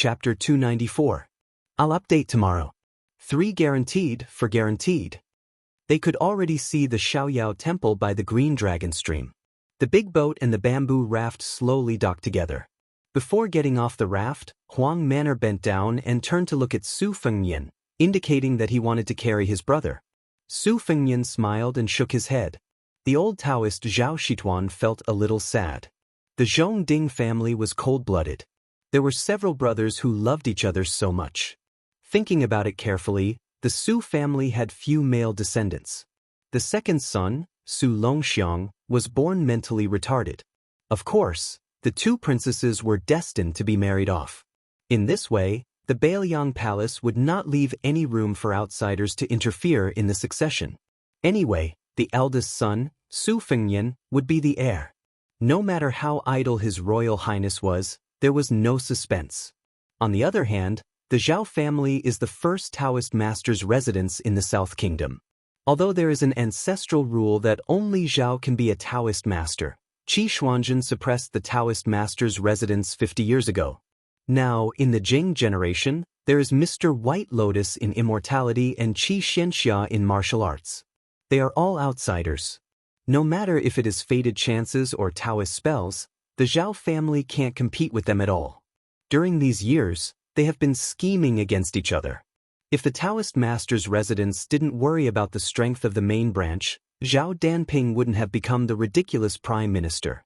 Chapter 294. I'll update tomorrow. 3 guaranteed for guaranteed. They could already see the Xiaoyao temple by the Green Dragon stream. The big boat and the bamboo raft slowly docked together. Before getting off the raft, Huang Manor bent down and turned to look at Su Fengnian, indicating that he wanted to carry his brother. Su Fengnian smiled and shook his head. The old Taoist Zhao Shituan felt a little sad. The Zhongding family was cold-blooded. There were several brothers who loved each other so much. Thinking about it carefully, the Su family had few male descendants. The second son, Su Longxiang, was born mentally retarded. Of course, the 2 princesses were destined to be married off. In this way, the Bailiang Palace would not leave any room for outsiders to interfere in the succession. Anyway, the eldest son, Su Fengnian, would be the heir. No matter how idle His Royal Highness was, there was no suspense. On the other hand, the Zhao family is the first Taoist master's residence in the South Kingdom. Although there is an ancestral rule that only Zhao can be a Taoist master, Qi Xuanzhen suppressed the Taoist master's residence 50 years ago. Now, in the Jing generation, there is Mr. White Lotus in immortality and Qi Xianxia in martial arts. They are all outsiders. No matter if it is fated chances or Taoist spells, the Zhao family can't compete with them at all. During these years, they have been scheming against each other. If the Taoist master's residence didn't worry about the strength of the main branch, Zhao Danping wouldn't have become the ridiculous prime minister.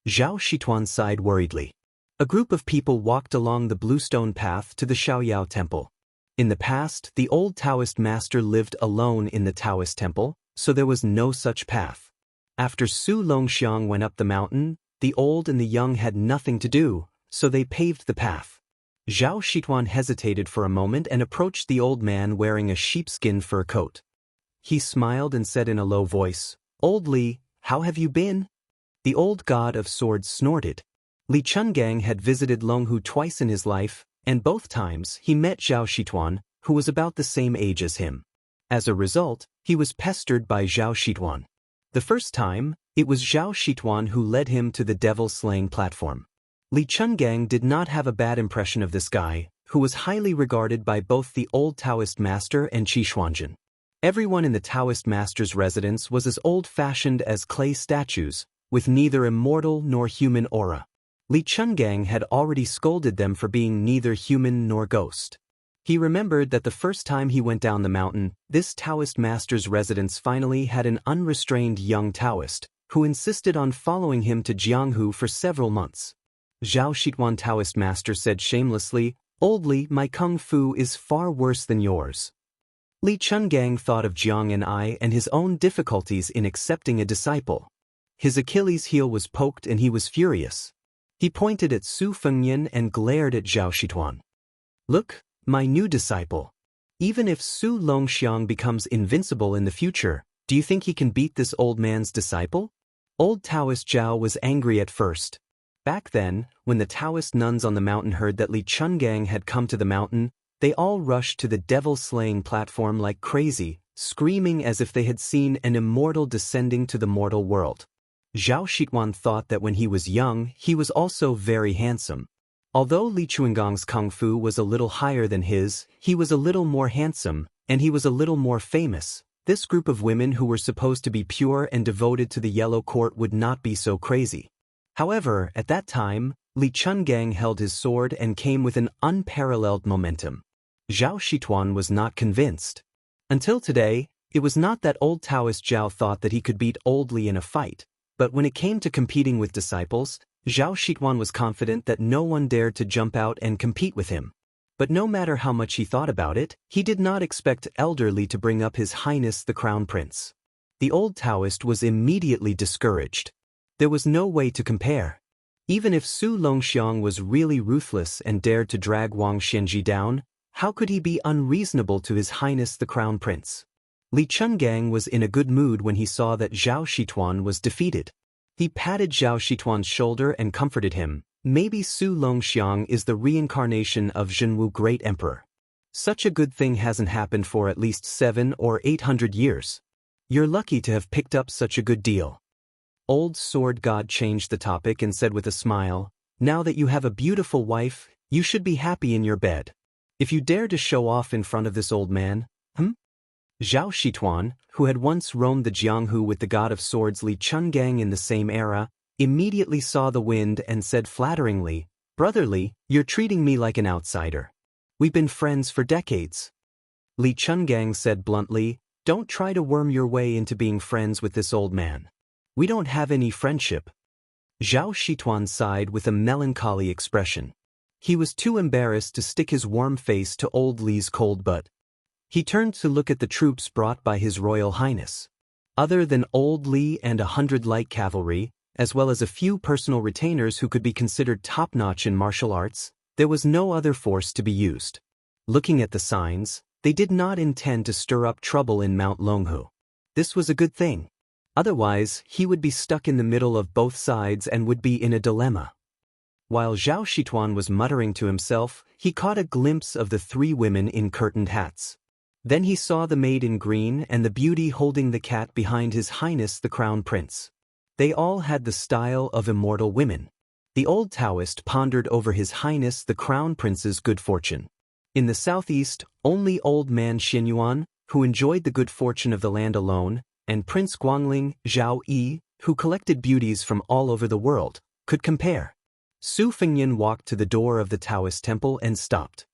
Zhao Shituan sighed worriedly. A group of people walked along the bluestone path to the Xiaoyao temple. In the past, the old Taoist master lived alone in the Taoist temple, so there was no such path. After Su Longxiang went up the mountain, the old and the young had nothing to do, so they paved the path. Zhao Shituan hesitated for a moment and approached the old man wearing a sheepskin fur coat. He smiled and said in a low voice, "Old Li, how have you been?" The old god of swords snorted. Li Chungang had visited Longhu twice in his life, and both times he met Zhao Shituan, who was about the same age as him. As a result, he was pestered by Zhao Shituan. The first time, it was Zhao Shituan who led him to the devil-slaying platform. Li Chungang did not have a bad impression of this guy, who was highly regarded by both the old Taoist master and Qi Xuanzhen. Everyone in the Taoist master's residence was as old-fashioned as clay statues, with neither immortal nor human aura. Li Chungang had already scolded them for being neither human nor ghost. He remembered that the first time he went down the mountain, this Taoist master's residence finally had an unrestrained young Taoist, who insisted on following him to Jianghu for several months. Zhao Shituan Taoist master said shamelessly, "Old Li, my kung fu is far worse than yours." Li Chungang thought of Jiang and I and his own difficulties in accepting a disciple. His Achilles heel was poked and he was furious. He pointed at Su Fengnian and glared at Zhao Shituan. "Look, my new disciple. Even if Su Longxiang becomes invincible in the future, do you think he can beat this old man's disciple?" Old Taoist Zhao was angry at first. Back then, when the Taoist nuns on the mountain heard that Li Chungang had come to the mountain, they all rushed to the devil-slaying platform like crazy, screaming as if they had seen an immortal descending to the mortal world. Zhao Shituan thought that when he was young, he was also very handsome. Although Li Chunggang's kung fu was a little higher than his, he was a little more handsome, and he was a little more famous. This group of women who were supposed to be pure and devoted to the Yellow Court would not be so crazy. However, at that time, Li Chungang held his sword and came with an unparalleled momentum. Zhao Shituan was not convinced. Until today, it was not that old Taoist Zhao thought that he could beat Old Li in a fight, but when it came to competing with disciples, Zhao Shituan was confident that no one dared to jump out and compete with him. But no matter how much he thought about it, he did not expect Elder Li to bring up His Highness the Crown Prince. The old Taoist was immediately discouraged. There was no way to compare. Even if Su Longxiang was really ruthless and dared to drag Wang Xianxia down, how could he be unreasonable to His Highness the Crown Prince? Li Chungang was in a good mood when he saw that Zhao Shituan was defeated. He patted Zhao Shituan's shoulder and comforted him. Maybe Su Longxiang is the reincarnation of Zhenwu Great Emperor. Such a good thing hasn't happened for at least 700 or 800 years. You're lucky to have picked up such a good deal. Old Sword God changed the topic and said with a smile, "Now that you have a beautiful wife, You should be happy in your bed. If you dare to show off in front of this old man, Zhao Shituan, who had once roamed the Jianghu with the god of swords Li Chungang in the same era, immediately saw the wind and said flatteringly, "Brotherly, you're treating me like an outsider. We've been friends for decades." Li Chungang said bluntly, "Don't try to worm your way into being friends with this old man. We don't have any friendship." Zhao Shituan sighed with a melancholy expression. He was too embarrassed to stick his warm face to old Li's cold butt. He turned to look at the troops brought by His Royal Highness. Other than old Li and 100 light cavalry, as well as a few personal retainers who could be considered top-notch in martial arts, there was no other force to be used. Looking at the signs, they did not intend to stir up trouble in Mount Longhu. This was a good thing. Otherwise, he would be stuck in the middle of both sides and would be in a dilemma. While Zhao Shituan was muttering to himself, he caught a glimpse of the 3 women in curtained hats. Then he saw the maid in green and the beauty holding the cat behind His Highness the Crown Prince. They all had the style of immortal women. The old Daoist pondered over His Highness the Crown Prince's good fortune. In the southeast, only old man Xinyuan, who enjoyed the good fortune of the land alone, and Prince Guangling Zhao Yi, who collected beauties from all over the world, could compare. Su Fengyan walked to the door of the Taoist temple and stopped.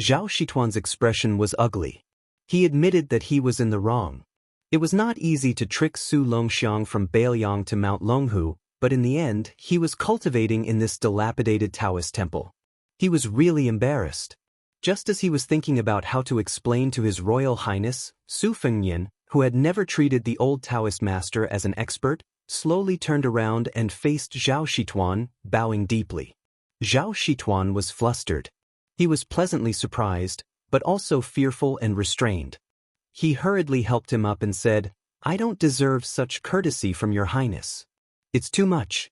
Zhao Shituan's expression was ugly. He admitted that he was in the wrong. It was not easy to trick Su Longxiang from Bailiang to Mount Longhu, but in the end, he was cultivating in this dilapidated Taoist temple. He was really embarrassed. Just as he was thinking about how to explain to His Royal Highness, Su Fengyan, who had never treated the old Taoist master as an expert, slowly turned around and faced Zhao Shituan, bowing deeply. Zhao Shituan was flustered. He was pleasantly surprised, but also fearful and restrained. He hurriedly helped him up and said, "I don't deserve such courtesy from your highness. It's too much."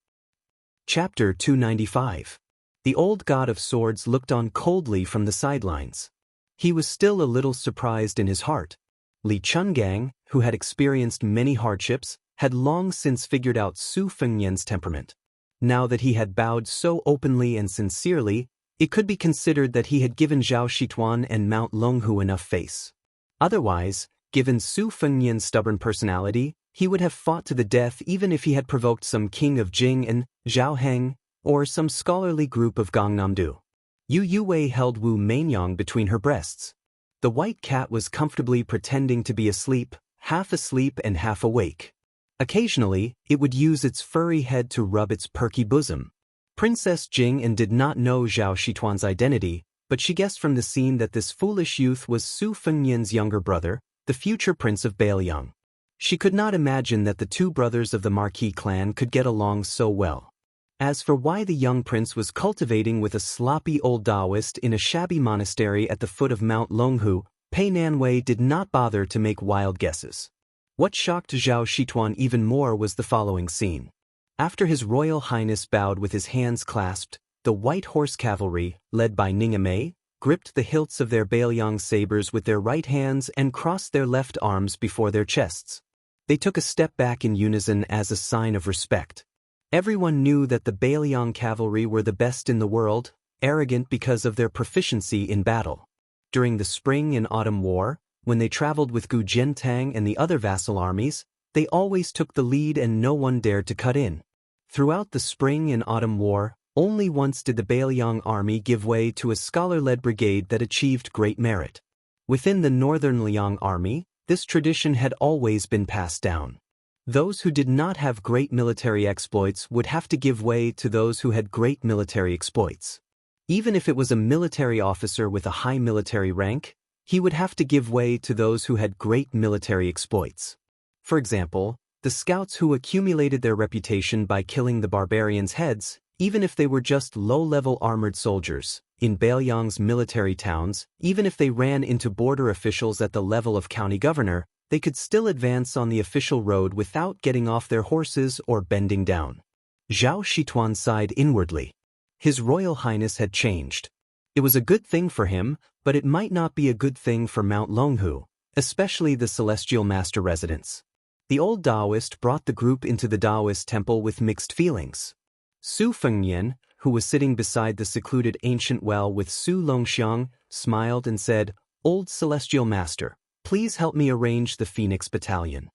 Chapter 295. The old god of swords looked on coldly from the sidelines. He was still a little surprised in his heart. Li Chungang, who had experienced many hardships, had long since figured out Su Fengyan's temperament. Now that he had bowed so openly and sincerely, it could be considered that he had given Zhao Shituan and Mount Longhu enough face. Otherwise, given Su Fengyan's stubborn personality, he would have fought to the death even if he had provoked some king of Jing and Zhao Heng, or some scholarly group of Gangnam-do. Yu Yuwei held Wu Mainyang between her breasts. The white cat was comfortably pretending to be asleep and half awake. Occasionally, it would use its furry head to rub its perky bosom. Princess Jing did not know Zhao Shituan's identity, but she guessed from the scene that this foolish youth was Su Fengyan's younger brother, the future prince of Bailiang. She could not imagine that the 2 brothers of the Marquis clan could get along so well. As for why the young prince was cultivating with a sloppy old Daoist in a shabby monastery at the foot of Mount Longhu, Pei Nanwei did not bother to make wild guesses. What shocked Zhao Shituan even more was the following scene. After His Royal Highness bowed with his hands clasped, the White Horse Cavalry, led by Ningamei, gripped the hilts of their Bailiang sabers with their right hands and crossed their left arms before their chests. They took a step back in unison as a sign of respect. Everyone knew that the Bailiang cavalry were the best in the world, arrogant because of their proficiency in battle. During the Spring and Autumn War, when they traveled with Gu Jiantang and the other vassal armies, they always took the lead and no one dared to cut in. Throughout the Spring and Autumn War, only once did the Bailiang army give way to a scholar-led brigade that achieved great merit. Within the Northern Liang army, this tradition had always been passed down. Those who did not have great military exploits would have to give way to those who had great military exploits. Even if it was a military officer with a high military rank, he would have to give way to those who had great military exploits. For example, the scouts who accumulated their reputation by killing the barbarians' heads, even if they were just low-level armored soldiers, in Bailiang's military towns, even if they ran into border officials at the level of county governor, they could still advance on the official road without getting off their horses or bending down. Zhao Shituan sighed inwardly. His Royal Highness had changed. It was a good thing for him, but it might not be a good thing for Mount Longhu, especially the Celestial Master residence. The old Daoist brought the group into the Daoist temple with mixed feelings. Su Fengyan, who was sitting beside the secluded ancient well with Su Longxiang, smiled and said, "Old Celestial Master, please help me arrange the Phoenix Battalion."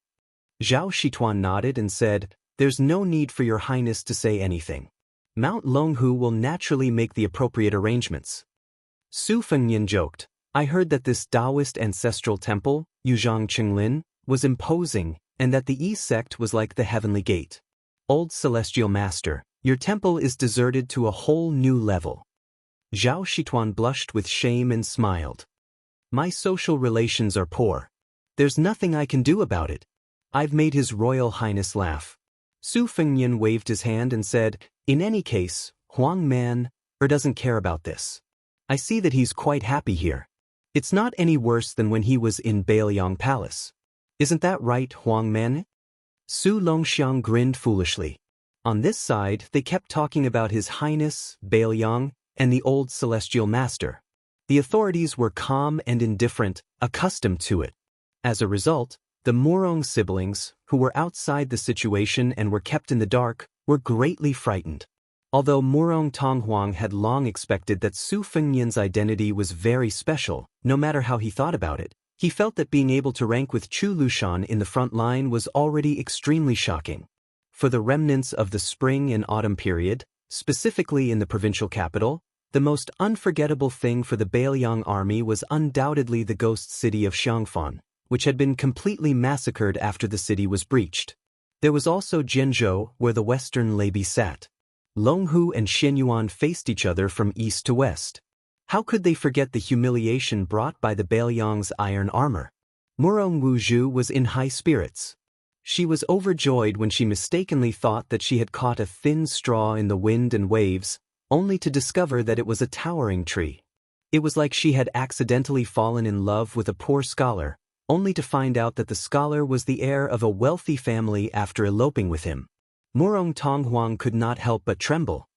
Zhao Shituan nodded and said, "There's no need for your highness to say anything. Mount Longhu will naturally make the appropriate arrangements." Su Fengnian joked, "I heard that this Daoist ancestral temple, Yuzhang Qinglin, was imposing, and that the Yi sect was like the heavenly gate. Old Celestial Master, your temple is deserted to a whole new level." Zhao Shituan blushed with shame and smiled. "My social relations are poor. There's nothing I can do about it. I've made His Royal Highness laugh." Su Fengnian waved his hand and said, "In any case, Huang Man doesn't care about this. I see that he's quite happy here. It's not any worse than when he was in Bailiang Palace. Isn't that right, Huang Man?" Su Longxiang grinned foolishly. On this side, they kept talking about His Highness, Bailiang, and the old Celestial Master. The authorities were calm and indifferent, accustomed to it. As a result, the Murong siblings, who were outside the situation and were kept in the dark, were greatly frightened. Although Murong Tonghuang had long expected that Su Fengnian's identity was very special, no matter how he thought about it, he felt that being able to rank with Chu Lushan in the front line was already extremely shocking. For the remnants of the spring and autumn period, specifically in the provincial capital, the most unforgettable thing for the Bailiang army was undoubtedly the ghost city of Xiangfan, which had been completely massacred after the city was breached. There was also Jianzhou, where the western Leibi sat. Longhu and Xianyuan faced each other from east to west. How could they forget the humiliation brought by the Bailiang's iron armor? Murong Wuzhu was in high spirits. She was overjoyed when she mistakenly thought that she had caught a thin straw in the wind and waves, only to discover that it was a towering tree. It was like she had accidentally fallen in love with a poor scholar, only to find out that the scholar was the heir of a wealthy family after eloping with him. Murong Tonghuang could not help but tremble.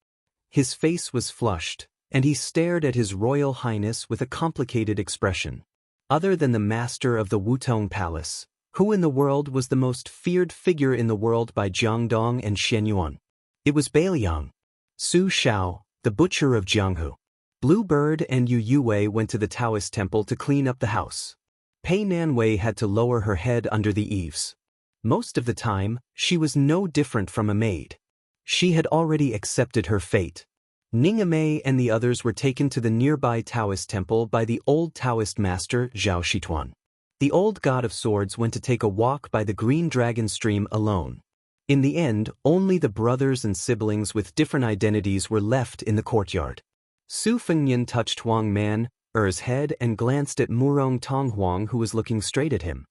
His face was flushed, and he stared at His Royal Highness with a complicated expression. Other than the master of the Wutong Palace, who in the world was the most feared figure in the world by Jiangdong and Xianyuan? It was Bailiang. Su Shao, the butcher of Jianghu. Bluebird and Yu Yue went to the Taoist temple to clean up the house. Pei Nanwei had to lower her head under the eaves. Most of the time, she was no different from a maid. She had already accepted her fate. Ningmei and the others were taken to the nearby Taoist temple by the old Taoist master Zhao Shituan. The old god of swords went to take a walk by the Green Dragon stream alone. In the end, only the brothers and siblings with different identities were left in the courtyard. Su Fengnian touched Huang Man's head and glanced at Murong Tonghuang, who was looking straight at him.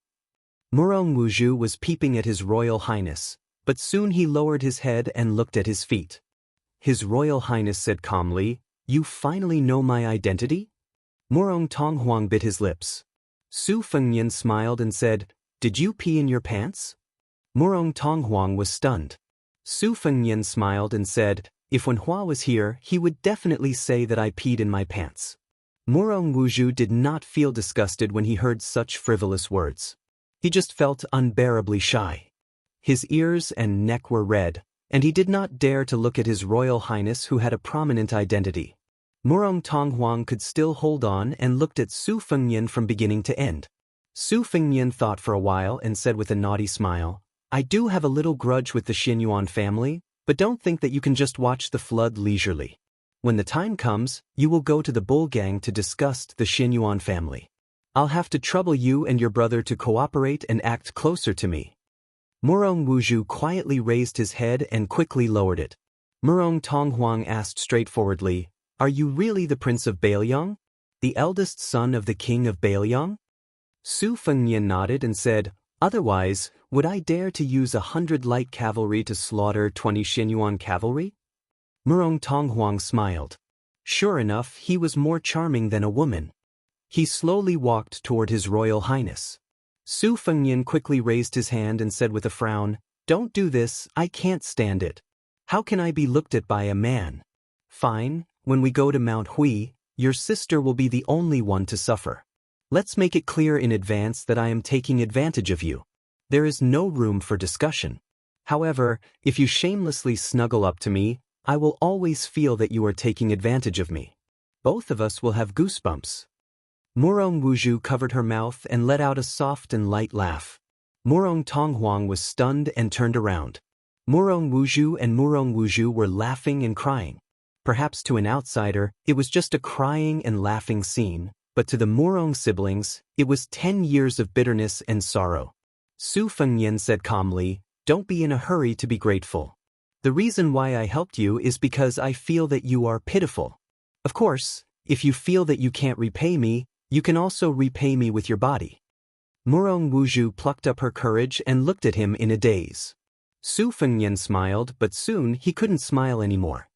Murong Wuzhu was peeping at His Royal Highness, but soon he lowered his head and looked at his feet. His Royal Highness said calmly, "You finally know my identity?" Murong Tonghuang bit his lips. Su Fengnian smiled and said, "Did you pee in your pants?" Murong Tonghuang was stunned. Su Fengnian smiled and said, "If Wen Hua was here, he would definitely say that I peed in my pants." Murong Wuzhu did not feel disgusted when he heard such frivolous words. He just felt unbearably shy. His ears and neck were red, and he did not dare to look at His Royal Highness, who had a prominent identity. Murong Tonghuang could still hold on and looked at Su Fengnian from beginning to end. Su Fengnian thought for a while and said with a naughty smile, "I do have a little grudge with the Xianyuan family, but don't think that you can just watch the flood leisurely. When the time comes, you will go to the Bull Gang to discuss the Xianyuan family. I'll have to trouble you and your brother to cooperate and act closer to me." Murong Wuzhu quietly raised his head and quickly lowered it. Murong Tonghuang asked straightforwardly, "Are you really the Prince of Bailiang? The eldest son of the King of Bailiang?" Su Fengnian nodded and said, "Otherwise, would I dare to use 100 light cavalry to slaughter 20 Xianyuan cavalry?" Murong Tonghuang smiled. Sure enough, he was more charming than a woman. He slowly walked toward His Royal Highness. Su Fengnian quickly raised his hand and said with a frown, "Don't do this, I can't stand it. How can I be looked at by a man? Fine, when we go to Mount Hui, your sister will be the only one to suffer. Let's make it clear in advance that I am taking advantage of you. There is no room for discussion. However, if you shamelessly snuggle up to me, I will always feel that you are taking advantage of me. Both of us will have goosebumps. Murong Wuzhu covered her mouth and let out a soft and light laugh. Murong Tonghuang was stunned and turned around. Murong Wuzhu were laughing and crying. Perhaps to an outsider, it was just a crying and laughing scene, but to the Murong siblings, it was 10 years of bitterness and sorrow. Su Fengnian said calmly, "Don't be in a hurry to be grateful. The reason why I helped you is because I feel that you are pitiful. Of course, if you feel that you can't repay me, you can also repay me with your body." Murong Wuzhu plucked up her courage and looked at him in a daze. Su Fengnian smiled, but soon he couldn't smile anymore.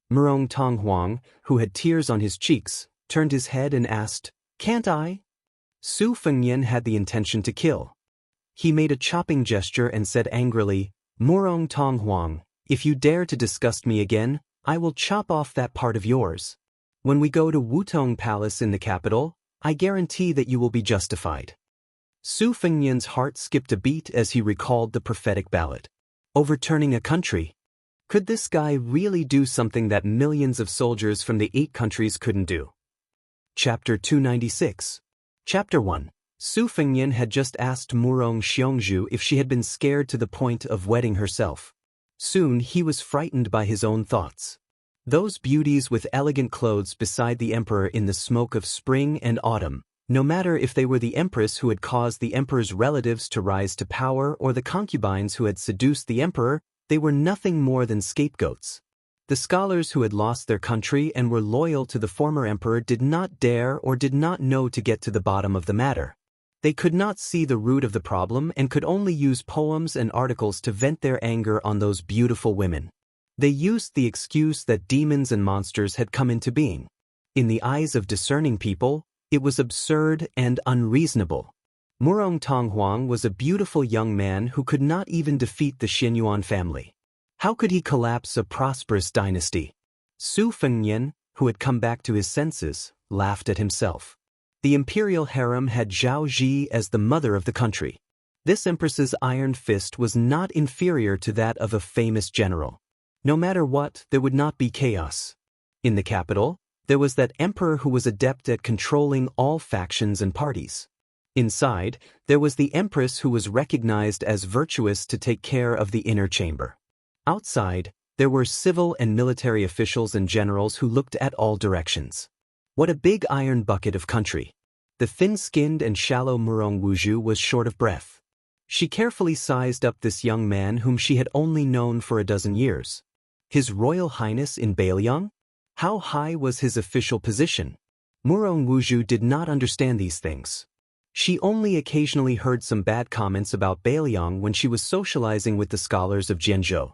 Murong Tonghuang, who had tears on his cheeks, turned his head and asked, "Can't I?" Su Fengnian had the intention to kill. He made a chopping gesture and said angrily, "Murong Tonghuang, if you dare to disgust me again, I will chop off that part of yours. When we go to Wutong Palace in the capital, I guarantee that you will be justified." Su Fengnian's heart skipped a beat as he recalled the prophetic ballad. Overturning a country. Could this guy really do something that millions of soldiers from the 8 countries couldn't do? Chapter 296. Chapter 1. Su Fengnian had just asked Murong Xianxia if she had been scared to the point of wetting herself. Soon he was frightened by his own thoughts. Those beauties with elegant clothes beside the emperor in the smoke of spring and autumn, no matter if they were the empress who had caused the emperor's relatives to rise to power or the concubines who had seduced the emperor, they were nothing more than scapegoats. The scholars who had lost their country and were loyal to the former emperor did not dare or did not know to get to the bottom of the matter. They could not see the root of the problem and could only use poems and articles to vent their anger on those beautiful women. They used the excuse that demons and monsters had come into being. In the eyes of discerning people, it was absurd and unreasonable. Murong Tonghuang was a beautiful young man who could not even defeat the Xianyuan family. How could he collapse a prosperous dynasty? Su Fengnian, who had come back to his senses, laughed at himself. The imperial harem had Zhao Ji as the mother of the country. This empress's iron fist was not inferior to that of a famous general. No matter what, there would not be chaos. In the capital, there was that emperor who was adept at controlling all factions and parties. Inside, there was the empress who was recognized as virtuous to take care of the inner chamber. Outside, there were civil and military officials and generals who looked at all directions. What a big iron bucket of country. The thin-skinned and shallow Murong Wuzhu was short of breath. She carefully sized up this young man whom she had only known for a dozen years. His Royal Highness in Beiliang? How high was his official position? Murong Wuzhu did not understand these things. She only occasionally heard some bad comments about Beiliang when she was socializing with the scholars of Jianzhou.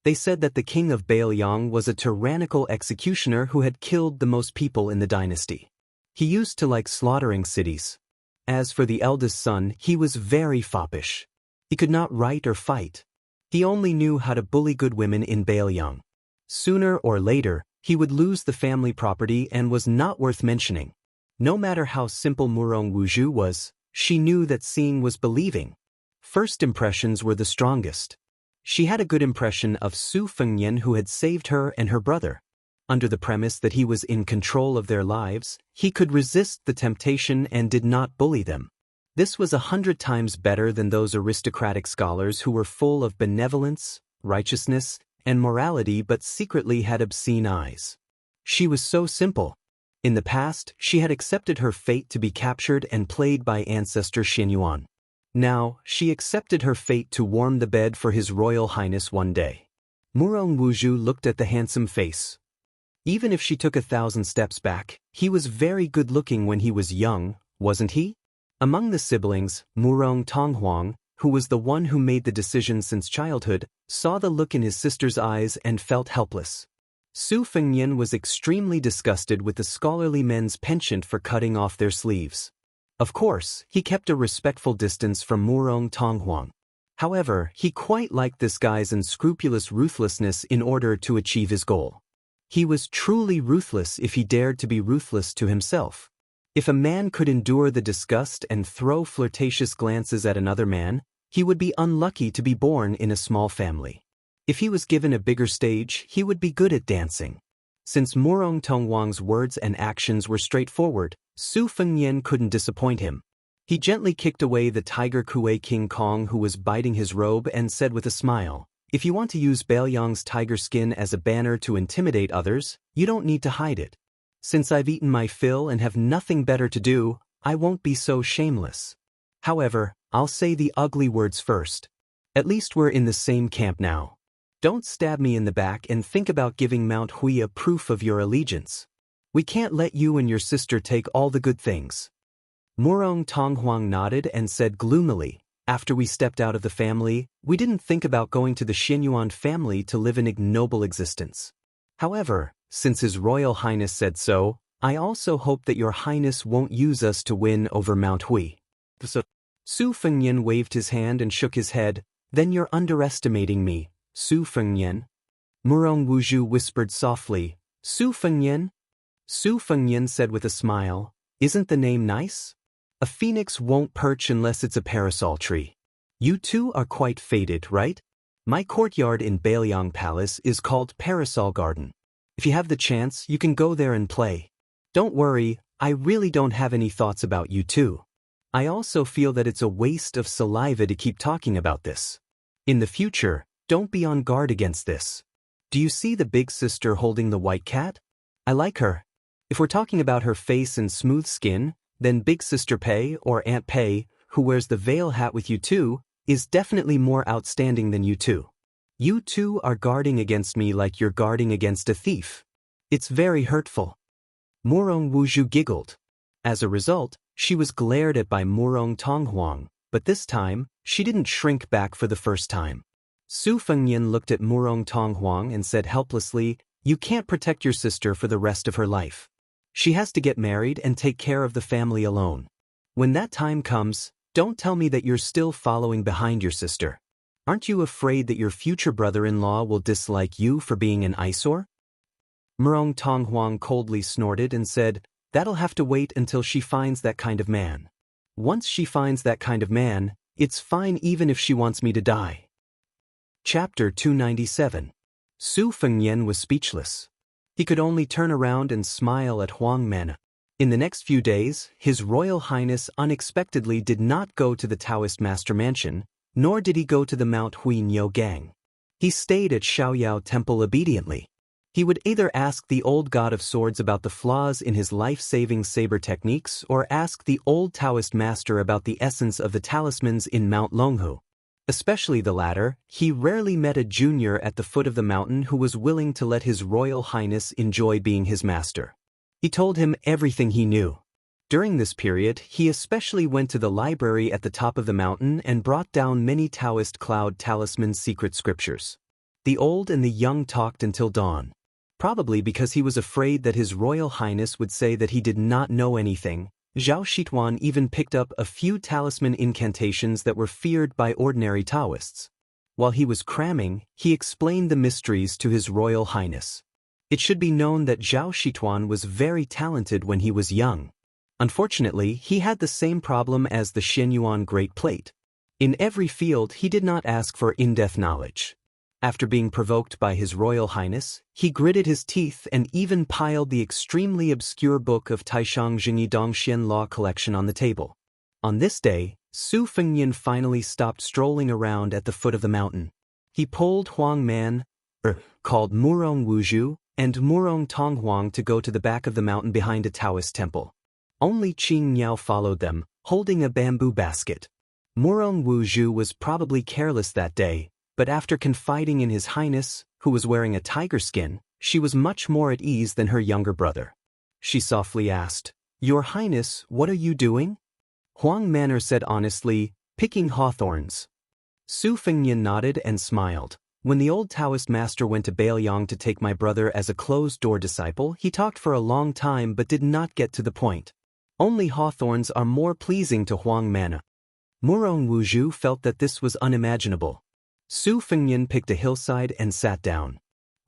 They said that the king of Beiliang was a tyrannical executioner who had killed the most people in the dynasty. He used to like slaughtering cities. As for the eldest son, he was very foppish. He could not write or fight. He only knew how to bully good women in Beiliang. Sooner or later, he would lose the family property and was not worth mentioning. No matter how simple Murong Wuzhu was, she knew that seeing was believing. First impressions were the strongest. She had a good impression of Su Fengnian, who had saved her and her brother. Under the premise that he was in control of their lives, he could resist the temptation and did not bully them. This was 100 times better than those aristocratic scholars who were full of benevolence, righteousness, and morality but secretly had obscene eyes. She was so simple. In the past, she had accepted her fate to be captured and played by ancestor Xianyuan. Now, she accepted her fate to warm the bed for His Royal Highness one day. Murong Wuzhu looked at the handsome face. Even if she took 1,000 steps back, he was very good-looking when he was young, wasn't he? Among the siblings, Murong Tonghuang, who was the one who made the decision since childhood, saw the look in his sister's eyes and felt helpless. Su Fengnian was extremely disgusted with the scholarly men's penchant for cutting off their sleeves. Of course, he kept a respectful distance from Murong Tonghuang. However, he quite liked this guy's unscrupulous ruthlessness in order to achieve his goal. He was truly ruthless if he dared to be ruthless to himself. If a man could endure the disgust and throw flirtatious glances at another man, he would be unlucky to be born in a small family. If he was given a bigger stage, he would be good at dancing. Since Murong Tongwang's words and actions were straightforward, Su Fengnian couldn't disappoint him. He gently kicked away the tiger Kuei King Kong who was biting his robe and said with a smile, "If you want to use Baoyang's tiger skin as a banner to intimidate others, you don't need to hide it. Since I've eaten my fill and have nothing better to do, I won't be so shameless. However, I'll say the ugly words first. At least we're in the same camp now. Don't stab me in the back and think about giving Mount Hui a proof of your allegiance. We can't let you and your sister take all the good things." Murong Tonghuang nodded and said gloomily, "After we stepped out of the family, we didn't think about going to the Xianyuan family to live an ignoble existence. However, since His Royal Highness said so, I also hope that Your Highness won't use us to win over Mount Hui." Su Fengnian waved his hand and shook his head. "Then you're underestimating me, Su Fengnian." Murong Wuzhu whispered softly, "Su Fengnian?" Su Fengnian said with a smile, "Isn't the name nice? A phoenix won't perch unless it's a parasol tree. You two are quite fated, right? My courtyard in Baoyang Palace is called Parasol Garden. If you have the chance, you can go there and play. Don't worry, I really don't have any thoughts about you two. I also feel that it's a waste of saliva to keep talking about this. In the future, don't be on guard against this. Do you see the big sister holding the white cat? I like her. If we're talking about her face and smooth skin, then Big Sister Pei or Aunt Pei, who wears the veil hat with you two, is definitely more outstanding than you two. You two are guarding against me like you're guarding against a thief. It's very hurtful." Murong Wuzhu giggled. As a result, she was glared at by Murong Tonghuang, but this time, she didn't shrink back for the first time. Su Fengnian looked at Murong Tonghuang and said helplessly, "You can't protect your sister for the rest of her life. She has to get married and take care of the family alone. When that time comes, don't tell me that you're still following behind your sister. Aren't you afraid that your future brother-in-law will dislike you for being an eyesore?" Murong Tonghuang coldly snorted and said, "That'll have to wait until she finds that kind of man. Once she finds that kind of man, it's fine even if she wants me to die." Chapter 297. Su Fengnian was speechless. He could only turn around and smile at Huang Mana. In the next few days, His Royal Highness unexpectedly did not go to the Daoist Master Mansion, nor did he go to the Mount Hui Niu Gang. He stayed at Xiaoyao Temple obediently. He would either ask the old god of swords about the flaws in his life-saving saber techniques or ask the old Taoist master about the essence of the talismans in Mount Longhu. Especially the latter, he rarely met a junior at the foot of the mountain who was willing to let His Royal Highness enjoy being his master. He told him everything he knew. During this period, he especially went to the library at the top of the mountain and brought down many Taoist cloud talisman secret scriptures. The old and the young talked until dawn. Probably because he was afraid that His Royal Highness would say that he did not know anything, Zhao Shituan even picked up a few talisman incantations that were feared by ordinary Taoists. While he was cramming, he explained the mysteries to His Royal Highness. It should be known that Zhao Shituan was very talented when he was young. Unfortunately, he had the same problem as the Xianyuan Great Plate. In every field he did not ask for in-depth knowledge. After being provoked by His Royal Highness, he gritted his teeth and even piled the extremely obscure book of Taishang Jingyi Dongxian Law collection on the table. On this day, Su Fengnian finally stopped strolling around at the foot of the mountain. He pulled Huang Man, called Murong Wuzhu, and Murong Tonghuang to go to the back of the mountain behind a Taoist temple. Only Qing Niao followed them, holding a bamboo basket. Murong Wuzhu was probably careless that day, but after confiding in His Highness, who was wearing a tiger skin, she was much more at ease than her younger brother. She softly asked, "Your Highness, what are you doing?" Huang Manor said honestly, "Picking hawthorns." Su Fengnian nodded and smiled. "When the old Taoist master went to Baoyang to take my brother as a closed-door disciple, he talked for a long time but did not get to the point. Only hawthorns are more pleasing to Huang Manor." Murong Wuzhu felt that this was unimaginable. Su Fengnian picked a hillside and sat down.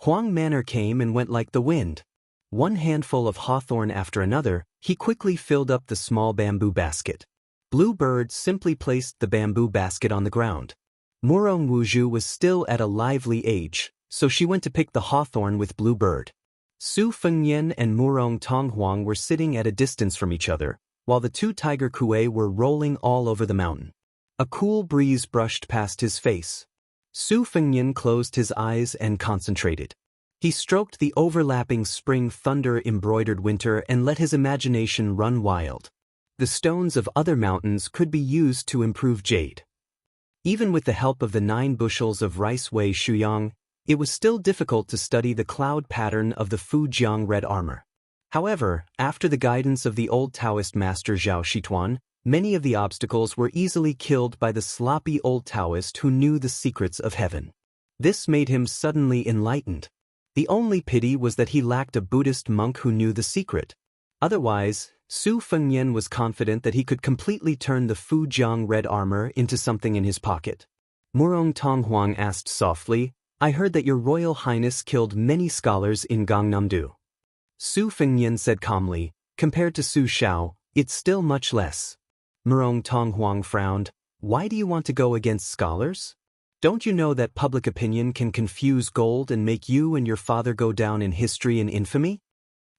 Huang Manor came and went like the wind. One handful of hawthorn after another, he quickly filled up the small bamboo basket. Blue Bird simply placed the bamboo basket on the ground. Murong Wuzhu was still at a lively age, so she went to pick the hawthorn with Blue Bird. Su Fengnian and Murong Tonghuang were sitting at a distance from each other, while the two tiger kuei were rolling all over the mountain. A cool breeze brushed past his face. Su Fengnian closed his eyes and concentrated. He stroked the overlapping spring thunder-embroidered winter and let his imagination run wild. The stones of other mountains could be used to improve jade. Even with the help of the 9 bushels of rice Wei Shuyang, it was still difficult to study the cloud pattern of the Fujiang red armor. However, after the guidance of the old Taoist master Zhao Shituan, many of the obstacles were easily killed by the sloppy old Taoist who knew the secrets of heaven. This made him suddenly enlightened. The only pity was that he lacked a Buddhist monk who knew the secret. Otherwise, Su Fengnian was confident that he could completely turn the Fujiang red armor into something in his pocket. Murong Tonghuang asked softly, "I heard that your Royal Highness killed many scholars in Gangnam-do." Su Fengnian said calmly, "Compared to Su Xiao, it's still much less." Murong Tonghuang frowned. "Why do you want to go against scholars? Don't you know that public opinion can confuse gold and make you and your father go down in history and infamy?"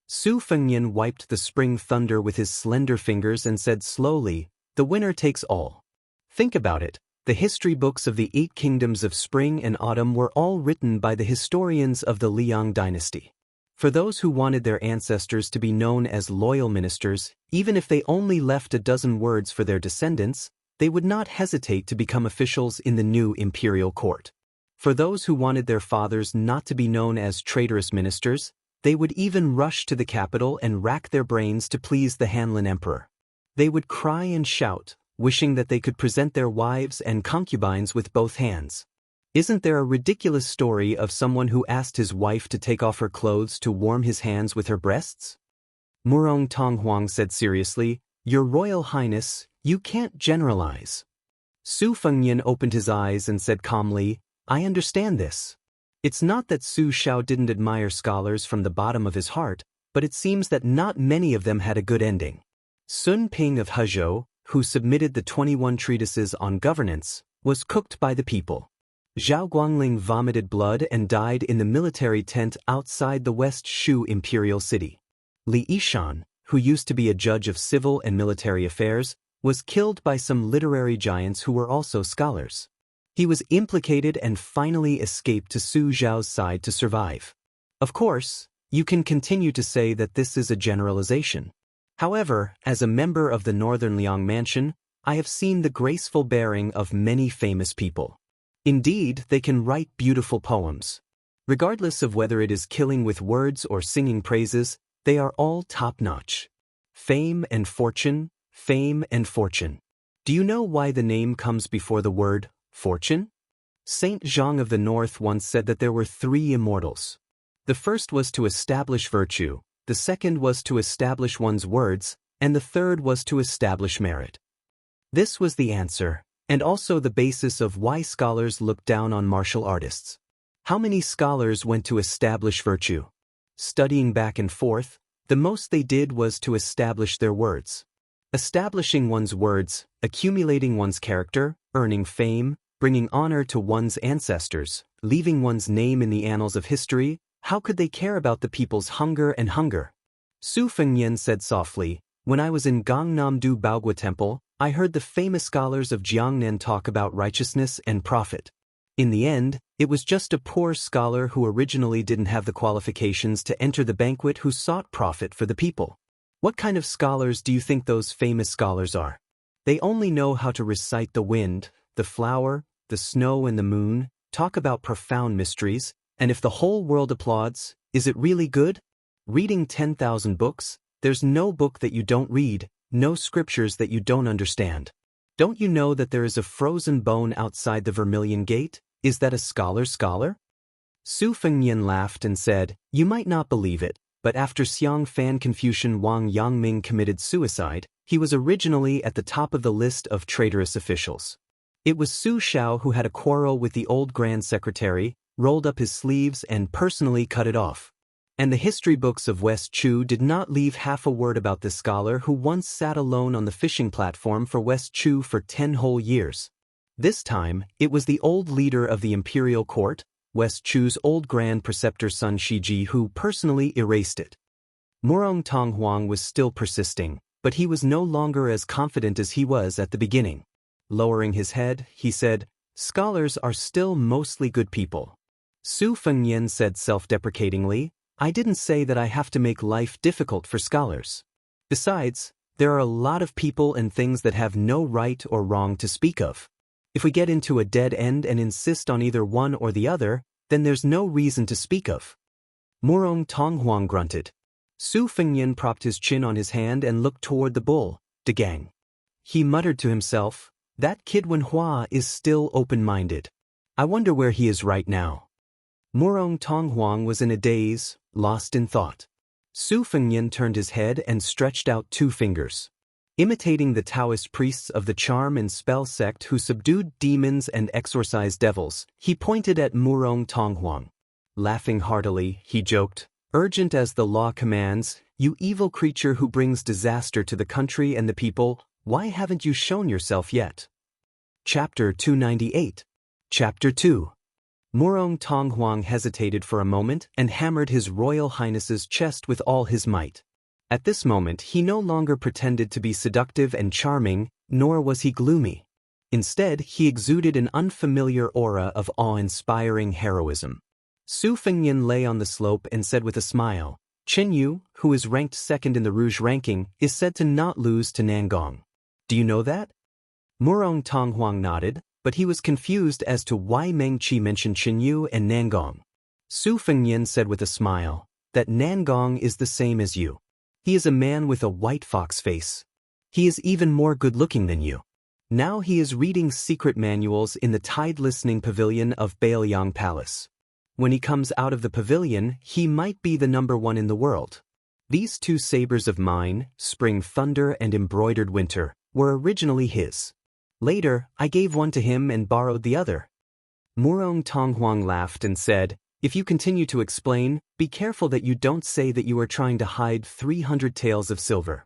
Su Fengnian wiped the spring thunder with his slender fingers and said slowly, "The winner takes all. Think about it. The history books of the 8 kingdoms of spring and autumn were all written by the historians of the Liang dynasty. For those who wanted their ancestors to be known as loyal ministers, even if they only left a dozen words for their descendants, they would not hesitate to become officials in the new imperial court. For those who wanted their fathers not to be known as traitorous ministers, they would even rush to the capital and rack their brains to please the Hanlin emperor. They would cry and shout, wishing that they could present their wives and concubines with both hands. Isn't there a ridiculous story of someone who asked his wife to take off her clothes to warm his hands with her breasts?" Murong Tonghuang said seriously, "Your Royal Highness, you can't generalize." Su Fengnian opened his eyes and said calmly, "I understand this. It's not that Su Xiao didn't admire scholars from the bottom of his heart, but it seems that not many of them had a good ending. Sun Ping of Hezhou, who submitted the 21 treatises on governance, was cooked by the people. Zhao Guangling vomited blood and died in the military tent outside the West Shu imperial city. Li Yishan, who used to be a judge of civil and military affairs, was killed by some literary giants who were also scholars. He was implicated and finally escaped to Su Zhao's side to survive. Of course, you can continue to say that this is a generalization. However, as a member of the Northern Liang Mansion, I have seen the graceful bearing of many famous people. Indeed, they can write beautiful poems. Regardless of whether it is killing with words or singing praises, they are all top-notch. Fame and fortune, fame and fortune. Do you know why the name comes before the word fortune? Saint Zhang of the North once said that there were 3 immortals. The first was to establish virtue, the second was to establish one's words, and the third was to establish merit. This was the answer, and also the basis of why scholars look down on martial artists. How many scholars went to establish virtue? Studying back and forth, the most they did was to establish their words. Establishing one's words, accumulating one's character, earning fame, bringing honor to one's ancestors, leaving one's name in the annals of history, how could they care about the people's hunger and hunger? Su Fengnian said softly, "When I was in Gangnam-do Baogua Temple, I heard the famous scholars of Jiangnan talk about righteousness and profit. In the end, it was just a poor scholar who originally didn't have the qualifications to enter the banquet who sought profit for the people. What kind of scholars do you think those famous scholars are? They only know how to recite the wind, the flower, the snow and the moon, talk about profound mysteries, and if the whole world applauds, is it really good? Reading 10,000 books, there's no book that you don't read, no scriptures that you don't understand. Don't you know that there is a frozen bone outside the Vermilion Gate? Is that a scholar's scholar?" Su Fengnian laughed and said, "You might not believe it, but after Xiang Fan Confucian Wang Yangming committed suicide, he was originally at the top of the list of traitorous officials. It was Su Xiao who had a quarrel with the old Grand Secretary, rolled up his sleeves and personally cut it off. And the history books of West Chu did not leave half a word about this scholar who once sat alone on the fishing platform for West Chu for 10 whole years. This time, it was the old leader of the imperial court, West Chu's old grand preceptor Sun Shiji, who personally erased it. Murong Tonghuang was still persisting, but he was no longer as confident as he was at the beginning. Lowering his head, he said, "Scholars are still mostly good people." Su Fengyan said self-deprecatingly, "I didn't say that I have to make life difficult for scholars. Besides, there are a lot of people and things that have no right or wrong to speak of. If we get into a dead end and insist on either one or the other, then there's no reason to speak of." Murong Tonghuang grunted. Su Fengyan propped his chin on his hand and looked toward the bull, Degang. He muttered to himself, "That kid Wenhua is still open-minded. I wonder where he is right now." Murong Tonghuang was in a daze, lost in thought. Su Fengyan turned his head and stretched out 2 fingers. Imitating the Daoist priests of the charm and spell sect who subdued demons and exorcised devils, he pointed at Murong Tonghuang. Laughing heartily, he joked, "Urgent as the law commands, you evil creature who brings disaster to the country and the people, why haven't you shown yourself yet?" Chapter 298. Chapter 2. Murong Tonghuang hesitated for a moment and hammered His Royal Highness's chest with all his might. At this moment he no longer pretended to be seductive and charming, nor was he gloomy. Instead, he exuded an unfamiliar aura of awe-inspiring heroism. Su Fengyan lay on the slope and said with a smile, "Chen Yu, who is ranked 2nd in the Rouge ranking, is said to not lose to Nangong. Do you know that?" Murong Tonghuang nodded, but he was confused as to why Meng Qi mentioned Chen Yu and Nangong. Su Fengyan said with a smile, "That Nangong is the same as you. He is a man with a white fox face. He is even more good-looking than you. Now he is reading secret manuals in the tide-listening pavilion of Baoyang Palace. When he comes out of the pavilion, he might be the #1 in the world." These 2 sabers of mine, Spring Thunder and Embroidered Winter, were originally his. Later, I gave one to him and borrowed the other. Murong Tonghuang laughed and said, "If you continue to explain, be careful that you don't say that you are trying to hide 300 taels of silver."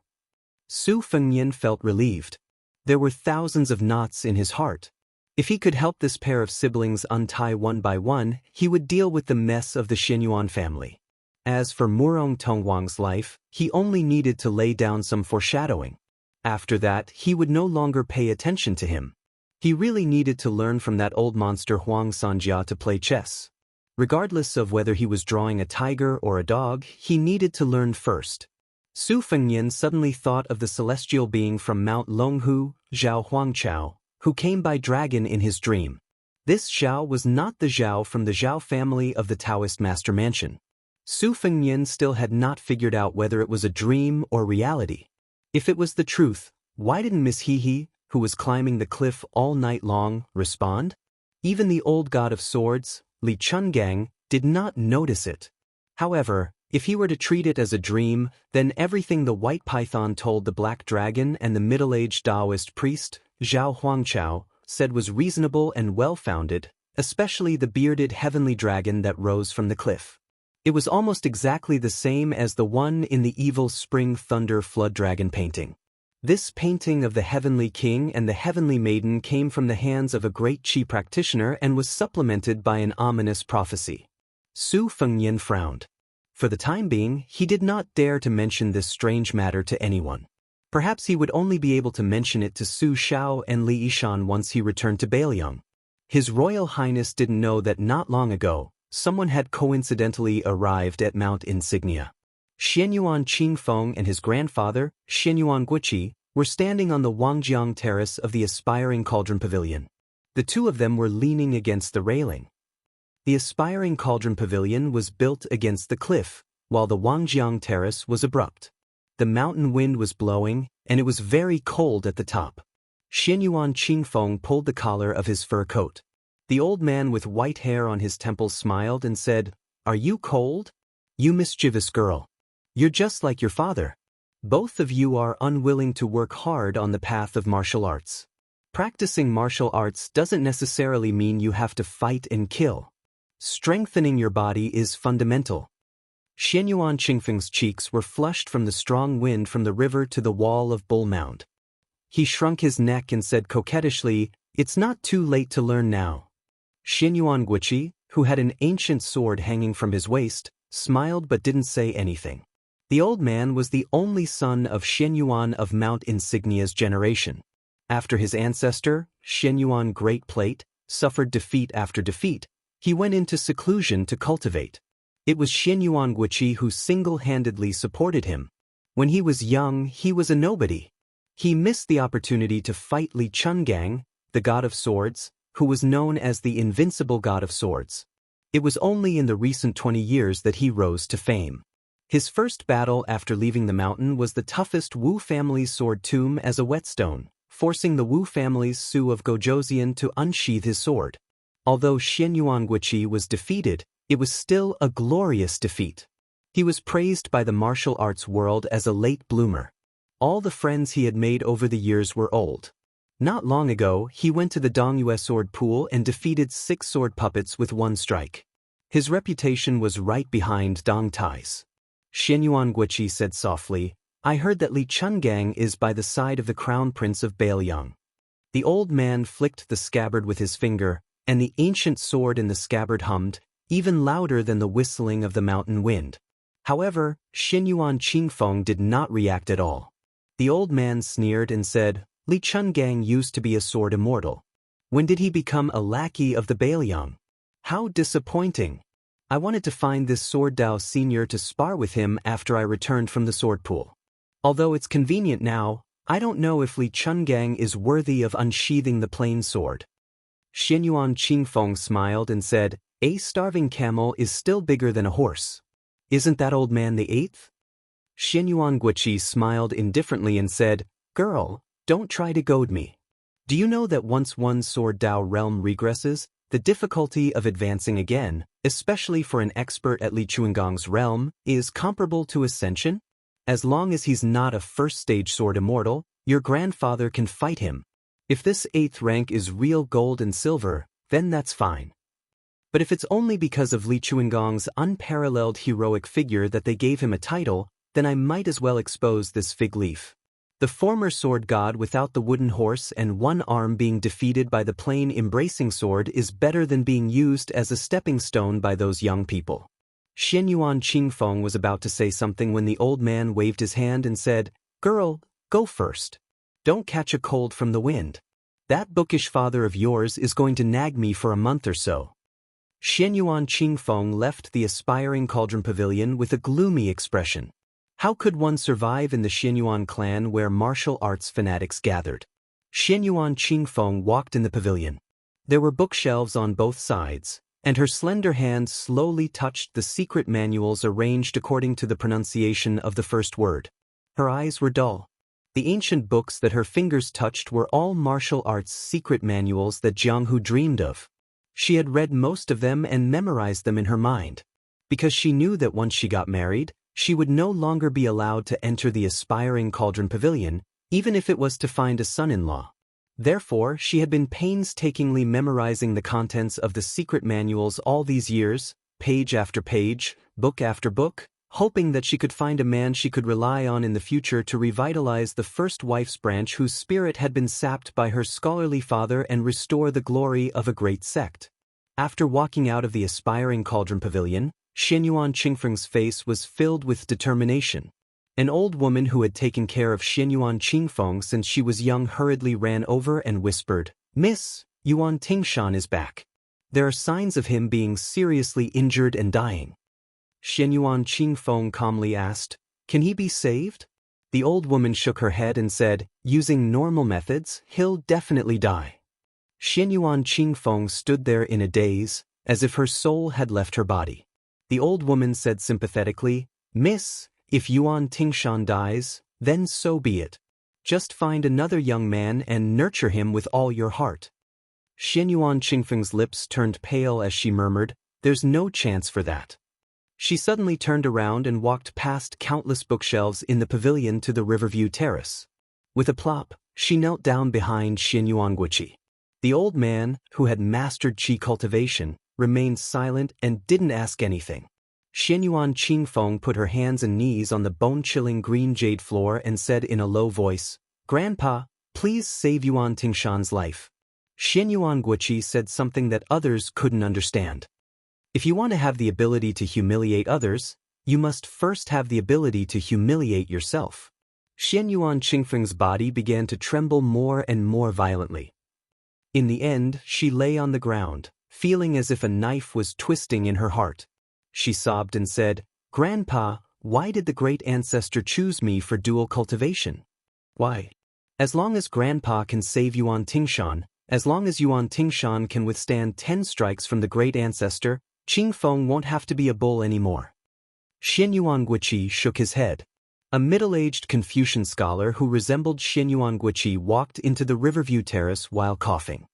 Su Fengyan felt relieved. There were thousands of knots in his heart. If he could help this pair of siblings untie one by one, he would deal with the mess of the Xianyuan family. As for Murong Tonghuang's life, he only needed to lay down some foreshadowing. After that, he would no longer pay attention to him. He really needed to learn from that old monster Huang Sanjia to play chess. Regardless of whether he was drawing a tiger or a dog, he needed to learn first. Su Fengyan suddenly thought of the celestial being from Mount Longhu, Zhao Huangchao, who came by dragon in his dream. This Zhao was not the Zhao from the Zhao family of the Daoist master mansion. Su Fengyan still had not figured out whether it was a dream or reality. If it was the truth, why didn't Miss Hehe, who was climbing the cliff all night long, respond? Even the old god of swords, Li Chungang, did not notice it. However, if he were to treat it as a dream, then everything the white python told the black dragon and the middle-aged Daoist priest, Zhao Huangchao, said was reasonable and well-founded, especially the bearded heavenly dragon that rose from the cliff. It was almost exactly the same as the one in the evil Spring Thunder Flood Dragon painting. This painting of the Heavenly King and the Heavenly Maiden came from the hands of a great Qi practitioner and was supplemented by an ominous prophecy. Su Fengyan frowned. For the time being, he did not dare to mention this strange matter to anyone. Perhaps he would only be able to mention it to Su Xiao and Li Yishan once he returned to Baoyang. His Royal Highness didn't know that not long ago, someone had coincidentally arrived at Mount Insignia. Xianyuan Qingfeng and his grandfather, Xianyuan Guiqi, were standing on the Wangjiang terrace of the aspiring cauldron pavilion. The 2 of them were leaning against the railing. The aspiring cauldron pavilion was built against the cliff, while the Wangjiang terrace was abrupt. The mountain wind was blowing, and it was very cold at the top. Xianyuan Qingfeng pulled the collar of his fur coat. The old man with white hair on his temples smiled and said, "Are you cold? You mischievous girl. You're just like your father. Both of you are unwilling to work hard on the path of martial arts. Practicing martial arts doesn't necessarily mean you have to fight and kill. Strengthening your body is fundamental." Xianyuan Qingfeng's cheeks were flushed from the strong wind from the river to the wall of Bull Mound. He shrunk his neck and said coquettishly, It's not too late to learn now. Xianyuan Guiqi, who had an ancient sword hanging from his waist, smiled but didn't say anything. The old man was the only son of Xianyuan of Mount Insignia's generation. After his ancestor, Xianyuan Great Plate, suffered defeat after defeat, he went into seclusion to cultivate. It was Xianyuan Guiqi who single-handedly supported him. When he was young, he was a nobody. He missed the opportunity to fight Li Chungang, the god of swords, who was known as the invincible god of swords. It was only in the recent 20 years that he rose to fame. His first battle after leaving the mountain was the toughest Wu family's sword tomb as a whetstone, forcing the Wu family's Su of Gojoseon to unsheath his sword. Although Xianyuan Guiqi was defeated, it was still a glorious defeat. He was praised by the martial arts world as a late bloomer. All the friends he had made over the years were old. Not long ago, he went to the Dongyue sword pool and defeated 6 sword puppets with 1 strike. His reputation was right behind Dong Tai's. Xianyuan Guiqi said softly, "I heard that Li Chungang is by the side of the crown prince of Bailiang." The old man flicked the scabbard with his finger, and the ancient sword in the scabbard hummed, even louder than the whistling of the mountain wind. However, Xianyuan Qingfeng did not react at all. The old man sneered and said, "Li Chungang used to be a sword immortal. When did he become a lackey of the Bailiang? How disappointing. I wanted to find this sword Dao senior to spar with him after I returned from the sword pool. Although it's convenient now, I don't know if Li Chungang is worthy of unsheathing the plain sword." Xianyuan Qingfeng smiled and said, "A starving camel is still bigger than a horse. Isn't that old man the 8th? Xianyuan Guiqi smiled indifferently and said, "Girl, don't try to goad me. Do you know that once one's sword Dao realm regresses, the difficulty of advancing again, especially for an expert at Li Chunggang's realm, is comparable to ascension? As long as he's not a first-stage sword immortal, your grandfather can fight him. If this 8th rank is real gold and silver, then that's fine. But if it's only because of Li Chunggang's unparalleled heroic figure that they gave him a title, then I might as well expose this fig leaf. The former sword god without the wooden horse and 1 arm being defeated by the plain embracing sword is better than being used as a stepping stone by those young people." Xianyuan Qingfeng was about to say something when the old man waved his hand and said, "Girl, go first. Don't catch a cold from the wind. That bookish father of yours is going to nag me for a month or so." Xianyuan Qingfeng left the aspiring cauldron pavilion with a gloomy expression. How could one survive in the Xianyuan clan where martial arts fanatics gathered? Xianyuan Qingfeng walked in the pavilion. There were bookshelves on both sides, and her slender hand slowly touched the secret manuals arranged according to the pronunciation of the first word. Her eyes were dull. The ancient books that her fingers touched were all martial arts secret manuals that Jianghu dreamed of. She had read most of them and memorized them in her mind. Because she knew that once she got married, she would no longer be allowed to enter the aspiring cauldron pavilion, even if it was to find a son-in-law. Therefore, she had been painstakingly memorizing the contents of the secret manuals all these years, page after page, book after book, hoping that she could find a man she could rely on in the future to revitalize the first wife's branch whose spirit had been sapped by her scholarly father and restore the glory of a great sect. After walking out of the aspiring cauldron pavilion, Xianyuan Qingfeng's face was filled with determination. An old woman who had taken care of Xianyuan Qingfeng since she was young hurriedly ran over and whispered, "Miss, Yuan Tingshan is back. There are signs of him being seriously injured and dying." Xianyuan Qingfeng calmly asked, "Can he be saved?" The old woman shook her head and said, "Using normal methods, he'll definitely die." Xianyuan Qingfeng stood there in a daze, as if her soul had left her body. The old woman said sympathetically, "Miss, if Yuan Tingshan dies, then so be it. Just find another young man and nurture him with all your heart." Xianyuan Qingfeng's lips turned pale as she murmured, "There's no chance for that." She suddenly turned around and walked past countless bookshelves in the pavilion to the Riverview Terrace. With a plop, she knelt down behind Xianyuan Guiqi. The old man, who had mastered qi cultivation, remained silent and didn't ask anything. Xianyuan Qingfeng put her hands and knees on the bone-chilling green jade floor and said in a low voice, "Grandpa, please save Yuan Tingshan's life. Xianyuan Guiqi said something that others couldn't understand. If you want to have the ability to humiliate others, you must first have the ability to humiliate yourself. Xianyuan Qingfeng's body began to tremble more and more violently. In the end, she lay on the ground, feeling as if a knife was twisting in her heart. She sobbed and said, "Grandpa, why did the great ancestor choose me for dual cultivation? Why? As long as Grandpa can save Yuan Tingshan, as long as Yuan Tingshan can withstand 10 strikes from the great ancestor, Qingfeng won't have to be a bull anymore." Xianyuan Guiqi shook his head. A middle-aged Confucian scholar who resembled Xianyuan Guiqi walked into the Riverview Terrace while coughing.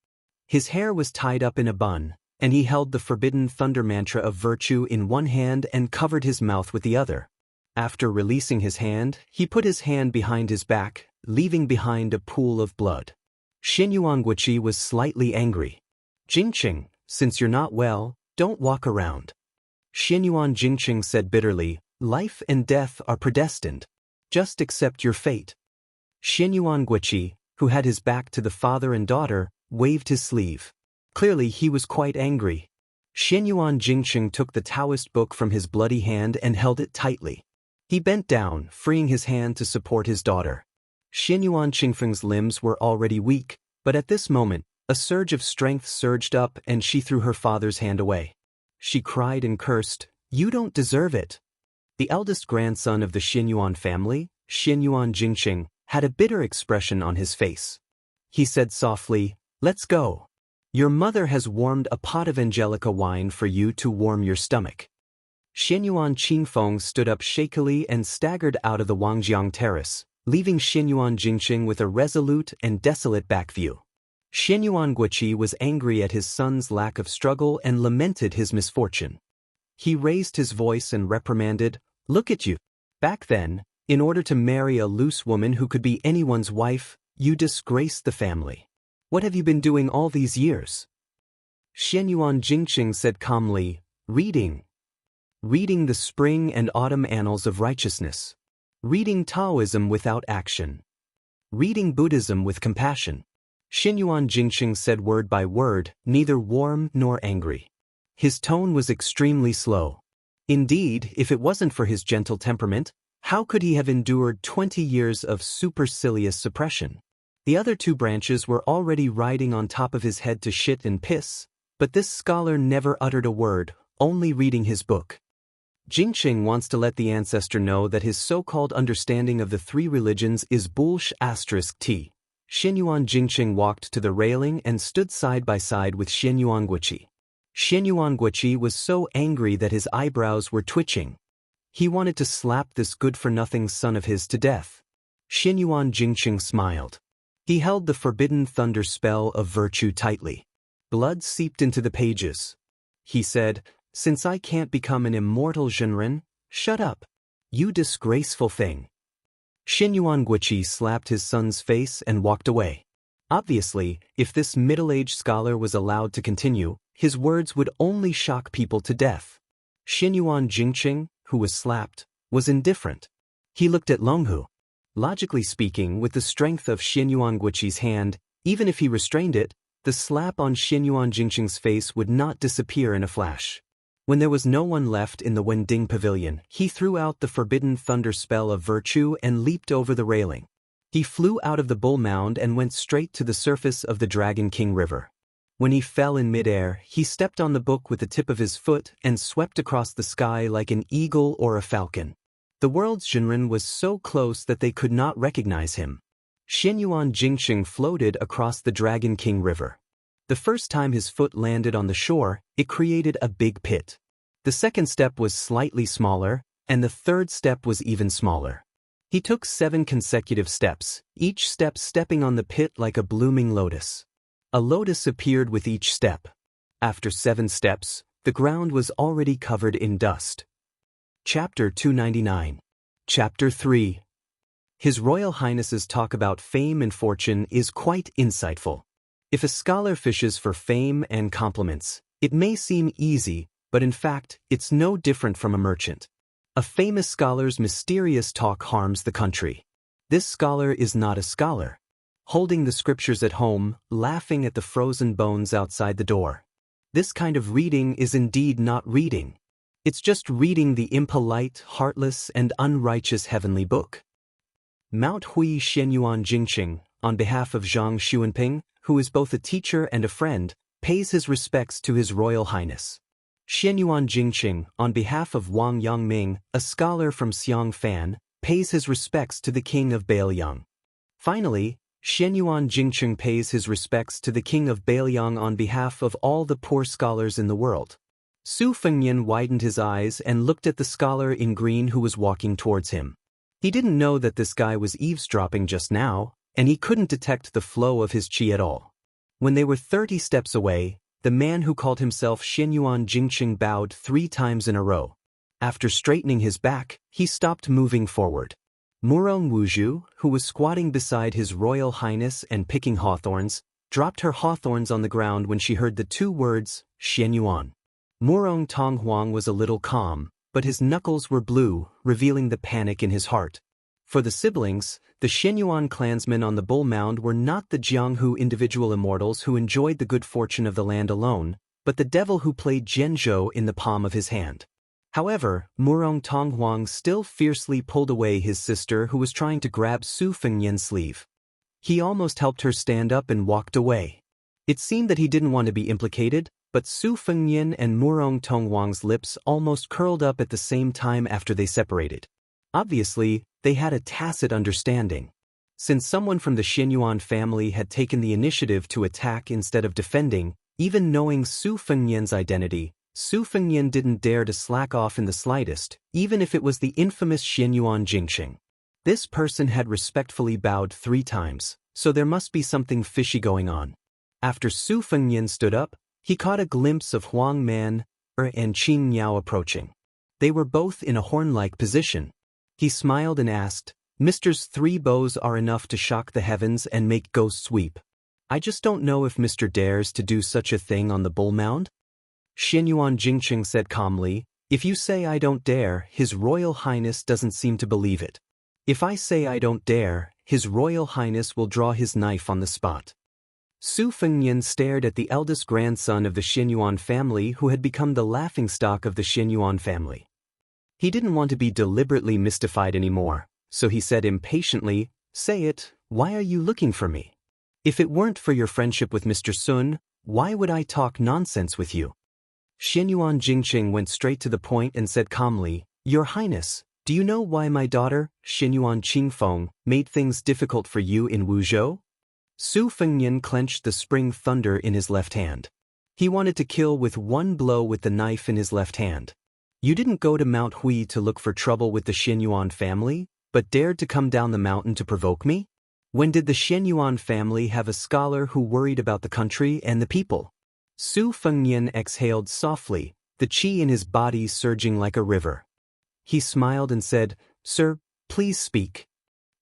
His hair was tied up in a bun, and he held the forbidden thunder mantra of virtue in one hand and covered his mouth with the other. After releasing his hand, he put his hand behind his back, leaving behind a pool of blood. Xianyuan Guiqi was slightly angry. "Jingqing, since you're not well, don't walk around." Xianyuan Jingqing said bitterly, "Life and death are predestined. Just accept your fate." Xianyuan Guiqi, who had his back to the father and daughter, waved his sleeve. Clearly he was quite angry. Xianyuan Jingqing took the Daoist book from his bloody hand and held it tightly. He bent down, freeing his hand to support his daughter. Xianyuan Qingfeng's limbs were already weak, but at this moment, a surge of strength surged up and she threw her father's hand away. She cried and cursed, "You don't deserve it." The eldest grandson of the Xianyuan family, Xianyuan Jingqing, had a bitter expression on his face. He said softly, "Let's go. Your mother has warmed a pot of Angelica wine for you to warm your stomach." Xianyuan Qingfeng stood up shakily and staggered out of the Wangjiang terrace, leaving Xianyuan Jingqing with a resolute and desolate back view. Xianyuan Guiqi was angry at his son's lack of struggle and lamented his misfortune. He raised his voice and reprimanded, "Look at you. Back then, in order to marry a loose woman who could be anyone's wife, you disgraced the family. What have you been doing all these years?" Xianyuan Jingqing said calmly, "Reading. Reading the spring and autumn annals of righteousness. Reading Taoism without action. Reading Buddhism with compassion." Xianyuan Jingqing said word by word, neither warm nor angry. His tone was extremely slow. Indeed, if it wasn't for his gentle temperament, how could he have endured 20 years of supercilious suppression? The other two branches were already riding on top of his head to shit and piss, but this scholar never uttered a word, only reading his book. Jingqing wants to let the ancestor know that his so-called understanding of the three religions is bullsh*t. Xianyuan Jingqing walked to the railing and stood side by side with Xianyuan Guiqi. Xianyuan Guiqi was so angry that his eyebrows were twitching. He wanted to slap this good-for-nothing son of his to death. Xianyuan Jingqing smiled. He held the forbidden thunder spell of virtue tightly. Blood seeped into the pages. He said, "Since I can't become an immortal Zhenren, shut up. You disgraceful thing." Xianyuan Guiqi slapped his son's face and walked away. Obviously, if this middle-aged scholar was allowed to continue, his words would only shock people to death. Xianyuan Jingqing, who was slapped, was indifferent. He looked at Longhu. Logically speaking, with the strength of Xianyuan Guiqi's hand, even if he restrained it, the slap on Xianyuan Jingqing's face would not disappear in a flash. When there was no one left in the Wending Pavilion, he threw out the forbidden thunder spell of virtue and leaped over the railing. He flew out of the bull mound and went straight to the surface of the Dragon King River. When he fell in midair, he stepped on the book with the tip of his foot and swept across the sky like an eagle or a falcon. The world's Zhenren was so close that they could not recognize him. Xianyuan Jingqing floated across the Dragon King River. The first time his foot landed on the shore, it created a big pit. The second step was slightly smaller, and the third step was even smaller. He took 7 consecutive steps, each step stepping on the pit like a blooming lotus. A lotus appeared with each step. After 7 steps, the ground was already covered in dust. Chapter 299. Chapter 3. His Royal Highness's talk about fame and fortune is quite insightful. If a scholar fishes for fame and compliments, it may seem easy, but in fact, it's no different from a merchant. A famous scholar's mysterious talk harms the country. This scholar is not a scholar. holding the scriptures at home, laughing at the frozen bones outside the door. This kind of reading is indeed not reading. It's just reading the impolite, heartless, and unrighteous heavenly book. Mount Hui Xianyuan Jingqing, on behalf of Zhang Xuanping, who is both a teacher and a friend, pays his respects to His Royal Highness. Xianyuan Jingqing, on behalf of Wang Yangming, a scholar from Xiangfan, pays his respects to the King of Bailiang. Finally, Xianyuan Jingqing pays his respects to the King of Bailiang on behalf of all the poor scholars in the world. Su Fengnian widened his eyes and looked at the scholar in green who was walking towards him. He didn't know that this guy was eavesdropping just now, and he couldn't detect the flow of his qi at all. When they were 30 steps away, the man who called himself Xianyuan Jingqing bowed 3 times in a row. After straightening his back, he stopped moving forward. Murong Wuzhu, who was squatting beside His Royal Highness and picking hawthorns, dropped her hawthorns on the ground when she heard the 2 words, Xianyuan. Murong Tonghuang was a little calm, but his knuckles were blue, revealing the panic in his heart. For the siblings, the Xianyuan clansmen on the Bull Mound were not the Jianghu individual immortals who enjoyed the good fortune of the land alone, but the devil who played Zhenzhou in the palm of his hand. However, Murong Tonghuang still fiercely pulled away his sister who was trying to grab Su Fengnian's sleeve. He almost helped her stand up and walked away. It seemed that he didn't want to be implicated, but Su Fengnian and Murong Tonghuang's lips almost curled up at the same time after they separated. Obviously, they had a tacit understanding. Since someone from the Xianyuan family had taken the initiative to attack instead of defending, even knowing Su Fengnian's identity, Su Fengnian didn't dare to slack off in the slightest, even if it was the infamous Xianyuan Jingqing. This person had respectfully bowed 3 times, so there must be something fishy going on. After Su Fengnian stood up, he caught a glimpse of Huang Man and Qing Miao approaching. They were both in a horn-like position. He smiled and asked, "Mr.'s 3 bows are enough to shock the heavens and make ghosts weep. I just don't know if Mr. dares to do such a thing on the Bull Mound?" Xianyuan Jingqing said calmly, "If you say I don't dare, His Royal Highness doesn't seem to believe it. If I say I don't dare, His Royal Highness will draw his knife on the spot." Su Fengnian stared at the eldest grandson of the Xianyuan family who had become the laughingstock of the Xianyuan family. He didn't want to be deliberately mystified anymore, so he said impatiently, "Say it, why are you looking for me? If it weren't for your friendship with Mr. Sun, why would I talk nonsense with you?" Xianyuan Jingqing went straight to the point and said calmly, "Your Highness, do you know why my daughter, Xianyuan Qingfeng, made things difficult for you in Wuzhou?" Su Fengnian clenched the spring thunder in his left hand. He wanted to kill with 1 blow with the knife in his left hand. "You didn't go to Mount Hui to look for trouble with the Xianyuan family, but dared to come down the mountain to provoke me? When did the Xianyuan family have a scholar who worried about the country and the people?" Su Fengnian exhaled softly, the qi in his body surging like a river. He smiled and said, "Sir, please speak."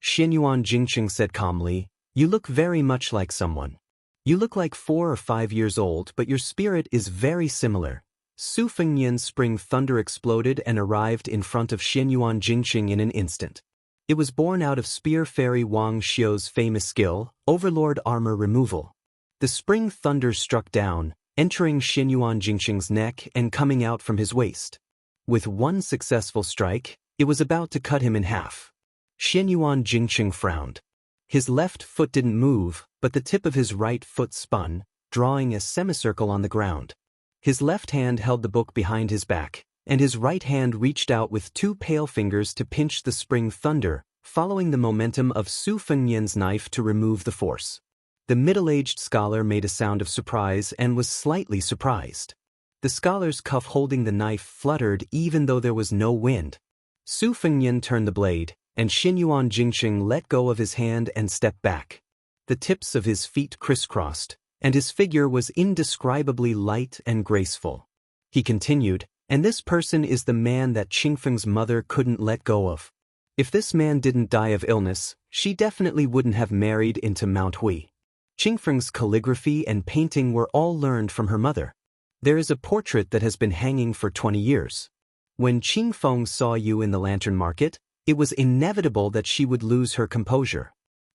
Xianyuan Jingqing said calmly, "You look very much like someone. You look like 4 or 5 years old, but your spirit is very similar." Su Fengnian's spring thunder exploded and arrived in front of Xianyuan Jingqing in an instant. It was born out of Spear Fairy Wang Xiu's famous skill, Overlord Armor Removal. The spring thunder struck down, entering Xianyuan Jingqing's neck and coming out from his waist. With 1 successful strike, it was about to cut him in half. Xianyuan Jingqing frowned. His left foot didn't move, but the tip of his right foot spun, drawing a semicircle on the ground. His left hand held the book behind his back, and his right hand reached out with 2 pale fingers to pinch the spring thunder, following the momentum of Su Fengnian's knife to remove the force. The middle-aged scholar made a sound of surprise and was slightly surprised. The scholar's cuff holding the knife fluttered even though there was no wind. Su Fengnian turned the blade, and Xianyuan Jingqing let go of his hand and stepped back. The tips of his feet crisscrossed, and his figure was indescribably light and graceful. He continued, "And this person is the man that Qingfeng's mother couldn't let go of. If this man didn't die of illness, she definitely wouldn't have married into Mount Hui. Qingfeng's calligraphy and painting were all learned from her mother. There is a portrait that has been hanging for 20 years. When Qingfeng saw you in the lantern market, it was inevitable that she would lose her composure.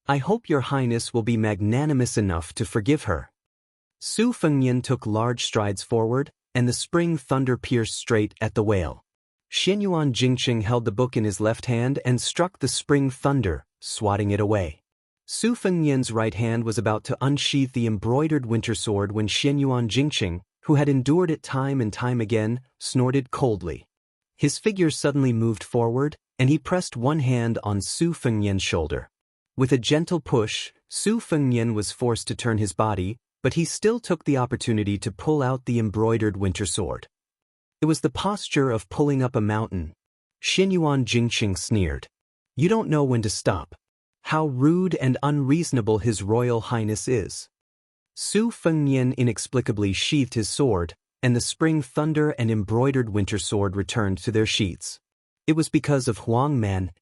I hope your highness will be magnanimous enough to forgive her. Su Fengnian took large strides forward, and the spring thunder pierced straight at the whale. Xianyuan Jingqing held the book in his left hand and struck the spring thunder, swatting it away. Su Fengnian's right hand was about to unsheath the embroidered winter sword when Xianyuan Jingqing, who had endured it time and time again, snorted coldly. His figure suddenly moved forward, and he pressed one hand on Su Fengnian's shoulder. With a gentle push, Su Fengnian was forced to turn his body, but he still took the opportunity to pull out the embroidered winter sword. It was the posture of pulling up a mountain. Xianyuan Jingqing sneered. You don't know when to stop. How rude and unreasonable His Royal Highness is. Su Fengnian inexplicably sheathed his sword, and the spring thunder and embroidered winter sword returned to their sheaths. It was because of Huang Man.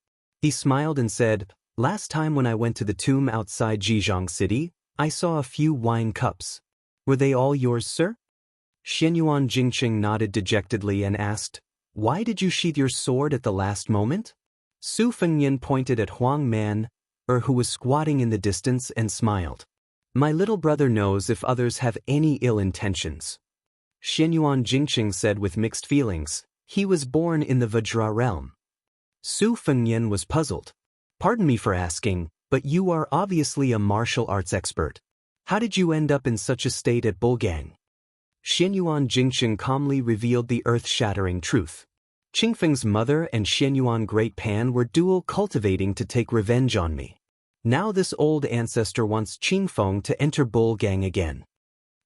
He smiled and said, Last time when I went to the tomb outside Zhejiang City, I saw a few wine cups. Were they all yours, sir? Xianyuan Jingqing nodded dejectedly and asked, Why did you sheath your sword at the last moment? Su Fengnian pointed at Huang Man, who was squatting in the distance, and smiled. My little brother knows if others have any ill intentions. Xianyuan Jingqing said with mixed feelings, He was born in the Vajra realm. Su Fengnian was puzzled. Pardon me for asking, but you are obviously a martial arts expert. How did you end up in such a state at Bulgang? Xianyuan Jingqing calmly revealed the earth-shattering truth. Qingfeng's mother and Xianyuan Great Pan were dual cultivating to take revenge on me. Now this old ancestor wants Qingfeng to enter Bulgang again.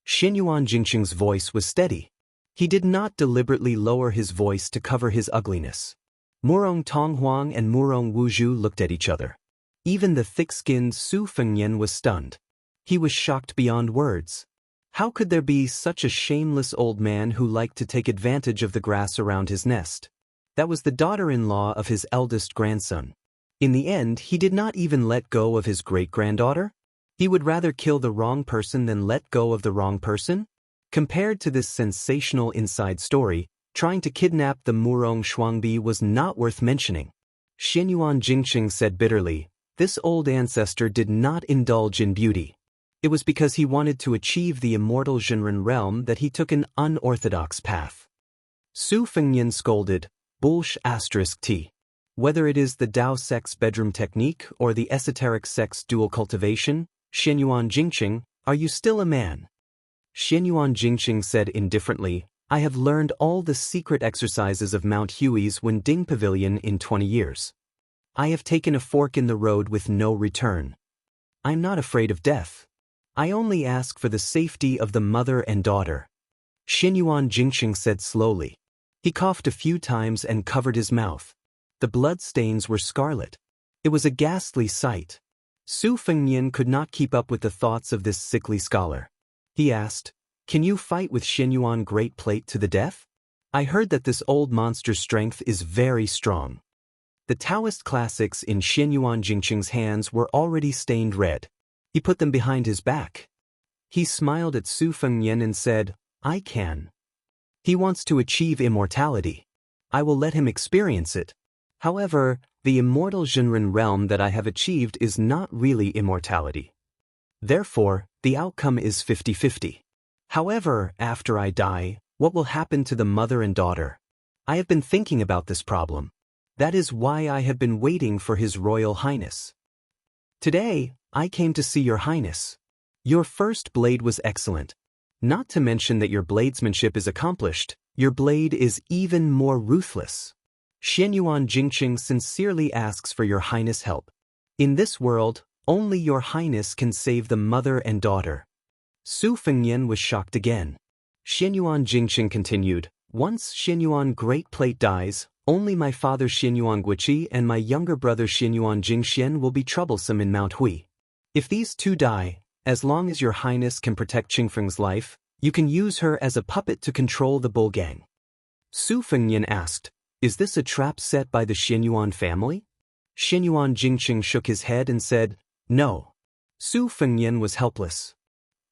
Xianyuan Jingqing's voice was steady. He did not deliberately lower his voice to cover his ugliness. Murong Tonghuang and Murong Wuzhu looked at each other. Even the thick-skinned Su Fengnian was stunned. He was shocked beyond words. How could there be such a shameless old man who liked to take advantage of the grass around his nest? That was the daughter-in-law of his eldest grandson. In the end, he did not even let go of his great-granddaughter? He would rather kill the wrong person than let go of the wrong person? Compared to this sensational inside story, trying to kidnap the Murong Shuangbi was not worth mentioning. Xianyuan Jingqing said bitterly, This old ancestor did not indulge in beauty. It was because he wanted to achieve the immortal Zhenren realm that he took an unorthodox path. Su Fengnian scolded, Bullsh**t. Whether it is the Dao sex bedroom technique or the esoteric sex dual cultivation, Xianyuan Jingqing, are you still a man? Xianyuan Jingqing said indifferently, I have learned all the secret exercises of Mount Hui's Wending Pavilion in 20 years. I have taken a fork in the road with no return. I'm not afraid of death. I only ask for the safety of the mother and daughter. Xianyuan Jingqing said slowly. He coughed a few times and covered his mouth. The blood stains were scarlet. It was a ghastly sight. Su Fengnian could not keep up with the thoughts of this sickly scholar. He asked, Can you fight with Xianyuan Great Plate to the death? I heard that this old monster's strength is very strong. The Daoist classics in Xianyuan Jingqing's hands were already stained red. He put them behind his back. He smiled at Su Fengnian and said, I can. He wants to achieve immortality. I will let him experience it. However, the immortal Zhenren realm that I have achieved is not really immortality. Therefore, the outcome is 50-50. However, after I die, what will happen to the mother and daughter? I have been thinking about this problem. That is why I have been waiting for His Royal Highness. Today, I came to see Your Highness. Your first blade was excellent. Not to mention that your bladesmanship is accomplished, your blade is even more ruthless. Xianyuan Jingqing sincerely asks for Your Highness' help. In this world, only Your Highness can save the mother and daughter. Su Fengnian was shocked again. Xianyuan Jingqing continued, Once Xianyuan Great Plate dies, only my father Xianyuan Guiqi and my younger brother Xianyuan Jingxian will be troublesome in Mount Hui. If these two die, as long as Your Highness can protect Qingfeng's life, you can use her as a puppet to control the Bulgang. Su Fengnian asked, Is this a trap set by the Xianyuan family? Xianyuan Jingqing shook his head and said, No. Su Fengnian was helpless.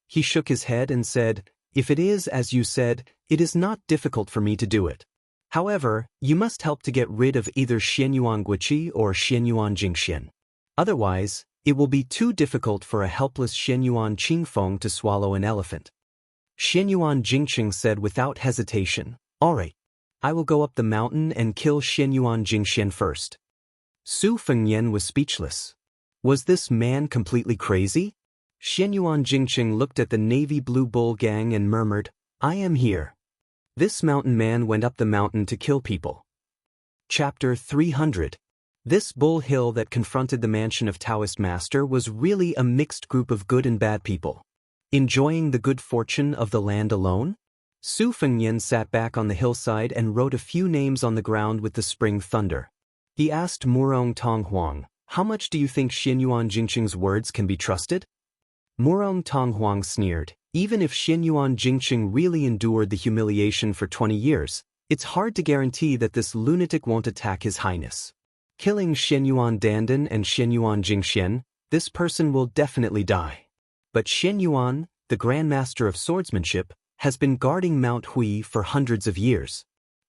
He shook his head and said, If it is as you said, it is not difficult for me to do it. However, you must help to get rid of either Xianyuan Guiqi or Xianyuan Jingxian. Otherwise, It will be too difficult for a helpless Xianyuan Qingfeng to swallow an elephant. Xianyuan Jingqing said without hesitation, "All right. I will go up the mountain and kill Xianyuan Jingxian first." Su Fengyan was speechless. Was this man completely crazy? Xianyuan Jingqing looked at the navy blue bull gang and murmured, "I am here." This mountain man went up the mountain to kill people. Chapter 300. This bull hill that confronted the mansion of Daoist master was really a mixed group of good and bad people. Enjoying the good fortune of the land alone? Su Fengyan sat back on the hillside and wrote a few names on the ground with the spring thunder. He asked Murong Tonghuang, "How much do you think Xianyuan Jingqing's words can be trusted?" Murong Tonghuang sneered, "Even if Xianyuan Jingqing really endured the humiliation for 20 years, it's hard to guarantee that this lunatic won't attack His Highness. Killing Xianyuan Dandan and Xianyuan Jingxian, this person will definitely die. But Xianyuan, the Grandmaster of Swordsmanship, has been guarding Mount Hui for hundreds of years.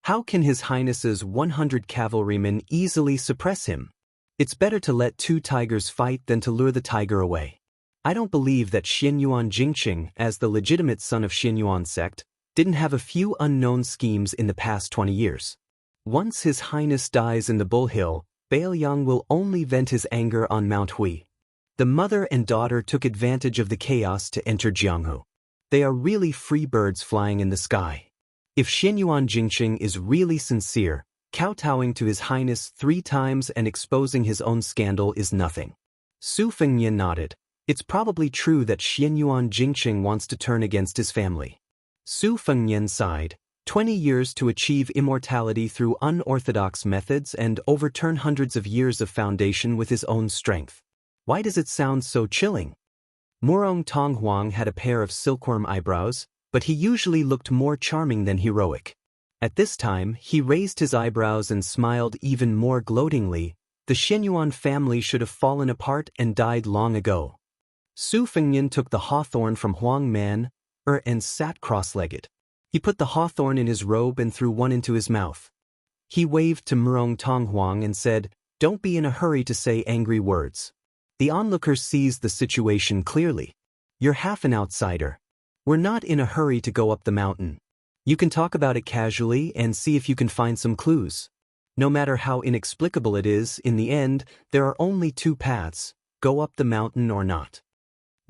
How can His Highness's 100 cavalrymen easily suppress him? It's better to let 2 tigers fight than to lure the tiger away. I don't believe that Xianyuan Jingqing, as the legitimate son of Xianyuan sect, didn't have a few unknown schemes in the past 20 years. Once His Highness dies in the Bull Hill, Baoyang will only vent his anger on Mount Hui. The mother and daughter took advantage of the chaos to enter Jianghu. They are really free birds flying in the sky. If Xianyuan Jingqing is really sincere, kowtowing to His Highness 3 times and exposing his own scandal is nothing. Su Fengyan nodded. It's probably true that Xianyuan Jingqing wants to turn against his family. Su Fengyan sighed. 20 years to achieve immortality through unorthodox methods and overturn hundreds of years of foundation with his own strength. Why does it sound so chilling? Murong Tonghuang had a pair of silkworm eyebrows, but he usually looked more charming than heroic. At this time, he raised his eyebrows and smiled even more gloatingly. The Xianyuan family should have fallen apart and died long ago. Su Fengyan took the hawthorn from Huang Man and sat cross-legged. He put the hawthorn in his robe and threw one into his mouth. He waved to Murong Tonghuang and said, "Don't be in a hurry to say angry words." The onlookers seized the situation clearly. "You're half an outsider. We're not in a hurry to go up the mountain. You can talk about it casually and see if you can find some clues. No matter how inexplicable it is, in the end, there are only 2 paths, go up the mountain or not."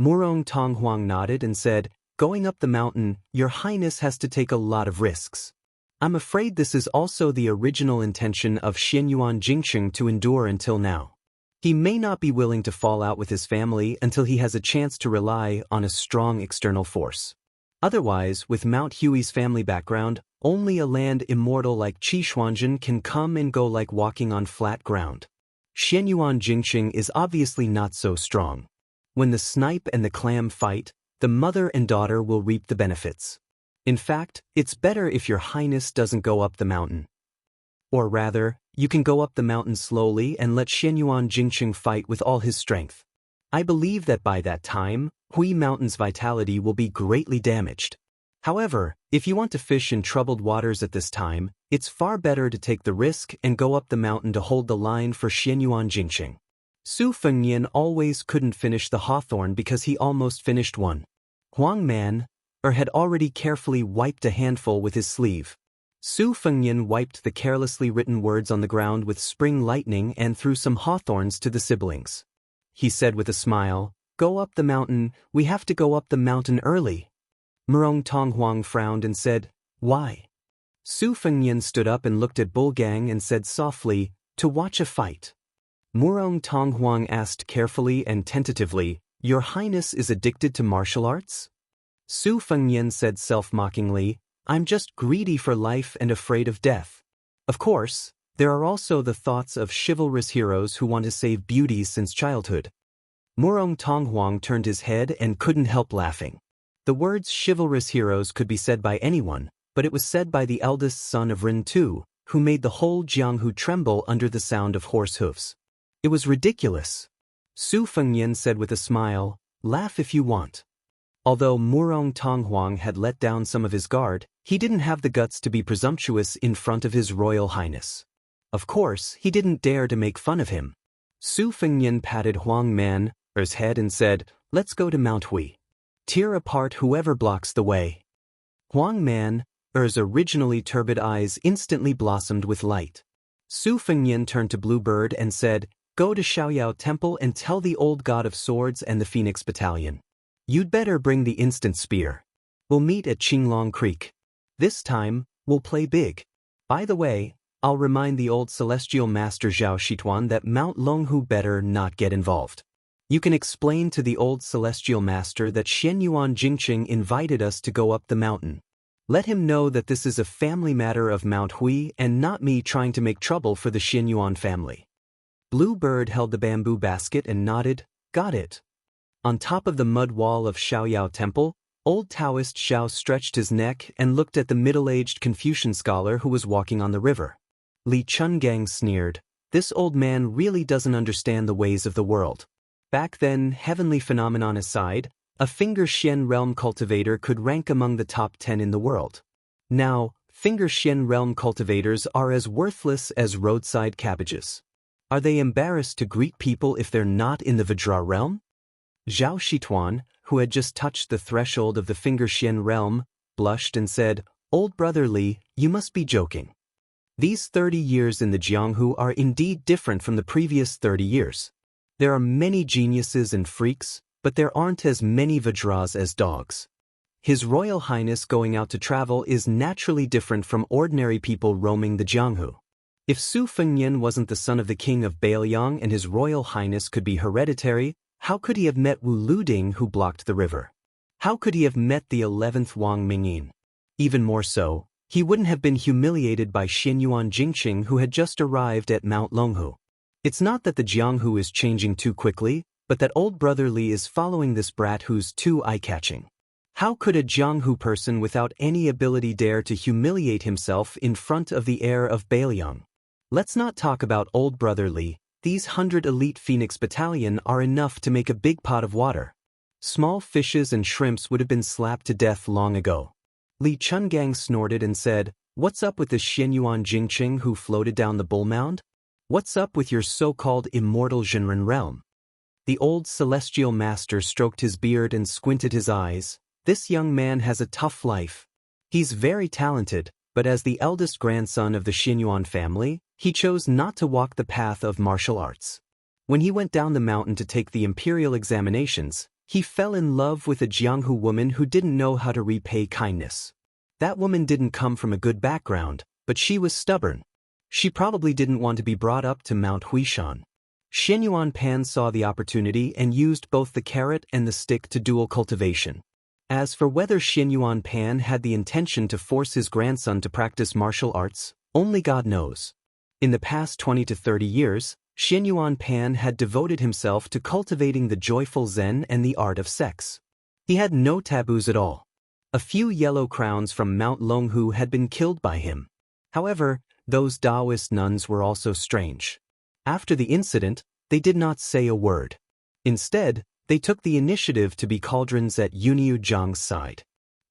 Murong Tonghuang nodded and said, "Going up the mountain, Your Highness has to take a lot of risks. I'm afraid this is also the original intention of Xianyuan Jingqing to endure until now. He may not be willing to fall out with his family until he has a chance to rely on a strong external force. Otherwise, with Mount Hui's family background, only a land immortal like Qishuanjin can come and go like walking on flat ground. Xianyuan Jingqing is obviously not so strong. When the snipe and the clam fight, the mother and daughter will reap the benefits. In fact, it's better if Your Highness doesn't go up the mountain. Or rather, you can go up the mountain slowly and let Xianyuan Jingqing fight with all his strength. I believe that by that time, Hui Mountain's vitality will be greatly damaged. However, if you want to fish in troubled waters at this time, it's far better to take the risk and go up the mountain to hold the line for Xianyuan Jingqing." Su Fengyan always couldn't finish the hawthorn because he almost finished one. Huang Man had already carefully wiped a handful with his sleeve. Su Fengyan wiped the carelessly written words on the ground with spring lightning and threw some hawthorns to the siblings. He said with a smile, "Go up the mountain, we have to go up the mountain early." Murong Tonghuang frowned and said, "Why?" Su Fengyan stood up and looked at Bulgang and said softly, "To watch a fight." Murong Tonghuang asked carefully and tentatively, "Your Highness is addicted to martial arts?" Su Fengyan said self-mockingly, "I'm just greedy for life and afraid of death. Of course, there are also the thoughts of chivalrous heroes who want to save beauties since childhood." Murong Tonghuang turned his head and couldn't help laughing. The words chivalrous heroes could be said by anyone, but it was said by the eldest son of Rin Tu, who made the whole Jianghu tremble under the sound of horse hooves. It was ridiculous. Su Fengyan said with a smile, "Laugh if you want." Although Murong Tonghuang had let down some of his guard, he didn't have the guts to be presumptuous in front of His Royal Highness. Of course, he didn't dare to make fun of him. Su Fengyan patted Huang Man his head and said, "Let's go to Mount Hui. Tear apart whoever blocks the way." Huang Man, originally turbid eyes instantly blossomed with light. Su Fengnian turned to Bluebird and said, "Go to Xiaoyao Temple and tell the old god of swords and the Phoenix Battalion. You'd better bring the instant spear. We'll meet at Qinglong Creek. This time, we'll play big. By the way, I'll remind the old celestial master Zhao Shituan that Mount Longhu better not get involved. You can explain to the old celestial master that Xianyuan Jingqing invited us to go up the mountain. Let him know that this is a family matter of Mount Hui and not me trying to make trouble for the Xianyuan family." Bluebird held the bamboo basket and nodded, "Got it." On top of the mud wall of Xiaoyao Temple, old Daoist Xiao stretched his neck and looked at the middle-aged Confucian scholar who was walking on the river. Li Chungang sneered, "This old man really doesn't understand the ways of the world." Back then, heavenly phenomenon aside, a Finger Xian realm cultivator could rank among the top 10 in the world. Now, Finger Xian realm cultivators are as worthless as roadside cabbages. Are they embarrassed to greet people if they're not in the Vajra realm? Zhao Shituan, who had just touched the threshold of the Finger Xian realm, blushed and said, "Old brother Li, you must be joking. These 30 years in the Jianghu are indeed different from the previous 30 years. There are many geniuses and freaks, but there aren't as many Vajras as dogs. His Royal Highness going out to travel is naturally different from ordinary people roaming the Jianghu. If Su Fengnian wasn't the son of the king of Bailiang and his Royal Highness could be hereditary, how could he have met Wu Luding who blocked the river? How could he have met the 11th Wang Mingyin? Even more so, he wouldn't have been humiliated by Xianyuan Jingqing who had just arrived at Mount Longhu. It's not that the Jianghu is changing too quickly, but that old brother Li is following this brat who's too eye-catching. How could a Jianghu person without any ability dare to humiliate himself in front of the heir of Bailiang? Let's not talk about old brother Li. These 100 elite Phoenix Battalion are enough to make a big pot of water. Small fishes and shrimps would have been slapped to death long ago." Li Chungang snorted and said, "What's up with the Xianyuan Jingqing who floated down the bull mound? What's up with your so-called immortal Zhenren realm?" The old celestial master stroked his beard and squinted his eyes. "This young man has a tough life. He's very talented, but as the eldest grandson of the Xianyuan family, he chose not to walk the path of martial arts. When he went down the mountain to take the imperial examinations, he fell in love with a Jianghu woman who didn't know how to repay kindness. That woman didn't come from a good background, but she was stubborn. She probably didn't want to be brought up to Mount Huishan. Xianyuan Pan saw the opportunity and used both the carrot and the stick to dual cultivation. As for whether Xianyuan Pan had the intention to force his grandson to practice martial arts, only God knows. In the past 20 to 30 years, Xianyuan Pan had devoted himself to cultivating the joyful Zen and the art of sex. He had no taboos at all. A few yellow crowns from Mount Longhu had been killed by him. However, those Daoist nuns were also strange. After the incident, they did not say a word. Instead, they took the initiative to be cauldrons at Yuniu Zhang's side.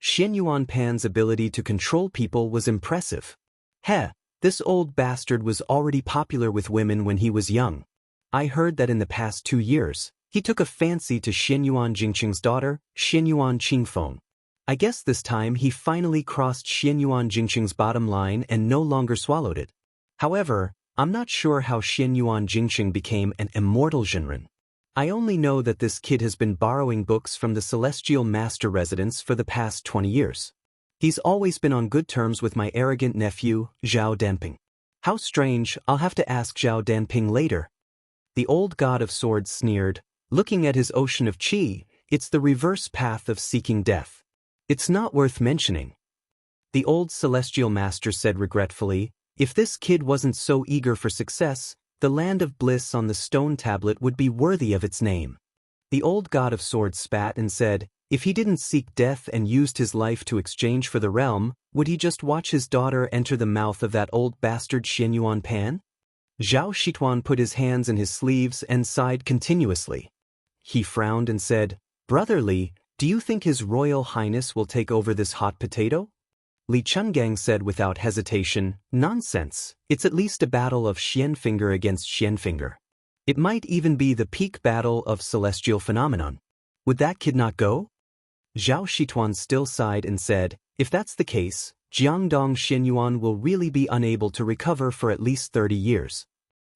Xianyuan Pan's ability to control people was impressive. This old bastard was already popular with women when he was young. I heard that in the past 2 years, he took a fancy to Xianyuan Jingqing's daughter, Xianyuan Qingfeng. I guess this time he finally crossed Xianyuan Jingqing's bottom line and no longer swallowed it. However, I'm not sure how Xianyuan Jingqing became an immortal Zhenren. I only know that this kid has been borrowing books from the Celestial Master residence for the past 20 years. He's always been on good terms with my arrogant nephew, Zhao Danping. How strange, I'll have to ask Zhao Danping later." The old god of swords sneered, looking at his ocean of qi. "It's the reverse path of seeking death. It's not worth mentioning." The old celestial master said regretfully, "If this kid wasn't so eager for success, the land of bliss on the stone tablet would be worthy of its name." The old god of swords spat and said, "If he didn't seek death and used his life to exchange for the realm, would he just watch his daughter enter the mouth of that old bastard Xianyuan Pan?" Zhao Shituan put his hands in his sleeves and sighed continuously. He frowned and said, "Brother Li, do you think His Royal Highness will take over this hot potato?" Li Chungang said without hesitation, "Nonsense, it's at least a battle of Xianfinger against Xianfinger. It might even be the peak battle of celestial phenomenon. Would that kid not go? Zhao Shituan still sighed and said, if that's the case, Jiangdong Xinyuan will really be unable to recover for at least 30 years.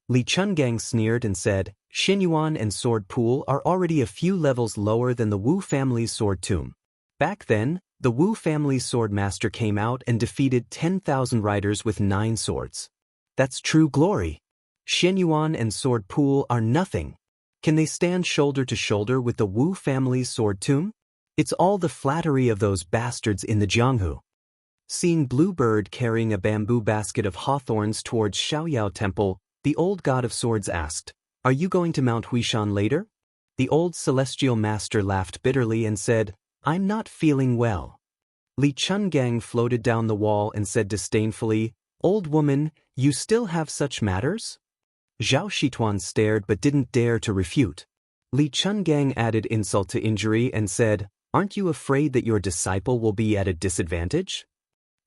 Li Chungang sneered and said, Xinyuan and Sword Pool are already a few levels lower than the Wu family's sword tomb. Back then, the Wu family's sword master came out and defeated 10,000 riders with 9 swords. That's true glory. Xinyuan and Sword Pool are nothing. Can they stand shoulder to shoulder with the Wu family's sword tomb? It's all the flattery of those bastards in the Jianghu. Seeing Bluebird carrying a bamboo basket of hawthorns towards Xiaoyao Temple, the old god of swords asked, are you going to Mount Huishan later? The old celestial master laughed bitterly and said, I'm not feeling well. Li Chungang floated down the wall and said disdainfully, old woman, you still have such matters? Zhao Shituan stared but didn't dare to refute. Li Chungang added insult to injury and said, aren't you afraid that your disciple will be at a disadvantage?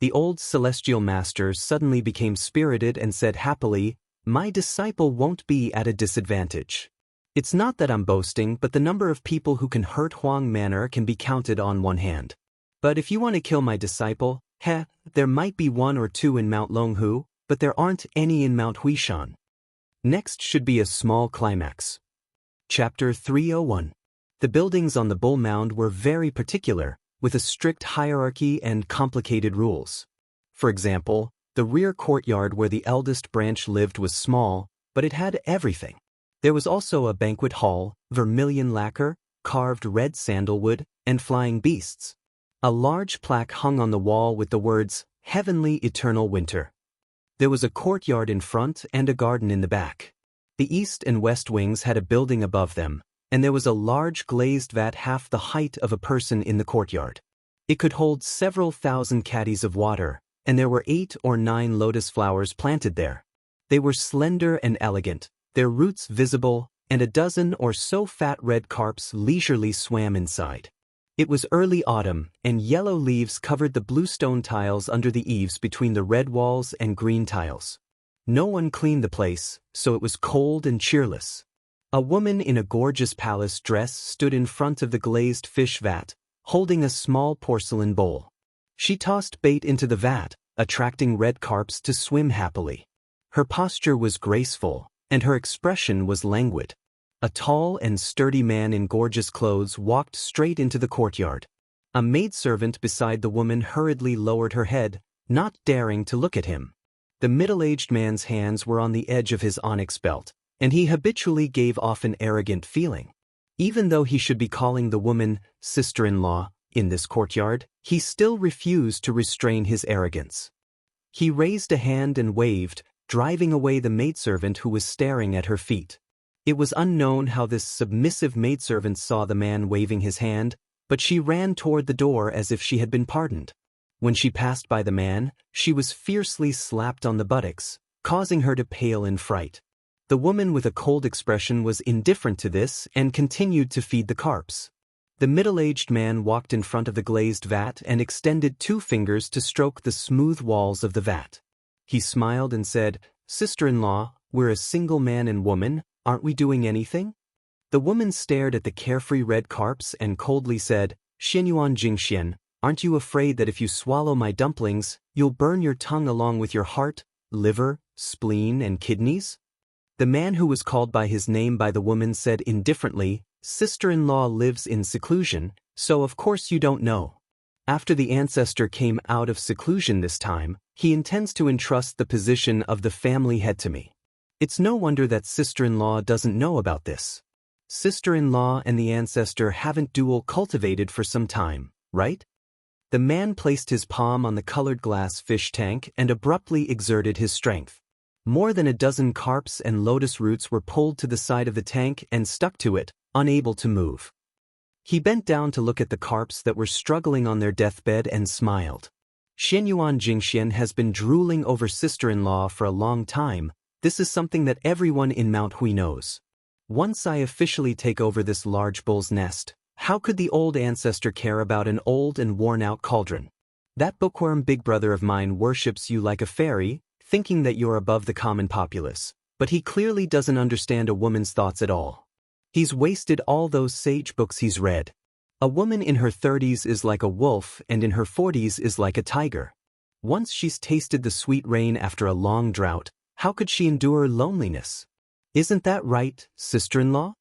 The old celestial master suddenly became spirited and said happily, my disciple won't be at a disadvantage. It's not that I'm boasting, but the number of people who can hurt Huang Manor can be counted on one hand. But if you want to kill my disciple, there might be 1 or 2 in Mount Longhu, but there aren't any in Mount Huishan. Next should be a small climax. Chapter 301. The buildings on the Bull Mound were very particular, with a strict hierarchy and complicated rules. For example, the rear courtyard where the eldest branch lived was small, but it had everything. There was also a banquet hall, vermilion lacquer, carved red sandalwood, and flying beasts. A large plaque hung on the wall with the words, Heavenly Eternal Winter. There was a courtyard in front and a garden in the back. The east and west wings had a building above them, and there was a large glazed vat half the height of a person in the courtyard. It could hold several thousand caddies of water, and there were 8 or 9 lotus flowers planted there. They were slender and elegant, their roots visible, and a dozen or so fat red carps leisurely swam inside. It was early autumn, and yellow leaves covered the bluestone tiles under the eaves between the red walls and green tiles. No one cleaned the place, so it was cold and cheerless. A woman in a gorgeous palace dress stood in front of the glazed fish vat, holding a small porcelain bowl. She tossed bait into the vat, attracting red carps to swim happily. Her posture was graceful, and her expression was languid. A tall and sturdy man in gorgeous clothes walked straight into the courtyard. A maidservant beside the woman hurriedly lowered her head, not daring to look at him. The middle-aged man's hands were on the edge of his onyx belt, and he habitually gave off an arrogant feeling. Even though he should be calling the woman sister-in-law in this courtyard, he still refused to restrain his arrogance. He raised a hand and waved, driving away the maidservant who was staring at her feet. It was unknown how this submissive maidservant saw the man waving his hand, but she ran toward the door as if she had been pardoned. When she passed by the man, she was fiercely slapped on the buttocks, causing her to pale in fright. The woman with a cold expression was indifferent to this and continued to feed the carps. The middle-aged man walked in front of the glazed vat and extended 2 fingers to stroke the smooth walls of the vat. He smiled and said, "Sister-in-law, we're a single man and woman, aren't we doing anything?" The woman stared at the carefree red carps and coldly said, "Xianyuan Jingxian, aren't you afraid that if you swallow my dumplings, you'll burn your tongue along with your heart, liver, spleen, and kidneys?" The man who was called by his name by the woman said indifferently, "Sister-in-law lives in seclusion, so of course you don't know. After the ancestor came out of seclusion this time, he intends to entrust the position of the family head to me. It's no wonder that sister-in-law doesn't know about this. Sister-in-law and the ancestor haven't dual cultivated for some time, right?" The man placed his palm on the colored glass fish tank and abruptly exerted his strength. More than a dozen carps and lotus roots were pulled to the side of the tank and stuck to it, unable to move. He bent down to look at the carps that were struggling on their deathbed and smiled. "Xianyuan Jingxian has been drooling over sister-in-law for a long time. This is something that everyone in Mount Hui knows. Once I officially take over this large bull's nest, how could the old ancestor care about an old and worn-out cauldron? That bookworm big brother of mine worships you like a fairy, thinking that you're above the common populace. But he clearly doesn't understand a woman's thoughts at all. He's wasted all those sage books he's read. A woman in her 30s is like a wolf and in her 40s is like a tiger. Once she's tasted the sweet rain after a long drought, how could she endure loneliness? Isn't that right, sister-in-law?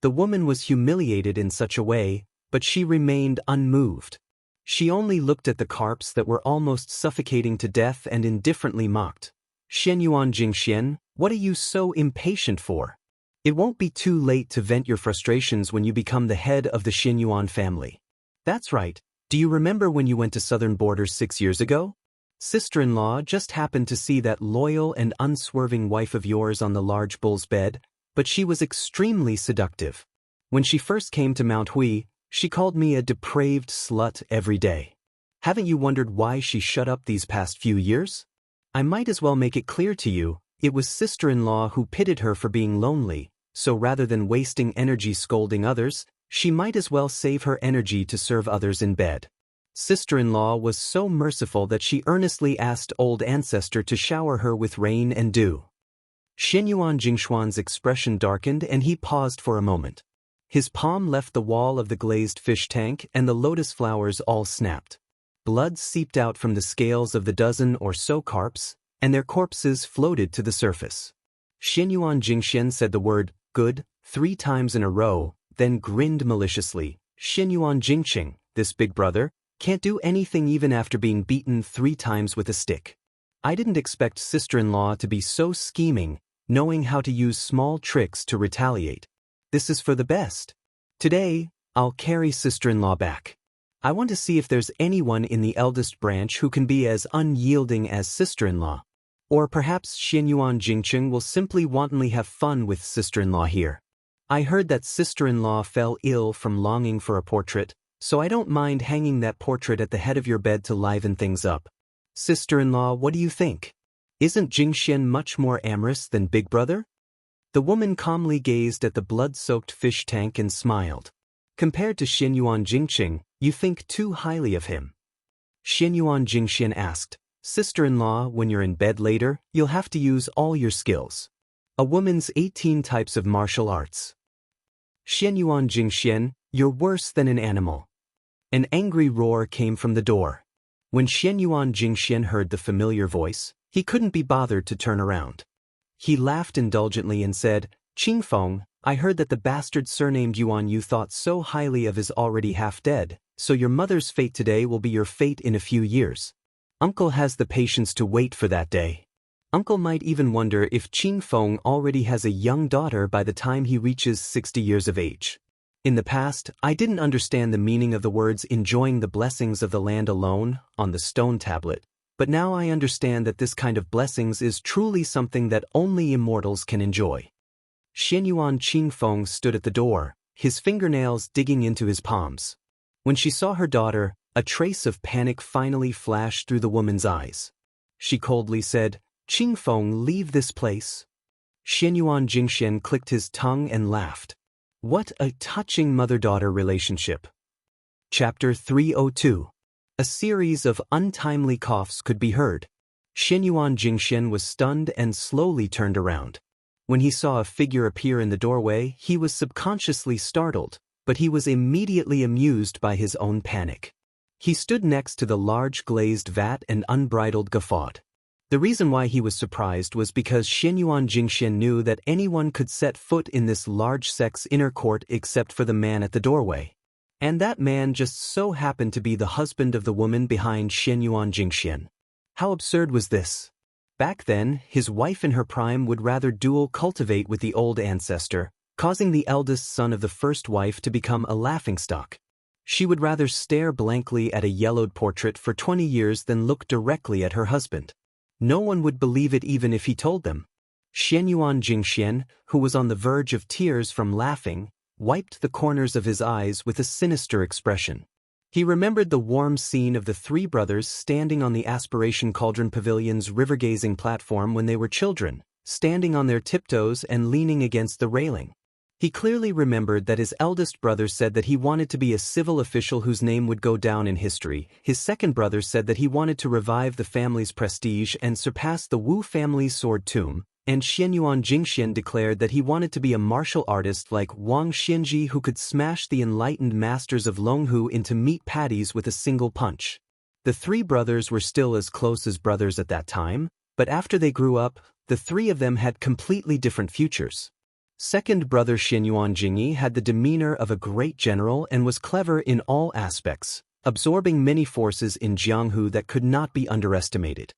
The woman was humiliated in such a way, but she remained unmoved. She only looked at the carps that were almost suffocating to death and indifferently mocked. Xianyuan Jingxian, what are you so impatient for? It won't be too late to vent your frustrations when you become the head of the Xianyuan family. That's right. Do you remember when you went to southern borders 6 years ago? Sister-in-law just happened to see that loyal and unswerving wife of yours on the large bull's bed, but she was extremely seductive. When she first came to Mount Hui, she called me a depraved slut every day. Haven't you wondered why she shut up these past few years? I might as well make it clear to you, it was sister-in-law who pitied her for being lonely, so rather than wasting energy scolding others, she might as well save her energy to serve others in bed. Sister-in-law was so merciful that she earnestly asked old ancestor to shower her with rain and dew. Xianyuan Jingshuan's expression darkened and he paused for a moment. His palm left the wall of the glazed fish tank and the lotus flowers all snapped. Blood seeped out from the scales of the dozen or so carps, and their corpses floated to the surface. Xianyuan Jingxian said the word, good, 3 times in a row, then grinned maliciously. Xianyuan Jingqing, this big brother, can't do anything even after being beaten 3 times with a stick. I didn't expect sister-in-law to be so scheming, knowing how to use small tricks to retaliate. This is for the best. Today, I'll carry sister-in-law back. I want to see if there's anyone in the eldest branch who can be as unyielding as sister-in-law. Or perhaps Xianyuan Jingqing will simply wantonly have fun with sister-in-law here. I heard that sister-in-law fell ill from longing for a portrait, so I don't mind hanging that portrait at the head of your bed to liven things up. Sister-in-law, what do you think? Isn't Jingxian much more amorous than Big Brother? The woman calmly gazed at the blood-soaked fish tank and smiled. Compared to Xianyuan Jingqing, you think too highly of him. Xianyuan Jingxian asked, Sister-in-law, when you're in bed later, you'll have to use all your skills. A woman's 18 types of martial arts. Xianyuan Jingxian, you're worse than an animal. An angry roar came from the door. When Xianyuan Jingxian heard the familiar voice, he couldn't be bothered to turn around. He laughed indulgently and said, Qingfeng, I heard that the bastard surnamed Yuan you thought so highly of is already half dead, so your mother's fate today will be your fate in a few years. Uncle has the patience to wait for that day. Uncle might even wonder if Qingfeng already has a young daughter by the time he reaches 60 years of age. In the past, I didn't understand the meaning of the words enjoying the blessings of the land alone on the stone tablet, but now I understand that this kind of blessings is truly something that only immortals can enjoy. Xianyuan Qingfeng stood at the door, his fingernails digging into his palms. When she saw her daughter, a trace of panic finally flashed through the woman's eyes. She coldly said, Qingfeng, leave this place. Xianyuan Jingxian clicked his tongue and laughed. What a touching mother-daughter relationship. Chapter 302. A series of untimely coughs could be heard. Xianyuan Jingxian was stunned and slowly turned around. When he saw a figure appear in the doorway, he was subconsciously startled, but he was immediately amused by his own panic. He stood next to the large glazed vat and unbridled guffawed. The reason why he was surprised was because Xianyuan Jingxian knew that anyone could set foot in this large sex inner court except for the man at the doorway. And that man just so happened to be the husband of the woman behind Xianyuan Jingxian. How absurd was this? Back then, his wife in her prime would rather dual cultivate with the old ancestor, causing the eldest son of the first wife to become a laughingstock. She would rather stare blankly at a yellowed portrait for 20 years than look directly at her husband. No one would believe it even if he told them. Xianyuan Jingxian, who was on the verge of tears from laughing, wiped the corners of his eyes with a sinister expression. He remembered the warm scene of the 3 brothers standing on the Aspiration Cauldron Pavilion's river-gazing platform when they were children, standing on their tiptoes and leaning against the railing. He clearly remembered that his eldest brother said that he wanted to be a civil official whose name would go down in history. His second brother said that he wanted to revive the family's prestige and surpass the Wu family's sword tomb, and Xianyuan Jingxian declared that he wanted to be a martial artist like Wang Xinji who could smash the enlightened masters of Longhu into meat patties with a single punch. The three brothers were still as close as brothers at that time, but after they grew up, the three of them had completely different futures. Second brother Xianyuan Jingyi had the demeanor of a great general and was clever in all aspects, absorbing many forces in Jianghu that could not be underestimated.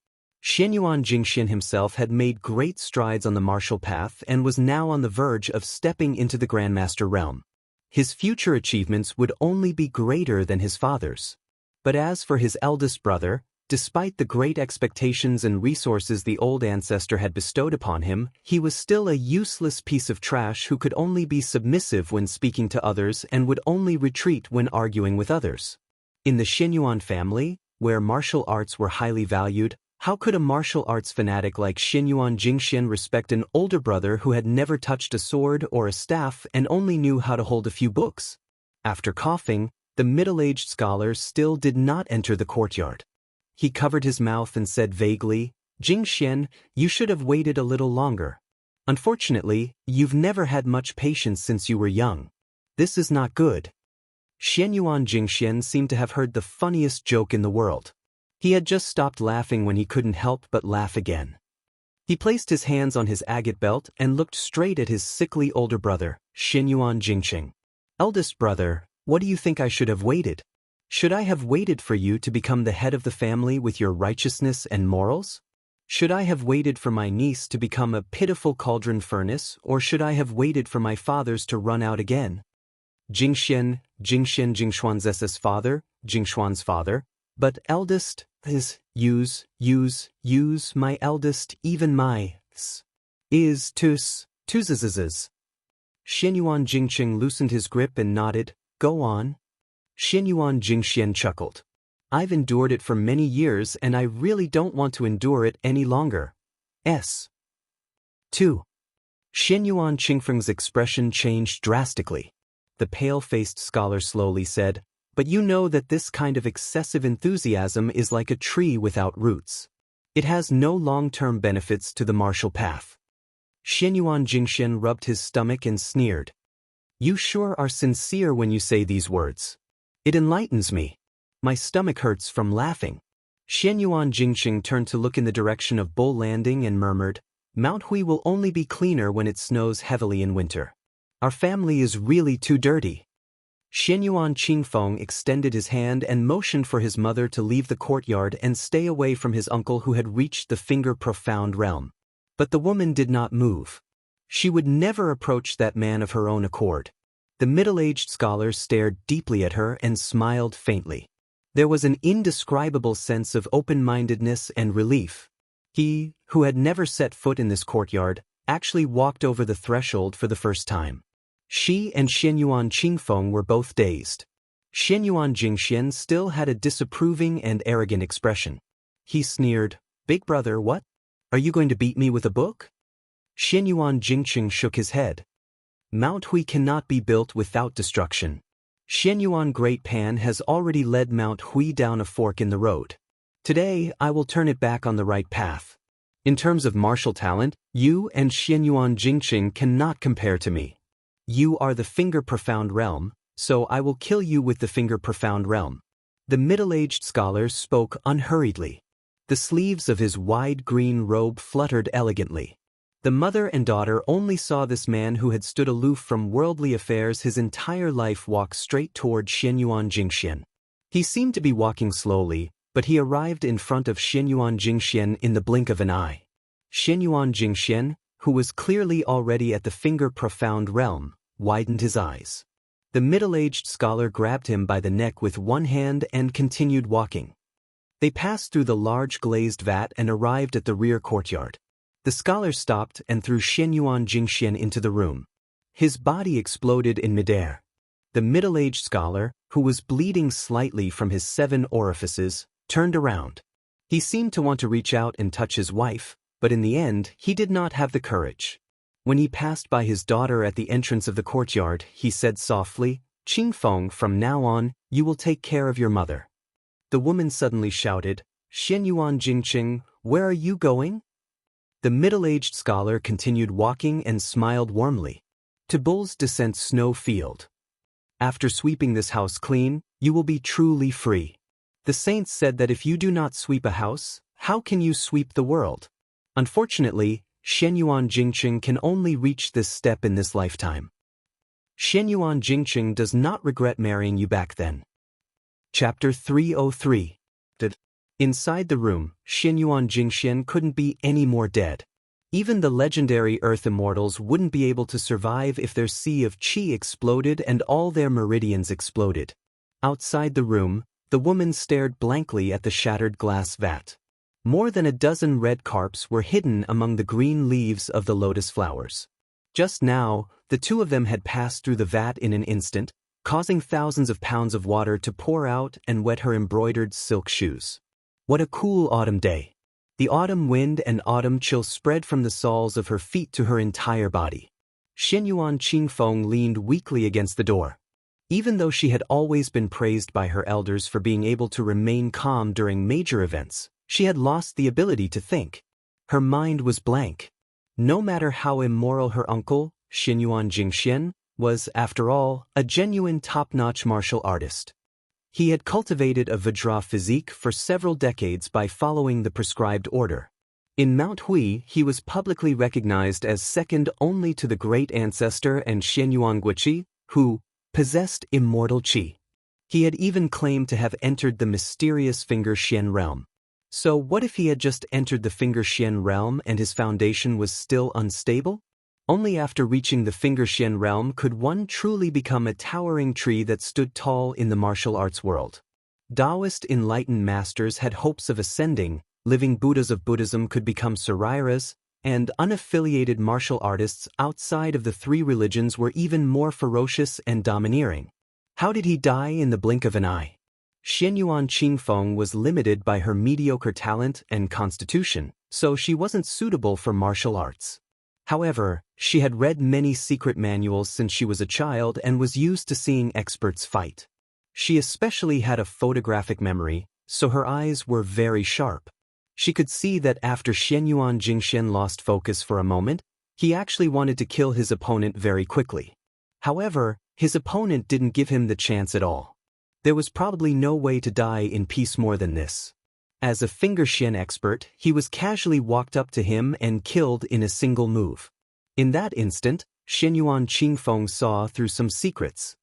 Xianyuan Jingxian himself had made great strides on the martial path and was now on the verge of stepping into the Grandmaster realm. His future achievements would only be greater than his father's. But as for his eldest brother, despite the great expectations and resources the old ancestor had bestowed upon him, he was still a useless piece of trash who could only be submissive when speaking to others and would only retreat when arguing with others. In the Xianyuan family, where martial arts were highly valued, how could a martial arts fanatic like Xianyuan Jingxian respect an older brother who had never touched a sword or a staff and only knew how to hold a few books? After coughing, the middle-aged scholar still did not enter the courtyard. He covered his mouth and said vaguely, "Jingxian, you should have waited a little longer. Unfortunately, you've never had much patience since you were young. This is not good." Xianyuan Jingxian seemed to have heard the funniest joke in the world. He had just stopped laughing when he couldn't help but laugh again. He placed his hands on his agate belt and looked straight at his sickly older brother, Xianyuan Jingxing. "Eldest brother, what do you think I should have waited? Should I have waited for you to become the head of the family with your righteousness and morals? Should I have waited for my niece to become a pitiful cauldron furnace, or should I have waited for my father's to run out again?" Jingxian, Jingshuan's father, Jingshuan's father, but eldest is use, my eldest, even my is tus. Xianyuan Jingxing loosened his grip and nodded, "Go on." Xianyuan Jingxian chuckled. "I've endured it for many years and I really don't want to endure it any longer. 2. Xianyuan Qingfeng's expression changed drastically. The pale-faced scholar slowly said, "But you know that this kind of excessive enthusiasm is like a tree without roots. It has no long-term benefits to the martial path." Xianyuan Jingxian rubbed his stomach and sneered. "You sure are sincere when you say these words. It enlightens me. My stomach hurts from laughing." Xianyuan Jingxing turned to look in the direction of Bull Landing and murmured, "Mount Hui will only be cleaner when it snows heavily in winter. Our family is really too dirty." Xianyuan Qingfeng extended his hand and motioned for his mother to leave the courtyard and stay away from his uncle who had reached the finger-profound realm. But the woman did not move. She would never approach that man of her own accord. The middle-aged scholar stared deeply at her and smiled faintly. There was an indescribable sense of open-mindedness and relief. He, who had never set foot in this courtyard, actually walked over the threshold for the first time. She and Xianyuan Qingfeng were both dazed. Xianyuan Jingxian still had a disapproving and arrogant expression. He sneered, "Big brother, what? Are you going to beat me with a book?" Xianyuan Jingxing shook his head. "Mount Hui cannot be built without destruction. Xianyuan Great Pan has already led Mount Hui down a fork in the road. Today, I will turn it back on the right path. In terms of martial talent, you and Xianyuan Jingxing cannot compare to me. You are the finger-profound realm, so I will kill you with the finger-profound realm." The middle-aged scholar spoke unhurriedly. The sleeves of his wide green robe fluttered elegantly. The mother and daughter only saw this man who had stood aloof from worldly affairs his entire life walk straight toward Xianyuan Jingxian. He seemed to be walking slowly, but he arrived in front of Xianyuan Jingxian in the blink of an eye. Xianyuan Jingxian, who was clearly already at the finger-profound realm, widened his eyes. The middle-aged scholar grabbed him by the neck with one hand and continued walking. They passed through the large glazed vat and arrived at the rear courtyard. The scholar stopped and threw Xianyuan Jingxian into the room. His body exploded in midair. The middle-aged scholar, who was bleeding slightly from his 7 orifices, turned around. He seemed to want to reach out and touch his wife, but in the end, he did not have the courage. When he passed by his daughter at the entrance of the courtyard, he said softly, "Qingfeng, from now on, you will take care of your mother." The woman suddenly shouted, "Xianyuan Jingxing, where are you going?" The middle-aged scholar continued walking and smiled warmly. To Bull's Descent Snow Field. After sweeping this house clean, you will be truly free. The saints said that if you do not sweep a house, how can you sweep the world? Unfortunately, Xianyuan Jingqing can only reach this step in this lifetime. Xianyuan Jingqing does not regret marrying you back then. Chapter 303. Inside the room, Xianyuan Jingxian couldn't be any more dead. Even the legendary Earth Immortals wouldn't be able to survive if their sea of qi exploded and all their meridians exploded. Outside the room, the woman stared blankly at the shattered glass vat. More than a dozen red carps were hidden among the green leaves of the lotus flowers. Just now, the two of them had passed through the vat in an instant, causing thousands of pounds of water to pour out and wet her embroidered silk shoes. What a cool autumn day. The autumn wind and autumn chill spread from the soles of her feet to her entire body. Xianyuan Qingfeng leaned weakly against the door. Even though she had always been praised by her elders for being able to remain calm during major events, she had lost the ability to think. Her mind was blank. No matter how immoral her uncle, Xianyuan Jingxian, was, after all, a genuine top-notch martial artist. He had cultivated a Vajra physique for several decades by following the prescribed order. In Mount Hui, he was publicly recognized as second only to the great ancestor and Xianyuan Guiqi, who possessed immortal qi. He had even claimed to have entered the mysterious Finger Xian realm. So what if he had just entered the Finger Xian realm and his foundation was still unstable? Only after reaching the Finger Xian realm could one truly become a towering tree that stood tall in the martial arts world. Daoist enlightened masters had hopes of ascending, living Buddhas of Buddhism could become Sariras, and unaffiliated martial artists outside of the three religions were even more ferocious and domineering. How did he die in the blink of an eye? Xianyuan Qingfeng was limited by her mediocre talent and constitution, so she wasn't suitable for martial arts. However, she had read many secret manuals since she was a child and was used to seeing experts fight. She especially had a photographic memory, so her eyes were very sharp. She could see that after Xianyuan Jingxian lost focus for a moment, he actually wanted to kill his opponent very quickly. However, his opponent didn't give him the chance at all. There was probably no way to die in peace more than this. As a Finger Xian expert, he was casually walked up to him and killed in a single move. In that instant, Xianyuan Qingfeng saw through some secrets.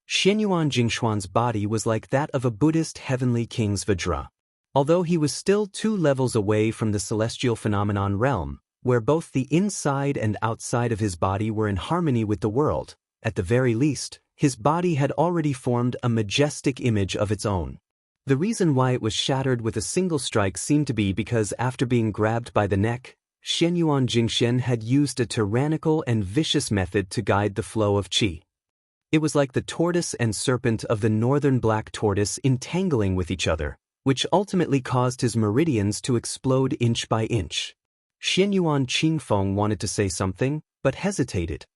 Xianyuan Jingxuan's body was like that of a Buddhist heavenly king's Vajra. Although he was still 2 levels away from the celestial phenomenon realm, where both the inside and outside of his body were in harmony with the world, at the very least, his body had already formed a majestic image of its own. The reason why it was shattered with a single strike seemed to be because after being grabbed by the neck, Xianyuan Jingxian had used a tyrannical and vicious method to guide the flow of qi. It was like the tortoise and serpent of the northern black tortoise entangling with each other, which ultimately caused his meridians to explode inch by inch. Xianyuan Qingfeng wanted to say something, but hesitated.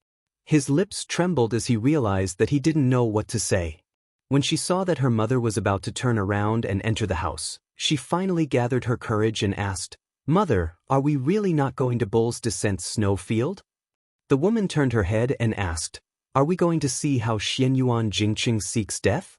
His lips trembled as he realized that he didn't know what to say. When she saw that her mother was about to turn around and enter the house, she finally gathered her courage and asked, "Mother, are we really not going to Bull's Descent Snowfield?" The woman turned her head and asked, "Are we going to see how Xianyuan Jingqing seeks death?"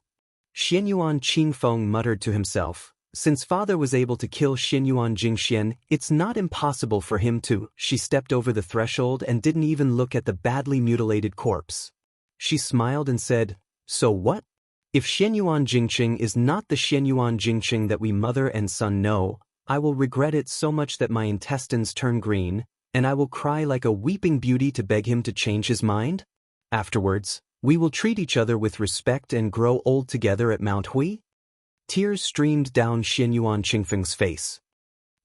Xianyuan Qingfeng muttered to himself, "Since father was able to kill Xianyuan Jingxian, it's not impossible for him to." She stepped over the threshold and didn't even look at the badly mutilated corpse. She smiled and said, "So what? If Xianyuan Jingqing is not the Xianyuan Jingqing that we mother and son know, I will regret it so much that my intestines turn green, and I will cry like a weeping beauty to beg him to change his mind. Afterwards, we will treat each other with respect and grow old together at Mount Hui." Tears streamed down Xianyuan Qingfeng's face.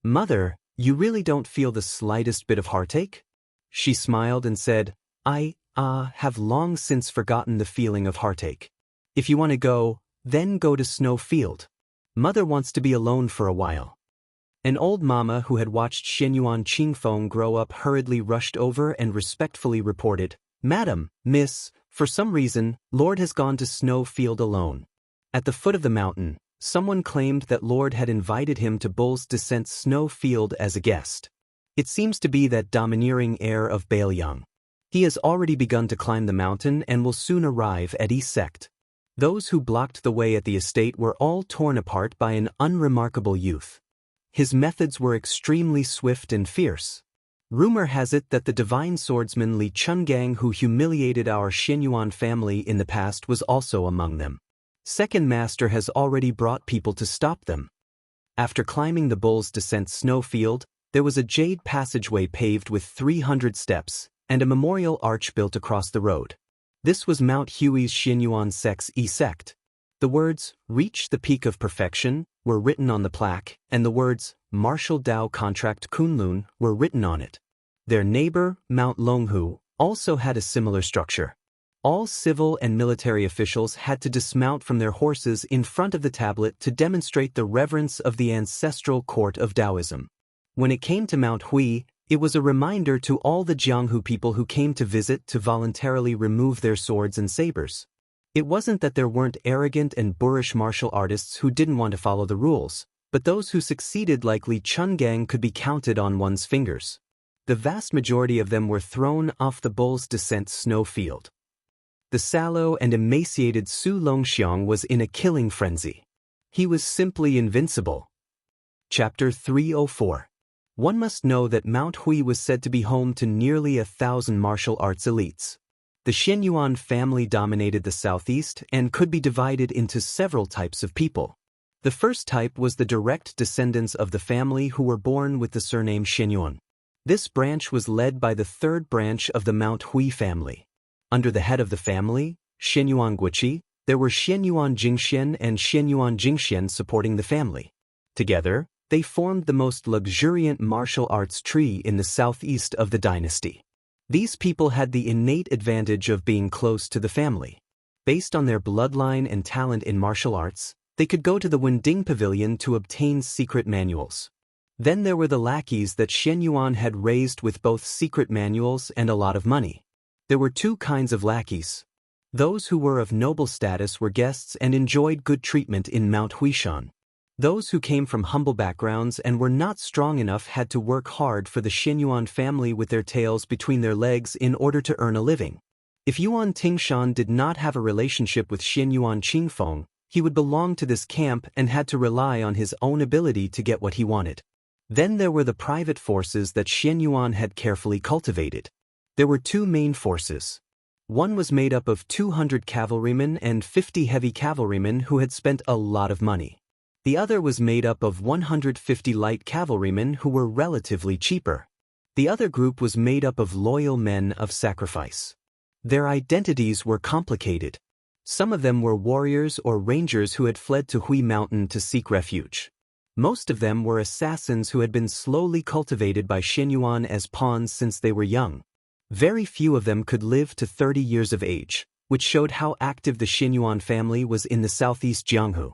"Mother, you really don't feel the slightest bit of heartache?" She smiled and said, I have long since forgotten the feeling of heartache. If you want to go, then go to Snowfield. Mother wants to be alone for a while." An old mama who had watched Xianyuan Qingfeng grow up hurriedly rushed over and respectfully reported, "Madam, Miss, for some reason, Lord has gone to Snowfield alone." At the foot of the mountain, someone claimed that Lord had invited him to Bull's Descent Snowfield as a guest. It seems to be that domineering heir of Baoyang. He has already begun to climb the mountain and will soon arrive at East Sect. Those who blocked the way at the estate were all torn apart by an unremarkable youth. His methods were extremely swift and fierce. Rumor has it that the divine swordsman Li Chungang who humiliated our Xianyuan family in the past was also among them. Second Master has already brought people to stop them. After climbing the Bull's Descent snowfield, there was a jade passageway paved with 300 steps, and a memorial arch built across the road. This was Mount Hui's Xianyuan sect's E-sect. The words, "Reach the Peak of Perfection," were written on the plaque, and the words, "Martial Dao Contract Kunlun," were written on it. Their neighbor, Mount Longhu, also had a similar structure. All civil and military officials had to dismount from their horses in front of the tablet to demonstrate the reverence of the ancestral court of Taoism. When it came to Mount Hui, it was a reminder to all the Jianghu people who came to visit to voluntarily remove their swords and sabers. It wasn't that there weren't arrogant and boorish martial artists who didn't want to follow the rules, but those who succeeded like Li Chungang could be counted on one's fingers. The vast majority of them were thrown off the Bull's Descent snowfield. The sallow and emaciated Su Longxiang was in a killing frenzy. He was simply invincible. Chapter 304. One must know that Mount Hui was said to be home to nearly 1,000 martial arts elites. The Xianyuan family dominated the southeast and could be divided into several types of people. The first type was the direct descendants of the family who were born with the surname Xianyuan. This branch was led by the third branch of the Mount Hui family. Under the head of the family, Xianyuan Guiqi, there were Xianyuan Jingxian and Xianyuan Jingxian supporting the family. Together, they formed the most luxuriant martial arts tree in the southeast of the dynasty. These people had the innate advantage of being close to the family. Based on their bloodline and talent in martial arts, they could go to the Wending Pavilion to obtain secret manuals. Then there were the lackeys that Xianyuan had raised with both secret manuals and a lot of money. There were two kinds of lackeys. Those who were of noble status were guests and enjoyed good treatment in Mount Huishan. Those who came from humble backgrounds and were not strong enough had to work hard for the Xianyuan family with their tails between their legs in order to earn a living. If Yuan Tingshan did not have a relationship with Xianyuan Qingfeng, he would belong to this camp and had to rely on his own ability to get what he wanted. Then there were the private forces that Xianyuan had carefully cultivated. There were two main forces. One was made up of 200 cavalrymen and 50 heavy cavalrymen who had spent a lot of money. The other was made up of 150 light cavalrymen who were relatively cheaper. The other group was made up of loyal men of sacrifice. Their identities were complicated. Some of them were warriors or rangers who had fled to Hui Mountain to seek refuge. Most of them were assassins who had been slowly cultivated by Xianyuan as pawns since they were young. Very few of them could live to 30 years of age, which showed how active the Xianyuan family was in the southeast Jianghu.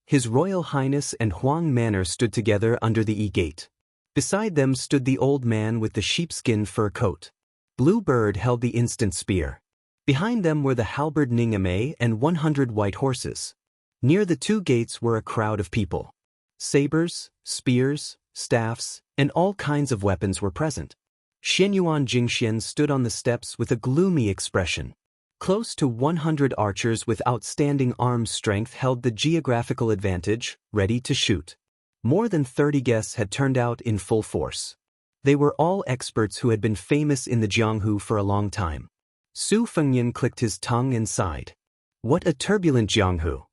His Royal Highness and Huang Manor stood together under the E-gate. Beside them stood the old man with the sheepskin fur coat. Blue Bird held the instant spear. Behind them were the halberd Ningame and 100 white horses. Near the two gates were a crowd of people. Sabers, spears, staffs, and all kinds of weapons were present. Xianyuan Jingxian stood on the steps with a gloomy expression. Close to 100 archers with outstanding arm strength held the geographical advantage, ready to shoot. More than 30 guests had turned out in full force. They were all experts who had been famous in the Jianghu for a long time. Su Fengyan clicked his tongue and sighed. What a turbulent Jianghu!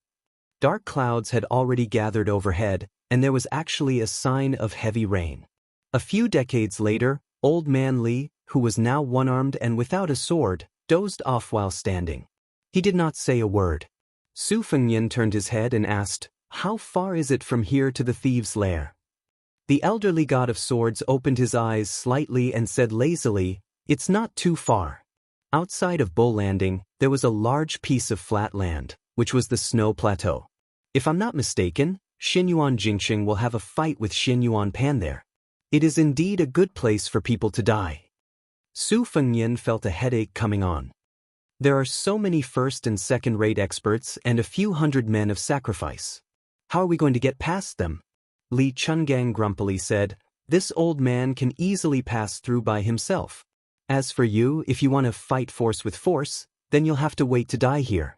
Dark clouds had already gathered overhead, and there was actually a sign of heavy rain. A few decades later, Old Man Li, who was now one-armed and without a sword, dozed off while standing. He did not say a word. Su Fengyan turned his head and asked, "How far is it from here to the thieves' lair?" The elderly god of swords opened his eyes slightly and said lazily, "It's not too far." Outside of Bull Landing, there was a large piece of flat land, which was the snow plateau. If I'm not mistaken, Xianyuan Jingxing will have a fight with Xianyuan Pan there. It is indeed a good place for people to die. Su Fengyan felt a headache coming on. There are so many first and second-rate experts and a few hundred men of sacrifice. How are we going to get past them? Li Chungang grumpily said, This old man can easily pass through by himself. As for you, if you want to fight force with force, then you'll have to wait to die here.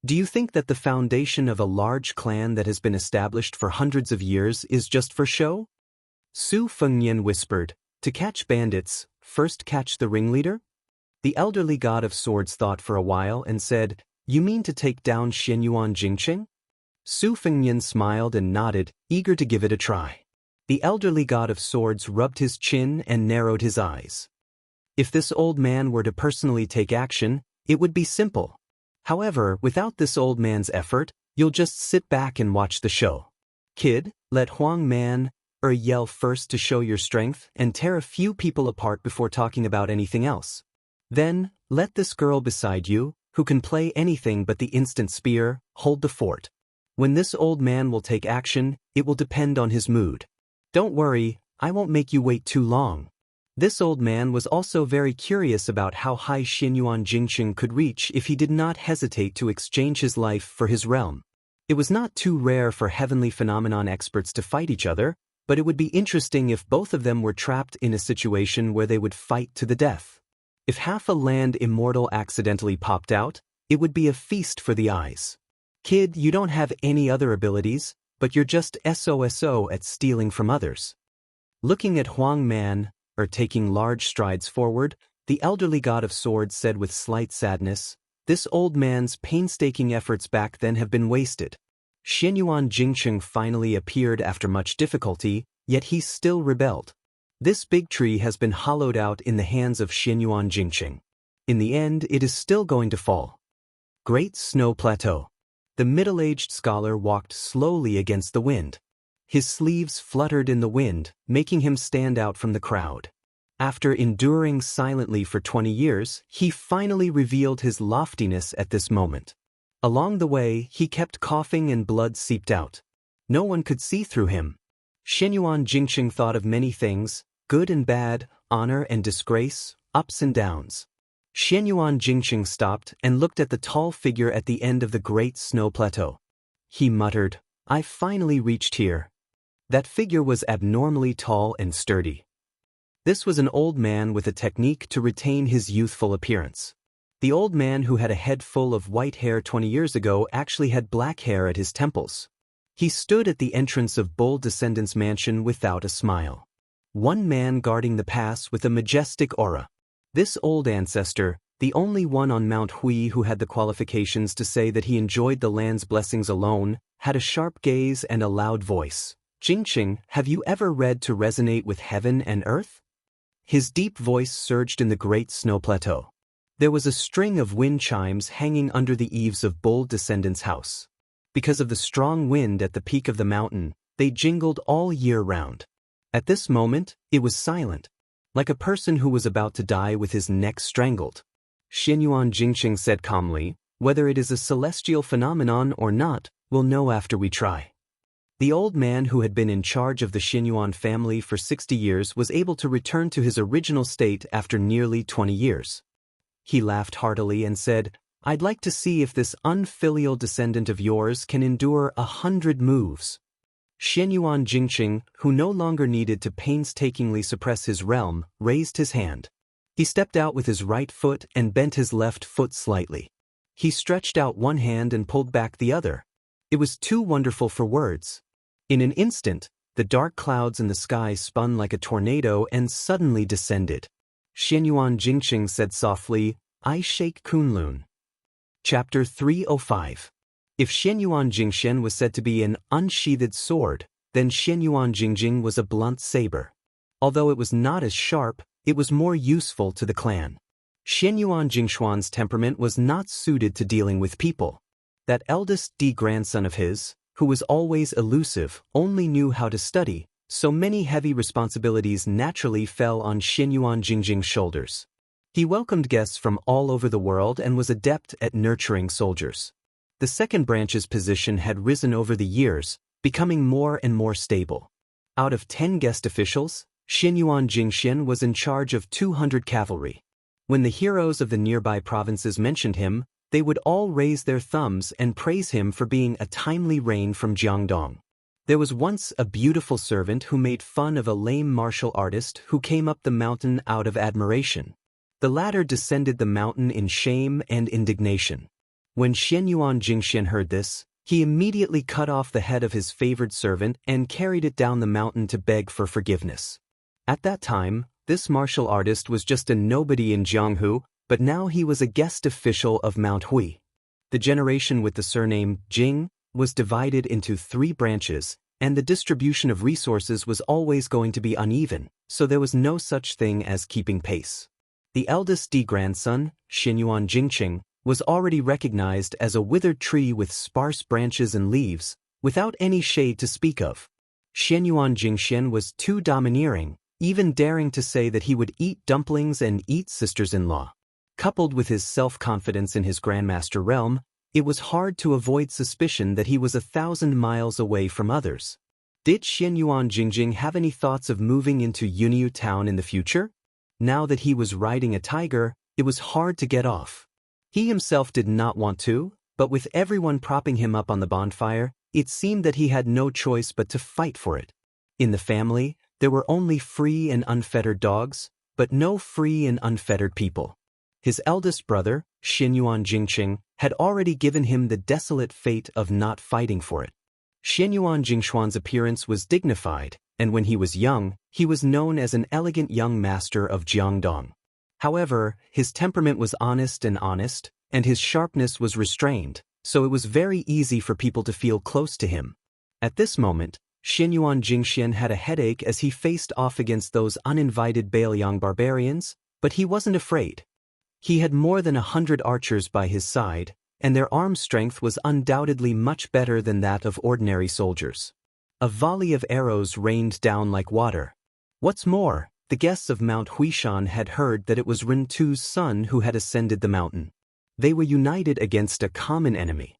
Do you think that the foundation of a large clan that has been established for hundreds of years is just for show? Su Fengnian whispered, to catch bandits, first catch the ringleader? The elderly god of swords thought for a while and said, you mean to take down Xianyuan Jingqing? Su Fengnian smiled and nodded, eager to give it a try. The elderly god of swords rubbed his chin and narrowed his eyes. If this old man were to personally take action, it would be simple. However, without this old man's effort, you'll just sit back and watch the show. Kid, let Huang Man yell first to show your strength and tear a few people apart before talking about anything else. Then, let this girl beside you, who can play anything but the instant spear, hold the fort. When this old man will take action, it will depend on his mood. Don't worry, I won't make you wait too long. This old man was also very curious about how high Xianyuan Jingqing could reach if he did not hesitate to exchange his life for his realm. It was not too rare for heavenly phenomenon experts to fight each other, but it would be interesting if both of them were trapped in a situation where they would fight to the death. If half a land immortal accidentally popped out, it would be a feast for the eyes. Kid, you don't have any other abilities, but you're just SOSO at stealing from others. Looking at Huang Man, taking large strides forward, the elderly god of swords said with slight sadness, this old man's painstaking efforts back then have been wasted. Xianyuan Jingqing finally appeared after much difficulty, yet he still rebelled. This big tree has been hollowed out in the hands of Xianyuan Jingqing. In the end, it is still going to fall. Great Snow Plateau. The middle-aged scholar walked slowly against the wind. His sleeves fluttered in the wind, making him stand out from the crowd. After enduring silently for 20 years, he finally revealed his loftiness at this moment. Along the way, he kept coughing and blood seeped out. No one could see through him. Xianyuan Jingqing thought of many things, good and bad, honor and disgrace, ups and downs. Xianyuan Jingqing stopped and looked at the tall figure at the end of the great snow plateau. He muttered, I finally reached here. That figure was abnormally tall and sturdy. This was an old man with a technique to retain his youthful appearance. The old man who had a head full of white hair 20 years ago actually had black hair at his temples. He stood at the entrance of Bull Descendant's mansion without a smile. One man guarding the pass with a majestic aura. This old ancestor, the only one on Mount Hui who had the qualifications to say that he enjoyed the land's blessings alone, had a sharp gaze and a loud voice. Jingqing, have you ever read To Resonate with Heaven and Earth? His deep voice surged in the great snow plateau. There was a string of wind chimes hanging under the eaves of Bull Descendant's house. Because of the strong wind at the peak of the mountain, they jingled all year round. At this moment, it was silent, like a person who was about to die with his neck strangled. Xianyuan Jingqing said calmly, whether it is a celestial phenomenon or not, we'll know after we try. The old man who had been in charge of the Xianyuan family for 60 years was able to return to his original state after nearly 20 years. He laughed heartily and said, I'd like to see if this unfilial descendant of yours can endure 100 moves. Xianyuan Jingqing, who no longer needed to painstakingly suppress his realm, raised his hand. He stepped out with his right foot and bent his left foot slightly. He stretched out one hand and pulled back the other. It was too wonderful for words. In an instant, the dark clouds in the sky spun like a tornado and suddenly descended. Xianyuan Jingqing said softly, I shake Kunlun. Chapter 305. If Xianyuan Jingxian was said to be an unsheathed sword, then Xianyuan Jingjing was a blunt saber. Although it was not as sharp, it was more useful to the clan. Xianyuan Jingshuan's temperament was not suited to dealing with people. That eldest grandson of his, who was always elusive, only knew how to study, so many heavy responsibilities naturally fell on Xianyuan Jingjing's shoulders. He welcomed guests from all over the world and was adept at nurturing soldiers. The second branch's position had risen over the years, becoming more and more stable. Out of 10 guest officials, Xianyuan Jingxian was in charge of 200 cavalry. When the heroes of the nearby provinces mentioned him, they would all raise their thumbs and praise him for being a timely rain from Jiangdong. There was once a beautiful servant who made fun of a lame martial artist who came up the mountain out of admiration. The latter descended the mountain in shame and indignation. When Xianyuan Jingxian heard this, he immediately cut off the head of his favored servant and carried it down the mountain to beg for forgiveness. At that time, this martial artist was just a nobody in Jianghu, but now he was a guest official of Mount Hui. The generation with the surname Jing was divided into 3 branches, and the distribution of resources was always going to be uneven, so there was no such thing as keeping pace. The eldest grandson, Xianyuan Jingqing, was already recognized as a withered tree with sparse branches and leaves, without any shade to speak of. Xianyuan Jingxian was too domineering, even daring to say that he would eat dumplings and eat sisters-in-law. Coupled with his self-confidence in his grandmaster realm, it was hard to avoid suspicion that he was 1,000 miles away from others. Did Xianyuan Jingjing have any thoughts of moving into Yunyu town in the future? Now that he was riding a tiger, it was hard to get off. He himself did not want to, but with everyone propping him up on the bonfire, it seemed that he had no choice but to fight for it. In the family, there were only free and unfettered dogs, but no free and unfettered people. His eldest brother, Xianyuan Jingqing, had already given him the desolate fate of not fighting for it. Xianyuan Jingshuan's appearance was dignified, and when he was young, he was known as an elegant young master of Jiangdong. However, his temperament was honest, and his sharpness was restrained, so it was very easy for people to feel close to him. At this moment, Xianyuan Jingxian had a headache as he faced off against those uninvited Bailiang barbarians, but he wasn't afraid. He had more than 100 archers by his side, and their arm strength was undoubtedly much better than that of ordinary soldiers. A volley of arrows rained down like water. What's more, the guests of Mount Huishan had heard that it was Rintu's son who had ascended the mountain. They were united against a common enemy.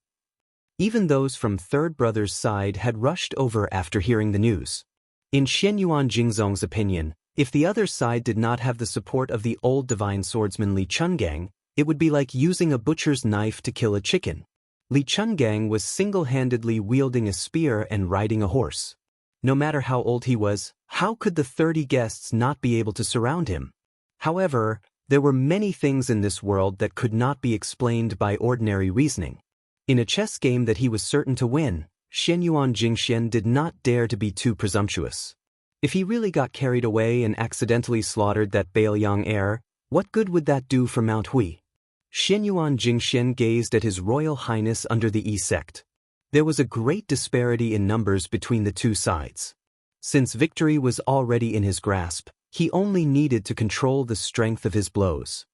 Even those from Third Brother's side had rushed over after hearing the news. In Xianyuan Jingzong's opinion, if the other side did not have the support of the old divine swordsman Li Chungang, it would be like using a butcher's knife to kill a chicken. Li Chungang was single-handedly wielding a spear and riding a horse. No matter how old he was, how could the 30 guests not be able to surround him? However, there were many things in this world that could not be explained by ordinary reasoning. In a chess game that he was certain to win, Xianyuan Jingxian did not dare to be too presumptuous. If he really got carried away and accidentally slaughtered that Bailiang heir, what good would that do for Mount Hui? Xianyuan Jingxian gazed at His Royal Highness under the Yi sect. There was a great disparity in numbers between the two sides. Since victory was already in his grasp, he only needed to control the strength of his blows.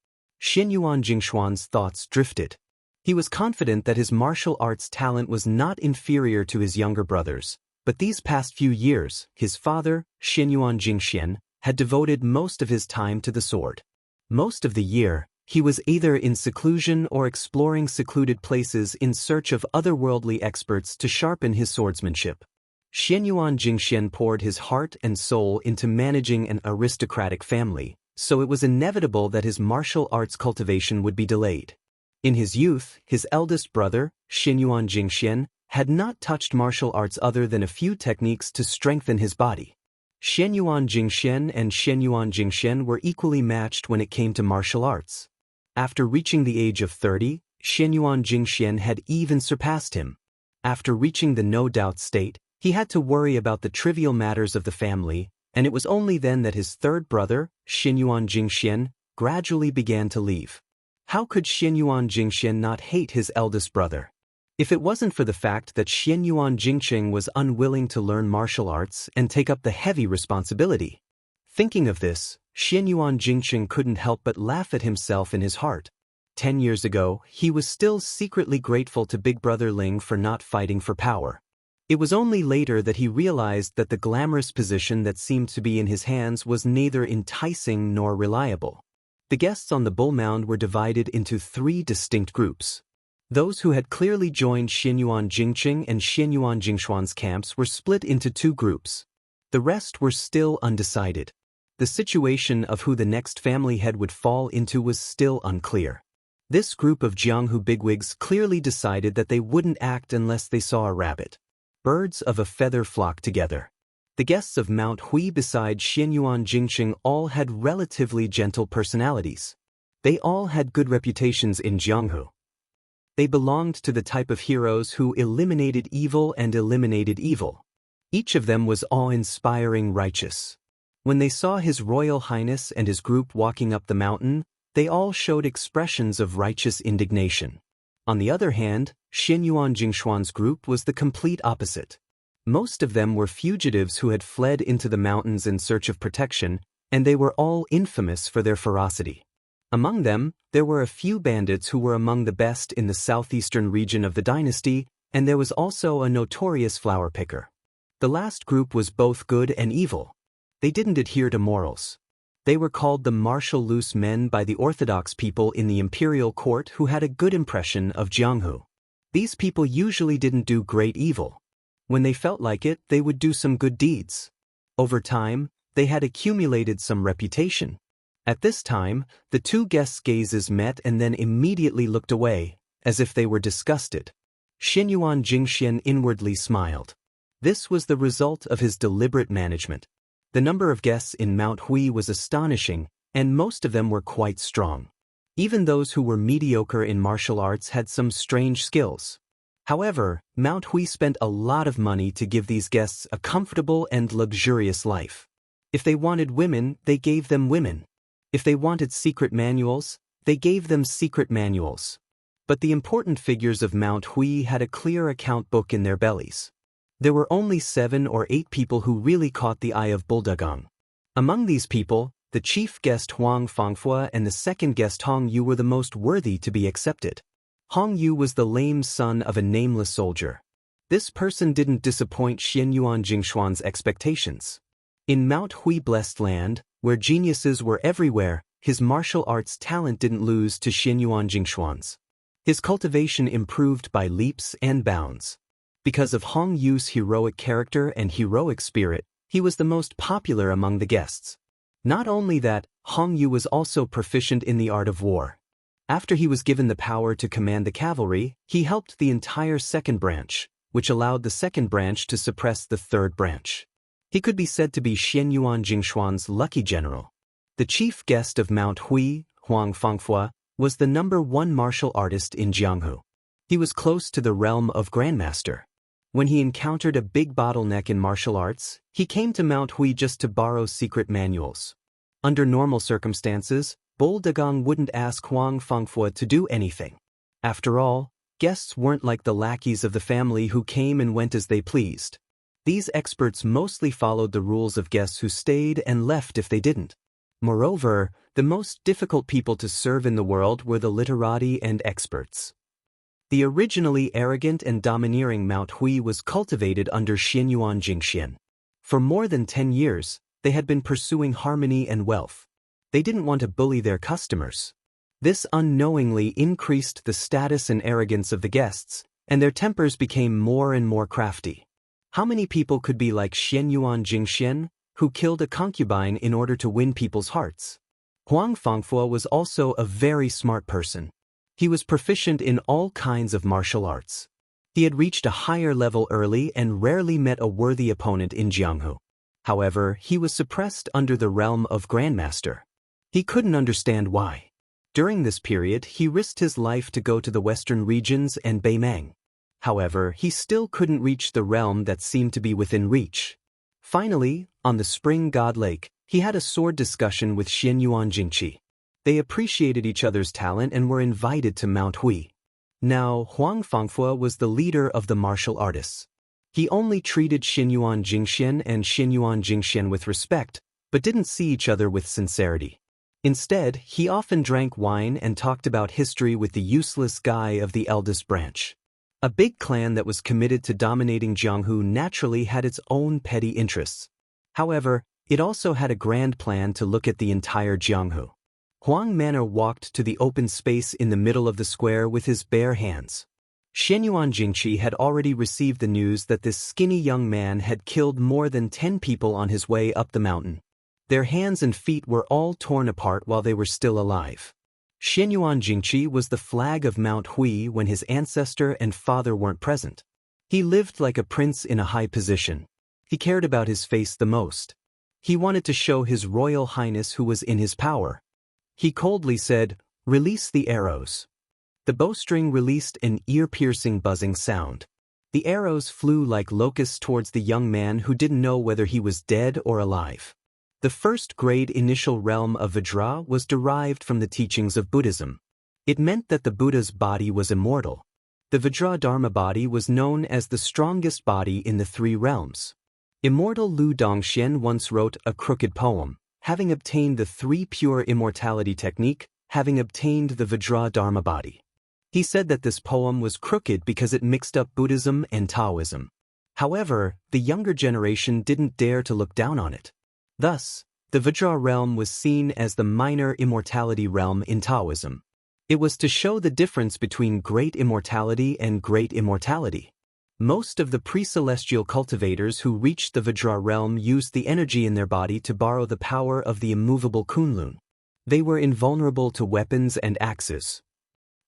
Xianyuan Jingshuan's thoughts drifted. He was confident that his martial arts talent was not inferior to his younger brothers, but these past few years, his father, Xianyuan Jingxian, had devoted most of his time to the sword. Most of the year, he was either in seclusion or exploring secluded places in search of otherworldly experts to sharpen his swordsmanship. Xianyuan Jingxian poured his heart and soul into managing an aristocratic family, so it was inevitable that his martial arts cultivation would be delayed. In his youth, his eldest brother, Xianyuan Jingxian, had not touched martial arts other than a few techniques to strengthen his body. Xianyuan Jingxian and Xianyuan Jingxian were equally matched when it came to martial arts. After reaching the age of 30, Xianyuan Jingxian had even surpassed him. After reaching the no-doubt state, he had to worry about the trivial matters of the family, and it was only then that his third brother, Xianyuan Jingxian, gradually began to leave. How could Xianyuan Jingxian not hate his eldest brother? If it wasn't for the fact that Xianyuan Jingqing was unwilling to learn martial arts and take up the heavy responsibility. Thinking of this, Xianyuan Jingqing couldn't help but laugh at himself in his heart. 10 years ago, he was still secretly grateful to Big Brother Ling for not fighting for power. It was only later that he realized that the glamorous position that seemed to be in his hands was neither enticing nor reliable. The guests on the bull mound were divided into 3 distinct groups. Those who had clearly joined Xianyuan Jingqing and Xianyuan Jingshuan's camps were split into 2 groups. The rest were still undecided. The situation of who the next family head would fall into was still unclear. This group of Jianghu bigwigs clearly decided that they wouldn't act unless they saw a rabbit. birds of a feather flock together. The guests of Mount Hui besides Xianyuan Jingxing all had relatively gentle personalities. They all had good reputations in Jianghu. They belonged to the type of heroes who eliminated evil and eliminated evil. Each of them was awe-inspiring righteous. When they saw His Royal Highness and his group walking up the mountain, they all showed expressions of righteous indignation. On the other hand, Xianyuan Jingxuan's group was the complete opposite. Most of them were fugitives who had fled into the mountains in search of protection, and they were all infamous for their ferocity. Among them, there were a few bandits who were among the best in the southeastern region of the dynasty, and there was also a notorious flower picker. The last group was both good and evil. They didn't adhere to morals. They were called the martial loose men by the orthodox people in the imperial court who had a good impression of Jianghu. These people usually didn't do great evil. When they felt like it, they would do some good deeds. Over time, they had accumulated some reputation. At this time, the two guests' gazes met and then immediately looked away, as if they were disgusted. Xianyuan Jingxian inwardly smiled. This was the result of his deliberate management. The number of guests in Mount Hui was astonishing, and most of them were quite strong. Even those who were mediocre in martial arts had some strange skills. However, Mount Hui spent a lot of money to give these guests a comfortable and luxurious life. If they wanted women, they gave them women. If they wanted secret manuals, they gave them secret manuals. But the important figures of Mount Hui had a clear account book in their bellies. There were only 7 or 8 people who really caught the eye of Buldagang. Among these people, the chief guest Huang Fangfua and the second guest Hong Yu were the most worthy to be accepted. Hong Yu was the lame son of a nameless soldier. This person didn't disappoint Xianyuan Jingxuan's expectations. In Mount Hui blessed land, where geniuses were everywhere, his martial arts talent didn't lose to Xianyuan Jingxuan's. His cultivation improved by leaps and bounds. Because of Hong Yu's heroic character and heroic spirit, he was the most popular among the guests. Not only that, Hong Yu was also proficient in the art of war. After he was given the power to command the cavalry, he helped the entire second branch, which allowed the second branch to suppress the third branch. He could be said to be Xianyuan Jingxuan's lucky general. The chief guest of Mount Hui, Huang Fangfua, was the #1 martial artist in Jianghu. He was close to the realm of Grandmaster. When he encountered a big bottleneck in martial arts, he came to Mount Hui just to borrow secret manuals. Under normal circumstances, Buldagang wouldn't ask Huang Fangfua to do anything. After all, guests weren't like the lackeys of the family who came and went as they pleased. These experts mostly followed the rules of guests who stayed and left if they didn't. Moreover, the most difficult people to serve in the world were the literati and experts. The originally arrogant and domineering Mount Hui was cultivated under Xianyuan Jingxian. For more than 10 years, they had been pursuing harmony and wealth. They didn't want to bully their customers. This unknowingly increased the status and arrogance of the guests, and their tempers became more and more crafty. How many people could be like Xianyuan Jingxian, who killed a concubine in order to win people's hearts? Huang Fangfua was also a very smart person. He was proficient in all kinds of martial arts. He had reached a higher level early and rarely met a worthy opponent in Jianghu. However, he was suppressed under the realm of Grandmaster. He couldn't understand why. During this period, he risked his life to go to the western regions and Beimang. However, he still couldn't reach the realm that seemed to be within reach. Finally, on the Spring God Lake, he had a sword discussion with Xianyuan Jingqi. They appreciated each other's talent and were invited to Mount Hui. Now, Huang Fangfua was the leader of the martial artists. He only treated Xianyuan Jingxian and Xianyuan Jingxian with respect, but didn't see each other with sincerity. Instead, he often drank wine and talked about history with the useless guy of the eldest branch. A big clan that was committed to dominating Jianghu naturally had its own petty interests. However, it also had a grand plan to look at the entire Jianghu. Huang Manor walked to the open space in the middle of the square with his bare hands. Xianyuan Jingqi had already received the news that this skinny young man had killed more than 10 people on his way up the mountain. Their hands and feet were all torn apart while they were still alive. Xianyuan Jingqi was the flag of Mount Hui when his ancestor and father weren't present. He lived like a prince in a high position. He cared about his face the most. He wanted to show his royal highness who was in his power. He coldly said, "Release the arrows." The bowstring released an ear-piercing buzzing sound. The arrows flew like locusts towards the young man who didn't know whether he was dead or alive. The first-grade initial realm of Vajra was derived from the teachings of Buddhism. It meant that the Buddha's body was immortal. The Vajra Dharma body was known as the strongest body in the three realms. Immortal Lu Dongxian once wrote a crooked poem, having obtained the three pure immortality technique, having obtained the Vajra Dharma body. He said that this poem was crooked because it mixed up Buddhism and Taoism. However, the younger generation didn't dare to look down on it. Thus, the Vajra realm was seen as the minor immortality realm in Taoism. It was to show the difference between great immortality and great immortality. Most of the pre-celestial cultivators who reached the Vajra realm used the energy in their body to borrow the power of the immovable Kunlun. They were invulnerable to weapons and axes.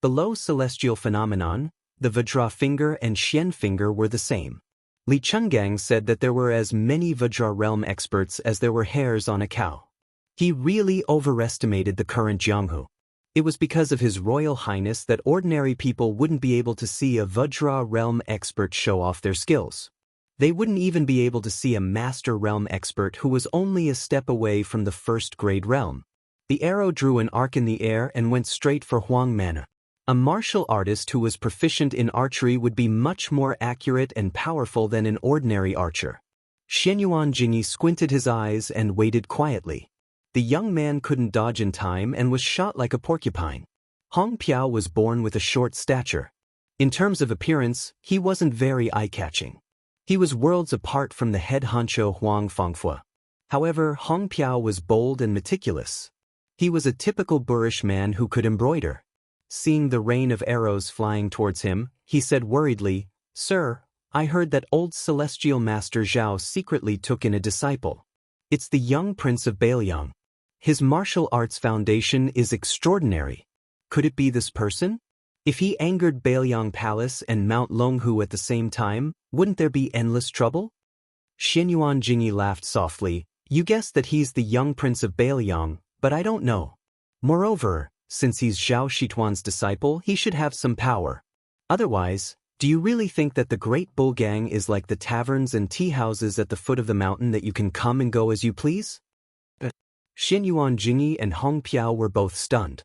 Below celestial phenomenon, the Vajra finger and Xian finger were the same. Li Chungang said that there were as many Vajra realm experts as there were hairs on a cow. He really overestimated the current Jianghu. It was because of His Royal Highness that ordinary people wouldn't be able to see a Vajra realm expert show off their skills. They wouldn't even be able to see a Master Realm expert who was only a step away from the first-grade realm. The arrow drew an arc in the air and went straight for Huang Mana. A martial artist who was proficient in archery would be much more accurate and powerful than an ordinary archer. Shenyuan Jingyi squinted his eyes and waited quietly. The young man couldn't dodge in time and was shot like a porcupine. Hong Piao was born with a short stature. In terms of appearance, he wasn't very eye-catching. He was worlds apart from the head honcho Huang Fangfua. However, Hong Piao was bold and meticulous. He was a typical boorish man who could embroider. Seeing the rain of arrows flying towards him, he said worriedly, "Sir, I heard that old celestial master Zhao secretly took in a disciple. It's the young prince of Bailiang. His martial arts foundation is extraordinary. Could it be this person? If he angered Bailiang Palace and Mount Longhu at the same time, wouldn't there be endless trouble?" Shenyuan Jingyi laughed softly. "You guessed that he's the young prince of Bailiang, but I don't know. Moreover, since he's Zhao Shituan's disciple, he should have some power. Otherwise, do you really think that the Great Bull Gang is like the taverns and tea houses at the foot of the mountain that you can come and go as you please?" Shenyuan Jingyi and Hong Piao were both stunned.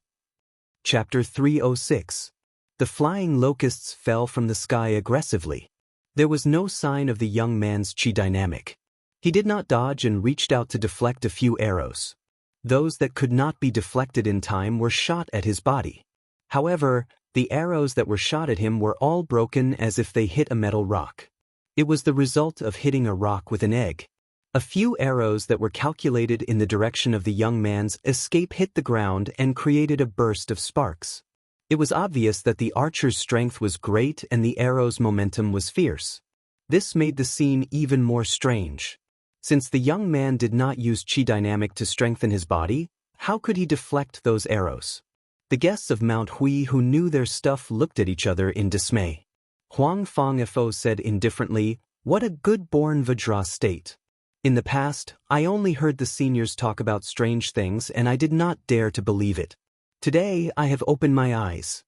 Chapter 306. The flying locusts fell from the sky aggressively. There was no sign of the young man's chi dynamic. He did not dodge and reached out to deflect a few arrows. Those that could not be deflected in time were shot at his body. However, the arrows that were shot at him were all broken as if they hit a metal rock. It was the result of hitting a rock with an egg. A few arrows that were calculated in the direction of the young man's escape hit the ground and created a burst of sparks. It was obvious that the archer's strength was great and the arrow's momentum was fierce. This made the scene even more strange. Since the young man did not use chi dynamic to strengthen his body, how could he deflect those arrows? The guests of Mount Hui who knew their stuff looked at each other in dismay. Huang Fangfo said indifferently, "What a good-born Vajra state. In the past, I only heard the seniors talk about strange things and I did not dare to believe it. Today, I have opened my eyes."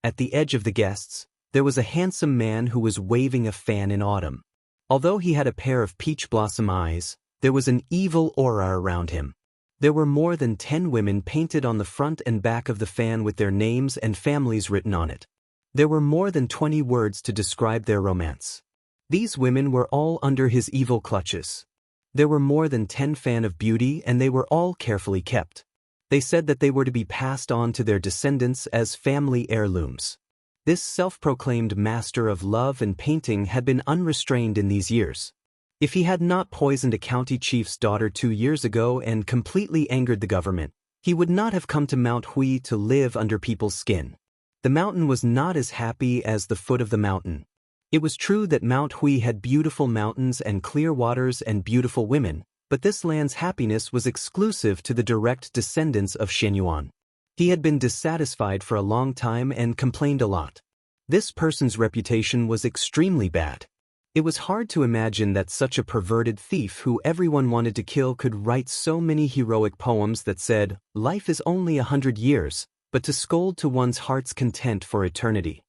At the edge of the guests, there was a handsome man who was waving a fan in autumn. Although he had a pair of peach blossom eyes, there was an evil aura around him. There were more than 10 women painted on the front and back of the fan with their names and families written on it. There were more than 20 words to describe their romance. These women were all under his evil clutches. There were more than 10 fan of beauty and they were all carefully kept. They said that they were to be passed on to their descendants as family heirlooms. This self-proclaimed master of love and painting had been unrestrained in these years. If he had not poisoned a county chief's daughter 2 years ago and completely angered the government, he would not have come to Mount Hui to live under people's skin. The mountain was not as happy as the foot of the mountain. It was true that Mount Hui had beautiful mountains and clear waters and beautiful women, but this land's happiness was exclusive to the direct descendants of Shenyuan. He had been dissatisfied for a long time and complained a lot. This person's reputation was extremely bad. It was hard to imagine that such a perverted thief who everyone wanted to kill could write so many heroic poems that said, "Life is only 100 years, but to scold to one's heart's content for eternity."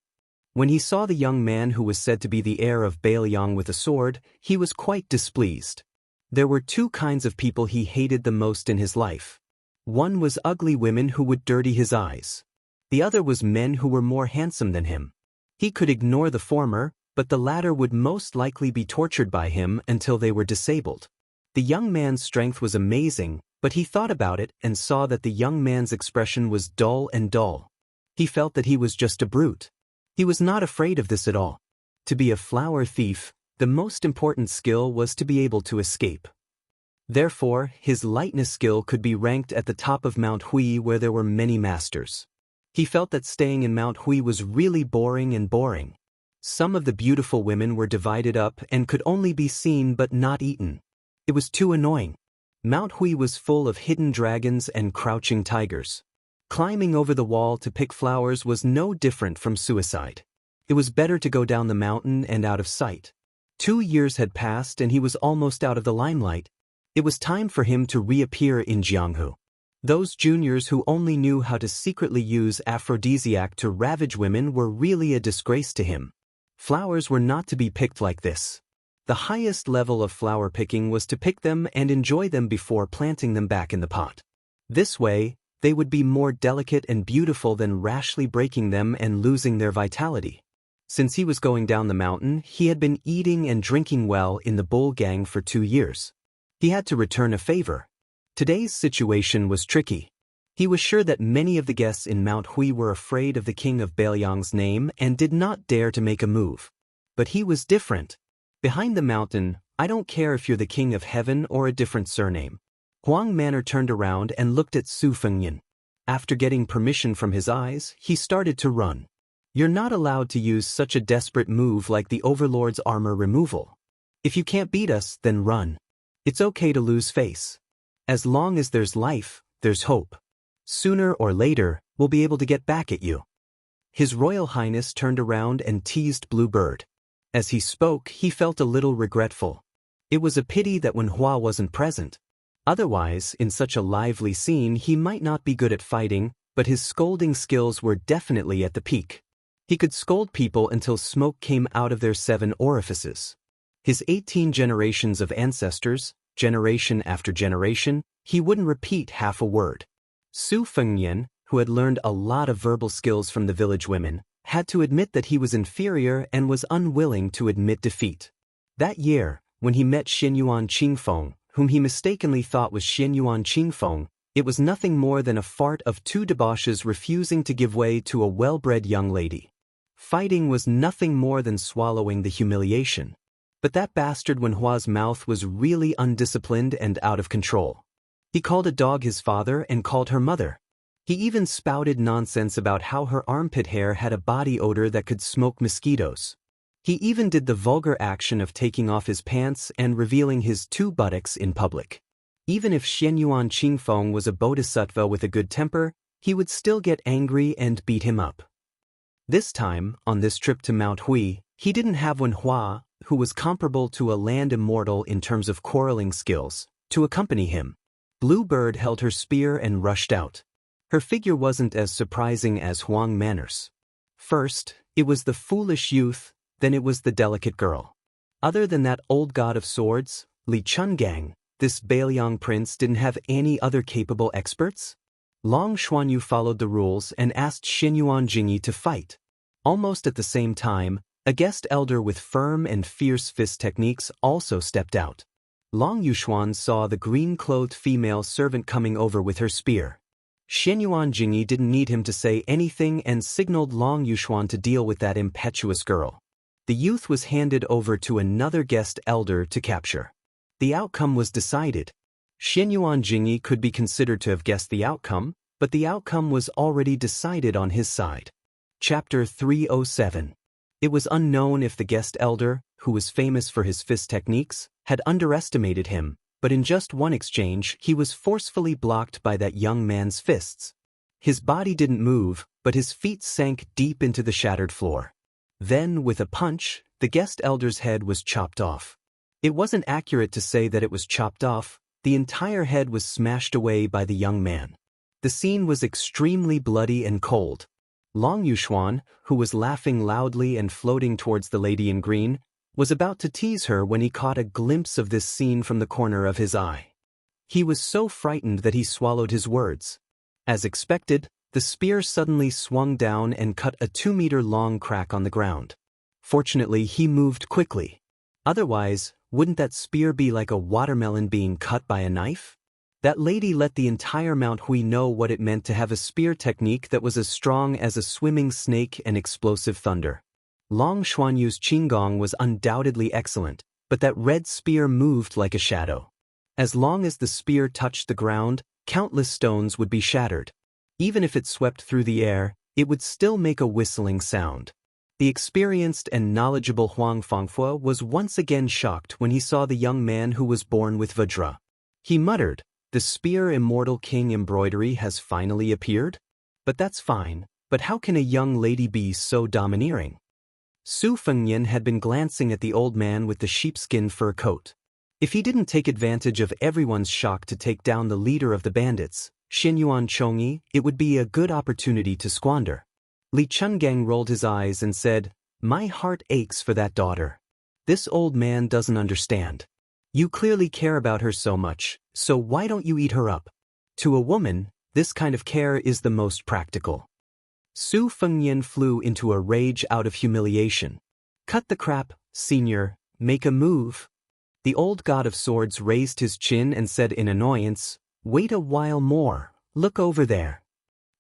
When he saw the young man who was said to be the heir of Bailiang with a sword, he was quite displeased. There were two kinds of people he hated the most in his life. One was ugly women who would dirty his eyes. The other was men who were more handsome than him. He could ignore the former, but the latter would most likely be tortured by him until they were disabled. The young man's strength was amazing, but he thought about it and saw that the young man's expression was dull and dull. He felt that he was just a brute. He was not afraid of this at all. To be a flower thief, the most important skill was to be able to escape. Therefore, his lightness skill could be ranked at the top of Mount Hui where there were many masters. He felt that staying in Mount Hui was really boring. Some of the beautiful women were divided up and could only be seen but not eaten. It was too annoying. Mount Hui was full of hidden dragons and crouching tigers. Climbing over the wall to pick flowers was no different from suicide. It was better to go down the mountain and out of sight. 2 years had passed and he was almost out of the limelight. It was time for him to reappear in Jianghu. Those juniors who only knew how to secretly use aphrodisiac to ravage women were really a disgrace to him. Flowers were not to be picked like this. The highest level of flower picking was to pick them and enjoy them before planting them back in the pot. This way, they would be more delicate and beautiful than rashly breaking them and losing their vitality. Since he was going down the mountain, he had been eating and drinking well in the bull gang for 2 years. He had to return a favor. Today's situation was tricky. He was sure that many of the guests in Mount Hui were afraid of the king of Bailiang's name and did not dare to make a move. But he was different. Behind the mountain, I don't care if you're the king of heaven or a different surname. Huang Manor turned around and looked at Su Fengyan. After getting permission from his eyes, he started to run. You're not allowed to use such a desperate move like the Overlord's armor removal. If you can't beat us, then run. It's okay to lose face. As long as there's life, there's hope. Sooner or later, we'll be able to get back at you. His Royal Highness turned around and teased Bluebird. As he spoke, he felt a little regretful. It was a pity that Wen Hua wasn't present. Otherwise, in such a lively scene, he might not be good at fighting, but his scolding skills were definitely at the peak. He could scold people until smoke came out of their 7 orifices. His 18 generations of ancestors, generation after generation, he wouldn't repeat half a word. Su Fengyan, who had learned a lot of verbal skills from the village women, had to admit that he was inferior and was unwilling to admit defeat. That year, when he met Xianyuan Qingfeng, whom he mistakenly thought was Xianyuan Qingfeng, it was nothing more than a fart of 2 debauches refusing to give way to a well-bred young lady. Fighting was nothing more than swallowing the humiliation. But that bastard Wen Hua's mouth was really undisciplined and out of control. He called a dog his father and called her mother. He even spouted nonsense about how her armpit hair had a body odor that could smoke mosquitoes. He even did the vulgar action of taking off his pants and revealing his 2 buttocks in public. Even if Xianyuan Qingfeng was a bodhisattva with a good temper, he would still get angry and beat him up. This time, on this trip to Mount Hui, he didn't have Wen Hua, who was comparable to a land immortal in terms of quarreling skills, to accompany him. Bluebird held her spear and rushed out. Her figure wasn't as surprising as Huang Manor's. First, it was the foolish youth, then it was the delicate girl. Other than that old god of swords, Li Chungang, this Bailiang prince didn't have any other capable experts? Long Xuanyu followed the rules and asked Xianyuan Jingyi to fight. Almost at the same time, a guest elder with firm and fierce fist techniques also stepped out. Long Yuxuan saw the green-clothed female servant coming over with her spear. Xianyuan Jingyi didn't need him to say anything and signaled Long Yuxuan to deal with that impetuous girl. The youth was handed over to another guest elder to capture. The outcome was decided. Xianyuan Jingyi could be considered to have guessed the outcome, but the outcome was already decided on his side. Chapter 307. It was unknown if the guest elder, who was famous for his fist techniques, had underestimated him, but in just one exchange he was forcefully blocked by that young man's fists. His body didn't move, but his feet sank deep into the shattered floor. Then, with a punch, the guest elder's head was chopped off. It wasn't accurate to say that it was chopped off. The entire head was smashed away by the young man. The scene was extremely bloody and cold. Long Yuxuan, who was laughing loudly and floating towards the lady in green, was about to tease her when he caught a glimpse of this scene from the corner of his eye. He was so frightened that he swallowed his words. As expected, the spear suddenly swung down and cut a 2-meter-long crack on the ground. Fortunately, he moved quickly. Otherwise, wouldn't that spear be like a watermelon being cut by a knife? That lady let the entire Mount Hui know what it meant to have a spear technique that was as strong as a swimming snake and explosive thunder. Long Xuanyu's qinggong was undoubtedly excellent, but that red spear moved like a shadow. As long as the spear touched the ground, countless stones would be shattered. Even if it swept through the air, it would still make a whistling sound. The experienced and knowledgeable Huang Fangfo was once again shocked when he saw the young man who was born with Vajra. He muttered, "The spear Immortal King embroidery has finally appeared? But that's fine, but how can a young lady be so domineering?" Su Fengnian had been glancing at the old man with the sheepskin fur coat. If he didn't take advantage of everyone's shock to take down the leader of the bandits, Xinyuan Chongyi, it would be a good opportunity to squander. Li Chungang rolled his eyes and said, "My heart aches for that daughter. This old man doesn't understand. You clearly care about her so much, so why don't you eat her up? To a woman, this kind of care is the most practical." Su Fengnian flew into a rage out of humiliation. "Cut the crap, senior, make a move." The old god of swords raised his chin and said in annoyance, "Wait a while more, look over there."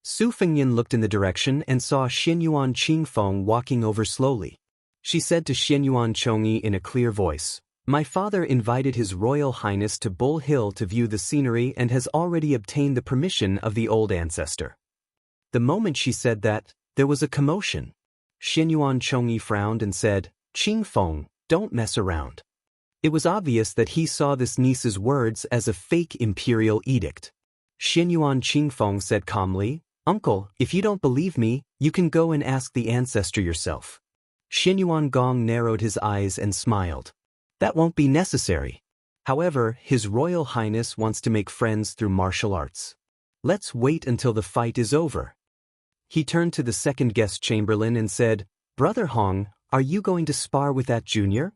Su Fengnian looked in the direction and saw Xinyuan Qingfeng walking over slowly. She said to Xinyuan Chongyi in a clear voice, "My father invited His Royal Highness to Bull Hill to view the scenery and has already obtained the permission of the old ancestor." The moment she said that, there was a commotion. Xinyuan Chongyi frowned and said, "Qingfeng, don't mess around." It was obvious that he saw this niece's words as a fake imperial edict. Xinyuan Qingfeng said calmly, "Uncle, if you don't believe me, you can go and ask the ancestor yourself." Xinyuan Gong narrowed his eyes and smiled. "That won't be necessary. However, His Royal Highness wants to make friends through martial arts. Let's wait until the fight is over." He turned to the second guest chamberlain and said, "Brother Hong, are you going to spar with that junior?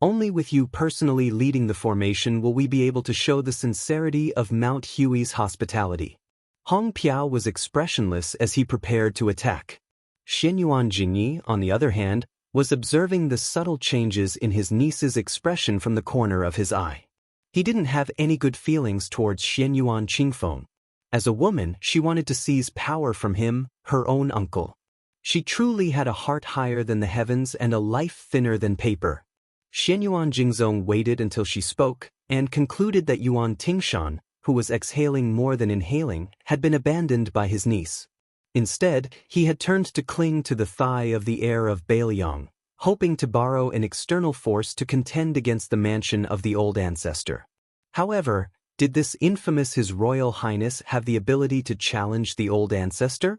Only with you personally leading the formation will we be able to show the sincerity of Mount Hui's hospitality." Hong Piao was expressionless as he prepared to attack. Xinyuan Jingyi, on the other hand, was observing the subtle changes in his niece's expression from the corner of his eye. He didn't have any good feelings towards Xinyuan Qingfeng. As a woman, she wanted to seize power from him, her own uncle. She truly had a heart higher than the heavens and a life thinner than paper. Xinyuan Jingzong waited until she spoke, and concluded that Yuan Tingshan, who was exhaling more than inhaling, had been abandoned by his niece. Instead, he had turned to cling to the thigh of the heir of Bailiang, hoping to borrow an external force to contend against the mansion of the old ancestor. However, did this infamous His Royal Highness have the ability to challenge the old ancestor?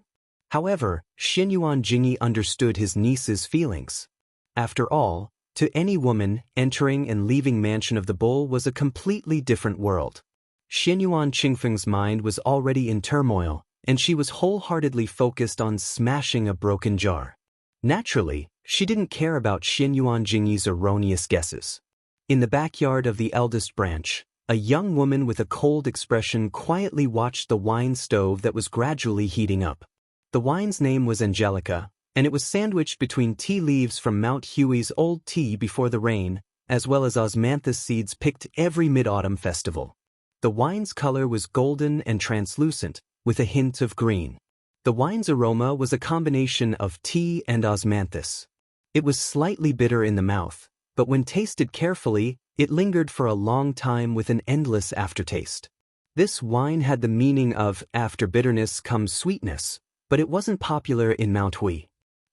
However, Xinyuan Jingyi understood his niece's feelings. After all, to any woman, entering and leaving Mansion of the Bull was a completely different world. Xinyuan Qingfeng's mind was already in turmoil, and she was wholeheartedly focused on smashing a broken jar. Naturally, she didn't care about Xinyuan Jingyi's erroneous guesses. In the backyard of the eldest branch, a young woman with a cold expression quietly watched the wine stove that was gradually heating up. The wine's name was Angelica, and it was sandwiched between tea leaves from Mount Hui's old tea before the rain, as well as osmanthus seeds picked every mid-autumn festival. The wine's color was golden and translucent, with a hint of green. The wine's aroma was a combination of tea and osmanthus. It was slightly bitter in the mouth, but when tasted carefully, it lingered for a long time with an endless aftertaste. This wine had the meaning of after bitterness comes sweetness, but it wasn't popular in Mount Hui.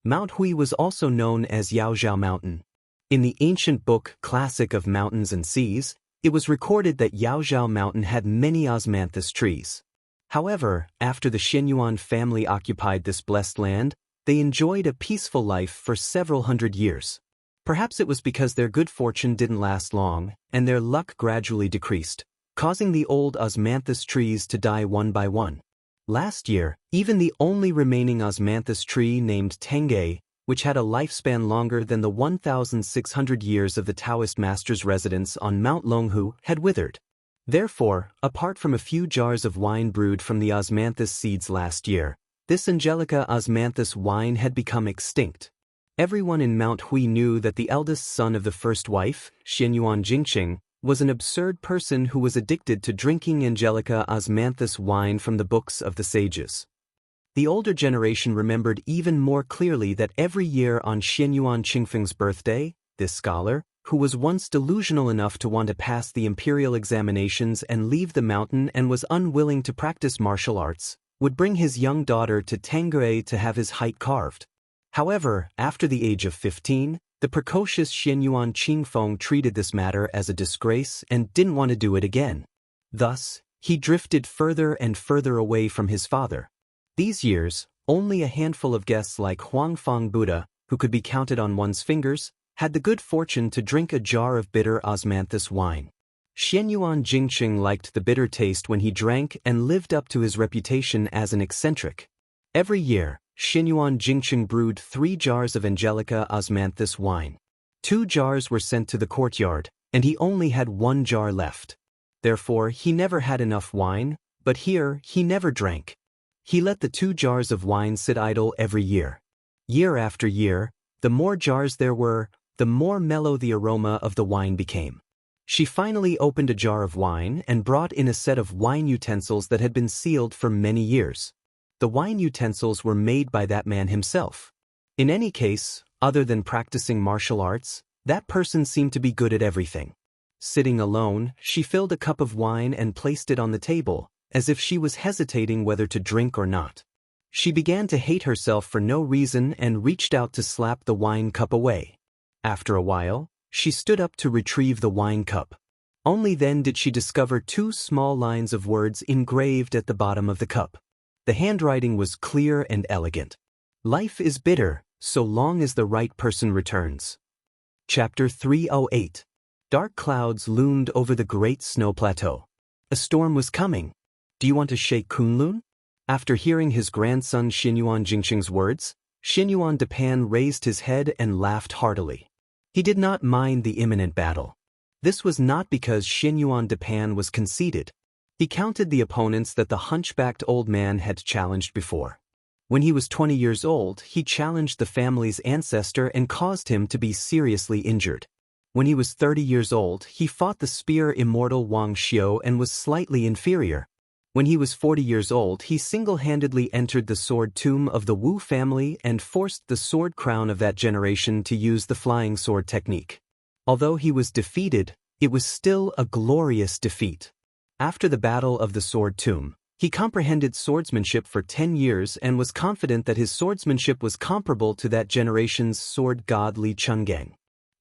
Mount Hui was also known as Yaozhao Mountain. In the ancient book Classic of Mountains and Seas, it was recorded that Yaozhao Mountain had many osmanthus trees. However, after the Xinyuan family occupied this blessed land, they enjoyed a peaceful life for several hundred years. Perhaps it was because their good fortune didn't last long, and their luck gradually decreased, causing the old osmanthus trees to die one by one. Last year, even the only remaining osmanthus tree named Tengay, which had a lifespan longer than the 1,600 years of the Daoist master's residence on Mount Longhu, had withered. Therefore, apart from a few jars of wine brewed from the osmanthus seeds last year, this Angelica osmanthus wine had become extinct. Everyone in Mount Hui knew that the eldest son of the first wife, Xianyuan Jingqing, was an absurd person who was addicted to drinking Angelica osmanthus wine from the books of the sages. The older generation remembered even more clearly that every year on Xianyuan Qingfeng's birthday, this scholar, who was once delusional enough to want to pass the imperial examinations and leave the mountain and was unwilling to practice martial arts, would bring his young daughter to Tengray to have his height carved. However, after the age of 15, the precocious Xianyuan Qingfeng treated this matter as a disgrace and didn't want to do it again. Thus, he drifted further and further away from his father. These years, only a handful of guests like Huangfang Buddha, who could be counted on one's fingers, had the good fortune to drink a jar of bitter osmanthus wine. Xianyuan Jingqing liked the bitter taste when he drank and lived up to his reputation as an eccentric. Every year, Xianyuan Jingqing brewed 3 jars of Angelica osmanthus wine. 2 jars were sent to the courtyard, and he only had 1 jar left. Therefore, he never had enough wine, but here he never drank. He let the 2 jars of wine sit idle every year. Year after year, the more jars there were, the more mellow the aroma of the wine became. She finally opened a jar of wine and brought in a set of wine utensils that had been sealed for many years. The wine utensils were made by that man himself. In any case, other than practicing martial arts, that person seemed to be good at everything. Sitting alone, she filled a cup of wine and placed it on the table, as if she was hesitating whether to drink or not. She began to hate herself for no reason and reached out to slap the wine cup away. After a while, she stood up to retrieve the wine cup. Only then did she discover 2 small lines of words engraved at the bottom of the cup. The handwriting was clear and elegant. Life is bitter, so long as the right person returns. Chapter 308. Dark clouds loomed over the great snow plateau. A storm was coming. Do you want to shake Kunlun? After hearing his grandson Xianyuan Jingqing's words, Xianyuan Depan raised his head and laughed heartily. He did not mind the imminent battle. This was not because Xianyuan Depan was conceited. He counted the opponents that the hunchbacked old man had challenged before. When he was 20 years old, he challenged the family's ancestor and caused him to be seriously injured. When he was 30 years old, he fought the spear immortal Wang Xiu and was slightly inferior. When he was 40 years old, he single-handedly entered the sword tomb of the Wu family and forced the sword crown of that generation to use the flying sword technique. Although he was defeated, it was still a glorious defeat. After the Battle of the Sword Tomb, he comprehended swordsmanship for 10 years and was confident that his swordsmanship was comparable to that generation's sword god Li Chungang.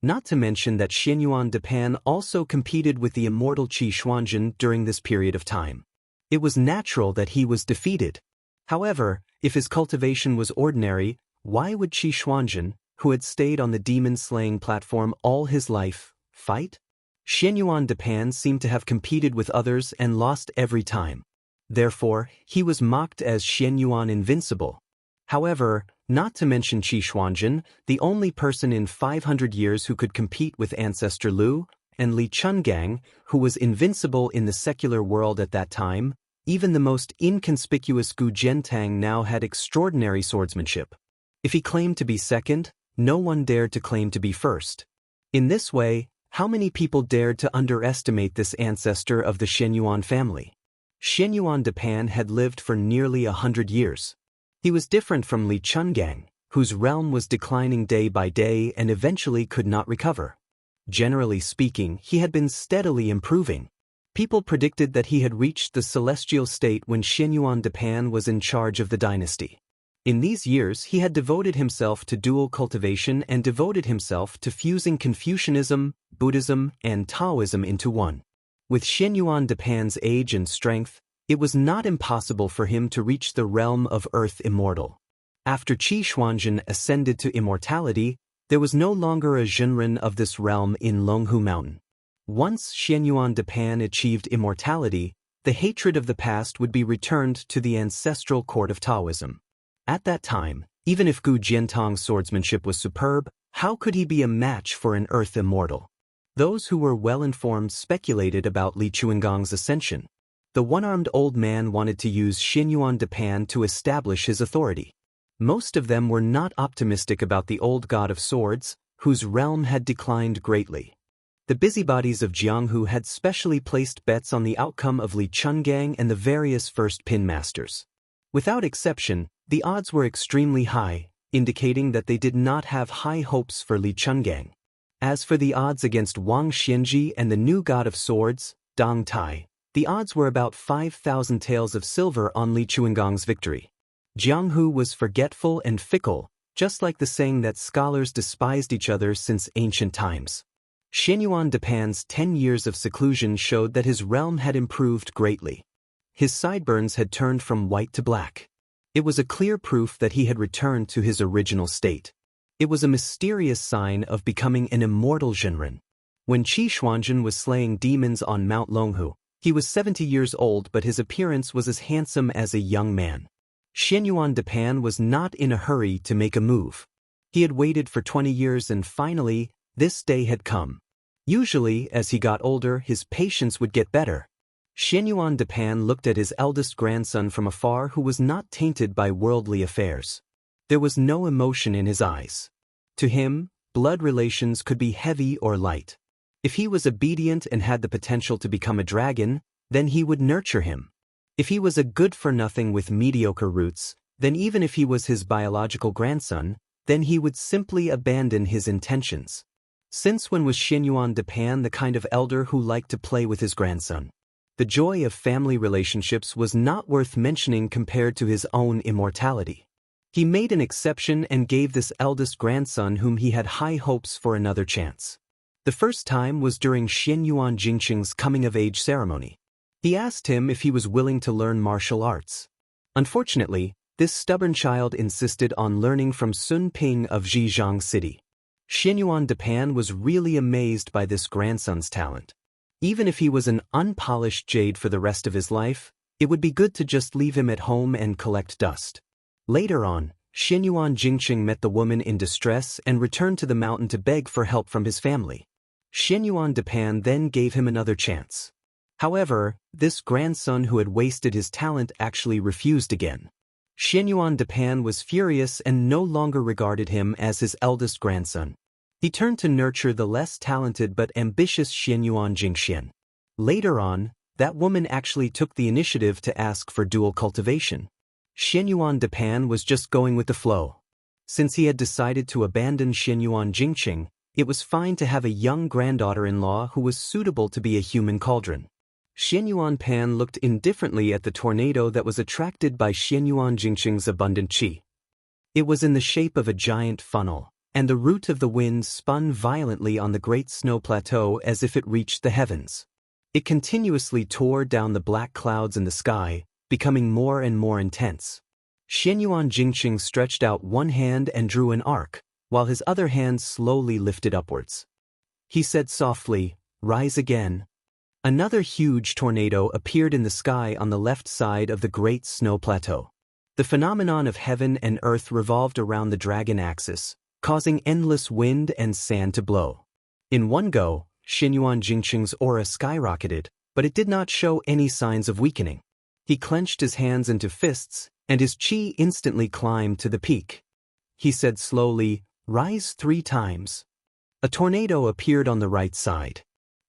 Not to mention that Xianyuan Depan also competed with the immortal Qi Xuanzhen during this period of time. It was natural that he was defeated. However, if his cultivation was ordinary, why would Qi Xuanzhen, who had stayed on the demon-slaying platform all his life, fight? Xianyuan Depan seemed to have competed with others and lost every time. Therefore, he was mocked as Xianyuan Invincible. However, not to mention Qi Xuanzhen, the only person in 500 years who could compete with Ancestor Lu, and Li Chungang, who was invincible in the secular world at that time, even the most inconspicuous Gu Zhentang now had extraordinary swordsmanship. If he claimed to be second, no one dared to claim to be first. In this way, how many people dared to underestimate this ancestor of the Xianyuan family? Xianyuan Depan had lived for nearly 100 years. He was different from Li Chungang, whose realm was declining day by day and eventually could not recover. Generally speaking, he had been steadily improving. People predicted that he had reached the celestial state when Xianyuan Depan was in charge of the dynasty. In these years, he had devoted himself to dual cultivation and devoted himself to fusing Confucianism, Buddhism, and Taoism into one. With Xianyuan Depan's age and strength, it was not impossible for him to reach the realm of Earth Immortal. After Qi Xuanzhen ascended to immortality, there was no longer a Zhenren of this realm in Longhu Mountain. Once Xianyuan de Pan achieved immortality, the hatred of the past would be returned to the ancestral court of Taoism. At that time, even if Gu Jiantong's swordsmanship was superb, how could he be a match for an earth immortal? Those who were well-informed speculated about Li Chuangong's ascension. The one-armed old man wanted to use Xianyuan de Pan to establish his authority. Most of them were not optimistic about the old god of swords, whose realm had declined greatly. The busybodies of Jianghu had specially placed bets on the outcome of Li Chungang and the various first pin masters. Without exception, the odds were extremely high, indicating that they did not have high hopes for Li Chungang. As for the odds against Wang Xianji and the new god of swords, Dong Tai, the odds were about 5,000 taels of silver on Li Chuangong's victory. Jianghu was forgetful and fickle, just like the saying that scholars despised each other since ancient times. Xianyuan de Pan's 10 years of seclusion showed that his realm had improved greatly. His sideburns had turned from white to black. It was a clear proof that he had returned to his original state. It was a mysterious sign of becoming an immortal Zhenren. When Qi Xuanzhen was slaying demons on Mount Longhu, he was 70 years old, but his appearance was as handsome as a young man. Xianyuan de Pan was not in a hurry to make a move. He had waited for 20 years and finally, this day had come. Usually, as he got older, his patience would get better. Xianyuan de Pan looked at his eldest grandson from afar, who was not tainted by worldly affairs. There was no emotion in his eyes. To him, blood relations could be heavy or light. If he was obedient and had the potential to become a dragon, then he would nurture him. If he was a good-for-nothing with mediocre roots, then even if he was his biological grandson, then he would simply abandon his intentions. Since when was Xianyuan de Pan the kind of elder who liked to play with his grandson? The joy of family relationships was not worth mentioning compared to his own immortality. He made an exception and gave this eldest grandson whom he had high hopes for another chance. The first time was during Xianyuan Jingqing's coming-of-age ceremony. He asked him if he was willing to learn martial arts. Unfortunately, this stubborn child insisted on learning from Sun Ping of Zhejiang City. Xianyuan de Pan was really amazed by this grandson's talent. Even if he was an unpolished jade for the rest of his life, it would be good to just leave him at home and collect dust. Later on, Xianyuan Jingqing met the woman in distress and returned to the mountain to beg for help from his family. Xianyuan de Pan then gave him another chance. However, this grandson who had wasted his talent actually refused again. Xianyuan de Pan was furious and no longer regarded him as his eldest grandson. He turned to nurture the less talented but ambitious Xianyuan Jingxian. Later on, that woman actually took the initiative to ask for dual cultivation. Xianyuan de Pan was just going with the flow. Since he had decided to abandon Xianyuan Jingqing, it was fine to have a young granddaughter-in-law who was suitable to be a human cauldron. Xianyuan Pan looked indifferently at the tornado that was attracted by Xianyuan Jingqing's abundant qi. It was in the shape of a giant funnel, and the root of the wind spun violently on the great snow plateau as if it reached the heavens. It continuously tore down the black clouds in the sky, becoming more and more intense. Xianyuan Jingqing stretched out one hand and drew an arc, while his other hand slowly lifted upwards. He said softly, "Rise again." Another huge tornado appeared in the sky on the left side of the great snow plateau. The phenomenon of heaven and earth revolved around the dragon axis, causing endless wind and sand to blow. In one go, Xianyuan Jingqing's aura skyrocketed, but it did not show any signs of weakening. He clenched his hands into fists, and his qi instantly climbed to the peak. He said slowly, "Rise 3 times." A tornado appeared on the right side.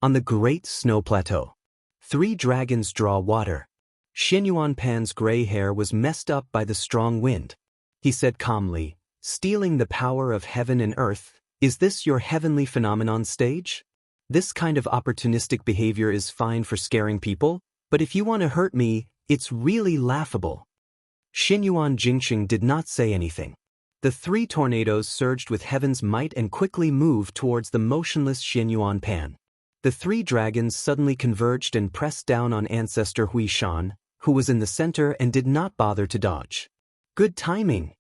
On the great snow plateau, 3 dragons draw water. Xianyuan Pan's gray hair was messed up by the strong wind. He said calmly, "Stealing the power of heaven and earth, is this your heavenly phenomenon stage? This kind of opportunistic behavior is fine for scaring people, but if you want to hurt me, it's really laughable." Xianyuan Jingqing did not say anything. The 3 tornadoes surged with heaven's might and quickly moved towards the motionless Xianyuan Pan. The 3 dragons suddenly converged and pressed down on ancestor Hui Shan, who was in the center and did not bother to dodge. Good timing.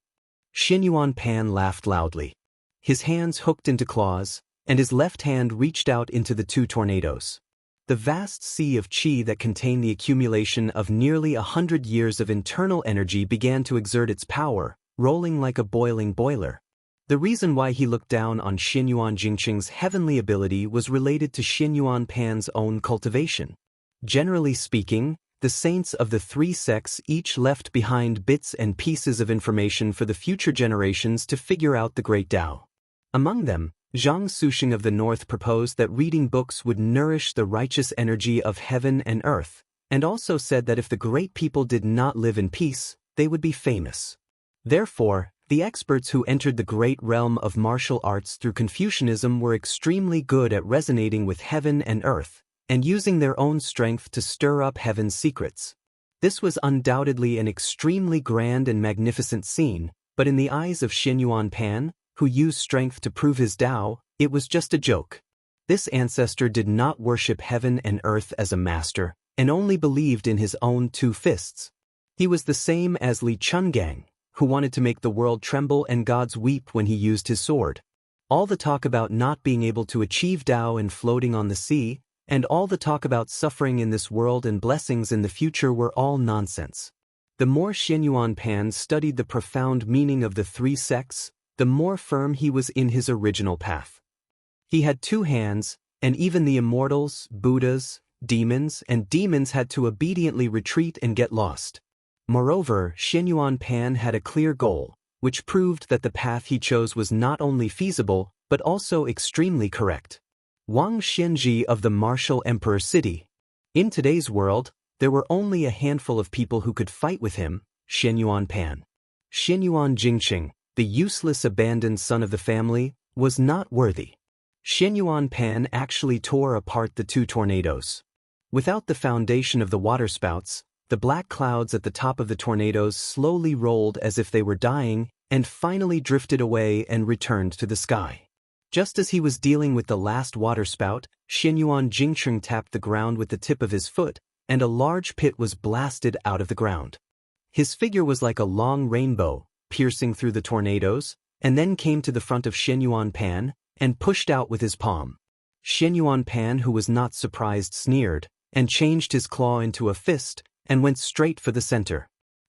Xianyuan Pan laughed loudly. His hands hooked into claws, and his left hand reached out into the two tornadoes. The vast sea of qi that contained the accumulation of nearly 100 years of internal energy began to exert its power, rolling like a boiling boiler. The reason why he looked down on Xianyuan Jingqing's heavenly ability was related to Xianyuan Pan's own cultivation. Generally speaking, the saints of the three sects each left behind bits and pieces of information for the future generations to figure out the great Tao. Among them, Zhang Suxing of the North proposed that reading books would nourish the righteous energy of heaven and earth, and also said that if the great people did not live in peace, they would be famous. Therefore, the experts who entered the great realm of martial arts through Confucianism were extremely good at resonating with heaven and earth, and using their own strength to stir up heaven's secrets. This was undoubtedly an extremely grand and magnificent scene, but in the eyes of Xianyuan Pan, who used strength to prove his Tao, it was just a joke. This ancestor did not worship heaven and earth as a master, and only believed in his own two fists. He was the same as Li Chungang, who wanted to make the world tremble and gods weep when he used his sword. All the talk about not being able to achieve Tao and floating on the sea, and all the talk about suffering in this world and blessings in the future were all nonsense. The more Xianyuan Pan studied the profound meaning of the three sects, the more firm he was in his original path. He had two hands, and even the immortals, Buddhas, demons had to obediently retreat and get lost. Moreover, Xianyuan Pan had a clear goal, which proved that the path he chose was not only feasible, but also extremely correct. Wang Xianxia of the martial emperor city. In today's world, there were only a handful of people who could fight with him, Xianyuan Pan. Xianyuan Jingqing, the useless abandoned son of the family, was not worthy. Xianyuan Pan actually tore apart the two tornadoes. Without the foundation of the waterspouts, the black clouds at the top of the tornadoes slowly rolled as if they were dying, and finally drifted away and returned to the sky. Just as he was dealing with the last waterspout, Xianyuan Jingqing tapped the ground with the tip of his foot, and a large pit was blasted out of the ground. His figure was like a long rainbow, piercing through the tornadoes, and then came to the front of Xianyuan Pan, and pushed out with his palm. Xianyuan Pan, who was not surprised, sneered, and changed his claw into a fist, and went straight for the center.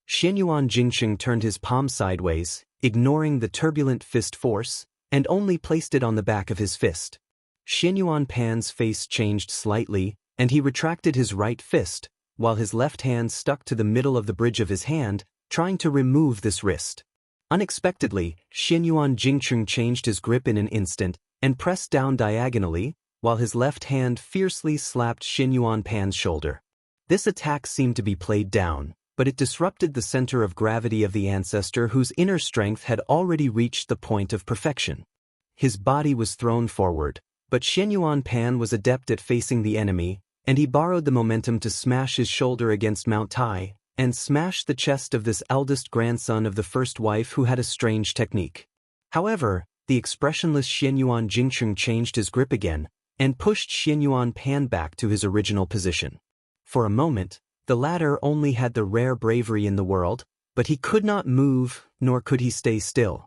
Xianyuan Jingqing turned his palm sideways, ignoring the turbulent fist force, and only placed it on the back of his fist. Xianyuan Pan's face changed slightly, and he retracted his right fist, while his left hand stuck to the middle of the bridge of his hand, trying to remove this wrist. Unexpectedly, Xianyuan Jingqing changed his grip in an instant, and pressed down diagonally, while his left hand fiercely slapped Xianyuan Pan's shoulder. This attack seemed to be played down, but it disrupted the center of gravity of the ancestor whose inner strength had already reached the point of perfection. His body was thrown forward, but Xianyuan Pan was adept at facing the enemy, and he borrowed the momentum to smash his shoulder against Mount Tai, and smash the chest of this eldest grandson of the first wife who had a strange technique. However, the expressionless Xianyuan Jingqing changed his grip again, and pushed Xianyuan Pan back to his original position. For a moment, the latter only had the rare bravery in the world, but he could not move, nor could he stay still.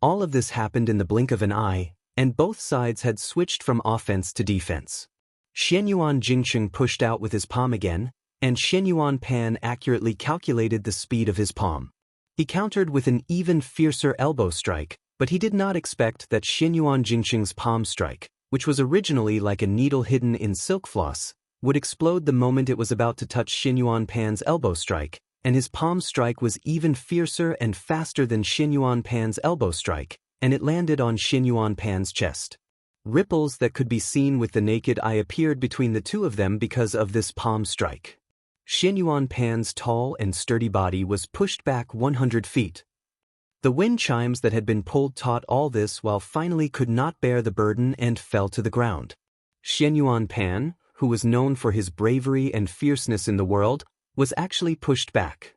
All of this happened in the blink of an eye, and both sides had switched from offense to defense. Xianyuan Jingqing pushed out with his palm again, and Xianyuan Pan accurately calculated the speed of his palm. He countered with an even fiercer elbow strike, but he did not expect that Xianyuan Jingqing's palm strike, which was originally like a needle hidden in silk floss, would explode the moment it was about to touch Xianyuan Pan's elbow strike, and his palm strike was even fiercer and faster than Xianyuan Pan's elbow strike, and it landed on Xianyuan Pan's chest. Ripples that could be seen with the naked eye appeared between the two of them because of this palm strike. Xianyuan Pan's tall and sturdy body was pushed back 100 feet. The wind chimes that had been pulled taught all this while finally could not bear the burden and fell to the ground. Xianyuan Pan, who was known for his bravery and fierceness in the world, was actually pushed back.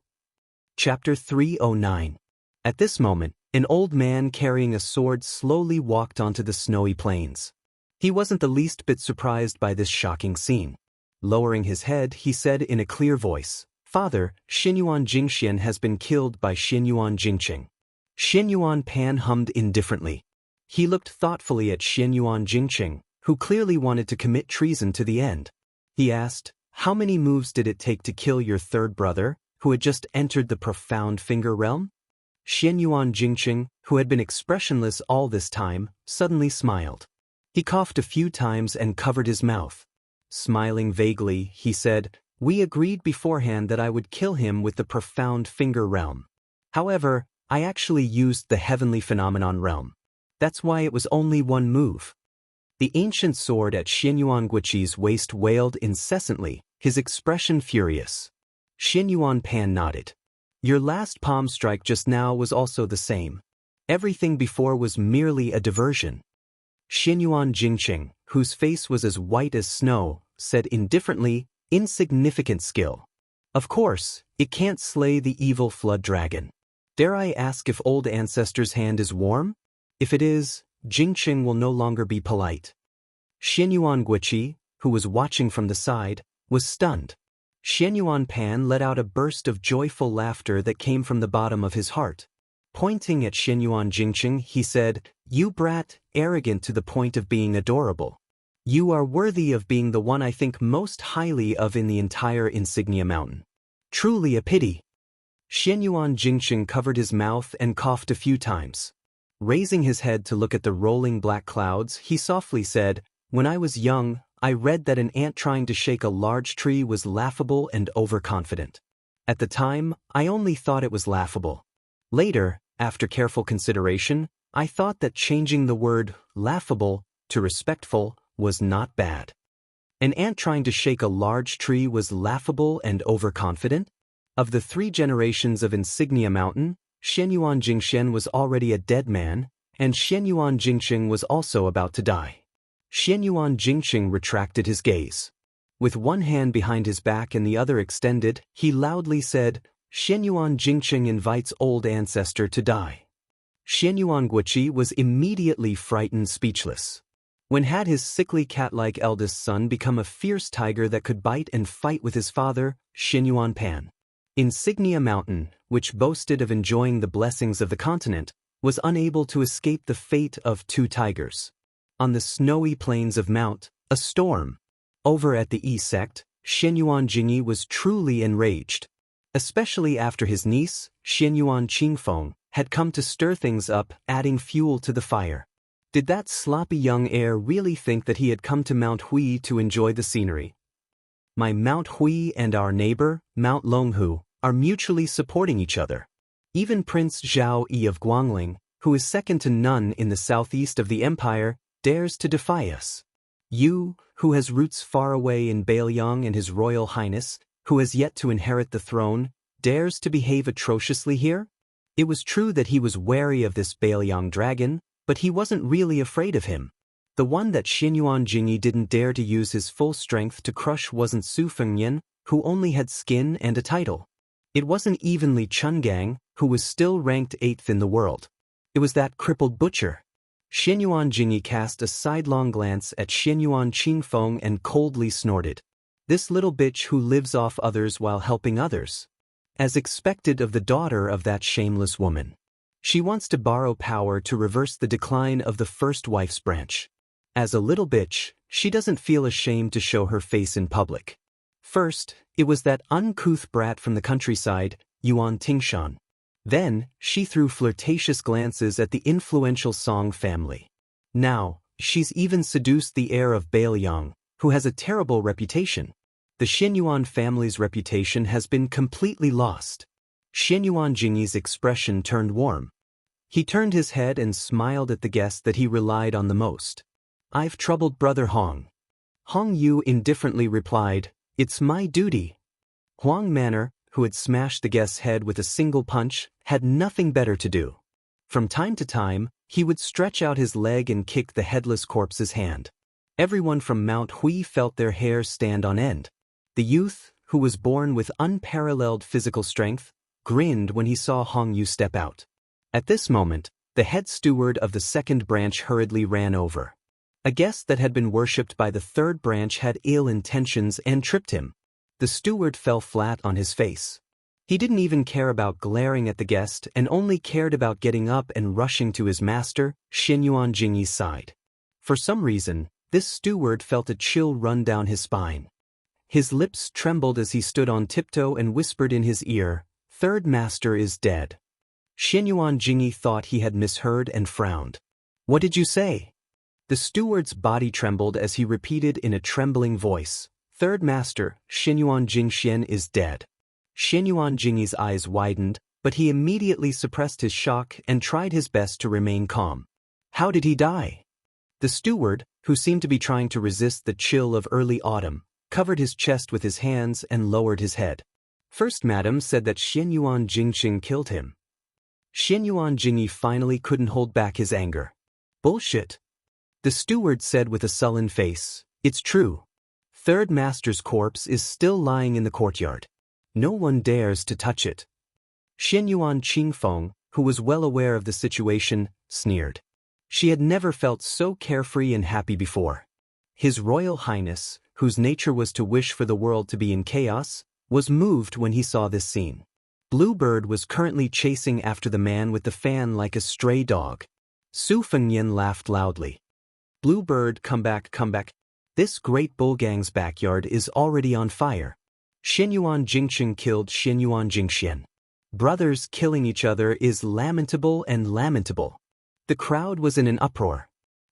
Chapter 309. At this moment, an old man carrying a sword slowly walked onto the snowy plains. He wasn't the least bit surprised by this shocking scene. Lowering his head, he said in a clear voice, "Father, Xianyuan Jingxian has been killed by Xianyuan Jingqing." Xianyuan Pan hummed indifferently. He looked thoughtfully at Xianyuan Jingqing, who clearly wanted to commit treason to the end. He asked, "How many moves did it take to kill your third brother, who had just entered the profound finger realm?" Xianyuan Jingqing, who had been expressionless all this time, suddenly smiled. He coughed a few times and covered his mouth. Smiling vaguely, he said, "We agreed beforehand that I would kill him with the profound finger realm. However, I actually used the heavenly phenomenon realm. That's why it was only one move." The ancient sword at Xianyuan Guiqi's waist wailed incessantly, his expression furious. Xianyuan Pan nodded. "Your last palm strike just now was also the same. Everything before was merely a diversion." Xianyuan Jingqing, whose face was as white as snow, said indifferently, "Insignificant skill. Of course, it can't slay the evil flood dragon. Dare I ask if old ancestor's hand is warm? If it is, Jingqing will no longer be polite." Xianyuan Guiqi, who was watching from the side, was stunned. Xianyuan Pan let out a burst of joyful laughter that came from the bottom of his heart. Pointing at Xianyuan Jingqing, he said, "You brat, arrogant to the point of being adorable. You are worthy of being the one I think most highly of in the entire Insignia Mountain. Truly a pity." Xianyuan Jingqing covered his mouth and coughed a few times. Raising his head to look at the rolling black clouds, he softly said, "When I was young, I read that an ant trying to shake a large tree was laughable and overconfident. At the time, I only thought it was laughable. Later, after careful consideration, I thought that changing the word laughable to respectful was not bad." An ant trying to shake a large tree was laughable and overconfident? Of the 3 generations of Insignia Mountain, Xianyuan Jingxian was already a dead man, and Xianyuan Jingqing was also about to die. Xianyuan Jingqing retracted his gaze. With one hand behind his back and the other extended, he loudly said, "Xianyuan Jingqing invites old ancestor to die." Xianyuan Guiqi was immediately frightened speechless. When had his sickly cat-like eldest son become a fierce tiger that could bite and fight with his father, Xianyuan Pan? Insignia Mountain, which boasted of enjoying the blessings of the continent, was unable to escape the fate of 2 tigers. On the snowy plains of Mount, a storm. Over at the Yi sect, Xianyuan Jingyi was truly enraged. Especially after his niece, Xianyuan Qingfeng, had come to stir things up, adding fuel to the fire. Did that sloppy young heir really think that he had come to Mount Hui to enjoy the scenery? My Mount Hui and our neighbor, Mount Longhu, are mutually supporting each other. Even Prince Zhao Yi of Guangling, who is second to none in the southeast of the empire, dares to defy us. You, who has roots far away in Bailiang and His Royal Highness, who has yet to inherit the throne, dares to behave atrociously here? It was true that he was wary of this Bailiang dragon, but he wasn't really afraid of him. The one that Xianyuan Jingyi didn't dare to use his full strength to crush wasn't Su Fengyan, who only had skin and a title. It wasn't even Li Chungang, who was still ranked 8th in the world. It was that crippled butcher. Xianyuan Jingyi cast a sidelong glance at Xianyuan Qingfeng and coldly snorted. This little bitch who lives off others while helping others. As expected of the daughter of that shameless woman. She wants to borrow power to reverse the decline of the first wife's branch. As a little bitch, she doesn't feel ashamed to show her face in public. First, it was that uncouth brat from the countryside, Yuan Tingshan. Then, she threw flirtatious glances at the influential Song family. Now, she's even seduced the heir of Bailiang, who has a terrible reputation. The Xianyuan family's reputation has been completely lost. Xianyuan Jingyi's expression turned warm. He turned his head and smiled at the guest that he relied on the most. "I've troubled Brother Hong." Hong Yu indifferently replied, "It's my duty." Huang Manor, who had smashed the guest's head with a single punch, had nothing better to do. From time to time, he would stretch out his leg and kick the headless corpse's hand. Everyone from Mount Hui felt their hair stand on end. The youth, who was born with unparalleled physical strength, grinned when he saw Hong Yu step out. At this moment, the head steward of the second branch hurriedly ran over. A guest that had been worshipped by the third branch had ill intentions and tripped him. The steward fell flat on his face. He didn't even care about glaring at the guest and only cared about getting up and rushing to his master, Xianyuan Jingyi's side. For some reason, this steward felt a chill run down his spine. His lips trembled as he stood on tiptoe and whispered in his ear, "Third master is dead." Xianyuan Jingyi thought he had misheard and frowned. "What did you say?" The steward's body trembled as he repeated in a trembling voice, "Third master, Xianyuan Jingxian is dead." Xianyuan Jingyi's eyes widened, but he immediately suppressed his shock and tried his best to remain calm. "How did he die?" The steward, who seemed to be trying to resist the chill of early autumn, covered his chest with his hands and lowered his head. "First madam said that Xianyuan Jingxing killed him." Xianyuan Jingyi finally couldn't hold back his anger. "Bullshit." The steward said with a sullen face, "It's true. Third master's corpse is still lying in the courtyard. No one dares to touch it." Xianyuan Qingfeng, who was well aware of the situation, sneered. She had never felt so carefree and happy before. His Royal Highness, whose nature was to wish for the world to be in chaos, was moved when he saw this scene. Bluebird was currently chasing after the man with the fan like a stray dog. Su Fengyan laughed loudly. "Bluebird, come back, come back. This great bull gang's backyard is already on fire. Xianyuan Jingxing killed Xianyuan Jingxian. Brothers killing each other is lamentable and lamentable." The crowd was in an uproar.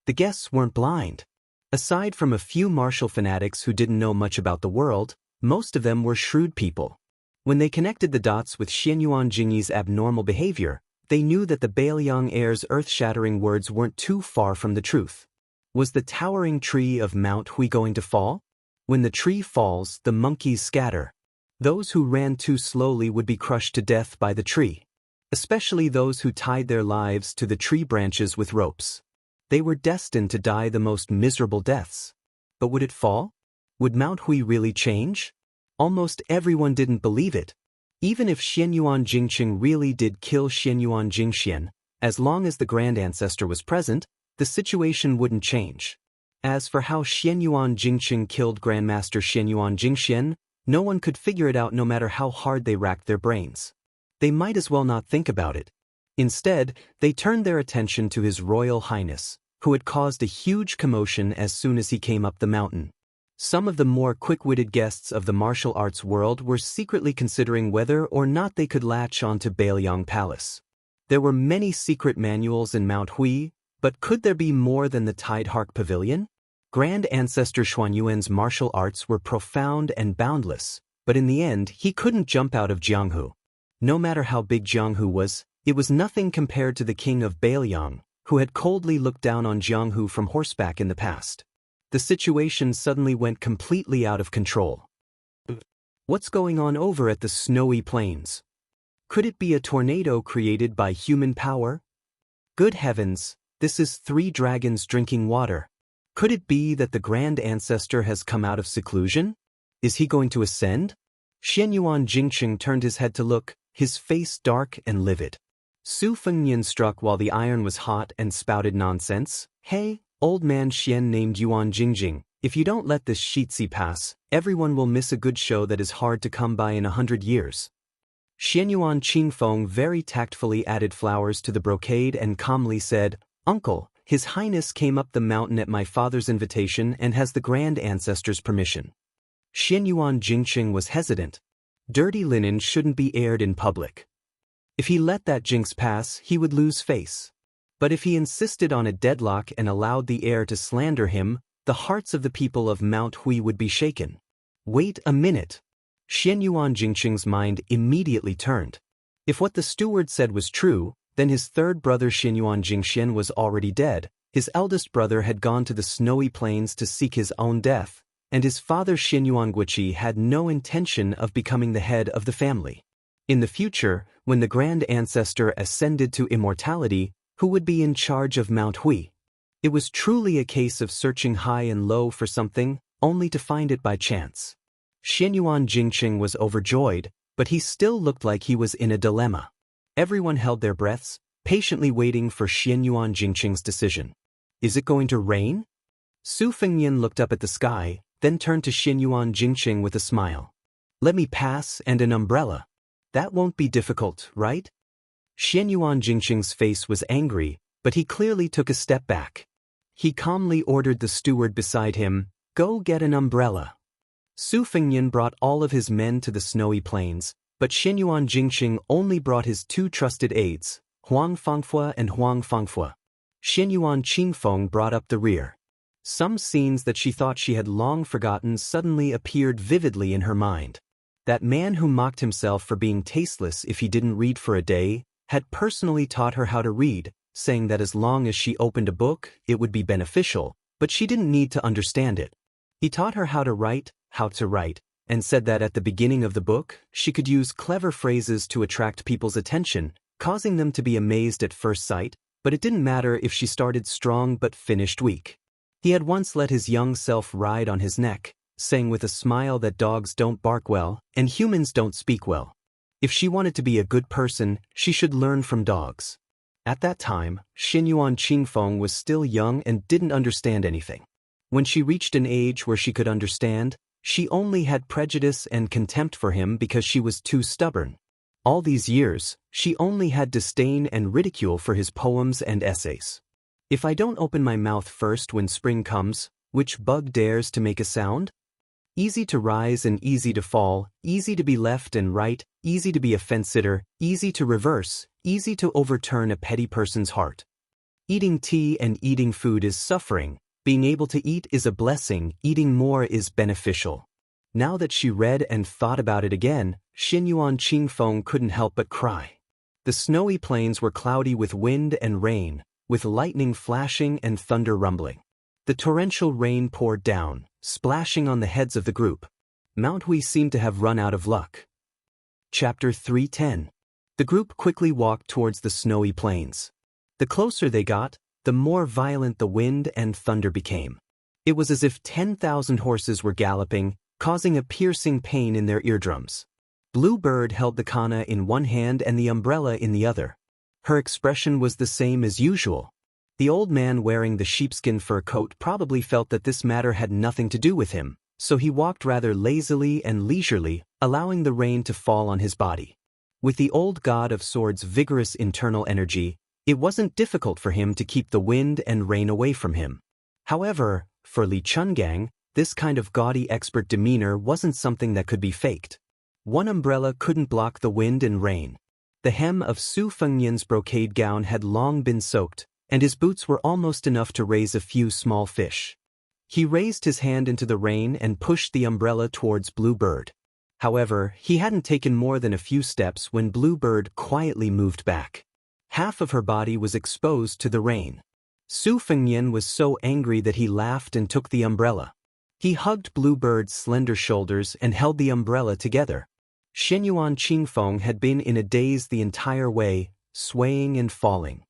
The guests weren't blind. Aside from a few martial fanatics who didn't know much about the world, most of them were shrewd people. When they connected the dots with Xianyuan Jingyi's abnormal behavior, they knew that the Bailiang heir's earth-shattering words weren't too far from the truth. Was the towering tree of Mount Hui going to fall? When the tree falls, the monkeys scatter. Those who ran too slowly would be crushed to death by the tree. Especially those who tied their lives to the tree branches with ropes. They were destined to die the most miserable deaths. But would it fall? Would Mount Hui really change? Almost everyone didn't believe it. Even if Xianyuan Jingxing really did kill Xianyuan Jingxian, as long as the Grand Ancestor was present, the situation wouldn't change. As for how Xianyuan Jingxing killed Grandmaster Xianyuan Jingxian, no one could figure it out no matter how hard they racked their brains. They might as well not think about it. Instead, they turned their attention to His Royal Highness, who had caused a huge commotion as soon as he came up the mountain. Some of the more quick-witted guests of the martial arts world were secretly considering whether or not they could latch onto Bailiang Palace. There were many secret manuals in Mount Hui, but could there be more than the Tidehark Pavilion? Grand Ancestor Xuanyuan's martial arts were profound and boundless, but in the end he couldn't jump out of Jianghu. No matter how big Jianghu was, it was nothing compared to the king of Bailiang, who had coldly looked down on Jianghu from horseback in the past. The situation suddenly went completely out of control. What's going on over at the snowy plains? Could it be a tornado created by human power? Good heavens, this is 3 dragons drinking water. Could it be that the Grand Ancestor has come out of seclusion? Is he going to ascend? Xianyuan Jingxing turned his head to look, his face dark and livid. Su Fengyan struck while the iron was hot and spouted nonsense. "Hey, old man Xian named Yuan Jingjing, if you don't let this Shitsi pass, everyone will miss a good show that is hard to come by in 100 years. Xianyuan Qingfeng very tactfully added flowers to the brocade and calmly said, "Uncle, His Highness came up the mountain at my father's invitation and has the Grand Ancestor's permission." Xianyuan Jingxing was hesitant. Dirty linen shouldn't be aired in public. If he let that jinx pass, he would lose face. But if he insisted on a deadlock and allowed the heir to slander him, the hearts of the people of Mount Hui would be shaken. Wait a minute. Xianyuan Jingxing's mind immediately turned. If what the steward said was true, then his third brother Xianyuan Jingxian was already dead, his eldest brother had gone to the snowy plains to seek his own death, and his father Xianyuan Guiqi had no intention of becoming the head of the family. In the future, when the Grand Ancestor ascended to immortality, who would be in charge of Mount Hui? It was truly a case of searching high and low for something, only to find it by chance. Xianyuan Jingxing was overjoyed, but he still looked like he was in a dilemma. Everyone held their breaths, patiently waiting for Xianyuan Jingxing's decision. Is it going to rain? Su Fengyan looked up at the sky, then turned to Xianyuan Jingxing with a smile. "Let me pass and an umbrella." That won't be difficult, right? Xianyuan Jingxing's face was angry, but he clearly took a step back. He calmly ordered the steward beside him, "Go get an umbrella." Su Fengnian brought all of his men to the snowy plains, but Xianyuan Jingxing only brought his two trusted aides, Huang Fangfua and Huang Fangfua. Xianyuan Qingfeng brought up the rear. Some scenes that she thought she had long forgotten suddenly appeared vividly in her mind. That man who mocked himself for being tasteless if he didn't read for a day had personally taught her how to read, saying that as long as she opened a book, it would be beneficial, but she didn't need to understand it. He taught her how to write, and said that at the beginning of the book, she could use clever phrases to attract people's attention, causing them to be amazed at first sight, but it didn't matter if she started strong but finished weak. He had once let his young self ride on his neck, saying with a smile that dogs don't bark well and humans don't speak well. If she wanted to be a good person, she should learn from dogs. At that time, Xianyuan Qingfeng was still young and didn't understand anything. When she reached an age where she could understand, she only had prejudice and contempt for him because she was too stubborn. All these years, she only had disdain and ridicule for his poems and essays. If I don't open my mouth first when spring comes, which bug dares to make a sound? Easy to rise and easy to fall, easy to be left and right, easy to be a fence-sitter, easy to reverse, easy to overturn a petty person's heart. Eating tea and eating food is suffering, being able to eat is a blessing, eating more is beneficial. Now that she read and thought about it again, Xianyuan Qingfeng couldn't help but cry. The snowy plains were cloudy with wind and rain, with lightning flashing and thunder rumbling. The torrential rain poured down, splashing on the heads of the group. Mount Hui seemed to have run out of luck. Chapter 310. The group quickly walked towards the snowy plains. The closer they got, the more violent the wind and thunder became. It was as if 10,000 horses were galloping, causing a piercing pain in their eardrums. Blue Bird held the kana in one hand and the umbrella in the other. Her expression was the same as usual. The old man wearing the sheepskin fur coat probably felt that this matter had nothing to do with him, so he walked rather lazily and leisurely, allowing the rain to fall on his body. With the old god of swords' vigorous internal energy, it wasn't difficult for him to keep the wind and rain away from him. However, for Li Chungang, this kind of gaudy expert demeanor wasn't something that could be faked. One umbrella couldn't block the wind and rain. The hem of Su Fengnian's brocade gown had long been soaked, and his boots were almost enough to raise a few small fish. He raised his hand into the rain and pushed the umbrella towards Blue Bird. However, he hadn't taken more than a few steps when Blue Bird quietly moved back. Half of her body was exposed to the rain. Su Fengnian was so angry that he laughed and took the umbrella. He hugged Blue Bird's slender shoulders and held the umbrella together. Xianyuan Qingfeng had been in a daze the entire way, swaying and falling.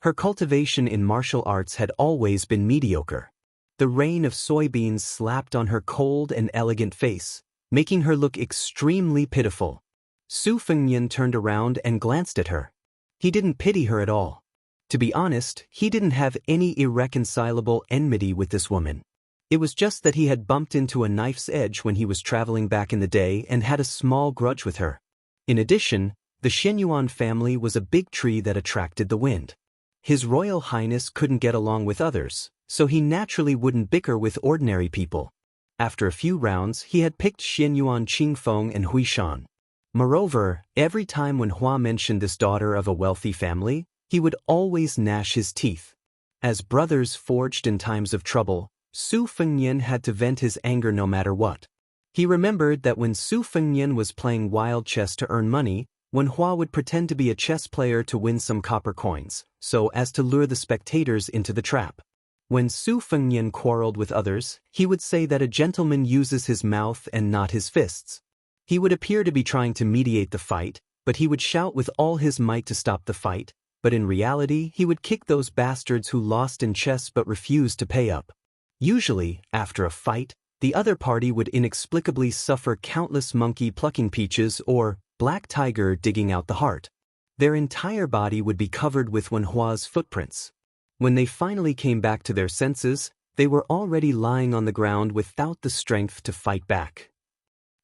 Her cultivation in martial arts had always been mediocre. The rain of soybeans slapped on her cold and elegant face, making her look extremely pitiful. Su Fengnian turned around and glanced at her. He didn't pity her at all. To be honest, he didn't have any irreconcilable enmity with this woman. It was just that he had bumped into a knife's edge when he was traveling back in the day and had a small grudge with her. In addition, the Xianyuan family was a big tree that attracted the wind. His Royal Highness couldn't get along with others, so he naturally wouldn't bicker with ordinary people. After a few rounds, he had picked Xianyuan Qingfeng and Huishan. Moreover, every time when Hua mentioned this daughter of a wealthy family, he would always gnash his teeth. As brothers forged in times of trouble, Su Fengnian had to vent his anger no matter what. He remembered that when Su Fengnian was playing wild chess to earn money, when Hua would pretend to be a chess player to win some copper coins, so as to lure the spectators into the trap. When Su Fengnian quarreled with others, he would say that a gentleman uses his mouth and not his fists. He would appear to be trying to mediate the fight, but he would shout with all his might to stop the fight, but in reality he would kick those bastards who lost in chess but refused to pay up. Usually, after a fight, the other party would inexplicably suffer countless monkey plucking peaches or black tiger digging out the heart. Their entire body would be covered with Wenhua's footprints. When they finally came back to their senses, they were already lying on the ground without the strength to fight back.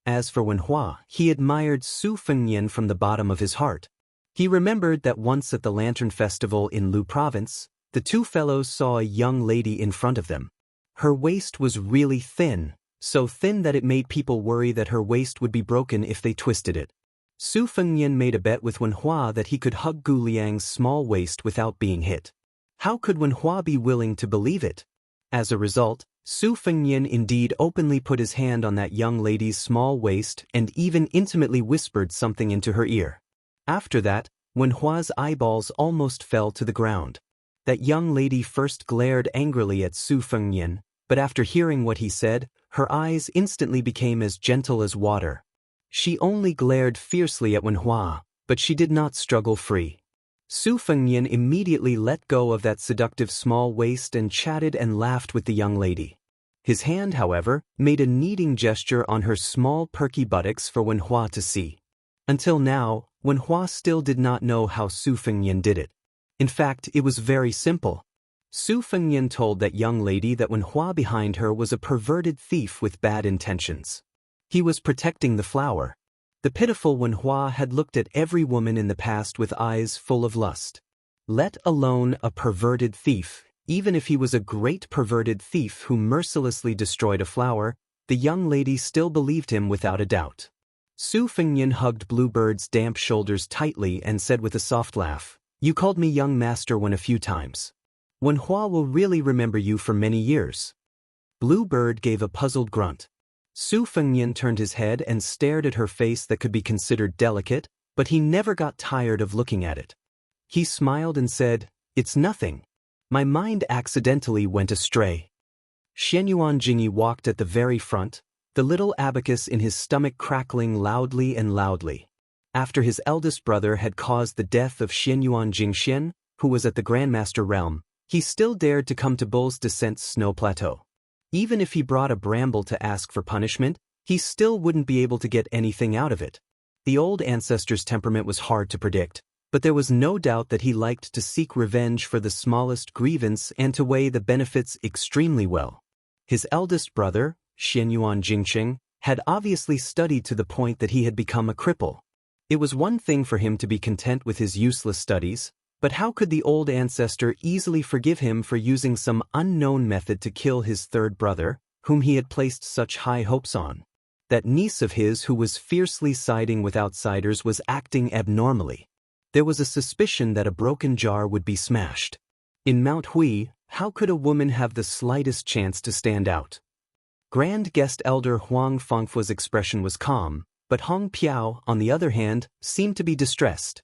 As for Wenhua, he admired Su Fengnian from the bottom of his heart. He remembered that once at the Lantern Festival in Lu Province, the two fellows saw a young lady in front of them. Her waist was really thin, so thin that it made people worry that her waist would be broken if they twisted it. Su Fengnian made a bet with Wenhua that he could hug Gu Liang's small waist without being hit. How could Wenhua be willing to believe it? As a result, Su Fengnian indeed openly put his hand on that young lady's small waist and even intimately whispered something into her ear. After that, Wenhua's eyeballs almost fell to the ground. That young lady first glared angrily at Su Fengnian, but after hearing what he said, her eyes instantly became as gentle as water. She only glared fiercely at Wenhua, but she did not struggle free. Su Fengnian immediately let go of that seductive small waist and chatted and laughed with the young lady. His hand, however, made a kneading gesture on her small perky buttocks for Wenhua to see. Until now, Wenhua still did not know how Su Fengnian did it. In fact, it was very simple. Su Fengnian told that young lady that Wenhua behind her was a perverted thief with bad intentions. He was protecting the flower. The pitiful Wenhua had looked at every woman in the past with eyes full of lust. Let alone a perverted thief, even if he was a great perverted thief who mercilessly destroyed a flower, the young lady still believed him without a doubt. Su Fengnian hugged Bluebird's damp shoulders tightly and said with a soft laugh, "You called me young master one a few times. Wenhua will really remember you for many years." Bluebird gave a puzzled grunt. Su Fengnian turned his head and stared at her face that could be considered delicate, but he never got tired of looking at it. He smiled and said, "It's nothing. My mind accidentally went astray." Xianyuan Jingyi walked at the very front, the little abacus in his stomach crackling loudly and loudly. After his eldest brother had caused the death of Xianyuan Jingxian, who was at the Grandmaster realm, he still dared to come to Bull's Descent's snow plateau. Even if he brought a bramble to ask for punishment, he still wouldn't be able to get anything out of it. The old ancestor's temperament was hard to predict, but there was no doubt that he liked to seek revenge for the smallest grievance and to weigh the benefits extremely well. His eldest brother, Xianyuan Jingqing, had obviously studied to the point that he had become a cripple. It was one thing for him to be content with his useless studies, but how could the old ancestor easily forgive him for using some unknown method to kill his third brother, whom he had placed such high hopes on? That niece of his who was fiercely siding with outsiders was acting abnormally. There was a suspicion that a broken jar would be smashed. In Mount Hui, how could a woman have the slightest chance to stand out? Grand Guest Elder Huang Fengfu's expression was calm, but Hong Piao, on the other hand, seemed to be distressed.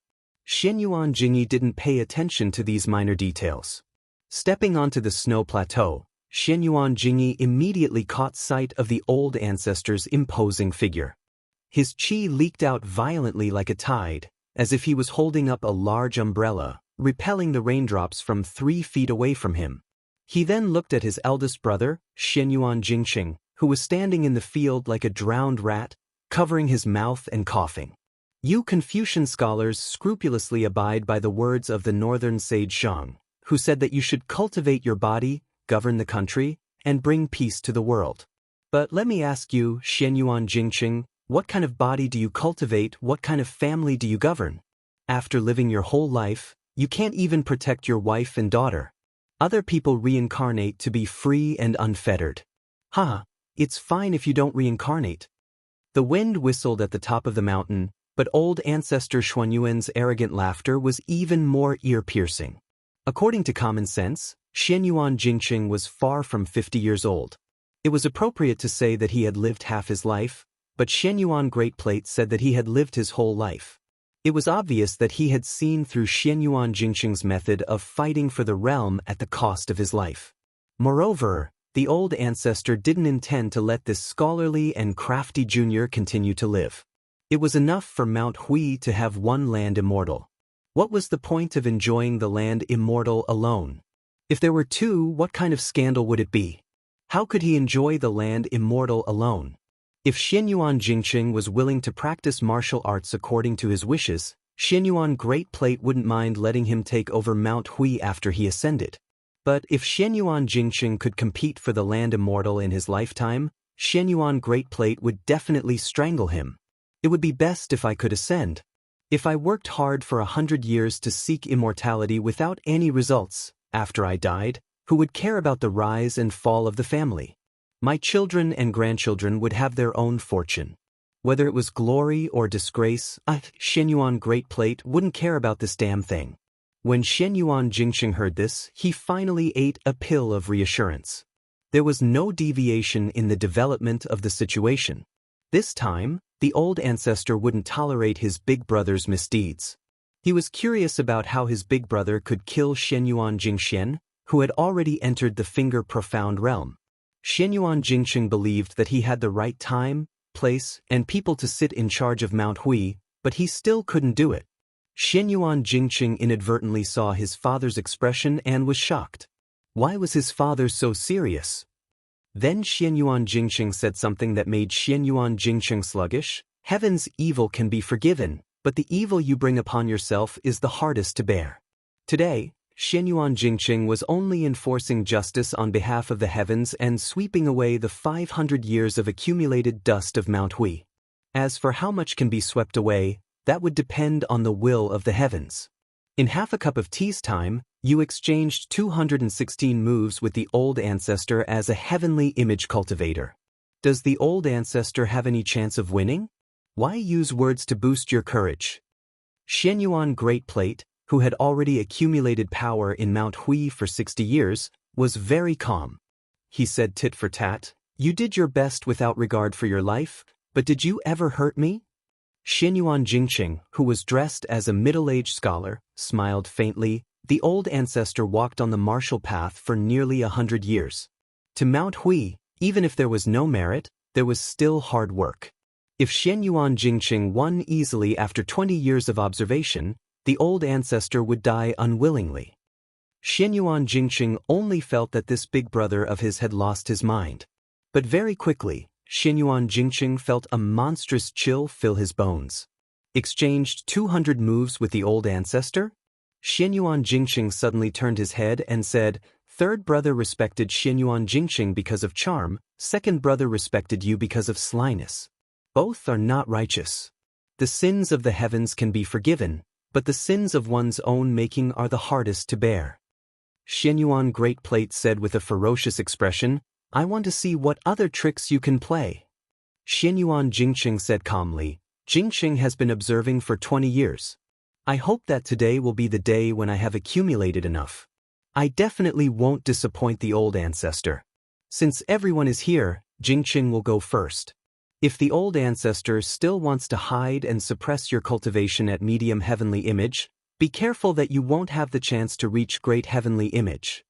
Xianyuan Jingyi didn't pay attention to these minor details. Stepping onto the snow plateau, Xianyuan Jingyi immediately caught sight of the old ancestor's imposing figure. His qi leaked out violently like a tide, as if he was holding up a large umbrella, repelling the raindrops from 3 feet away from him. He then looked at his eldest brother, Xianyuan Jingqing, who was standing in the field like a drowned rat, covering his mouth and coughing. You Confucian scholars scrupulously abide by the words of the northern sage Shang, who said that you should cultivate your body, govern the country, and bring peace to the world. But let me ask you, Xianyuan Jingqing, what kind of body do you cultivate, what kind of family do you govern? After living your whole life, you can't even protect your wife and daughter. Other people reincarnate to be free and unfettered. It's fine if you don't reincarnate. The wind whistled at the top of the mountain, but old ancestor Xuanyuan's arrogant laughter was even more ear-piercing. According to common sense, Xianyuan Jingqing was far from 50 years old. It was appropriate to say that he had lived half his life, but Xianyuan Great Plate said that he had lived his whole life. It was obvious that he had seen through Xianyuan Jingqing's method of fighting for the realm at the cost of his life. Moreover, the old ancestor didn't intend to let this scholarly and crafty junior continue to live. It was enough for Mount Hui to have one land immortal. What was the point of enjoying the land immortal alone? If there were two, what kind of scandal would it be? How could he enjoy the land immortal alone? If Xianyuan Jingqing was willing to practice martial arts according to his wishes, Xianyuan Great Plate wouldn't mind letting him take over Mount Hui after he ascended. But if Xianyuan Jingqing could compete for the land immortal in his lifetime, Xianyuan Great Plate would definitely strangle him. It would be best if I could ascend. If I worked hard for 100 years to seek immortality without any results, after I died, who would care about the rise and fall of the family? My children and grandchildren would have their own fortune. Whether it was glory or disgrace, Xianyuan Great Plate wouldn't care about this damn thing. When Xianyuan Jingqing heard this, he finally ate a pill of reassurance. There was no deviation in the development of the situation. This time, the old ancestor wouldn't tolerate his big brother's misdeeds. He was curious about how his big brother could kill Xianyuan Jingxian, who had already entered the Finger Profound realm. Xianyuan Jingqing believed that he had the right time, place, and people to sit in charge of Mount Hui, but he still couldn't do it. Xianyuan Jingqing inadvertently saw his father's expression and was shocked. Why was his father so serious? Then Xianyuan Jingqing said something that made Xianyuan Jingqing sluggish. Heaven's evil can be forgiven, but the evil you bring upon yourself is the hardest to bear. Today, Xianyuan Jingqing was only enforcing justice on behalf of the heavens and sweeping away the 500 years of accumulated dust of Mount Hui. As for how much can be swept away, that would depend on the will of the heavens. In half a cup of tea's time, you exchanged 216 moves with the old ancestor as a heavenly image cultivator. Does the old ancestor have any chance of winning? Why use words to boost your courage? Xianyuan Great Plate, who had already accumulated power in Mount Hui for 60 years, was very calm. He said tit for tat, "You did your best without regard for your life, but did you ever hurt me?" Xianyuan Jingqing, who was dressed as a middle-aged scholar, smiled faintly. The old ancestor walked on the martial path for nearly 100 years. To Mount Hui, even if there was no merit, there was still hard work. If Xianyuan Jingqing won easily after 20 years of observation, the old ancestor would die unwillingly. Xianyuan Jingqing only felt that this big brother of his had lost his mind. But very quickly, Xianyuan Jingqing felt a monstrous chill fill his bones. Exchanged 200 moves with the old ancestor? Xianyuan Jingqing suddenly turned his head and said, "Third brother respected Xianyuan Jingqing because of charm, second brother respected you because of slyness. Both are not righteous. The sins of the heavens can be forgiven, but the sins of one's own making are the hardest to bear." Xianyuan Great Plate said with a ferocious expression, "I want to see what other tricks you can play." Xianyuan Jingqing said calmly, "Jingqing has been observing for 20 years. I hope that today will be the day when I have accumulated enough. I definitely won't disappoint the old ancestor. Since everyone is here, Jingqing will go first. If the old ancestor still wants to hide and suppress your cultivation at medium heavenly image, be careful that you won't have the chance to reach great heavenly image."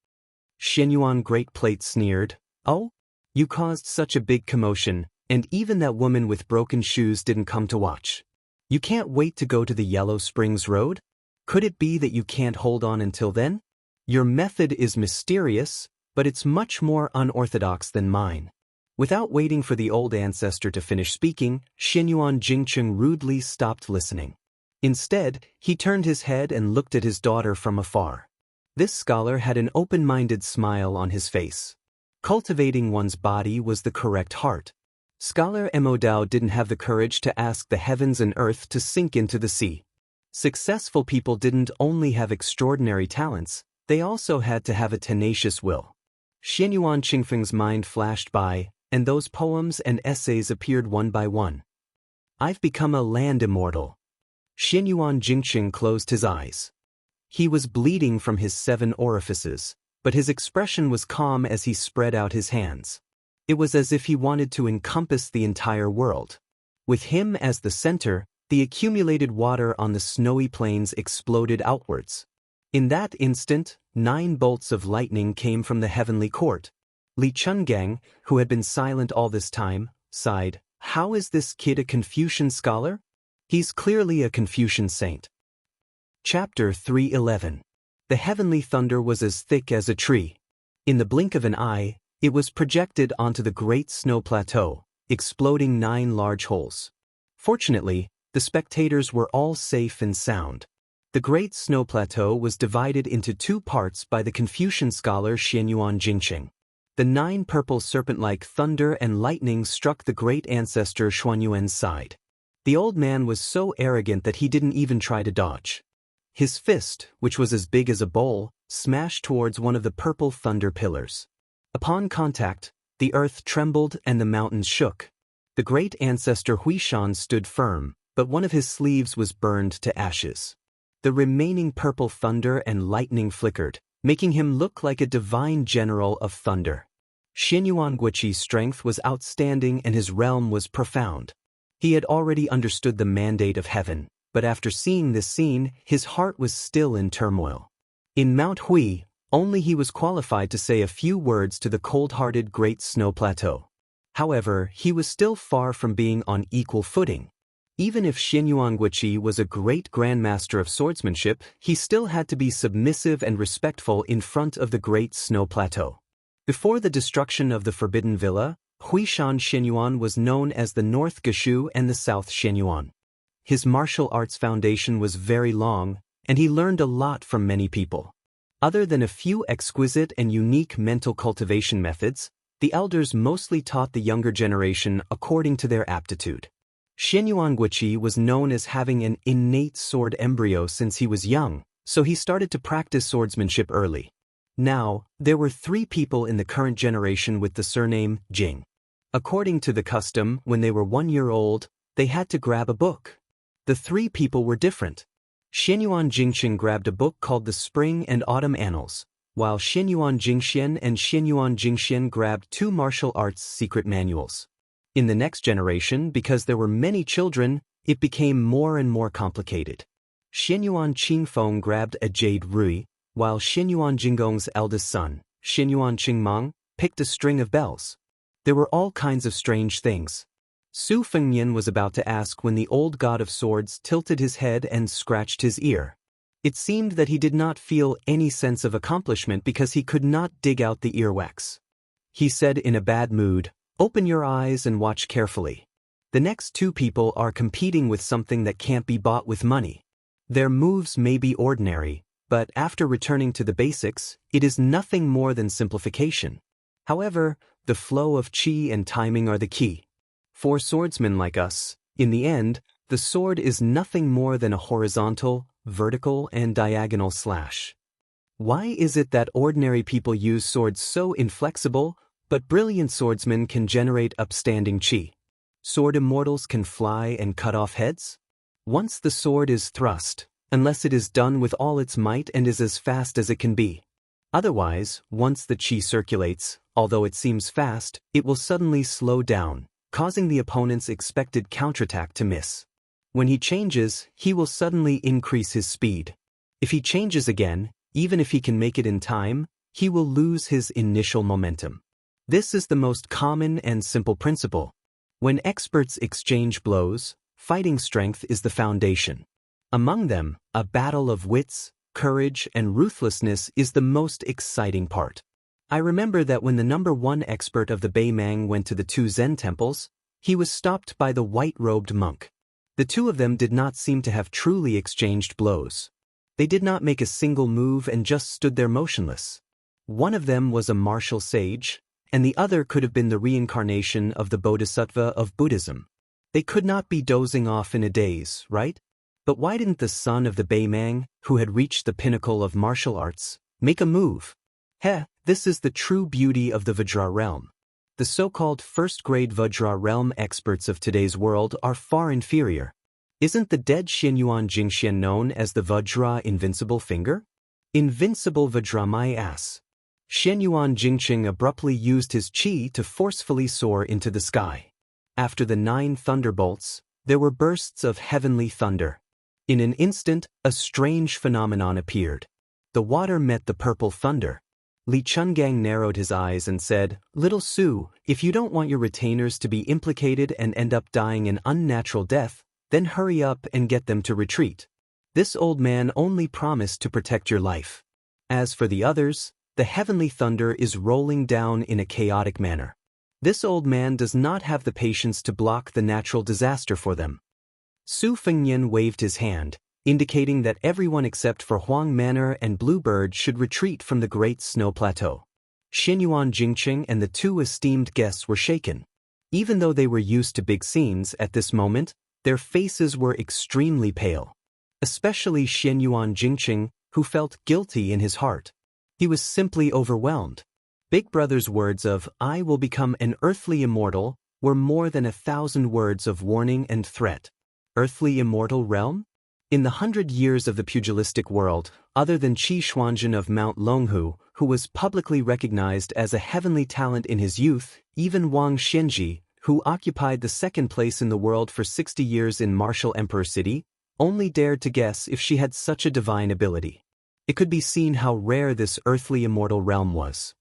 Xianyuan Great Plate sneered, "Oh? You caused such a big commotion, and even that woman with broken shoes didn't come to watch. You can't wait to go to the Yellow Springs Road? Could it be that you can't hold on until then? Your method is mysterious, but it's much more unorthodox than mine." Without waiting for the old ancestor to finish speaking, Xianyuan Jingqing rudely stopped listening. Instead, he turned his head and looked at his daughter from afar. This scholar had an open-minded smile on his face. Cultivating one's body was the correct heart. Scholar Mo Dao didn't have the courage to ask the heavens and earth to sink into the sea. Successful people didn't only have extraordinary talents, they also had to have a tenacious will. Xianyuan Jingqing's mind flashed by, and those poems and essays appeared one by one. "I've become a land immortal." Xianyuan Jingqing closed his eyes. He was bleeding from his 7 orifices, but his expression was calm as he spread out his hands. It was as if he wanted to encompass the entire world. With him as the center, the accumulated water on the snowy plains exploded outwards. In that instant, 9 bolts of lightning came from the heavenly court. Li Chungang, who had been silent all this time, sighed, "How is this kid a Confucian scholar? He's clearly a Confucian saint." Chapter 3:11. The heavenly thunder was as thick as a tree. In the blink of an eye, it was projected onto the great snow plateau, exploding 9 large holes. Fortunately, the spectators were all safe and sound. The great snow plateau was divided into 2 parts by the Confucian scholar Xianyuan Jingqing. The 9 purple serpent-like thunder and lightning struck the great ancestor Xuanyuan's side. The old man was so arrogant that he didn't even try to dodge. His fist, which was as big as a bowl, smashed towards one of the purple thunder pillars. Upon contact, the earth trembled and the mountains shook. The great ancestor Huishan stood firm, but one of his sleeves was burned to ashes. The remaining purple thunder and lightning flickered, making him look like a divine general of thunder. Xianyuan Guiqi's strength was outstanding and his realm was profound. He had already understood the mandate of heaven, but after seeing this scene, his heart was still in turmoil. In Mount Hui, only he was qualified to say a few words to the cold-hearted Great Snow Plateau. However, he was still far from being on equal footing. Even if Xianyuan Guiqi was a great grandmaster of swordsmanship, he still had to be submissive and respectful in front of the Great Snow Plateau. Before the destruction of the Forbidden Villa, Huishan Xianyuan was known as the North Gashu and the South Xianyuan. His martial arts foundation was very long, and he learned a lot from many people. Other than a few exquisite and unique mental cultivation methods, the elders mostly taught the younger generation according to their aptitude. Xianyuan Guiqi was known as having an innate sword embryo since he was young, so he started to practice swordsmanship early. Now, there were 3 people in the current generation with the surname Jing. According to the custom, when they were 1 year old, they had to grab a book. The 3 people were different. Xianyuan Jingqian grabbed a book called The Spring and Autumn Annals, while Xianyuan Jingxian and Xianyuan Jingxian grabbed 2 martial arts secret manuals. In the next generation, because there were many children, it became more and more complicated. Xianyuan Qingfeng grabbed a jade rui, while Xianyuan Jinggong's eldest son, Xianyuan Qingmang, picked a string of bells. There were all kinds of strange things. Su Fengnian was about to ask when the old god of swords tilted his head and scratched his ear. It seemed that he did not feel any sense of accomplishment because he could not dig out the earwax. He said in a bad mood, "Open your eyes and watch carefully. The next 2 people are competing with something that can't be bought with money. Their moves may be ordinary, but after returning to the basics, it is nothing more than simplification. However, the flow of qi and timing are the key. For swordsmen like us, in the end, the sword is nothing more than a horizontal, vertical, and diagonal slash. Why is it that ordinary people use swords so inflexible, but brilliant swordsmen can generate upstanding qi? Sword immortals can fly and cut off heads? Once the sword is thrust, unless it is done with all its might and is as fast as it can be. Otherwise, once the qi circulates, although it seems fast, it will suddenly slow down, causing the opponent's expected counterattack to miss. When he changes, he will suddenly increase his speed. If he changes again, even if he can make it in time, he will lose his initial momentum. This is the most common and simple principle. When experts exchange blows, fighting strength is the foundation. Among them, a battle of wits, courage, and ruthlessness is the most exciting part. I remember that when the #1 expert of the Beimang went to the 2 Zen temples, he was stopped by the white-robed monk. The 2 of them did not seem to have truly exchanged blows. They did not make a single move and just stood there motionless. One of them was a martial sage, and the other could have been the reincarnation of the Bodhisattva of Buddhism. They could not be dozing off in a daze, right? But why didn't the son of the Beimang, who had reached the pinnacle of martial arts, make a move? This is the true beauty of the Vajra realm. The so-called first-grade Vajra realm experts of today's world are far inferior. Isn't the dead Xianyuan Jingxian known as the Vajra invincible finger? Invincible Vajra my ass. Xianyuan Jingqing abruptly used his qi to forcefully soar into the sky. After the 9 thunderbolts, there were bursts of heavenly thunder. In an instant, a strange phenomenon appeared. The water met the purple thunder. Li Chungang narrowed his eyes and said, "Little Su, if you don't want your retainers to be implicated and end up dying an unnatural death, then hurry up and get them to retreat. This old man only promised to protect your life. As for the others, the heavenly thunder is rolling down in a chaotic manner. This old man does not have the patience to block the natural disaster for them." Su Fengnian waved his hand, indicating that everyone except for Huang Manor and Bluebird should retreat from the Great Snow Plateau. Xianyuan Jingqing and the two esteemed guests were shaken. Even though they were used to big scenes at this moment, their faces were extremely pale. Especially Xianyuan Jingqing, who felt guilty in his heart. He was simply overwhelmed. Big Brother's words of, "I will become an earthly immortal," were more than 1,000 words of warning and threat. Earthly immortal realm? In the 100 years of the pugilistic world, other than Qi Xuanzhen of Mount Longhu, who was publicly recognized as a heavenly talent in his youth, even Wang Xianxia, who occupied the second place in the world for 60 years in Martial Emperor City, only dared to guess if she had such a divine ability. It could be seen how rare this earthly immortal realm was.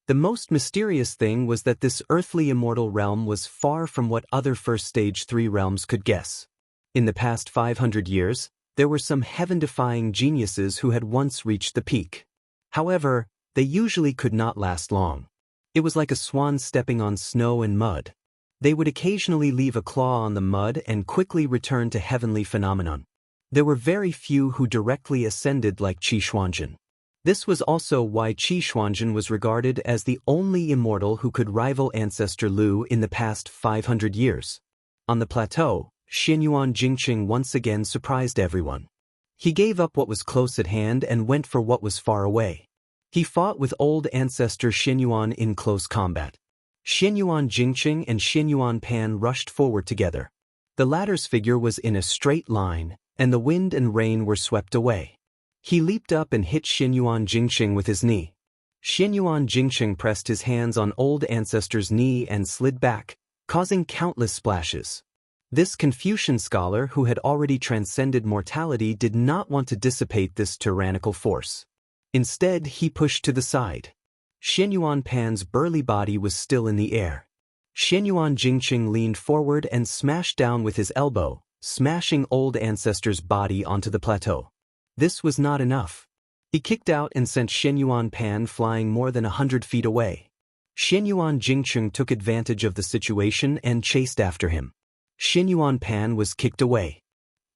The most mysterious thing was that this earthly immortal realm was far from what other first stage 3 realms could guess. In the past 500 years, there were some heaven-defying geniuses who had once reached the peak. However, they usually could not last long. It was like a swan stepping on snow and mud. They would occasionally leave a claw on the mud and quickly return to heavenly phenomenon. There were very few who directly ascended like Qi Xuanzhen. This was also why Qi Xuanzhen was regarded as the only immortal who could rival ancestor Lu in the past 500 years. On the plateau, Xianyuan Jingqing once again surprised everyone. He gave up what was close at hand and went for what was far away. He fought with old ancestor Xianyuan in close combat. Xianyuan Jingqing and Xianyuan Pan rushed forward together. The latter's figure was in a straight line, and the wind and rain were swept away. He leaped up and hit Xianyuan Jingqing with his knee. Xianyuan Jingqing pressed his hands on old ancestor's knee and slid back, causing countless splashes. This Confucian scholar who had already transcended mortality did not want to dissipate this tyrannical force. Instead, he pushed to the side. Xianyuan Pan's burly body was still in the air. Xianyuan Jingqing leaned forward and smashed down with his elbow, smashing old ancestor's body onto the plateau. This was not enough. He kicked out and sent Xianyuan Pan flying more than 100 feet away. Xianyuan Jingqing took advantage of the situation and chased after him. Xianyuan Pan was kicked away.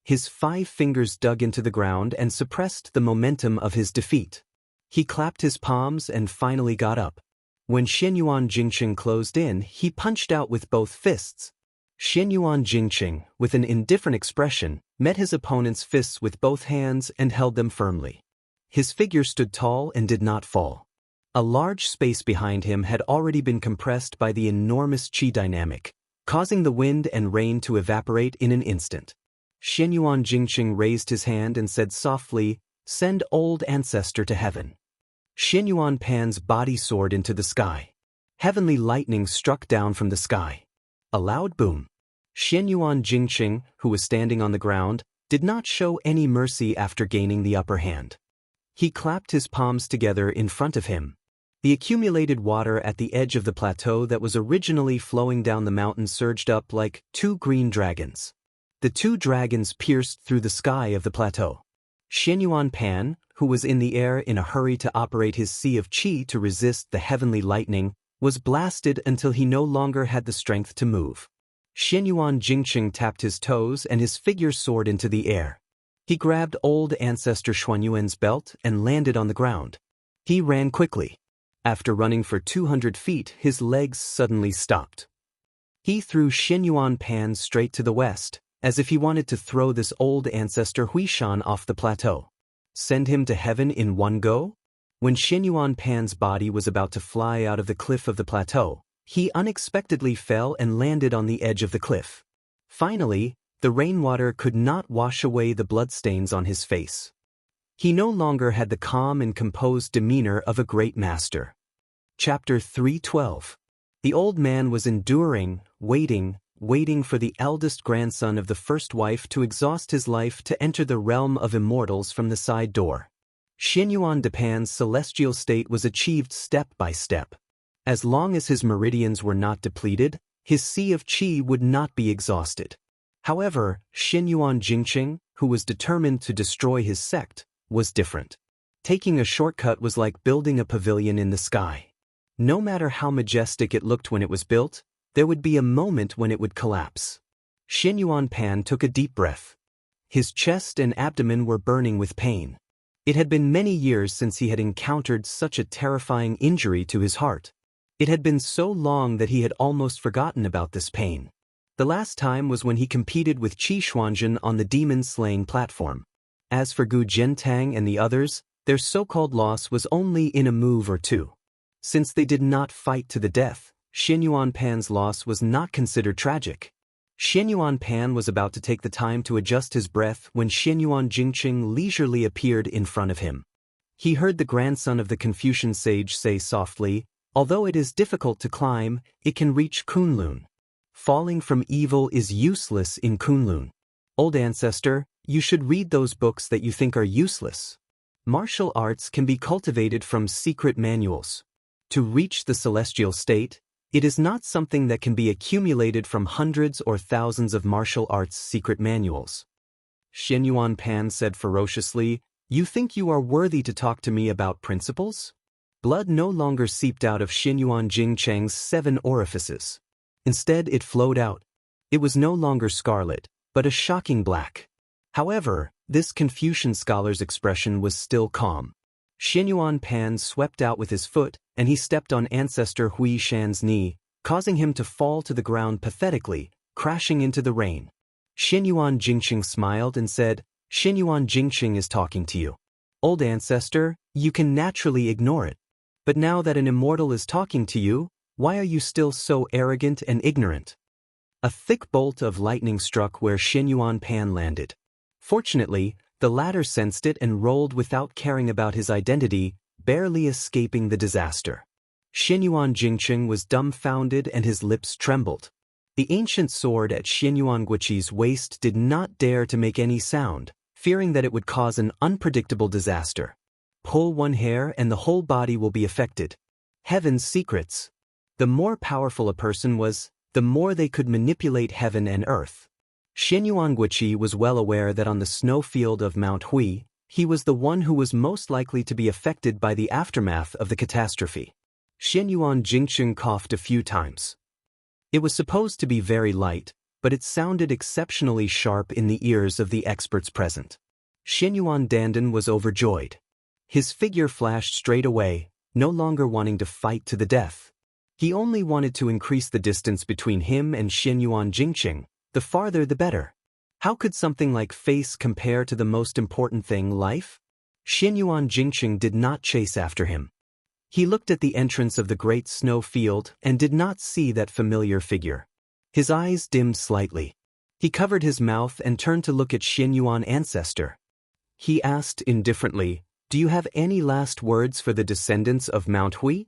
His 5 fingers dug into the ground and suppressed the momentum of his defeat. He clapped his palms and finally got up. When Xianyuan Jingqing closed in, he punched out with both fists. Xianyuan Jingqing, with an indifferent expression, met his opponent's fists with both hands and held them firmly. His figure stood tall and did not fall. A large space behind him had already been compressed by the enormous qi dynamic, causing the wind and rain to evaporate in an instant. Xianyuan Jingqing raised his hand and said softly, "Send old ancestor to heaven." Xianyuan Pan's body soared into the sky. Heavenly lightning struck down from the sky. A loud boom. Xianyuan Jingqing, who was standing on the ground, did not show any mercy after gaining the upper hand. He clapped his palms together in front of him. The accumulated water at the edge of the plateau that was originally flowing down the mountain surged up like 2 green dragons. The 2 dragons pierced through the sky of the plateau. Xianyuan Pan, who was in the air in a hurry to operate his sea of qi to resist the heavenly lightning, was blasted until he no longer had the strength to move. Xianyuan Jingqing tapped his toes and his figure soared into the air. He grabbed old ancestor Xuanyuan's belt and landed on the ground. He ran quickly. After running for 200 feet, his legs suddenly stopped. He threw Xianyuan Pan straight to the west, as if he wanted to throw this old ancestor Huishan off the plateau. Send him to heaven in one go? When Xianyuan Pan's body was about to fly out of the cliff of the plateau, he unexpectedly fell and landed on the edge of the cliff. Finally, the rainwater could not wash away the bloodstains on his face. He no longer had the calm and composed demeanor of a great master. Chapter 3:12. The old man was enduring, waiting for the eldest grandson of the first wife to exhaust his life to enter the realm of immortals from the side door. Xianyuan Pan's celestial state was achieved step by step. As long as his meridians were not depleted, his sea of qi would not be exhausted. However, Xianyuan Jingqing, who was determined to destroy his sect, was different. Taking a shortcut was like building a pavilion in the sky. No matter how majestic it looked when it was built, there would be a moment when it would collapse. Xianyuan Pan took a deep breath. His chest and abdomen were burning with pain. It had been many years since he had encountered such a terrifying injury to his heart. It had been so long that he had almost forgotten about this pain. The last time was when he competed with Qi Xuanzhen on the demon-slaying platform. As for Gu Jiantang and the others, their so-called loss was only in a move or two. Since they did not fight to the death, Xianyuan Pan's loss was not considered tragic. Xianyuan Pan was about to take the time to adjust his breath when Xianyuan Jingqing leisurely appeared in front of him. He heard the grandson of the Confucian sage say softly, "Although it is difficult to climb, it can reach Kunlun. Falling from evil is useless in Kunlun. Old ancestor, you should read those books that you think are useless. Martial arts can be cultivated from secret manuals. To reach the celestial state, it is not something that can be accumulated from hundreds or thousands of martial arts secret manuals." Xianyuan Pan said ferociously, "You think you are worthy to talk to me about principles?" Blood no longer seeped out of Xianyuan Jingcheng's 7 orifices. Instead, it flowed out. It was no longer scarlet, but a shocking black. However, this Confucian scholar's expression was still calm. Xianyuan Pan swept out with his foot, and he stepped on Ancestor Hui Shan's knee, causing him to fall to the ground pathetically, crashing into the rain. Xianyuan Jingqing smiled and said, "Xianyuan Jingqing is talking to you. Old ancestor, you can naturally ignore it. But now that an immortal is talking to you, why are you still so arrogant and ignorant?" A thick bolt of lightning struck where Xianyuan Pan landed. Fortunately, the latter sensed it and rolled without caring about his identity, barely escaping the disaster. Xianyuan Jingqing was dumbfounded and his lips trembled. The ancient sword at Xianyuan Guiqi's waist did not dare to make any sound, fearing that it would cause an unpredictable disaster. Pull one hair and the whole body will be affected. Heaven's secrets. The more powerful a person was, the more they could manipulate heaven and earth. Xianyuan Guiqi was well aware that on the snowfield of Mount Hui, he was the one who was most likely to be affected by the aftermath of the catastrophe. Xianyuan Jingqing coughed a few times. It was supposed to be very light, but it sounded exceptionally sharp in the ears of the experts present. Xianyuan Dandan was overjoyed. His figure flashed straight away, no longer wanting to fight to the death. He only wanted to increase the distance between him and Xianyuan Jingqing, the farther the better. How could something like face compare to the most important thing, life? Xianyuan Jingqing did not chase after him. He looked at the entrance of the great snow field and did not see that familiar figure. His eyes dimmed slightly. He covered his mouth and turned to look at Xianyuan Ancestor. He asked indifferently, "Do you have any last words for the descendants of Mount Hui?"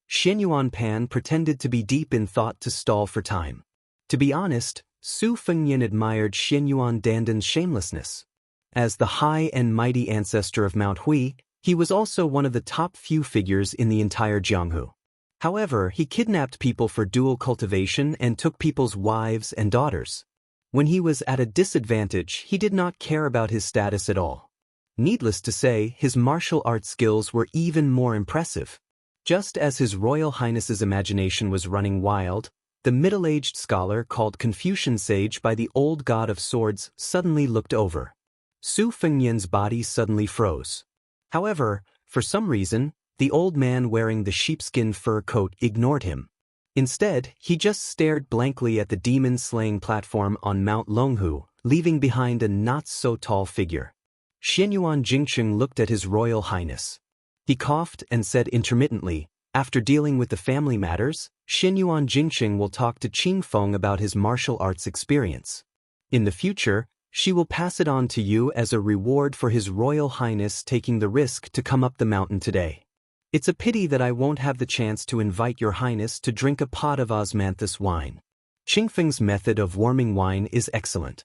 Xianyuan Pan pretended to be deep in thought to stall for time. To be honest, Su Fengyan admired Xianyuan Dandan's shamelessness. As the high and mighty ancestor of Mount Hui, he was also one of the top few figures in the entire Jianghu. However, he kidnapped people for dual cultivation and took people's wives and daughters. When he was at a disadvantage, he did not care about his status at all. Needless to say, his martial arts skills were even more impressive. Just as His Royal Highness's imagination was running wild, the middle-aged scholar called Confucian sage by the old god of swords suddenly looked over. Su Fengyan's body suddenly froze. However, for some reason, the old man wearing the sheepskin fur coat ignored him. Instead, he just stared blankly at the demon-slaying platform on Mount Longhu, leaving behind a not-so-tall figure. Xianyuan Jingqing looked at His Royal Highness. He coughed and said intermittently, "After dealing with the family matters, Xianyuan Jingqing will talk to Qingfeng about his martial arts experience. In the future, she will pass it on to you as a reward for His Royal Highness taking the risk to come up the mountain today. It's a pity that I won't have the chance to invite Your Highness to drink a pot of osmanthus wine. Qingfeng's method of warming wine is excellent."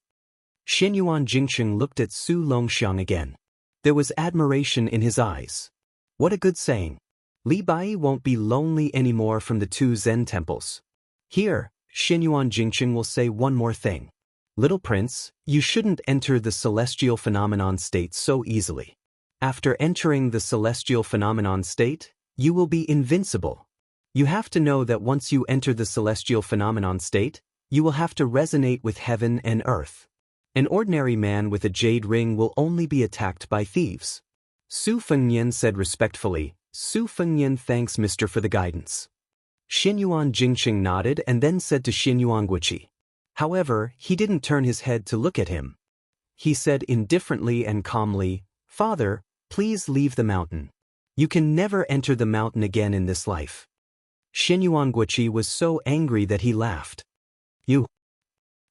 Xianyuan Jingqing looked at Su Longxiang again. There was admiration in his eyes. What a good saying. Li Bai won't be lonely anymore from the 2 Zen temples. Here, Xianyuan Jingqing will say one more thing. Little prince, you shouldn't enter the celestial phenomenon state so easily. After entering the celestial phenomenon state, you will be invincible. You have to know that once you enter the celestial phenomenon state, you will have to resonate with heaven and earth. An ordinary man with a jade ring will only be attacked by thieves. Su Fengnian said respectfully, Su Fengnian thanks Mr. for the guidance. Xianyuan Jingqing nodded and then said to Xianyuan Guiqi. However, he didn't turn his head to look at him. He said indifferently and calmly, Father, please leave the mountain. You can never enter the mountain again in this life. Xianyuan Guiqi was so angry that he laughed. You.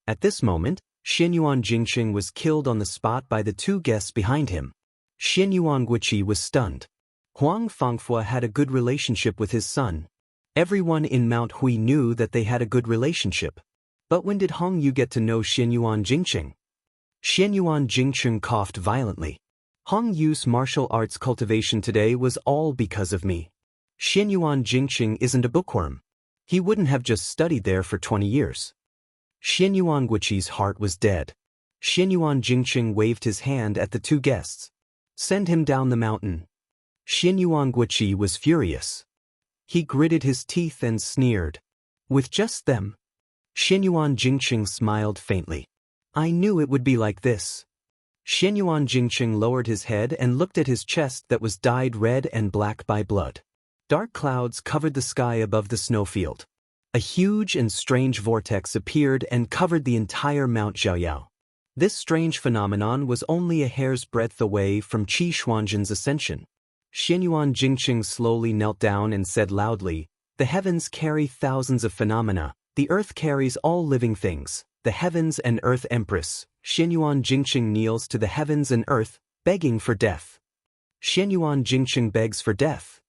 At this moment, Xianyuan Jingqing was killed on the spot by the two guests behind him. Xianyuan Guiqi was stunned. Huang Fangfua had a good relationship with his son. Everyone in Mount Hui knew that they had a good relationship. But when did Hong Yu get to know Xianyuan Jingqing? Xianyuan Jingqing coughed violently. Hong Yu's martial arts cultivation today was all because of me. Xianyuan Jingqing isn't a bookworm. He wouldn't have just studied there for 20 years. Xianyuan Guiqi's heart was dead. Xianyuan Jingqing waved his hand at the two guests. Send him down the mountain. Xianyuan Guiqi was furious. He gritted his teeth and sneered. With just them? Xianyuan Jingqing smiled faintly. I knew it would be like this. Xianyuan Jingqing lowered his head and looked at his chest that was dyed red and black by blood. Dark clouds covered the sky above the snowfield. A huge and strange vortex appeared and covered the entire Mount Xiaoyao. This strange phenomenon was only a hair's breadth away from Qi Xuanzhen's ascension. Xianyuan Jingqing slowly knelt down and said loudly, The heavens carry thousands of phenomena. The earth carries all living things. The heavens and earth empress. Xianyuan Jingqing kneels to the heavens and earth, begging for death. Xianyuan Jingqing begs for death.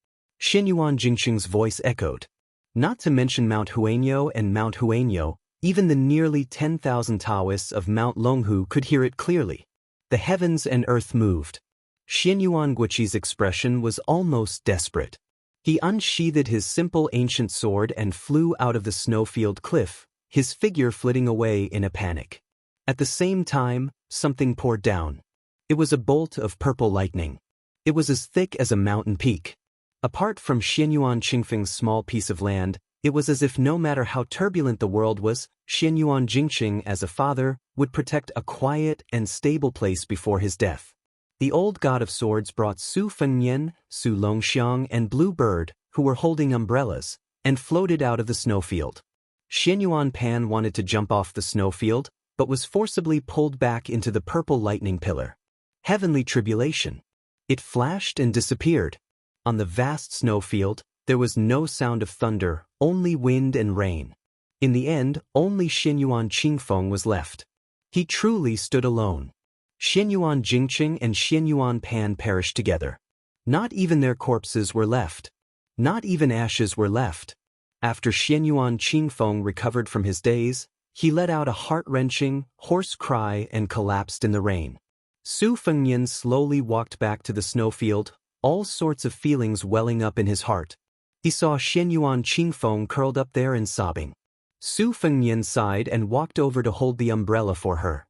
Xianyuan Jingqing's voice echoed. Not to mention Mount Huanyo and Mount Huanyo, even the nearly 10,000 Taoists of Mount Longhu could hear it clearly. The heavens and earth moved. Xianyuan Guiqi's expression was almost desperate. He unsheathed his simple ancient sword and flew out of the snowfield cliff, his figure flitting away in a panic. At the same time, something poured down. It was a bolt of purple lightning. It was as thick as a mountain peak. Apart from Xianyuan Qingfeng's small piece of land, it was as if no matter how turbulent the world was, Xianyuan Jingqing as a father would protect a quiet and stable place before his death. The old god of swords brought Su Fengnian, Su Longxiang and Blue Bird, who were holding umbrellas, and floated out of the snowfield. Xianyuan Pan wanted to jump off the snowfield, but was forcibly pulled back into the purple lightning pillar. Heavenly tribulation. It flashed and disappeared. On the vast snowfield, there was no sound of thunder, only wind and rain. In the end, only Xianyuan Qingfeng was left. He truly stood alone. Xianyuan Jingqing and Xianyuan Pan perished together. Not even their corpses were left. Not even ashes were left. After Xianyuan Qingfeng recovered from his daze, he let out a heart-wrenching, hoarse cry and collapsed in the rain. Su Fengnian slowly walked back to the snowfield, all sorts of feelings welling up in his heart. He saw Xianyuan Qingfeng curled up there and sobbing. Su Fengnian sighed and walked over to hold the umbrella for her.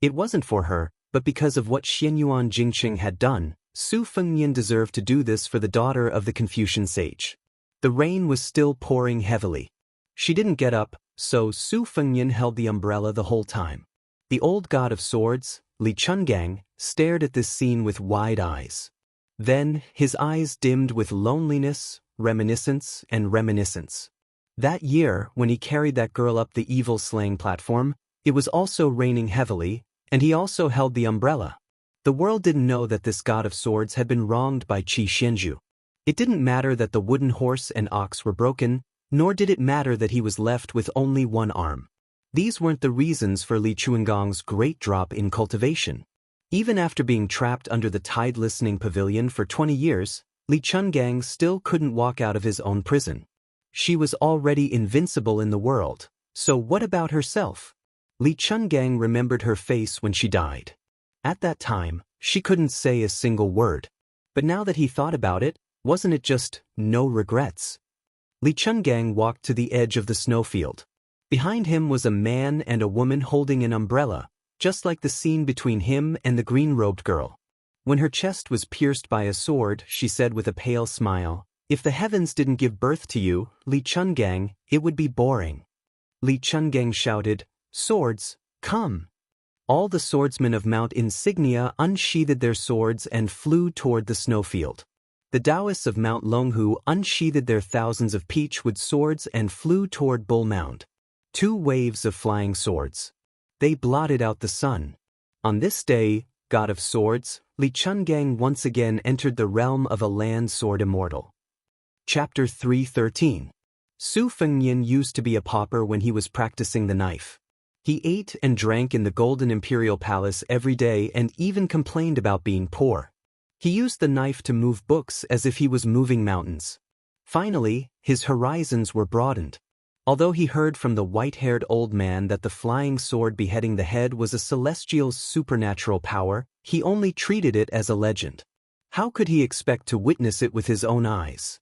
It wasn't for her, but because of what Xianyuan Jingqing had done, Su Fengnian deserved to do this for the daughter of the Confucian sage. The rain was still pouring heavily. She didn't get up, so Su Fengnian held the umbrella the whole time. The old god of swords, Li Chungang, stared at this scene with wide eyes. Then, his eyes dimmed with loneliness, reminiscence, and reminiscence. That year, when he carried that girl up the evil slaying platform, it was also raining heavily, and he also held the umbrella. The world didn't know that this god of swords had been wronged by Qi Xianzhu. It didn't matter that the wooden horse and ox were broken, nor did it matter that he was left with only one arm. These weren't the reasons for Li Chuangong's great drop in cultivation. Even after being trapped under the tide-listening pavilion for 20 years, Li Chungang still couldn't walk out of his own prison. She was already invincible in the world, so what about herself? Li Chungang remembered her face when she died. At that time, she couldn't say a single word. But now that he thought about it, wasn't it just no regrets? Li Chungang walked to the edge of the snowfield. Behind him was a man and a woman holding an umbrella, just like the scene between him and the green-robed girl. When her chest was pierced by a sword, she said with a pale smile, "If the heavens didn't give birth to you, Li Chungang, it would be boring." Li Chungang shouted, "Swords, come!" All the swordsmen of Mount Insignia unsheathed their swords and flew toward the snowfield. The Daoists of Mount Longhu unsheathed their thousands of peachwood swords and flew toward Bull Mound. 2 waves of flying swords. They blotted out the sun. On this day, god of swords, Li Chungang once again entered the realm of a land sword immortal. Chapter 3:13. Su Fengnian used to be a pauper when he was practicing the knife. He ate and drank in the Golden Imperial Palace every day and even complained about being poor. He used the knife to move books as if he was moving mountains. Finally, his horizons were broadened. Although he heard from the white-haired old man that the flying sword beheading the head was a celestial supernatural power, he only treated it as a legend. How could he expect to witness it with his own eyes?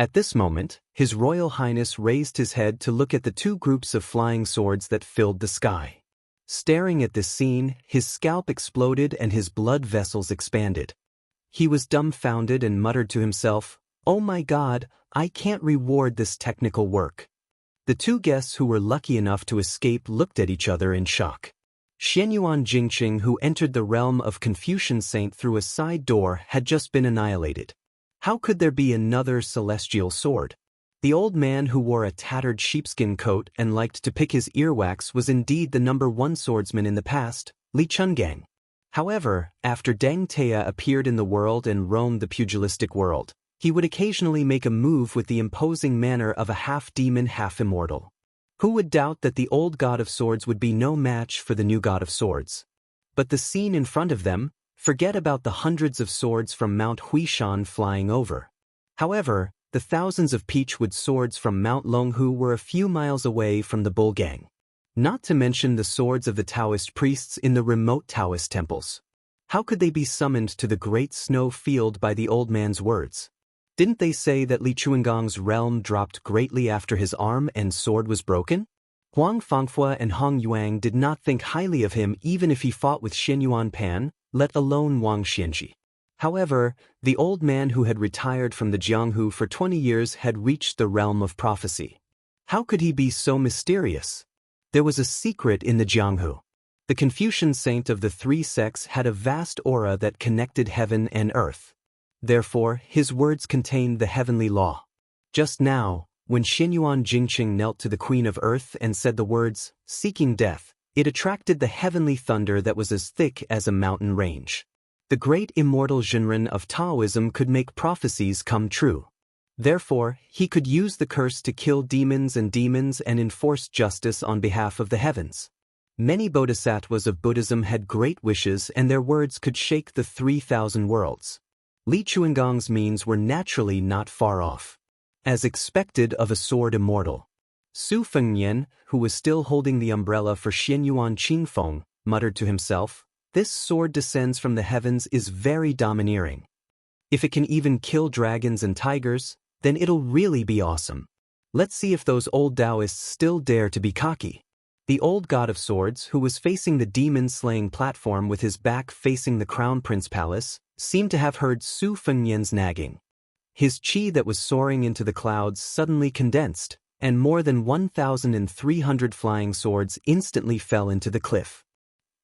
At this moment, His Royal Highness raised his head to look at the 2 groups of flying swords that filled the sky. Staring at this scene, his scalp exploded and his blood vessels expanded. He was dumbfounded and muttered to himself, "Oh my God, I can't reward this technical work." The 2 guests who were lucky enough to escape looked at each other in shock. Xianyuan Jingqing, who entered the realm of Confucian Saint through a side door, had just been annihilated. How could there be another celestial sword? The old man who wore a tattered sheepskin coat and liked to pick his earwax was indeed the #1 swordsman in the past, Li Chungang. However, after Deng Tea appeared in the world and roamed the pugilistic world, he would occasionally make a move with the imposing manner of a half-demon, half-immortal. Who would doubt that the old god of swords would be no match for the new god of swords? But the scene in front of them, forget about the hundreds of swords from Mount Huishan flying over. However, the thousands of peachwood swords from Mount Longhu were a few miles away from the Bull Gang. Not to mention the swords of the Taoist priests in the remote Taoist temples. How could they be summoned to the great snow field by the old man's words? Didn't they say that Li Chuangang's realm dropped greatly after his arm and sword was broken? Huang Fangfua and Hong Yuang did not think highly of him even if he fought with Xianyuan Pan, let alone Wang Xianxia. However, the old man who had retired from the Jianghu for 20 years had reached the realm of prophecy. How could he be so mysterious? There was a secret in the Jianghu. The Confucian saint of the 3 sects had a vast aura that connected heaven and earth. Therefore, his words contained the heavenly law. Just now, when Xianyuan Jingqing knelt to the Queen of Earth and said the words, "seeking death," it attracted the heavenly thunder that was as thick as a mountain range. The great immortal Zhenren of Taoism could make prophecies come true. Therefore, he could use the curse to kill demons and enforce justice on behalf of the heavens. Many bodhisattvas of Buddhism had great wishes and their words could shake the 3,000 worlds. Li Chuangang's means were naturally not far off. As expected of a sword immortal. Su Fengnian, who was still holding the umbrella for Xianyuan Qingfeng, muttered to himself, "This sword descends from the heavens is very domineering. If it can even kill dragons and tigers, then it'll really be awesome. Let's see if those old Daoists still dare to be cocky." The old god of swords, who was facing the demon-slaying platform with his back facing the Crown Prince Palace, seemed to have heard Su Fengnian's nagging. His qi that was soaring into the clouds suddenly condensed, and more than 1,300 flying swords instantly fell into the cliff.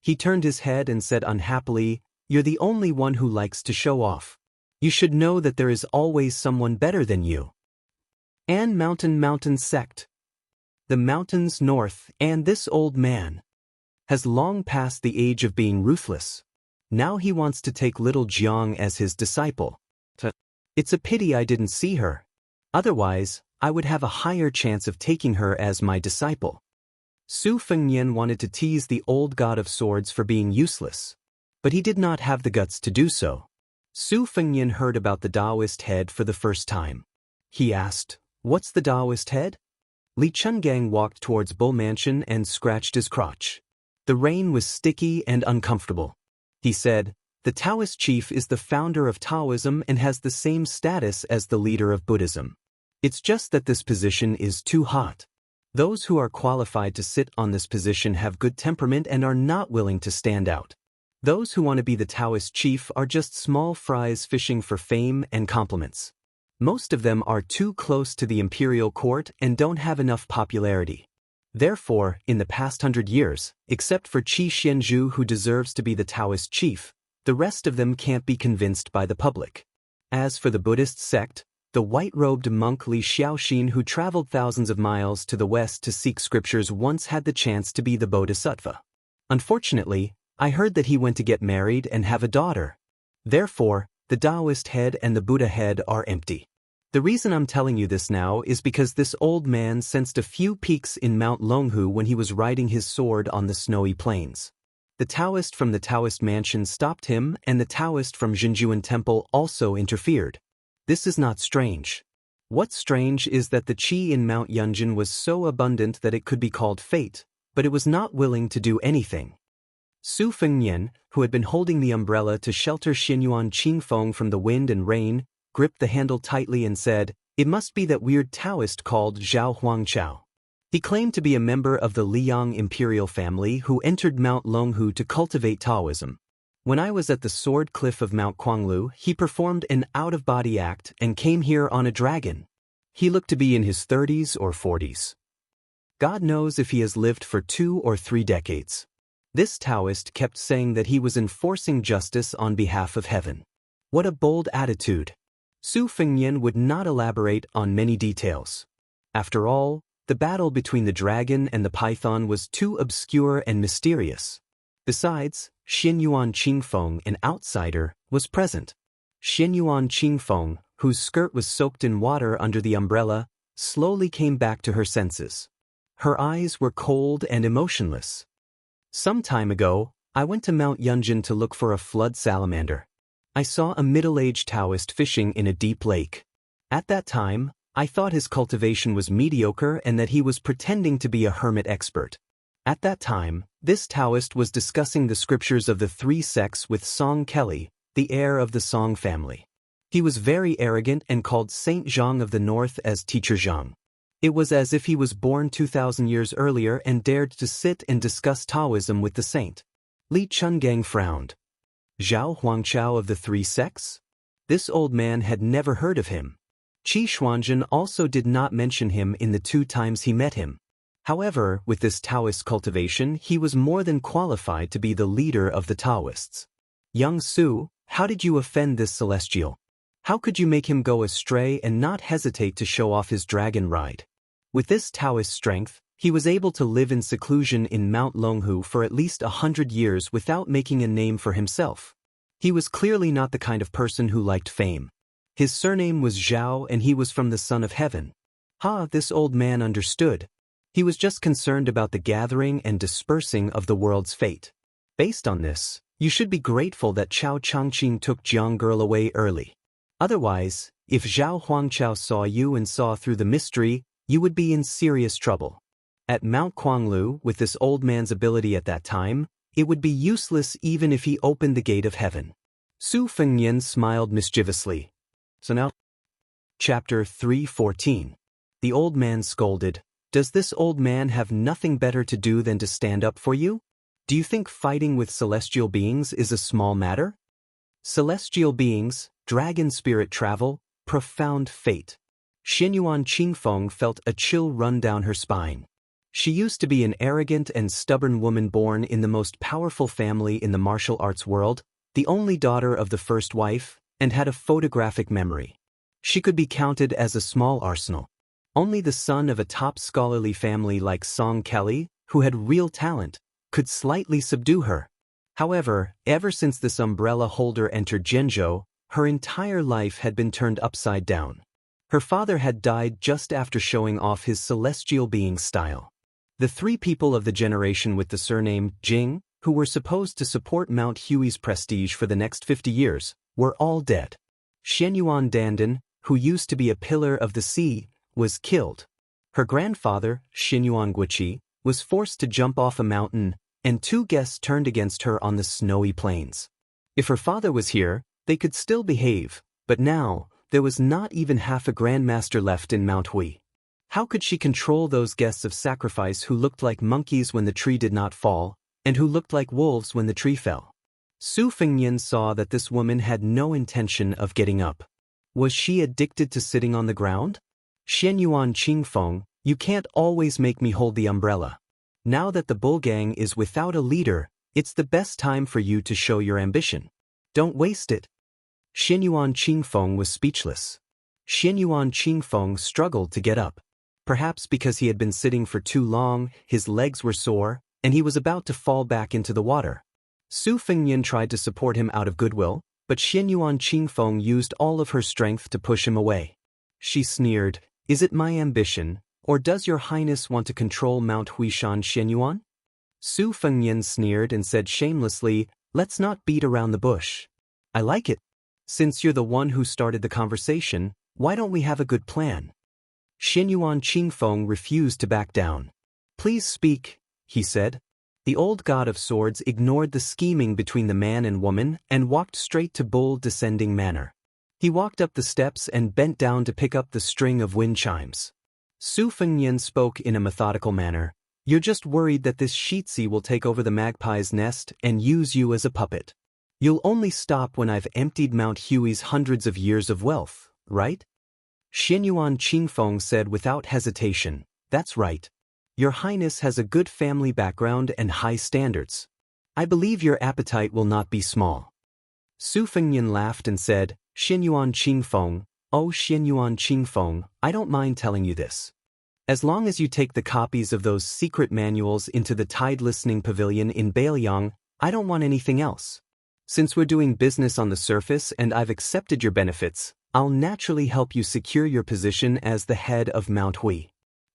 He turned his head and said unhappily, "You're the only one who likes to show off. You should know that there is always someone better than you." And mountain sect. The mountains north, and this old man has long passed the age of being ruthless. Now he wants to take little Jiang as his disciple. It's a pity I didn't see her. Otherwise, I would have a higher chance of taking her as my disciple. Su Fengnian wanted to tease the old god of swords for being useless, but he did not have the guts to do so. Su Fengnian heard about the Daoist head for the first time. He asked, "What's the Daoist head?" Li Chungang walked towards Bull Mansion and scratched his crotch. The rain was sticky and uncomfortable. He said, "The Taoist chief is the founder of Taoism and has the same status as the leader of Buddhism. It's just that this position is too hot. Those who are qualified to sit on this position have good temperament and are not willing to stand out. Those who want to be the Taoist chief are just small fries fishing for fame and compliments. Most of them are too close to the imperial court and don't have enough popularity. Therefore, in the past 100 years, except for Qi Xianzhu who deserves to be the Taoist chief, the rest of them can't be convinced by the public. As for the Buddhist sect, the white-robed monk Li Xiaoxin who traveled thousands of miles to the west to seek scriptures once had the chance to be the bodhisattva. Unfortunately, I heard that he went to get married and have a daughter. Therefore, the Daoist head and the Buddha head are empty. The reason I'm telling you this now is because this old man sensed a few peaks in Mount Longhu when he was riding his sword on the snowy plains. The Taoist from the Taoist mansion stopped him, and the Taoist from Zhenjuan Temple also interfered. This is not strange. What's strange is that the qi in Mount Yunjin was so abundant that it could be called fate, but it was not willing to do anything. Su Fengnian, who had been holding the umbrella to shelter Xinyuan Qingfeng from the wind and rain, gripped the handle tightly and said, "It must be that weird Taoist called Zhao Huangqiao. He claimed to be a member of the Liang imperial family who entered Mount Longhu to cultivate Taoism. When I was at the sword cliff of Mount Quanglu, he performed an out-of-body act and came here on a dragon. He looked to be in his 30s or 40s. God knows if he has lived for 2 or 3 decades. This Taoist kept saying that he was enforcing justice on behalf of heaven. What a bold attitude." Su Fengnian would not elaborate on many details. After all, the battle between the dragon and the python was too obscure and mysterious. Besides, Xinyuan Qingfeng, an outsider, was present. Xinyuan Qingfeng, whose skirt was soaked in water under the umbrella, slowly came back to her senses. Her eyes were cold and emotionless. "Some time ago, I went to Mount Yunjin to look for a flood salamander. I saw a middle-aged Taoist fishing in a deep lake. At that time, I thought his cultivation was mediocre and that he was pretending to be a hermit expert. At that time, this Taoist was discussing the scriptures of the 3 sects with Song Kelly, the heir of the Song family. He was very arrogant and called Saint Zhang of the North as Teacher Zhang. It was as if he was born 2,000 years earlier and dared to sit and discuss Taoism with the saint." Li Chungang frowned. Zhao Huangqiao of the 3 sects? This old man had never heard of him. Qi Xuanzhen also did not mention him in the 2 times he met him. However, with this Taoist cultivation, he was more than qualified to be the leader of the Taoists. "Young Su, how did you offend this celestial? How could you make him go astray and not hesitate to show off his dragon ride?" With this Taoist strength, he was able to live in seclusion in Mount Longhu for at least 100 years without making a name for himself. He was clearly not the kind of person who liked fame. His surname was Zhao and he was from the Son of Heaven. This old man understood. He was just concerned about the gathering and dispersing of the world's fate. Based on this, you should be grateful that Chao Changqing took Jiang Girl away early. Otherwise, if Zhao Huangqiao saw you and saw through the mystery, you would be in serious trouble. At Mount Quanglu, with this old man's ability at that time, it would be useless even if he opened the gate of heaven. Su Fengnian smiled mischievously. So now, Chapter 3:14. The old man scolded, "Does this old man have nothing better to do than to stand up for you? Do you think fighting with celestial beings is a small matter? Celestial beings, dragon spirit travel, profound fate." Xinyuan Qingfeng felt a chill run down her spine. She used to be an arrogant and stubborn woman born in the most powerful family in the martial arts world, the only daughter of the first wife, and had a photographic memory. She could be counted as a small arsenal. Only the son of a top scholarly family like Song Kelly, who had real talent, could slightly subdue her. However, ever since this umbrella holder entered Zhenzhou, her entire life had been turned upside down. Her father had died just after showing off his celestial being style. The 3 people of the generation with the surname Jing, who were supposed to support Mount Hui's prestige for the next 50 years, were all dead. Xianyuan Dandan, who used to be a pillar of the sea, was killed. Her grandfather, Xinyuan Guiqi, was forced to jump off a mountain, and 2 guests turned against her on the snowy plains. If her father was here, they could still behave, but now, there was not even half a grandmaster left in Mount Hui. How could she control those guests of sacrifice who looked like monkeys when the tree did not fall, and who looked like wolves when the tree fell? Su Fengnian saw that this woman had no intention of getting up. Was she addicted to sitting on the ground? Xianyuan Qingfeng, You can't always make me hold the umbrella. Now that the bull gang is without a leader, it's the best time for you to show your ambition. Don't waste it. Xianyuan Qingfeng was speechless. Xianyuan Qingfeng struggled to get up. Perhaps because he had been sitting for too long, his legs were sore, and he was about to fall back into the water. Su Fengnian tried to support him out of goodwill, but Xianyuan Qingfeng used all of her strength to push him away. She sneered, "Is it my ambition, or does your highness want to control Mount Huishan, Xianyuan?" Su Fengnian sneered and said shamelessly, "Let's not beat around the bush. I like it. Since you're the one who started the conversation, why don't we have a good plan?" Xianyuan Qingfeng refused to back down. "Please speak," he said. The old god of swords ignored the scheming between the man and woman and walked straight to Bull descending manor. He walked up the steps and bent down to pick up the string of wind chimes. Su Fengnian spoke in a methodical manner. "You're just worried that this Shitzi will take over the magpie's nest and use you as a puppet. You'll only stop when I've emptied Mount Hui's hundreds of years of wealth, right?" Xianyuan Qingfeng said without hesitation, "That's right. Your highness has a good family background and high standards. I believe your appetite will not be small." Su Fengnian laughed and said, "Xianyuan Qingfeng, oh Xianyuan Qingfeng, I don't mind telling you this. As long as you take the copies of those secret manuals into the Tide Listening Pavilion in Bailiang, I don't want anything else. Since we're doing business on the surface and I've accepted your benefits, I'll naturally help you secure your position as the head of Mount Hui.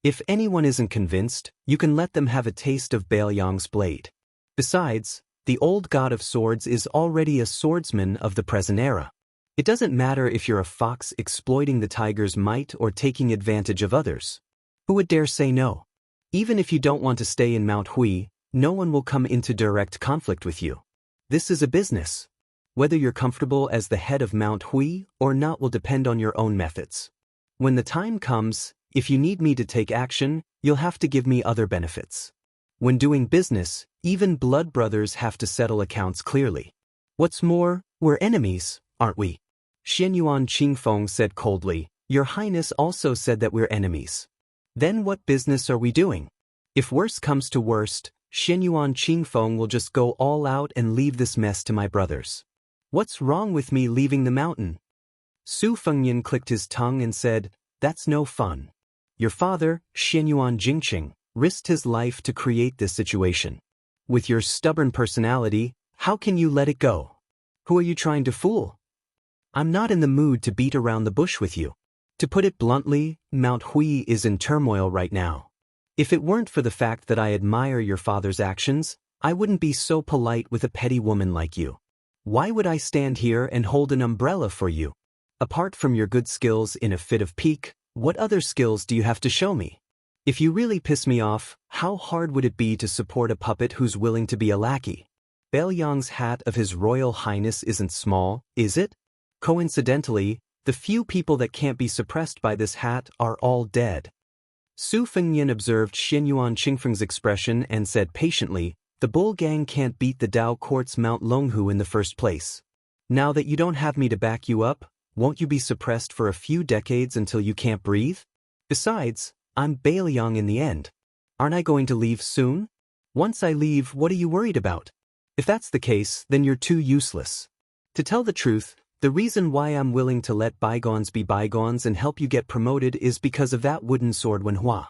If anyone isn't convinced, you can let them have a taste of Bailiang's blade. Besides, the old god of swords is already a swordsman of the present era. It doesn't matter if you're a fox exploiting the tiger's might or taking advantage of others. Who would dare say no? Even if you don't want to stay in Mount Hui, no one will come into direct conflict with you. This is a business. Whether you're comfortable as the head of Mount Hui or not will depend on your own methods. When the time comes, if you need me to take action, you'll have to give me other benefits. When doing business, even blood brothers have to settle accounts clearly. What's more, we're enemies, aren't we?" Xianyuan Qingfeng said coldly, "Your highness also said that we're enemies. Then what business are we doing? If worse comes to worst, Xianyuan Qingfeng will just go all out and leave this mess to my brothers. What's wrong with me leaving the mountain?" Su Fengnian clicked his tongue and said, "That's no fun. Your father, Xianyuan Jingqing, risked his life to create this situation. With your stubborn personality, how can you let it go? Who are you trying to fool? I'm not in the mood to beat around the bush with you. To put it bluntly, Mount Hui is in turmoil right now. If it weren't for the fact that I admire your father's actions, I wouldn't be so polite with a petty woman like you. Why would I stand here and hold an umbrella for you? Apart from your good skills in a fit of pique, what other skills do you have to show me? If you really piss me off, how hard would it be to support a puppet who's willing to be a lackey? Bailiang's hat of His Royal Highness isn't small, is it? Coincidentally, the few people that can't be suppressed by this hat are all dead." Su Fengnian observed Xianyuan Qingfeng's expression and said patiently, "The bull gang can't beat the Dao Court's Mount Longhu in the first place. Now that you don't have me to back you up, won't you be suppressed for a few decades until you can't breathe? Besides, I'm Bailiang in the end. Aren't I going to leave soon? Once I leave, what are you worried about? If that's the case, then you're too useless. To tell the truth, the reason why I'm willing to let bygones be bygones and help you get promoted is because of that wooden sword Wenhua.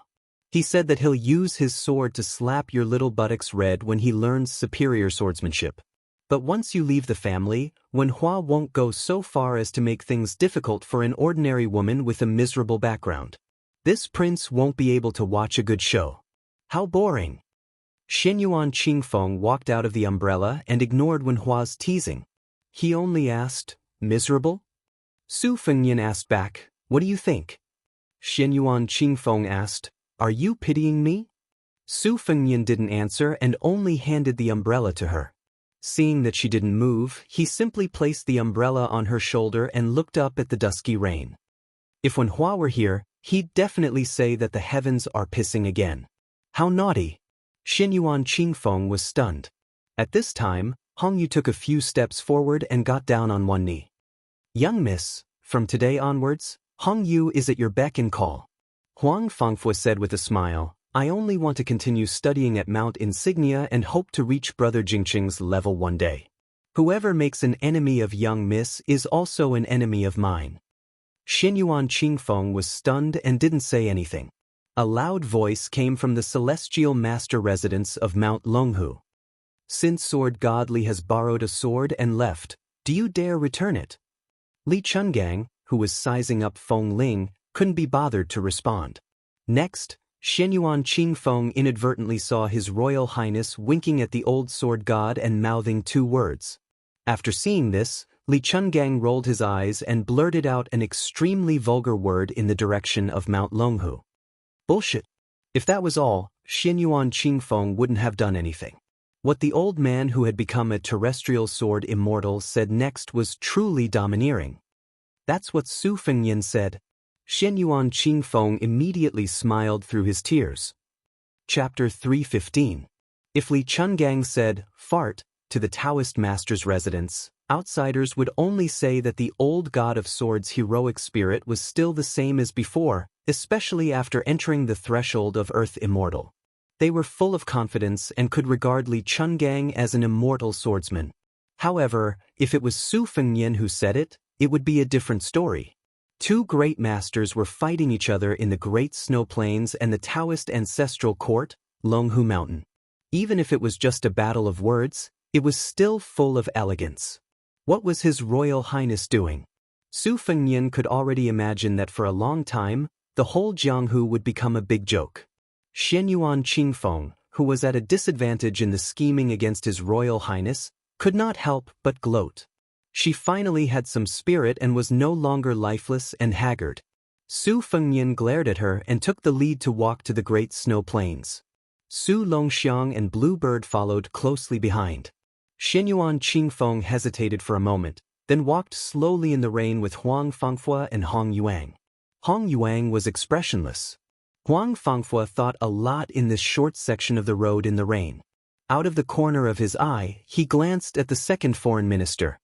He said that he'll use his sword to slap your little buttocks red when he learns superior swordsmanship. But once you leave the family, Wenhua won't go so far as to make things difficult for an ordinary woman with a miserable background. This prince won't be able to watch a good show. How boring." Xianyuan Qingfeng walked out of the umbrella and ignored Wenhua's teasing. He only asked, "Miserable?" Su Fengnian asked back, "What do you think?" Xianyuan Qingfeng asked, "Are you pitying me?" Su Fengnian didn't answer and only handed the umbrella to her. Seeing that she didn't move, he simply placed the umbrella on her shoulder and looked up at the dusky rain. If Wenhua were here, he'd definitely say that the heavens are pissing again. How naughty! Xianyuan Qingfeng was stunned. At this time, Hongyu took a few steps forward and got down on one knee. "Young miss, from today onwards, Hongyu is at your beck and call." Huang Fangfui said with a smile, I only want to continue studying at Mount Insignia and hope to reach Brother Jingqing's level one day. Whoever makes an enemy of young Miss is also an enemy of mine. Xinyuan Qingfeng was stunned and didn't say anything. A loud voice came from the celestial master residence of Mount Longhu. Since Sword Godly has borrowed a sword and left, do you dare return it? Li Chungang, who was sizing up Feng Ling, couldn't be bothered to respond. Next, Xinyuan Qingfeng inadvertently saw His Royal Highness winking at the old sword god and mouthing two words. After seeing this, Li Chungang rolled his eyes and blurted out an extremely vulgar word in the direction of Mount Longhu. Bullshit. If that was all, Xinyuan Qingfeng wouldn't have done anything. What the old man who had become a terrestrial sword immortal said next was truly domineering. That's what Su Fengyan said. Xinyuan Qingfeng immediately smiled through his tears. Chapter 315. If Li Chungang said, fart, to the Daoist master's residence, outsiders would only say that the old god of swords' heroic spirit was still the same as before, especially after entering the threshold of Earth Immortal. They were full of confidence and could regard Li Chungang as an immortal swordsman. However, if it was Su Fengyan who said it, it would be a different story. Two great masters were fighting each other in the Great Snow Plains and the Daoist ancestral court, Longhu Mountain. Even if it was just a battle of words, it was still full of elegance. What was His Royal Highness doing? Su Fengyan could already imagine that for a long time, the whole Jianghu would become a big joke. Xinyuan Qingfeng, who was at a disadvantage in the scheming against His Royal Highness, could not help but gloat. She finally had some spirit and was no longer lifeless and haggard. Su Fengyan glared at her and took the lead to walk to the Great Snow Plains. Su Longxiang and Bluebird followed closely behind. Xinyuan Qingfeng hesitated for a moment, then walked slowly in the rain with Huang Fangfui and Hong Yuang. Hong Yuang was expressionless. Huang Fangfui thought a lot in this short section of the road in the rain. Out of the corner of his eye, he glanced at the second foreign minister.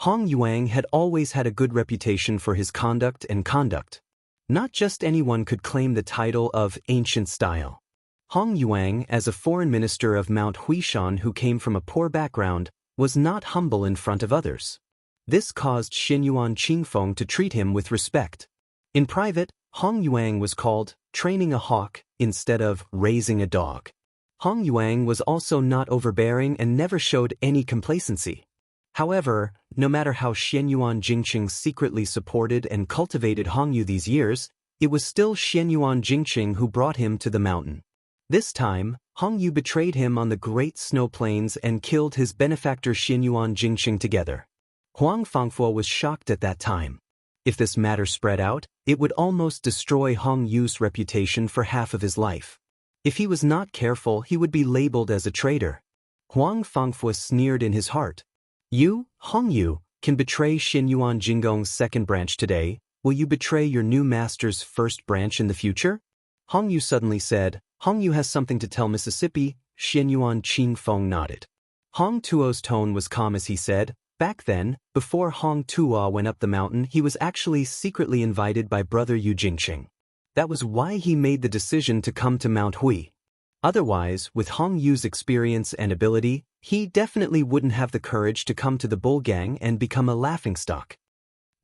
Hong Yuang had always had a good reputation for his conduct and conduct. Not just anyone could claim the title of ancient style. Hong Yuang, as a foreign minister of Mount Huishan who came from a poor background, was not humble in front of others. This caused Xinyuan Qingfeng to treat him with respect. In private, Hong Yuang was called training a hawk instead of raising a dog. Hong Yuang was also not overbearing and never showed any complacency. However, no matter how Xinyuan Jingqing secretly supported and cultivated Hongyu these years, it was still Xinyuan Jingqing who brought him to the mountain. This time, Hongyu betrayed him on the Great Snow Plains and killed his benefactor Xinyuan Jingqing together. Huang Fangfui was shocked at that time. If this matter spread out, it would almost destroy Hongyu's reputation for half of his life. If he was not careful, he would be labeled as a traitor. Huang Fangfui sneered in his heart. You, Hongyu, can betray Xinyuan Jinggong's second branch today. Will you betray your new master's first branch in the future? Hongyu suddenly said. Hongyu has something to tell Mississippi. Xinyuan Qingfeng nodded. Hong Tuo's tone was calm as he said, back then, before Hong Tuo went up the mountain, he was actually secretly invited by brother Yu Jingqing. That was why he made the decision to come to Mount Hui. Otherwise, with Hong Yu's experience and ability, he definitely wouldn't have the courage to come to the bull gang and become a laughingstock.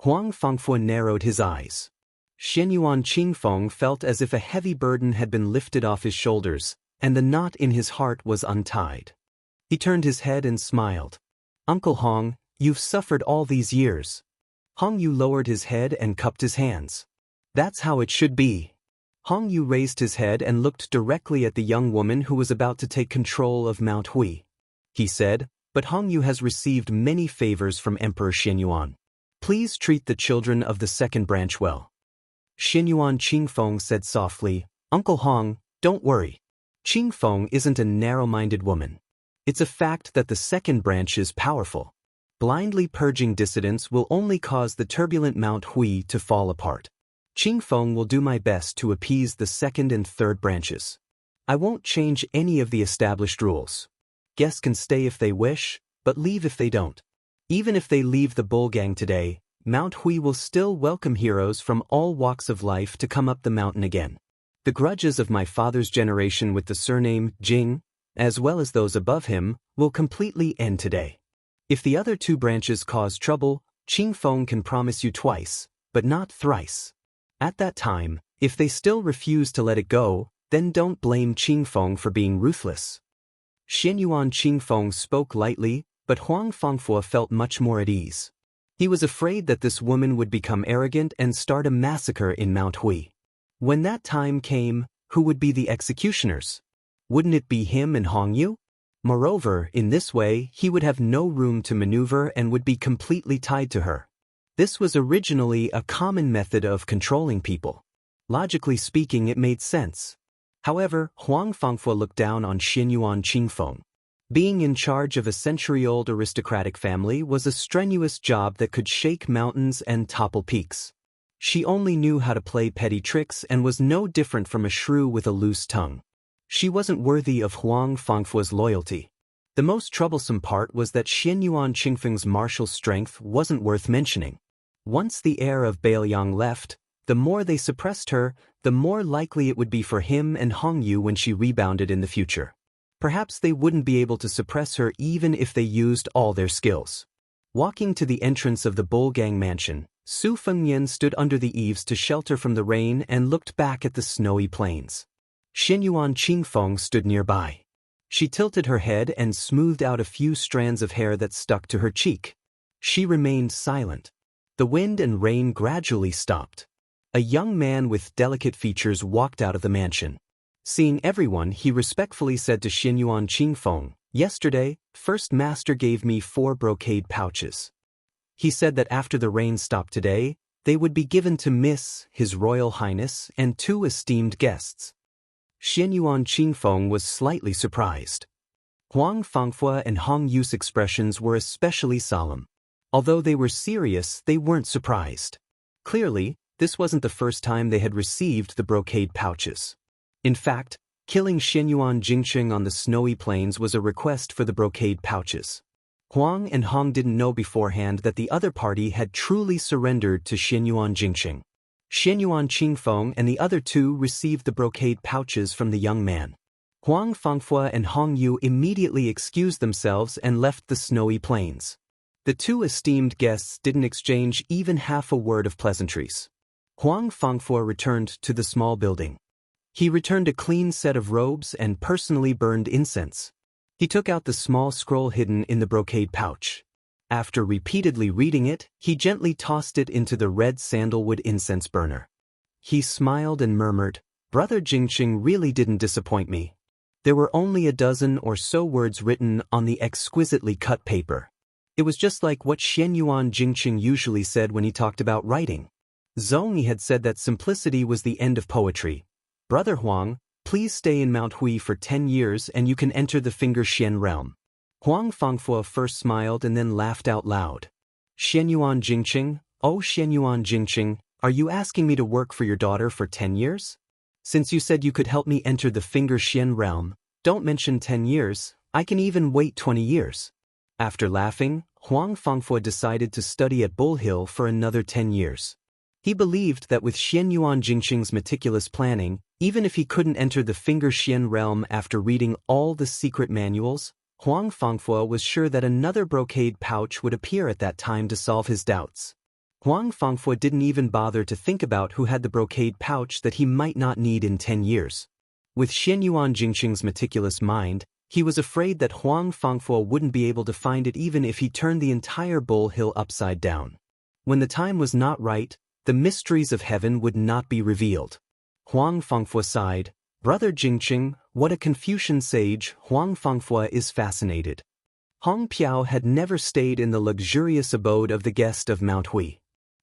Huang Fangfui narrowed his eyes. Xinyuan Qingfeng felt as if a heavy burden had been lifted off his shoulders, and the knot in his heart was untied. He turned his head and smiled. Uncle Hong, you've suffered all these years. Hongyu lowered his head and cupped his hands. That's how it should be. Hongyu raised his head and looked directly at the young woman who was about to take control of Mount Hui. He said, but Hongyu has received many favors from Emperor Xinyuan. Please treat the children of the second branch well. Xinyuan Qingfeng said softly, Uncle Hong, don't worry. Qingfeng isn't a narrow-minded woman. It's a fact that the second branch is powerful. Blindly purging dissidents will only cause the turbulent Mount Hui to fall apart. Qingfeng will do my best to appease the second and third branches. I won't change any of the established rules. Guests can stay if they wish, but leave if they don't. Even if they leave the bull gang today, Mount Hui will still welcome heroes from all walks of life to come up the mountain again. The grudges of my father's generation with the surname Jing, as well as those above him, will completely end today. If the other two branches cause trouble, Qing Feng can promise you twice, but not thrice. At that time, if they still refuse to let it go, then don't blame Qing Feng for being ruthless. Xianyuan Qing Feng spoke lightly, but Huang Fangfo felt much more at ease. He was afraid that this woman would become arrogant and start a massacre in Mount Hui. When that time came, who would be the executioners? Wouldn't it be him and Hongyu? Moreover, in this way, he would have no room to maneuver and would be completely tied to her. This was originally a common method of controlling people. Logically speaking, it made sense. However, Huang Fangfo looked down on Xianyuan Qingfeng. Being in charge of a century-old aristocratic family was a strenuous job that could shake mountains and topple peaks. She only knew how to play petty tricks and was no different from a shrew with a loose tongue. She wasn't worthy of Huang Fangfo's loyalty. The most troublesome part was that Xianyuan Qingfeng's martial strength wasn't worth mentioning. Once the heir of Bailiang left, the more they suppressed her, the more likely it would be for him and Hongyu when she rebounded in the future. Perhaps they wouldn't be able to suppress her even if they used all their skills. Walking to the entrance of the Bulgang mansion, Su Fengyan stood under the eaves to shelter from the rain and looked back at the snowy plains. Xianyuan Qingfeng stood nearby. She tilted her head and smoothed out a few strands of hair that stuck to her cheek. She remained silent. The wind and rain gradually stopped. A young man with delicate features walked out of the mansion. Seeing everyone, he respectfully said to Xianyuan Qingfeng, "Yesterday, First Master gave me 4 brocade pouches. He said that after the rain stopped today, they would be given to His Royal Highness and 2 esteemed guests." Xianyuan Qingfeng was slightly surprised. Huang Fangfo and Hong Yu's expressions were especially solemn. Although they were serious, they weren't surprised. Clearly, this wasn't the first time they had received the brocade pouches. In fact, killing Xianyuan Jingqing on the snowy plains was a request for the brocade pouches. Huang and Hong didn't know beforehand that the other party had truly surrendered to Xianyuan Jingqing. Xianyuan Qingfeng and the other 2 received the brocade pouches from the young man. Huang Fangfo and Hong Yu immediately excused themselves and left the snowy plains. The 2 esteemed guests didn't exchange even half a word of pleasantries. Huang Fangfo returned to the small building. He returned a clean set of robes and personally burned incense. He took out the small scroll hidden in the brocade pouch. After repeatedly reading it, he gently tossed it into the red sandalwood incense burner. He smiled and murmured, "Brother Jingqing really didn't disappoint me." There were only a dozen or so words written on the exquisitely cut paper. It was just like what Xianyuan Jingqing usually said when he talked about writing. Zhongyi had said that simplicity was the end of poetry. "Brother Huang, please stay in Mount Hui for 10 years and you can enter the Finger Xian realm." Huang Fangfo first smiled and then laughed out loud. "Xianyuan Jingqing, oh Xianyuan Jingqing, are you asking me to work for your daughter for 10 years? Since you said you could help me enter the Finger Xian realm, don't mention 10 years, I can even wait 20 years. After laughing, Huang Fangfo decided to study at Bull Hill for another 10 years. He believed that with Xianyuan Jingqing's meticulous planning, even if he couldn't enter the Finger Xian realm after reading all the secret manuals, Huang Fangfo was sure that another brocade pouch would appear at that time to solve his doubts. Huang Fangfo didn't even bother to think about who had the brocade pouch that he might not need in 10 years. With Xianyuan Jingqing's meticulous mind, he was afraid that Huang Fangfo wouldn't be able to find it even if he turned the entire Bull Hill upside down. When the time was not right, the mysteries of heaven would not be revealed. Huang Fangfo sighed, "Brother Jingqing, what a Confucian sage." Huang Fangfo is fascinated. Hong Piao had never stayed in the luxurious abode of the guest of Mount Hui.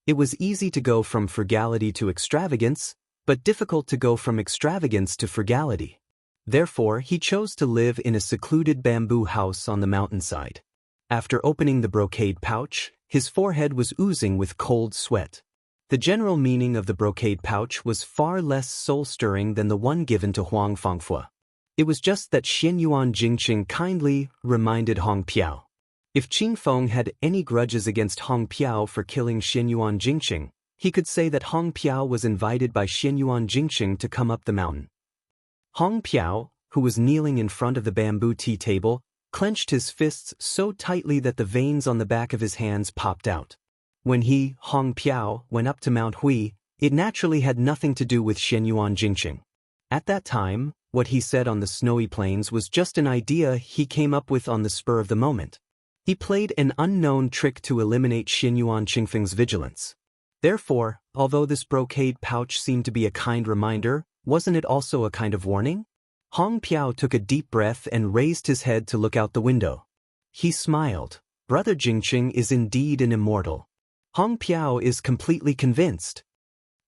It was easy to go from frugality to extravagance, but difficult to go from extravagance to frugality. Therefore, he chose to live in a secluded bamboo house on the mountainside. After opening the brocade pouch, his forehead was oozing with cold sweat. The general meaning of the brocade pouch was far less soul-stirring than the one given to Huang Fangfo. It was just that Xianyuan Jingqing kindly reminded Hong Piao. If Qing Feng had any grudges against Hong Piao for killing Xianyuan Jingqing, He could say that Hong Piao was invited by Xianyuan Jingxing to come up the mountain. Hong Piao, who was kneeling in front of the bamboo tea table, clenched his fists so tightly that the veins on the back of his hands popped out. When he, Hong Piao, went up to Mount Hui, it naturally had nothing to do with Xianyuan Jingxing. At that time, what he said on the snowy plains was just an idea he came up with on the spur of the moment. He played an unknown trick to eliminate Xianyuan Qingfeng's vigilance. Therefore, although this brocade pouch seemed to be a kind reminder, wasn't it also a kind of warning? Hong Piao took a deep breath and raised his head to look out the window. He smiled. Brother Jingxing is indeed an immortal. Hong Piao is completely convinced.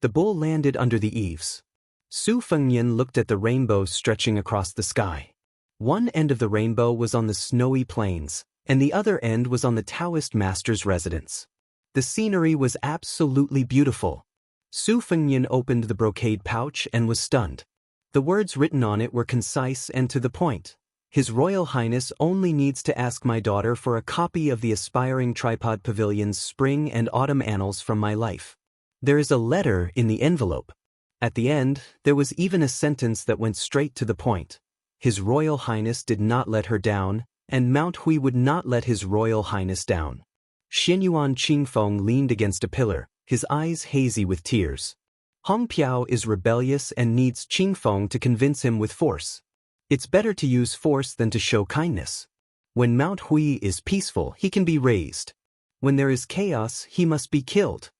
The bull landed under the eaves. Su Fengyan looked at the rainbow stretching across the sky. One end of the rainbow was on the snowy plains, and the other end was on the Daoist master's residence. The scenery was absolutely beautiful. Su Fengyan opened the brocade pouch and was stunned. The words written on it were concise and to the point. His Royal Highness only needs to ask my daughter for a copy of the Aspiring Tripod Pavilion's Spring and Autumn Annals from my life. There is a letter in the envelope. At the end, there was even a sentence that went straight to the point. His Royal Highness did not let her down, and Mount Hui would not let His Royal Highness down. Xianyuan Qingfeng leaned against a pillar, his eyes hazy with tears. Hong Piao is rebellious and needs Qingfeng to convince him with force. It's better to use force than to show kindness. When Mount Hui is peaceful, he can be raised. When there is chaos, he must be killed.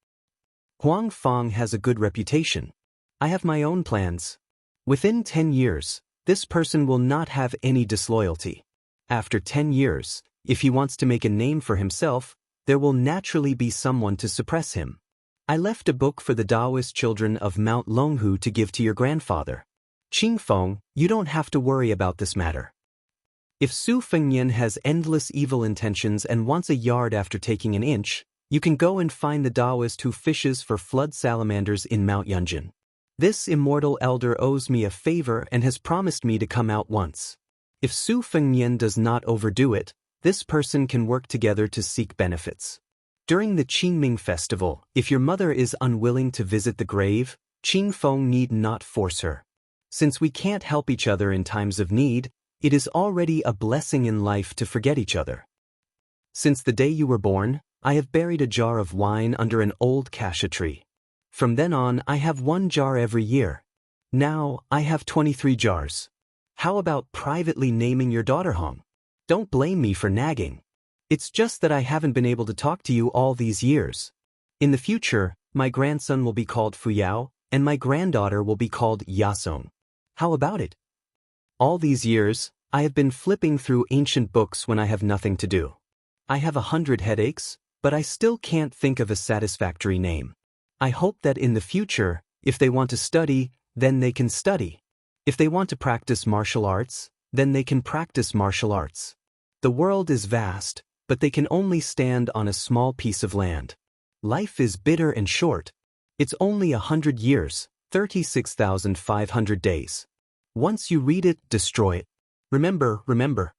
Huang Fang has a good reputation. I have my own plans. Within 10 years, this person will not have any disloyalty. After 10 years, if he wants to make a name for himself, there will naturally be someone to suppress him. I left a book for the Daoist children of Mount Longhu to give to your grandfather. Qingfeng, you don't have to worry about this matter. If Su Fengyan has endless evil intentions and wants a yard after taking an inch, you can go and find the Daoist who fishes for flood salamanders in Mount Yunjin. This immortal elder owes me a favor and has promised me to come out once. If Su Fengyan does not overdo it, this person can work together to seek benefits. During the Qingming festival, if your mother is unwilling to visit the grave, Qingfeng need not force her. Since we can't help each other in times of need, it is already a blessing in life to forget each other. Since the day you were born, I have buried a jar of wine under an old cassia tree. From then on, I have 1 jar every year. Now, I have 23 jars. How about privately naming your daughter Hong? Don't blame me for nagging. It's just that I haven't been able to talk to you all these years. In the future, my grandson will be called Fuyao, and my granddaughter will be called Yasong. How about it? All these years, I have been flipping through ancient books when I have nothing to do. I have 100 headaches, but I still can't think of a satisfactory name. I hope that in the future, if they want to study, then they can study. If they want to practice martial arts, then they can practice martial arts. The world is vast, but they can only stand on a small piece of land. Life is bitter and short. It's only 100 years, 36,500 days. Once you read it, destroy it. Remember.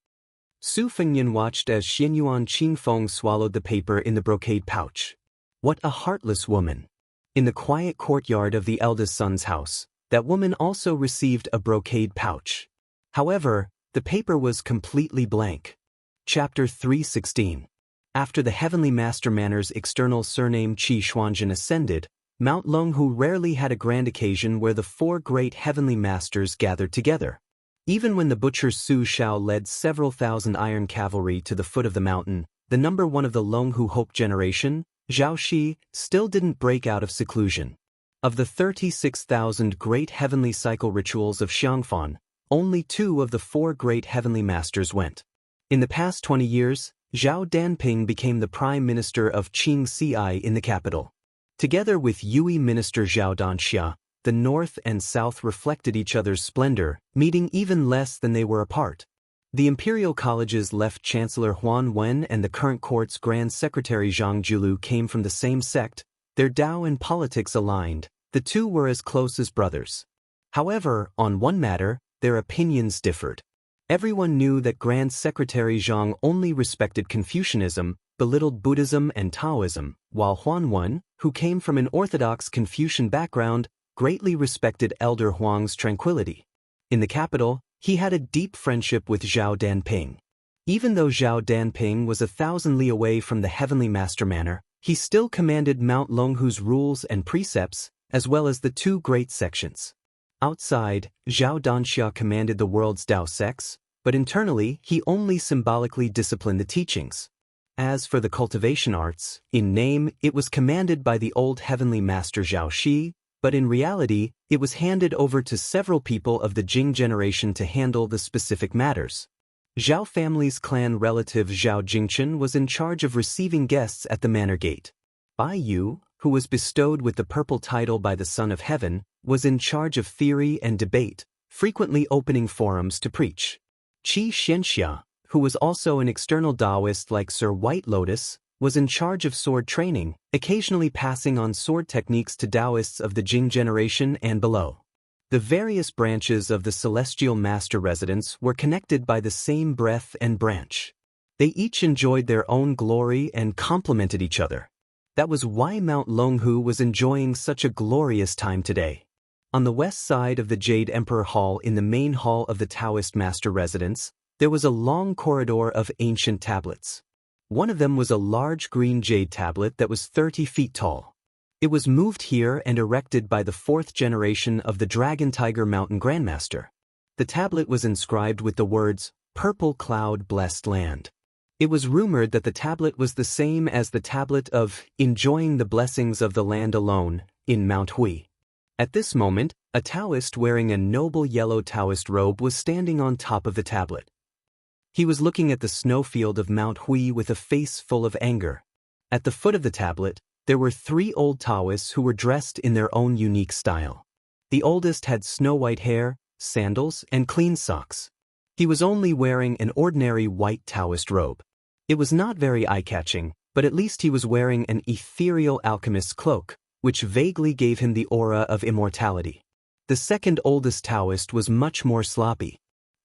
Su Fengyan watched as Xianyuan Qingfeng swallowed the paper in the brocade pouch. What a heartless woman. In the quiet courtyard of the eldest son's house, that woman also received a brocade pouch. However, the paper was completely blank. Chapter 316. After the Heavenly Master Manor's external surname Qi Xuanzhen ascended, Mount Longhu rarely had a grand occasion where the 4 great heavenly masters gathered together. Even when the butcher Su Shao led several thousand iron cavalry to the foot of the mountain, the number 1 of the Longhu Hope generation, Zhao Shi, still didn't break out of seclusion. Of the 36,000 great heavenly cycle rituals of Xiangfan, only 2 of the 4 great heavenly masters went. In the past 20 years, Zhao Danping became the prime minister of Qing Ci in the capital. Together with Yui minister Zhao Danxia, the north and south reflected each other's splendor, meeting even less than they were apart. The imperial college's left chancellor Huan Wen and the current court's grand secretary Zhang Julu came from the same sect. Their Tao and politics aligned. The 2 were as close as brothers. However, on one matter, their opinions differed. Everyone knew that Grand Secretary Zhang only respected Confucianism, belittled Buddhism and Taoism, while Huan Wen, who came from an orthodox Confucian background, greatly respected Elder Huang's tranquility. In the capital, he had a deep friendship with Zhao Danping. Even though Zhao Danping was 1,000 li away from the heavenly master manor, he still commanded Mount Longhu's rules and precepts, as well as the two great sections. Outside, Zhao Danxia commanded the world's Dao sects, but internally he only symbolically disciplined the teachings. As for the cultivation arts, in name it was commanded by the old heavenly master Zhao Shi, but in reality it was handed over to several people of the Jing generation to handle the specific matters. Zhao family's clan relative Zhao Jingchen was in charge of receiving guests at the manor gate. Bai Yu, who was bestowed with the purple title by the Son of Heaven, was in charge of theory and debate, frequently opening forums to preach. Qi Xianxia, who was also an external Daoist like Sir White Lotus, was in charge of sword training, occasionally passing on sword techniques to Daoists of the Jing generation and below. The various branches of the Celestial Master Residence were connected by the same breath and branch. They each enjoyed their own glory and complemented each other. That was why Mount Longhu was enjoying such a glorious time today. On the west side of the Jade Emperor Hall in the main hall of the Taoist Master Residence, there was a long corridor of ancient tablets. One of them was a large green jade tablet that was 30 feet tall. It was moved here and erected by the fourth generation of the Dragon Tiger Mountain Grandmaster. The tablet was inscribed with the words, "Purple Cloud Blessed Land." It was rumored that the tablet was the same as the tablet of "Enjoying the Blessings of the Land Alone" in Mount Hui. At this moment, a Taoist wearing a noble yellow Taoist robe was standing on top of the tablet. He was looking at the snowfield of Mount Hui with a face full of anger. At the foot of the tablet, there were 3 old Taoists who were dressed in their own unique style. The oldest had snow-white hair, sandals, and clean socks. He was only wearing an ordinary white Taoist robe. It was not very eye-catching, but at least he was wearing an ethereal alchemist's cloak, which vaguely gave him the aura of immortality. The second oldest Taoist was much more sloppy.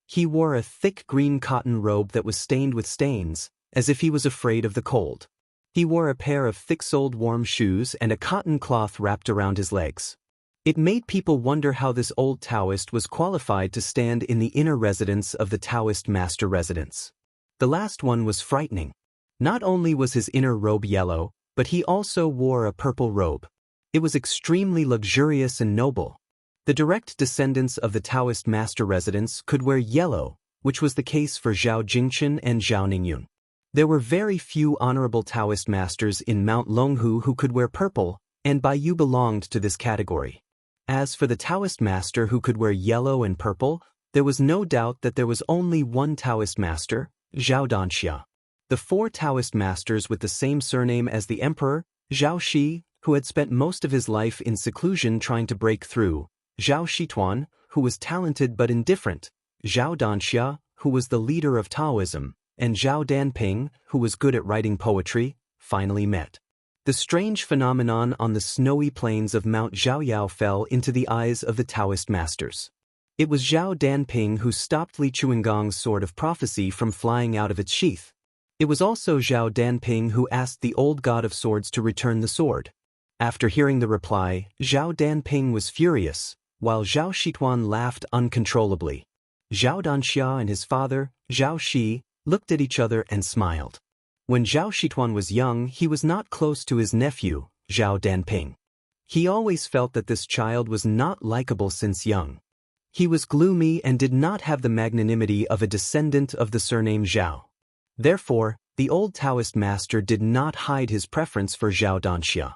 He wore a thick green cotton robe that was stained with stains, as if he was afraid of the cold. He wore a pair of thick-soled warm shoes and a cotton cloth wrapped around his legs. It made people wonder how this old Taoist was qualified to stand in the inner residence of the Taoist Master Residence. The last one was frightening. Not only was his inner robe yellow, but he also wore a purple robe. It was extremely luxurious and noble. The direct descendants of the Taoist Master Residence could wear yellow, which was the case for Zhao Jingchen and Zhao Ningyun. There were very few honorable Taoist masters in Mount Longhu who could wear purple, and Bai Yu belonged to this category. As for the Taoist master who could wear yellow and purple, there was no doubt that there was only one Taoist master, Zhao Danxia. The 4 Taoist masters with the same surname as the emperor, Zhao Shi, who had spent most of his life in seclusion trying to break through, Zhao Shituan, who was talented but indifferent, Zhao Danxia, who was the leader of Taoism, and Zhao Danping, who was good at writing poetry, finally met. The strange phenomenon on the snowy plains of Mount Zhaoyao fell into the eyes of the Taoist masters. It was Zhao Danping who stopped Li Chuangong's sword of prophecy from flying out of its sheath. It was also Zhao Danping who asked the old god of swords to return the sword. After hearing the reply, Zhao Danping was furious, while Zhao Shituan laughed uncontrollably. Zhao Danxia and his father, Zhao Shi, looked at each other and smiled. When Zhao Shituan was young, he was not close to his nephew, Zhao Danping. He always felt that this child was not likable since young. He was gloomy and did not have the magnanimity of a descendant of the surname Zhao. Therefore, the old Taoist master did not hide his preference for Zhao Danxia.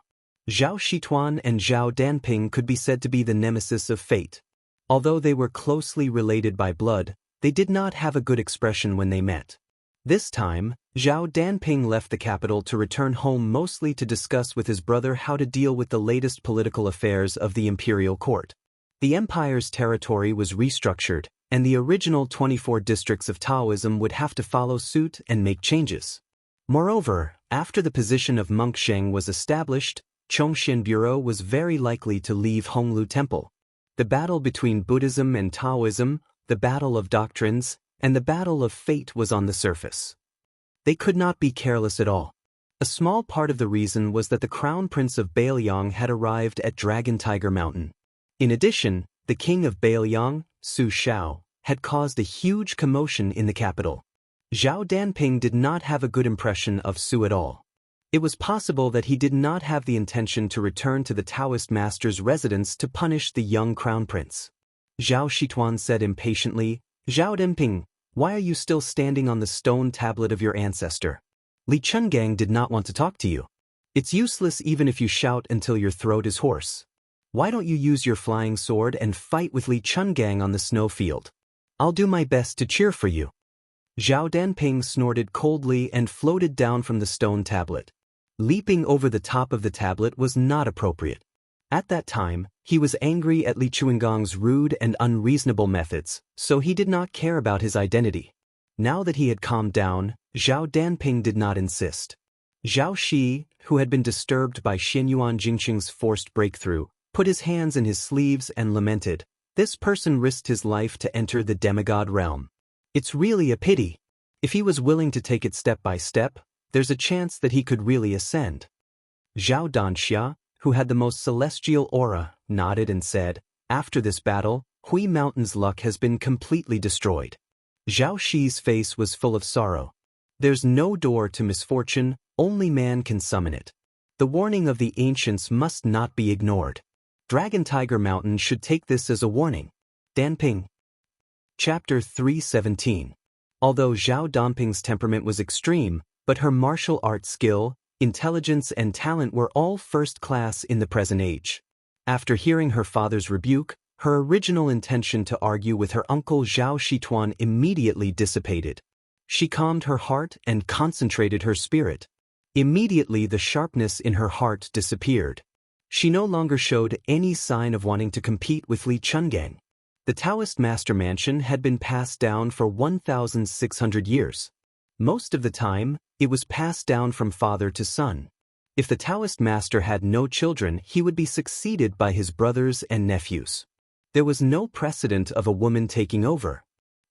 Zhao Shituan and Zhao Danping could be said to be the nemesis of fate. Although they were closely related by blood, they did not have a good expression when they met. This time, Zhao Danping left the capital to return home mostly to discuss with his brother how to deal with the latest political affairs of the imperial court. The empire's territory was restructured, and the original 24 districts of Taoism would have to follow suit and make changes. Moreover, after the position of Monk Sheng was established, Chongxian Bureau was very likely to leave Honglu Temple. The battle between Buddhism and Taoism, the battle of doctrines, and the battle of fate was on the surface. They could not be careless at all. A small part of the reason was that the crown prince of Bailiang had arrived at Dragon Tiger Mountain. In addition, the king of Bailiang, Su Xiao, had caused a huge commotion in the capital. Zhao Danping did not have a good impression of Su at all. It was possible that he did not have the intention to return to the Taoist master's residence to punish the young crown prince. Zhao Shituan said impatiently, "Zhao Danping, why are you still standing on the stone tablet of your ancestor? Li Chungang did not want to talk to you. It's useless even if you shout until your throat is hoarse. Why don't you use your flying sword and fight with Li Chungang on the snow field? I'll do my best to cheer for you." Zhao Danping snorted coldly and floated down from the stone tablet. Leaping over the top of the tablet was not appropriate. At that time, he was angry at Li Chunggang's rude and unreasonable methods, so he did not care about his identity. Now that he had calmed down, Zhao Danping did not insist. Zhao Shi, who had been disturbed by Xianyuan Jingqing's forced breakthrough, put his hands in his sleeves and lamented, "This person risked his life to enter the demigod realm. It's really a pity. If he was willing to take it step by step, there's a chance that he could really ascend." Zhao Danxia, who had the most celestial aura, nodded and said, "After this battle, Hui Mountain's luck has been completely destroyed." Zhao Shi's face was full of sorrow. There's no door to misfortune, only man can summon it. The warning of the ancients must not be ignored. Dragon Tiger Mountain should take this as a warning. Danping. Chapter 317. Although Zhao Danping's temperament was extreme, but her martial arts skill, intelligence and talent were all first class in the present age. After hearing her father's rebuke, her original intention to argue with her uncle Zhao Shituan immediately dissipated. She calmed her heart and concentrated her spirit. Immediately the sharpness in her heart disappeared. She no longer showed any sign of wanting to compete with Li Chungang. The Taoist master mansion had been passed down for 1,600 years. Most of the time, it was passed down from father to son. If the Taoist master had no children, he would be succeeded by his brothers and nephews. There was no precedent of a woman taking over.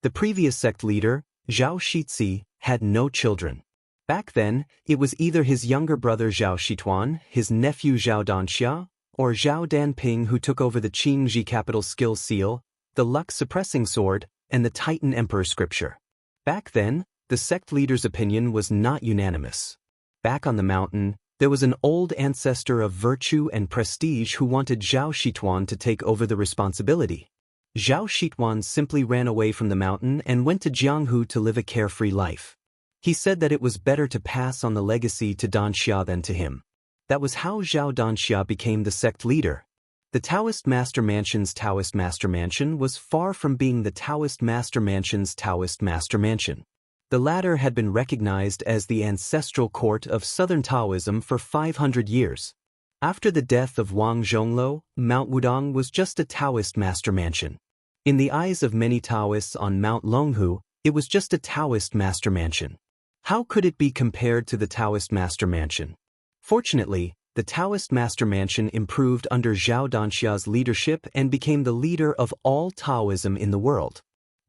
The previous sect leader, Zhao Shitzi, had no children. Back then, it was either his younger brother Zhao Shituan, his nephew Zhao Danxia, or Zhao Danping who took over the Qingji capital skill seal, the luck suppressing sword, and the Titan Emperor scripture. Back then, the sect leader's opinion was not unanimous. Back on the mountain, there was an old ancestor of virtue and prestige who wanted Zhao Shituan to take over the responsibility. Zhao Shituan simply ran away from the mountain and went to Jianghu to live a carefree life. He said that it was better to pass on the legacy to Danxia than to him. That was how Zhao Danxia became the sect leader. The Taoist Master Mansion's Taoist Master Mansion was far from being the Taoist Master Mansion's Taoist Master Mansion. The latter had been recognized as the ancestral court of Southern Taoism for 500 years. After the death of Wang Zhonglo, Mount Wudong was just a Taoist master mansion. In the eyes of many Taoists on Mount Longhu, it was just a Taoist master mansion. How could it be compared to the Taoist master mansion? Fortunately, the Taoist master mansion improved under Zhao Danxia's leadership and became the leader of all Taoism in the world.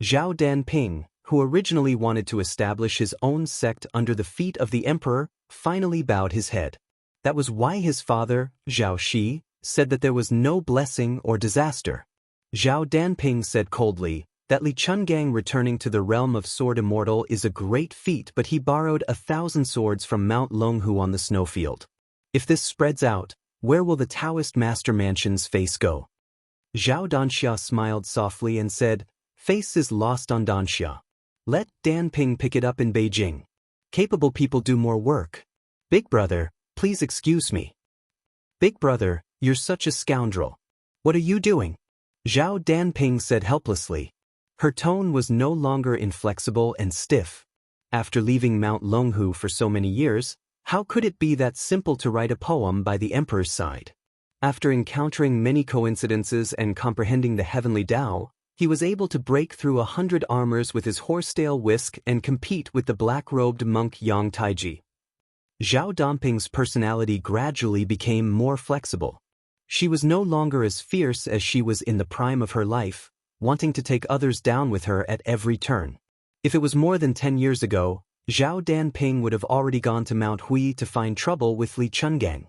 Zhao Danping, who originally wanted to establish his own sect under the feet of the emperor, finally bowed his head. That was why his father, Zhao Shi, said that there was no blessing or disaster. Zhao Danping said coldly that Li Chungang returning to the realm of sword immortal is a great feat, but he borrowed 1,000 swords from Mount Longhu on the snowfield. If this spreads out, where will the Taoist master mansion's face go? Zhao Danxia smiled softly and said, "Face is lost on Danxia. Let Danping pick it up in Beijing. Capable people do more work. Big brother, please excuse me." "Big brother, you're such a scoundrel. What are you doing?" Zhao Danping said helplessly. Her tone was no longer inflexible and stiff. After leaving Mount Longhu for so many years, how could it be that simple to write a poem by the emperor's side? After encountering many coincidences and comprehending the heavenly Tao, he was able to break through 100 armors with his horsetail whisk and compete with the black-robed monk Yang Taiji. Zhao Danping's personality gradually became more flexible. She was no longer as fierce as she was in the prime of her life, wanting to take others down with her at every turn. If it was more than 10 years ago, Zhao Danping would have already gone to Mount Hui to find trouble with Li Chungang.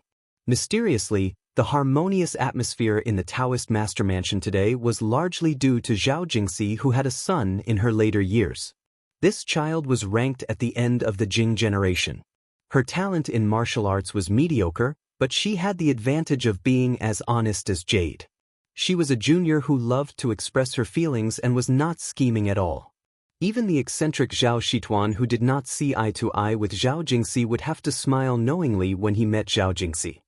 Mysteriously, the harmonious atmosphere in the Taoist master mansion today was largely due to Zhao Jingxi, who had a son in her later years. This child was ranked at the end of the Jing generation. Her talent in martial arts was mediocre, but she had the advantage of being as honest as jade. She was a junior who loved to express her feelings and was not scheming at all. Even the eccentric Zhao Shituan, who did not see eye to eye with Zhao Jingxi, would have to smile knowingly when he met Zhao Jingxi.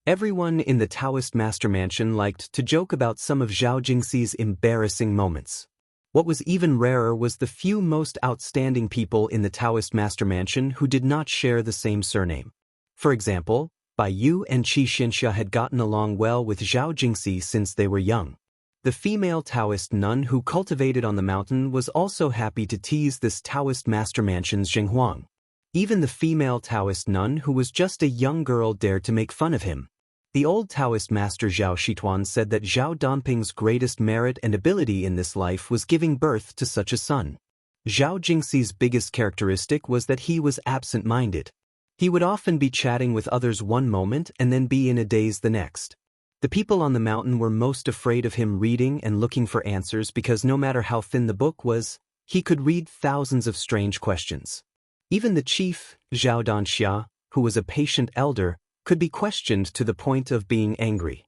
Everyone in the Taoist master mansion liked to joke about some of Zhao Jingxi's embarrassing moments. What was even rarer was the few most outstanding people in the Taoist master mansion who did not share the same surname. For example, Yu and Xianxia had gotten along well with Zhao Jingxi since they were young. The female Taoist nun who cultivated on the mountain was also happy to tease this Taoist master mansion's Zhenghuang. Even the female Taoist nun who was just a young girl dared to make fun of him. The old Taoist master Zhao Shituan said that Zhao Danping's greatest merit and ability in this life was giving birth to such a son. Zhao Jingxi's biggest characteristic was that he was absent-minded. He would often be chatting with others one moment and then be in a daze the next. The people on the mountain were most afraid of him reading and looking for answers because no matter how thin the book was, he could read thousands of strange questions. Even the chief, Zhao Danxia, who was a patient elder, could be questioned to the point of being angry.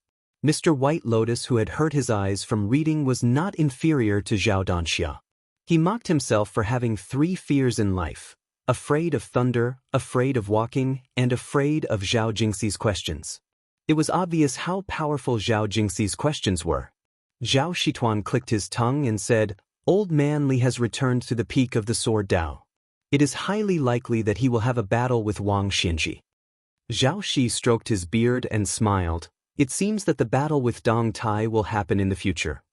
Mr. White Lotus, who had hurt his eyes from reading, was not inferior to Zhao Danxia. He mocked himself for having 3 fears in life: afraid of thunder, afraid of walking, and afraid of Zhao Jingxi's questions. It was obvious how powerful Zhao Jingxi's questions were. Zhao Shituan clicked his tongue and said, "Old Man Li has returned to the peak of the sword Dao. It is highly likely that he will have a battle with Wang Xianxia." Zhao Shi stroked his beard and smiled. It seems that the battle with Dong Tai will happen in the future.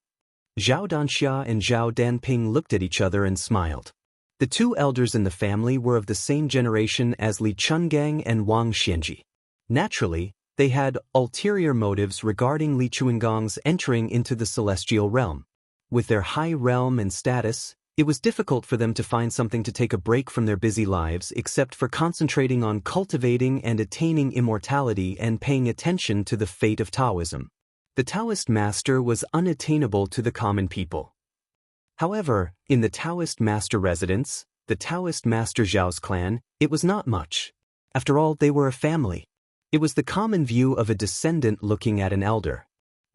Zhao Danxia and Zhao Danping looked at each other and smiled. The 2 elders in the family were of the same generation as Li Chungang and Wang Xianxia. Naturally, they had ulterior motives regarding Li Chunggang's entering into the celestial realm. With their high realm and status, it was difficult for them to find something to take a break from their busy lives except for concentrating on cultivating and attaining immortality and paying attention to the fate of Taoism. The Taoist master was unattainable to the common people. However, in the Taoist master residence, the Taoist master Zhao's clan, it was not much. After all, they were a family. It was the common view of a descendant looking at an elder.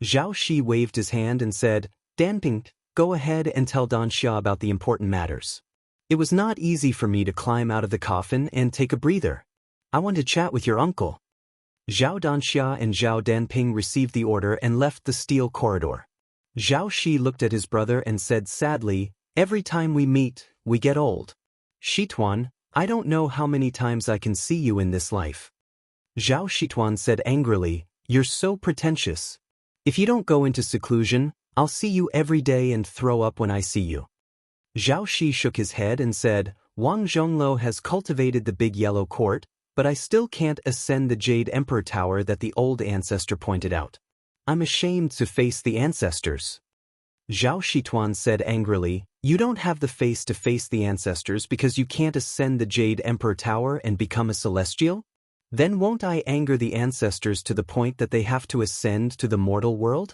Zhao Shi waved his hand and said, "Danping, go ahead and tell Danxia about the important matters." It was not easy for me to climb out of the coffin and take a breather. I want to chat with your uncle. Zhao Danxia and Zhao Danping received the order and left the steel corridor. Zhao Shi looked at his brother and said sadly, "Every time we meet, we get old. Shituan, I don't know how many times I can see you in this life." Zhao Shituan said angrily, "You're so pretentious. If you don't go into seclusion, I'll see you every day and throw up when I see you." Zhao Shi shook his head and said, "Wang Zhonglo has cultivated the big yellow court, but I still can't ascend the Jade Emperor Tower that the old ancestor pointed out. I'm ashamed to face the ancestors." Zhao Shituan said angrily, "You don't have the face to face the ancestors because you can't ascend the Jade Emperor Tower and become a celestial? Then won't I anger the ancestors to the point that they have to ascend to the mortal world?"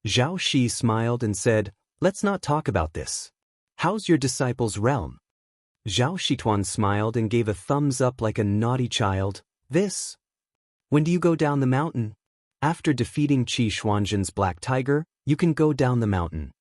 Zhao Shi smiled and said, "Let's not talk about this. How's your disciple's realm?" Zhao Shituan smiled and gave a thumbs up like a naughty child. "This. When do you go down the mountain? After defeating Qi Xuanzhen's black tiger, you can go down the mountain."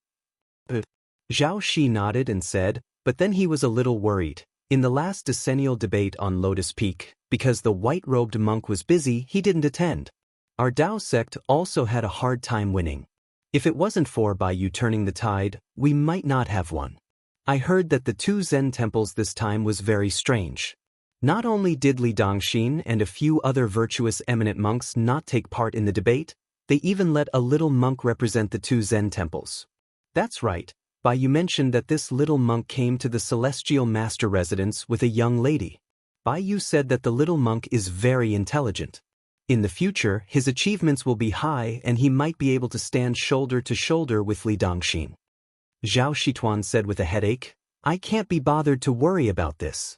Zhao Shi nodded and said, but then he was a little worried. In the last decennial debate on Lotus Peak, because the white-robed monk was busy, he didn't attend. Our Dao sect also had a hard time winning. If it wasn't for Yu turning the tide, we might not have won. I heard that the 2 Zen temples this time was very strange. Not only did Li Dongxin and a few other virtuous eminent monks not take part in the debate, they even let a little monk represent the 2 Zen temples. That's right, Yu mentioned that this little monk came to the celestial master residence with a young lady. Yu said that the little monk is very intelligent. In the future, his achievements will be high and he might be able to stand shoulder to shoulder with Li Dongxin. Zhao Shituan said with a headache, "I can't be bothered to worry about this.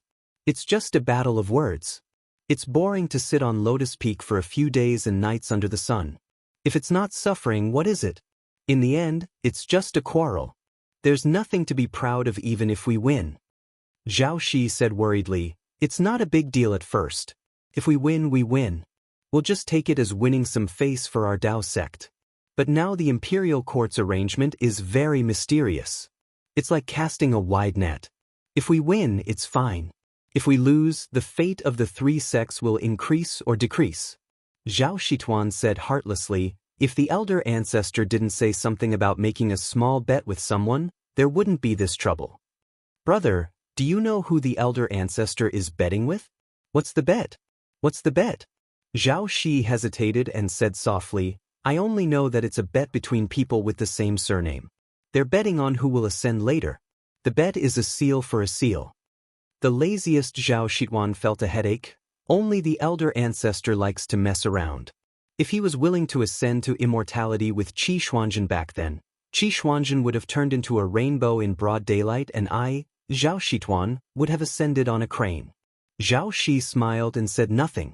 It's just a battle of words. It's boring to sit on Lotus Peak for a few days and nights under the sun. If it's not suffering, what is it? In the end, it's just a quarrel. There's nothing to be proud of even if we win. Zhao Shi said worriedly, it's not a big deal at first. If we win, we win. We'll just take it as winning some face for our Dao sect. But now the imperial court's arrangement is very mysterious. It's like casting a wide net. If we win, it's fine. If we lose, the fate of the three sects will increase or decrease. Zhao Shituan said heartlessly, if the elder ancestor didn't say something about making a small bet with someone, there wouldn't be this trouble. Brother, do you know who the elder ancestor is betting with? What's the bet? What's the bet? Zhao Shi hesitated and said softly, I only know that it's a bet between people with the same surname. They're betting on who will ascend later. The bet is a seal for a seal. The laziest Zhao Shituan felt a headache. Only the elder ancestor likes to mess around. If he was willing to ascend to immortality with Qi Xuanzhen back then, Qi Xuanzhen would have turned into a rainbow in broad daylight and I, Zhao Shituan, would have ascended on a crane. Zhao Shi smiled and said nothing.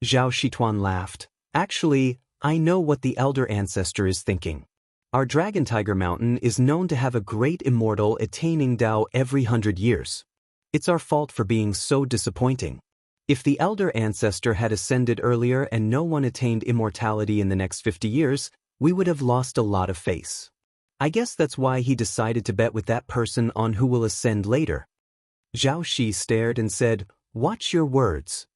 Zhao Shituan laughed. Actually, I know what the elder ancestor is thinking. Our Dragon Tiger Mountain is known to have a great immortal attaining Dao every 100 years. It's our fault for being so disappointing. If the elder ancestor had ascended earlier and no one attained immortality in the next 50 years, we would have lost a lot of face. I guess that's why he decided to bet with that person on who will ascend later. Zhao Shi stared and said, watch your words.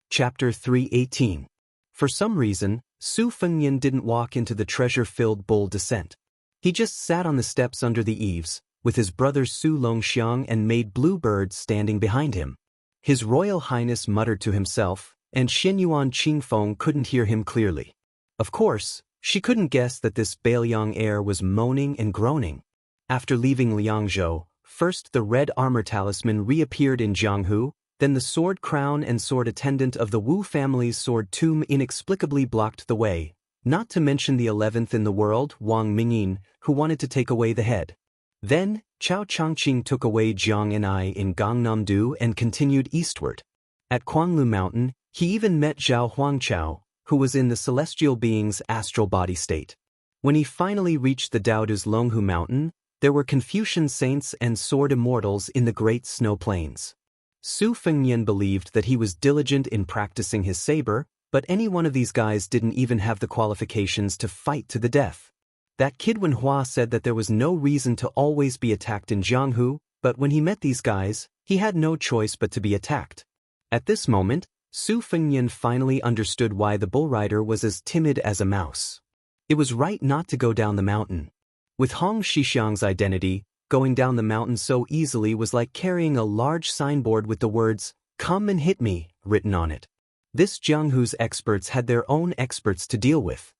Chapter 318. For some reason, Su Fengnian didn't walk into the treasure-filled bowl descent. He just sat on the steps under the eaves, with his brothers Su Longxiang and maid Bluebird standing behind him. His Royal Highness muttered to himself, and Xinyuan Qingfeng couldn't hear him clearly. Of course, she couldn't guess that this Bailiang heir was moaning and groaning. After leaving Liangzhou, first the red armor talisman reappeared in Jianghu, then the sword crown and sword attendant of the Wu family's sword tomb inexplicably blocked the way, not to mention the 11th in the world, Wang Mingyin, who wanted to take away the head. Then, Chao Changqing took away Jiang and I in Gangnam-do and continued eastward. At Quanglu Mountain, he even met Zhao Huangchao, who was in the celestial being's astral body state. When he finally reached the Daoist Longhu Mountain, there were Confucian saints and sword immortals in the great snow plains. Su Fengnian believed that he was diligent in practicing his saber, but any one of these guys didn't even have the qualifications to fight to the death. That kid Wenhua said that there was no reason to always be attacked in Jianghu, but when he met these guys, he had no choice but to be attacked. At this moment, Su Fengnian finally understood why the bull rider was as timid as a mouse. It was right not to go down the mountain. With Hong Shixiang's identity, going down the mountain so easily was like carrying a large signboard with the words, "Come and hit me," written on it. This Jianghu's experts had their own experts to deal with.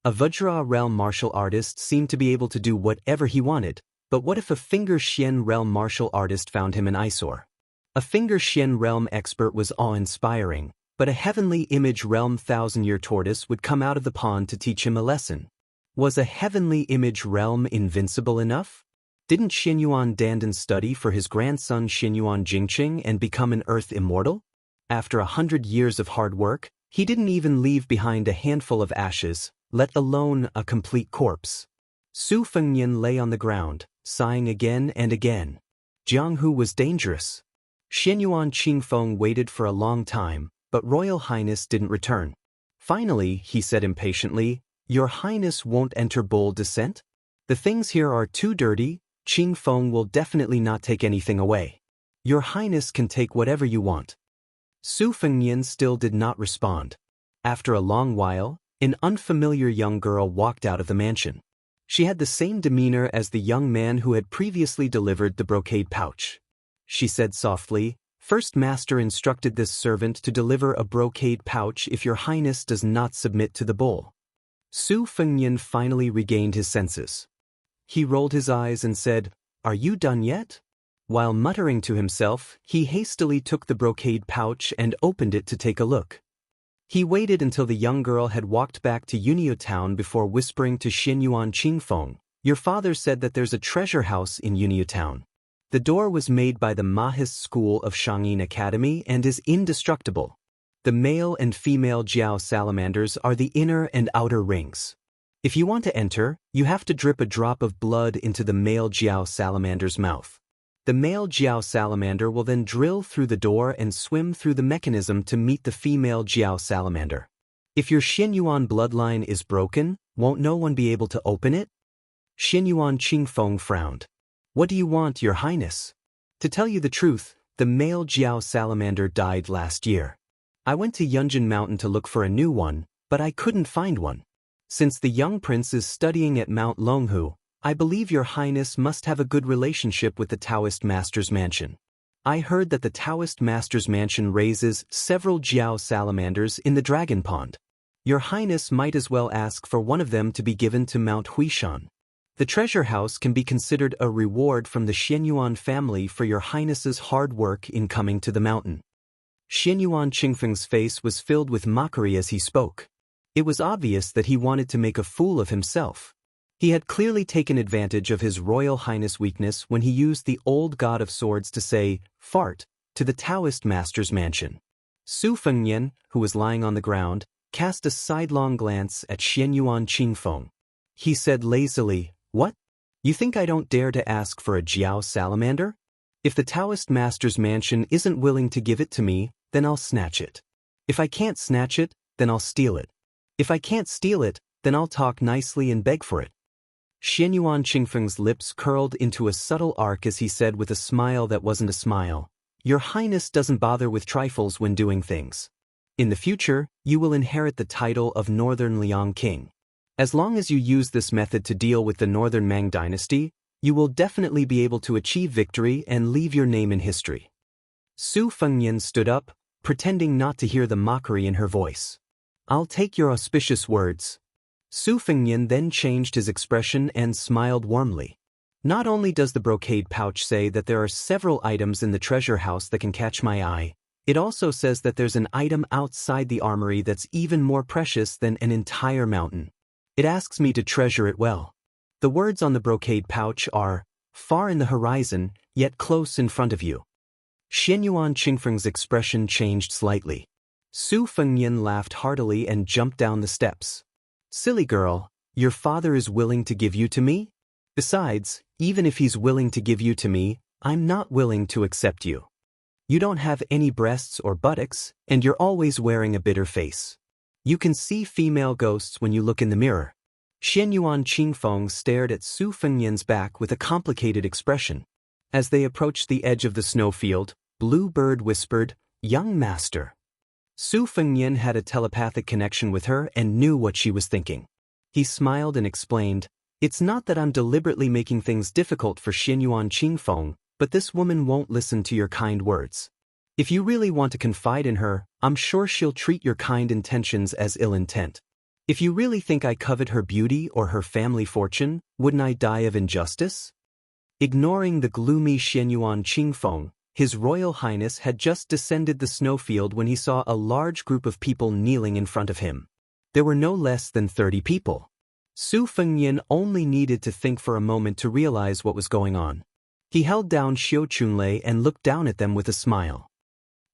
A Vajra realm martial artist seemed to be able to do whatever he wanted, but what if a Finger Xian realm martial artist found him an eyesore? A Finger Xian realm expert was awe-inspiring, but a heavenly image realm thousand-year tortoise would come out of the pond to teach him a lesson. Was a heavenly image realm invincible enough? Didn't Xinyuan Dandan study for his grandson Xinyuan Jingqing and become an earth immortal? After 100 years of hard work, he didn't even leave behind a handful of ashes, let alone a complete corpse. Su Fengnian lay on the ground, sighing again and again. Jianghu was dangerous. Xinyuan Qingfeng waited for a long time, but Royal Highness didn't return. Finally, he said impatiently, "Your Highness won't enter bold descent? The things here are too dirty. Qingfeng will definitely not take anything away. Your Highness can take whatever you want." Su Fengnian still did not respond. After a long while, an unfamiliar young girl walked out of the mansion. She had the same demeanor as the young man who had previously delivered the brocade pouch. She said softly, "First Master instructed this servant to deliver a brocade pouch if your Highness does not submit to the bull." Su Fengnian finally regained his senses. He rolled his eyes and said, "Are you done yet?" While muttering to himself, he hastily took the brocade pouch and opened it to take a look. He waited until the young girl had walked back to Yunio Town before whispering to Xinyuan Qingfeng, "Your father said that there's a treasure house in Yunio Town. The door was made by the Mahis School of Shangyin Academy and is indestructible. The male and female Jiao salamanders are the inner and outer rings. If you want to enter, you have to drip a drop of blood into the male Jiao salamander's mouth. The male Jiao salamander will then drill through the door and swim through the mechanism to meet the female Jiao salamander. If your Xianyuan bloodline is broken, won't no one be able to open it? Xianyuan Qingfeng frowned. What do you want, Your Highness? To tell you the truth, the male Jiao salamander died last year. I went to Yunjin Mountain to look for a new one, but I couldn't find one. Since the young prince is studying at Mount Longhu, I believe Your Highness must have a good relationship with the Daoist Master's Mansion. I heard that the Daoist Master's Mansion raises several Jiao salamanders in the Dragon Pond. Your Highness might as well ask for one of them to be given to Mount Huishan. The treasure house can be considered a reward from the Xianyuan family for Your Highness's hard work in coming to the mountain. Xianyuan Qingfeng's face was filled with mockery as he spoke. It was obvious that he wanted to make a fool of himself. He had clearly taken advantage of his Royal Highness' weakness when he used the old God of Swords to say, "Fart," to the Daoist Master's Mansion. Su Fengnian, who was lying on the ground, cast a sidelong glance at Xianyuan Qingfeng. He said lazily, "What? You think I don't dare to ask for a Jiao salamander? If the Daoist Master's Mansion isn't willing to give it to me, then I'll snatch it. If I can't snatch it, then I'll steal it. If I can't steal it, then I'll talk nicely and beg for it." Xianyuan Qingfeng's lips curled into a subtle arc as he said with a smile that wasn't a smile, "Your Highness doesn't bother with trifles when doing things. In the future, you will inherit the title of Northern Liang King. As long as you use this method to deal with the Northern Mang dynasty, you will definitely be able to achieve victory and leave your name in history." Su Fengnian stood up, pretending not to hear the mockery in her voice. "I'll take your auspicious words." Su Fengnian then changed his expression and smiled warmly. "Not only does the brocade pouch say that there are several items in the treasure house that can catch my eye, it also says that there's an item outside the armory that's even more precious than an entire mountain. It asks me to treasure it well. The words on the brocade pouch are, 'Far in the horizon, yet close in front of you.'" Xianyuan Qingfeng's expression changed slightly. Su Fengnian laughed heartily and jumped down the steps. "Silly girl, your father is willing to give you to me? Besides, even if he's willing to give you to me, I'm not willing to accept you. You don't have any breasts or buttocks, and you're always wearing a bitter face. You can see female ghosts when you look in the mirror." Xianyuan Qingfeng stared at Su Fengnian's back with a complicated expression. As they approached the edge of the snowfield, Blue Bird whispered, "Young master." Su Fengnian had a telepathic connection with her and knew what she was thinking. He smiled and explained, "It's not that I'm deliberately making things difficult for Xianyuan Qingfeng, but this woman won't listen to your kind words. If you really want to confide in her, I'm sure she'll treat your kind intentions as ill intent. If you really think I covet her beauty or her family fortune, wouldn't I die of injustice?" Ignoring the gloomy Xianyuan Qingfeng, His Royal Highness had just descended the snowfield when he saw a large group of people kneeling in front of him. There were no less than 30 people. Su Fengnian only needed to think for a moment to realize what was going on. He held down Xiao Chunlei and looked down at them with a smile.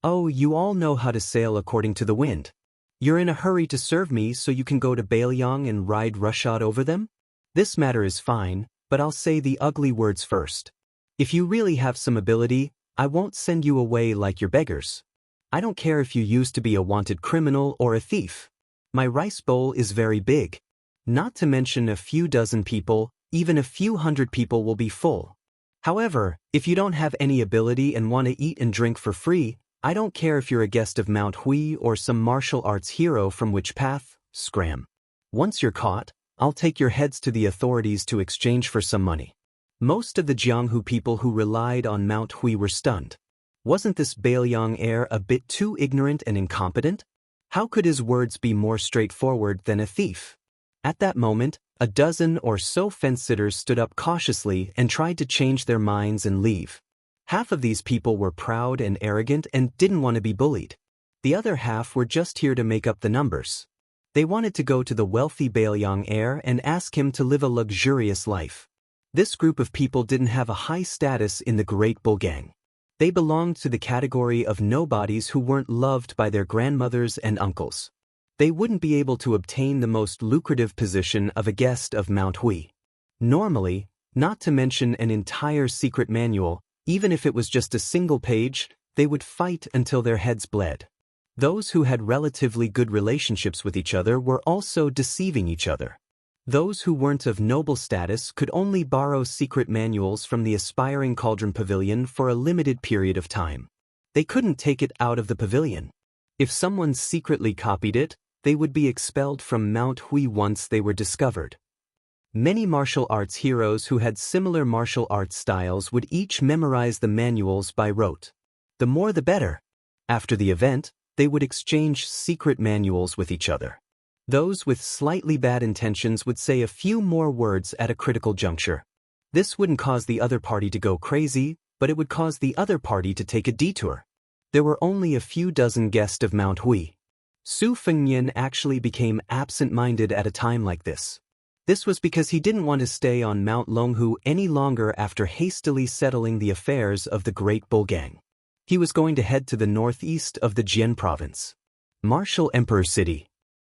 "Oh, you all know how to sail according to the wind. You're in a hurry to serve me so you can go to Bailiang and ride roughshod over them? This matter is fine, but I'll say the ugly words first. If you really have some ability, I won't send you away like your beggars. I don't care if you used to be a wanted criminal or a thief. My rice bowl is very big. Not to mention a few dozen people, even a few hundred people will be full. However, if you don't have any ability and want to eat and drink for free, I don't care if you're a guest of Mount Hui or some martial arts hero from which path, scram. Once you're caught, I'll take your heads to the authorities to exchange for some money." Most of the Jianghu people who relied on Mount Hui were stunned. Wasn't this Bailiang heir a bit too ignorant and incompetent? How could his words be more straightforward than a thief? At that moment, a dozen or so fence-sitters stood up cautiously and tried to change their minds and leave. Half of these people were proud and arrogant and didn't want to be bullied. The other half were just here to make up the numbers. They wanted to go to the wealthy Bailiang heir and ask him to live a luxurious life. This group of people didn't have a high status in the Great Bull Gang. They belonged to the category of nobodies who weren't loved by their grandmothers and uncles. They wouldn't be able to obtain the most lucrative position of a guest of Mount Hui. Normally, not to mention an entire secret manual, even if it was just a single page, they would fight until their heads bled. Those who had relatively good relationships with each other were also deceiving each other. Those who weren't of noble status could only borrow secret manuals from the aspiring Cauldron Pavilion for a limited period of time. They couldn't take it out of the pavilion. If someone secretly copied it, they would be expelled from Mount Hui once they were discovered. Many martial arts heroes who had similar martial arts styles would each memorize the manuals by rote. The more the better. After the event, they would exchange secret manuals with each other. Those with slightly bad intentions would say a few more words at a critical juncture. This wouldn't cause the other party to go crazy, but it would cause the other party to take a detour. There were only a few dozen guests of Mount Hui. Su Fengnian actually became absent-minded at a time like this. This was because he didn't want to stay on Mount Longhu any longer after hastily settling the affairs of the Great Bull Gang. He was going to head to the northeast of the Jian province. Martial Emperor City.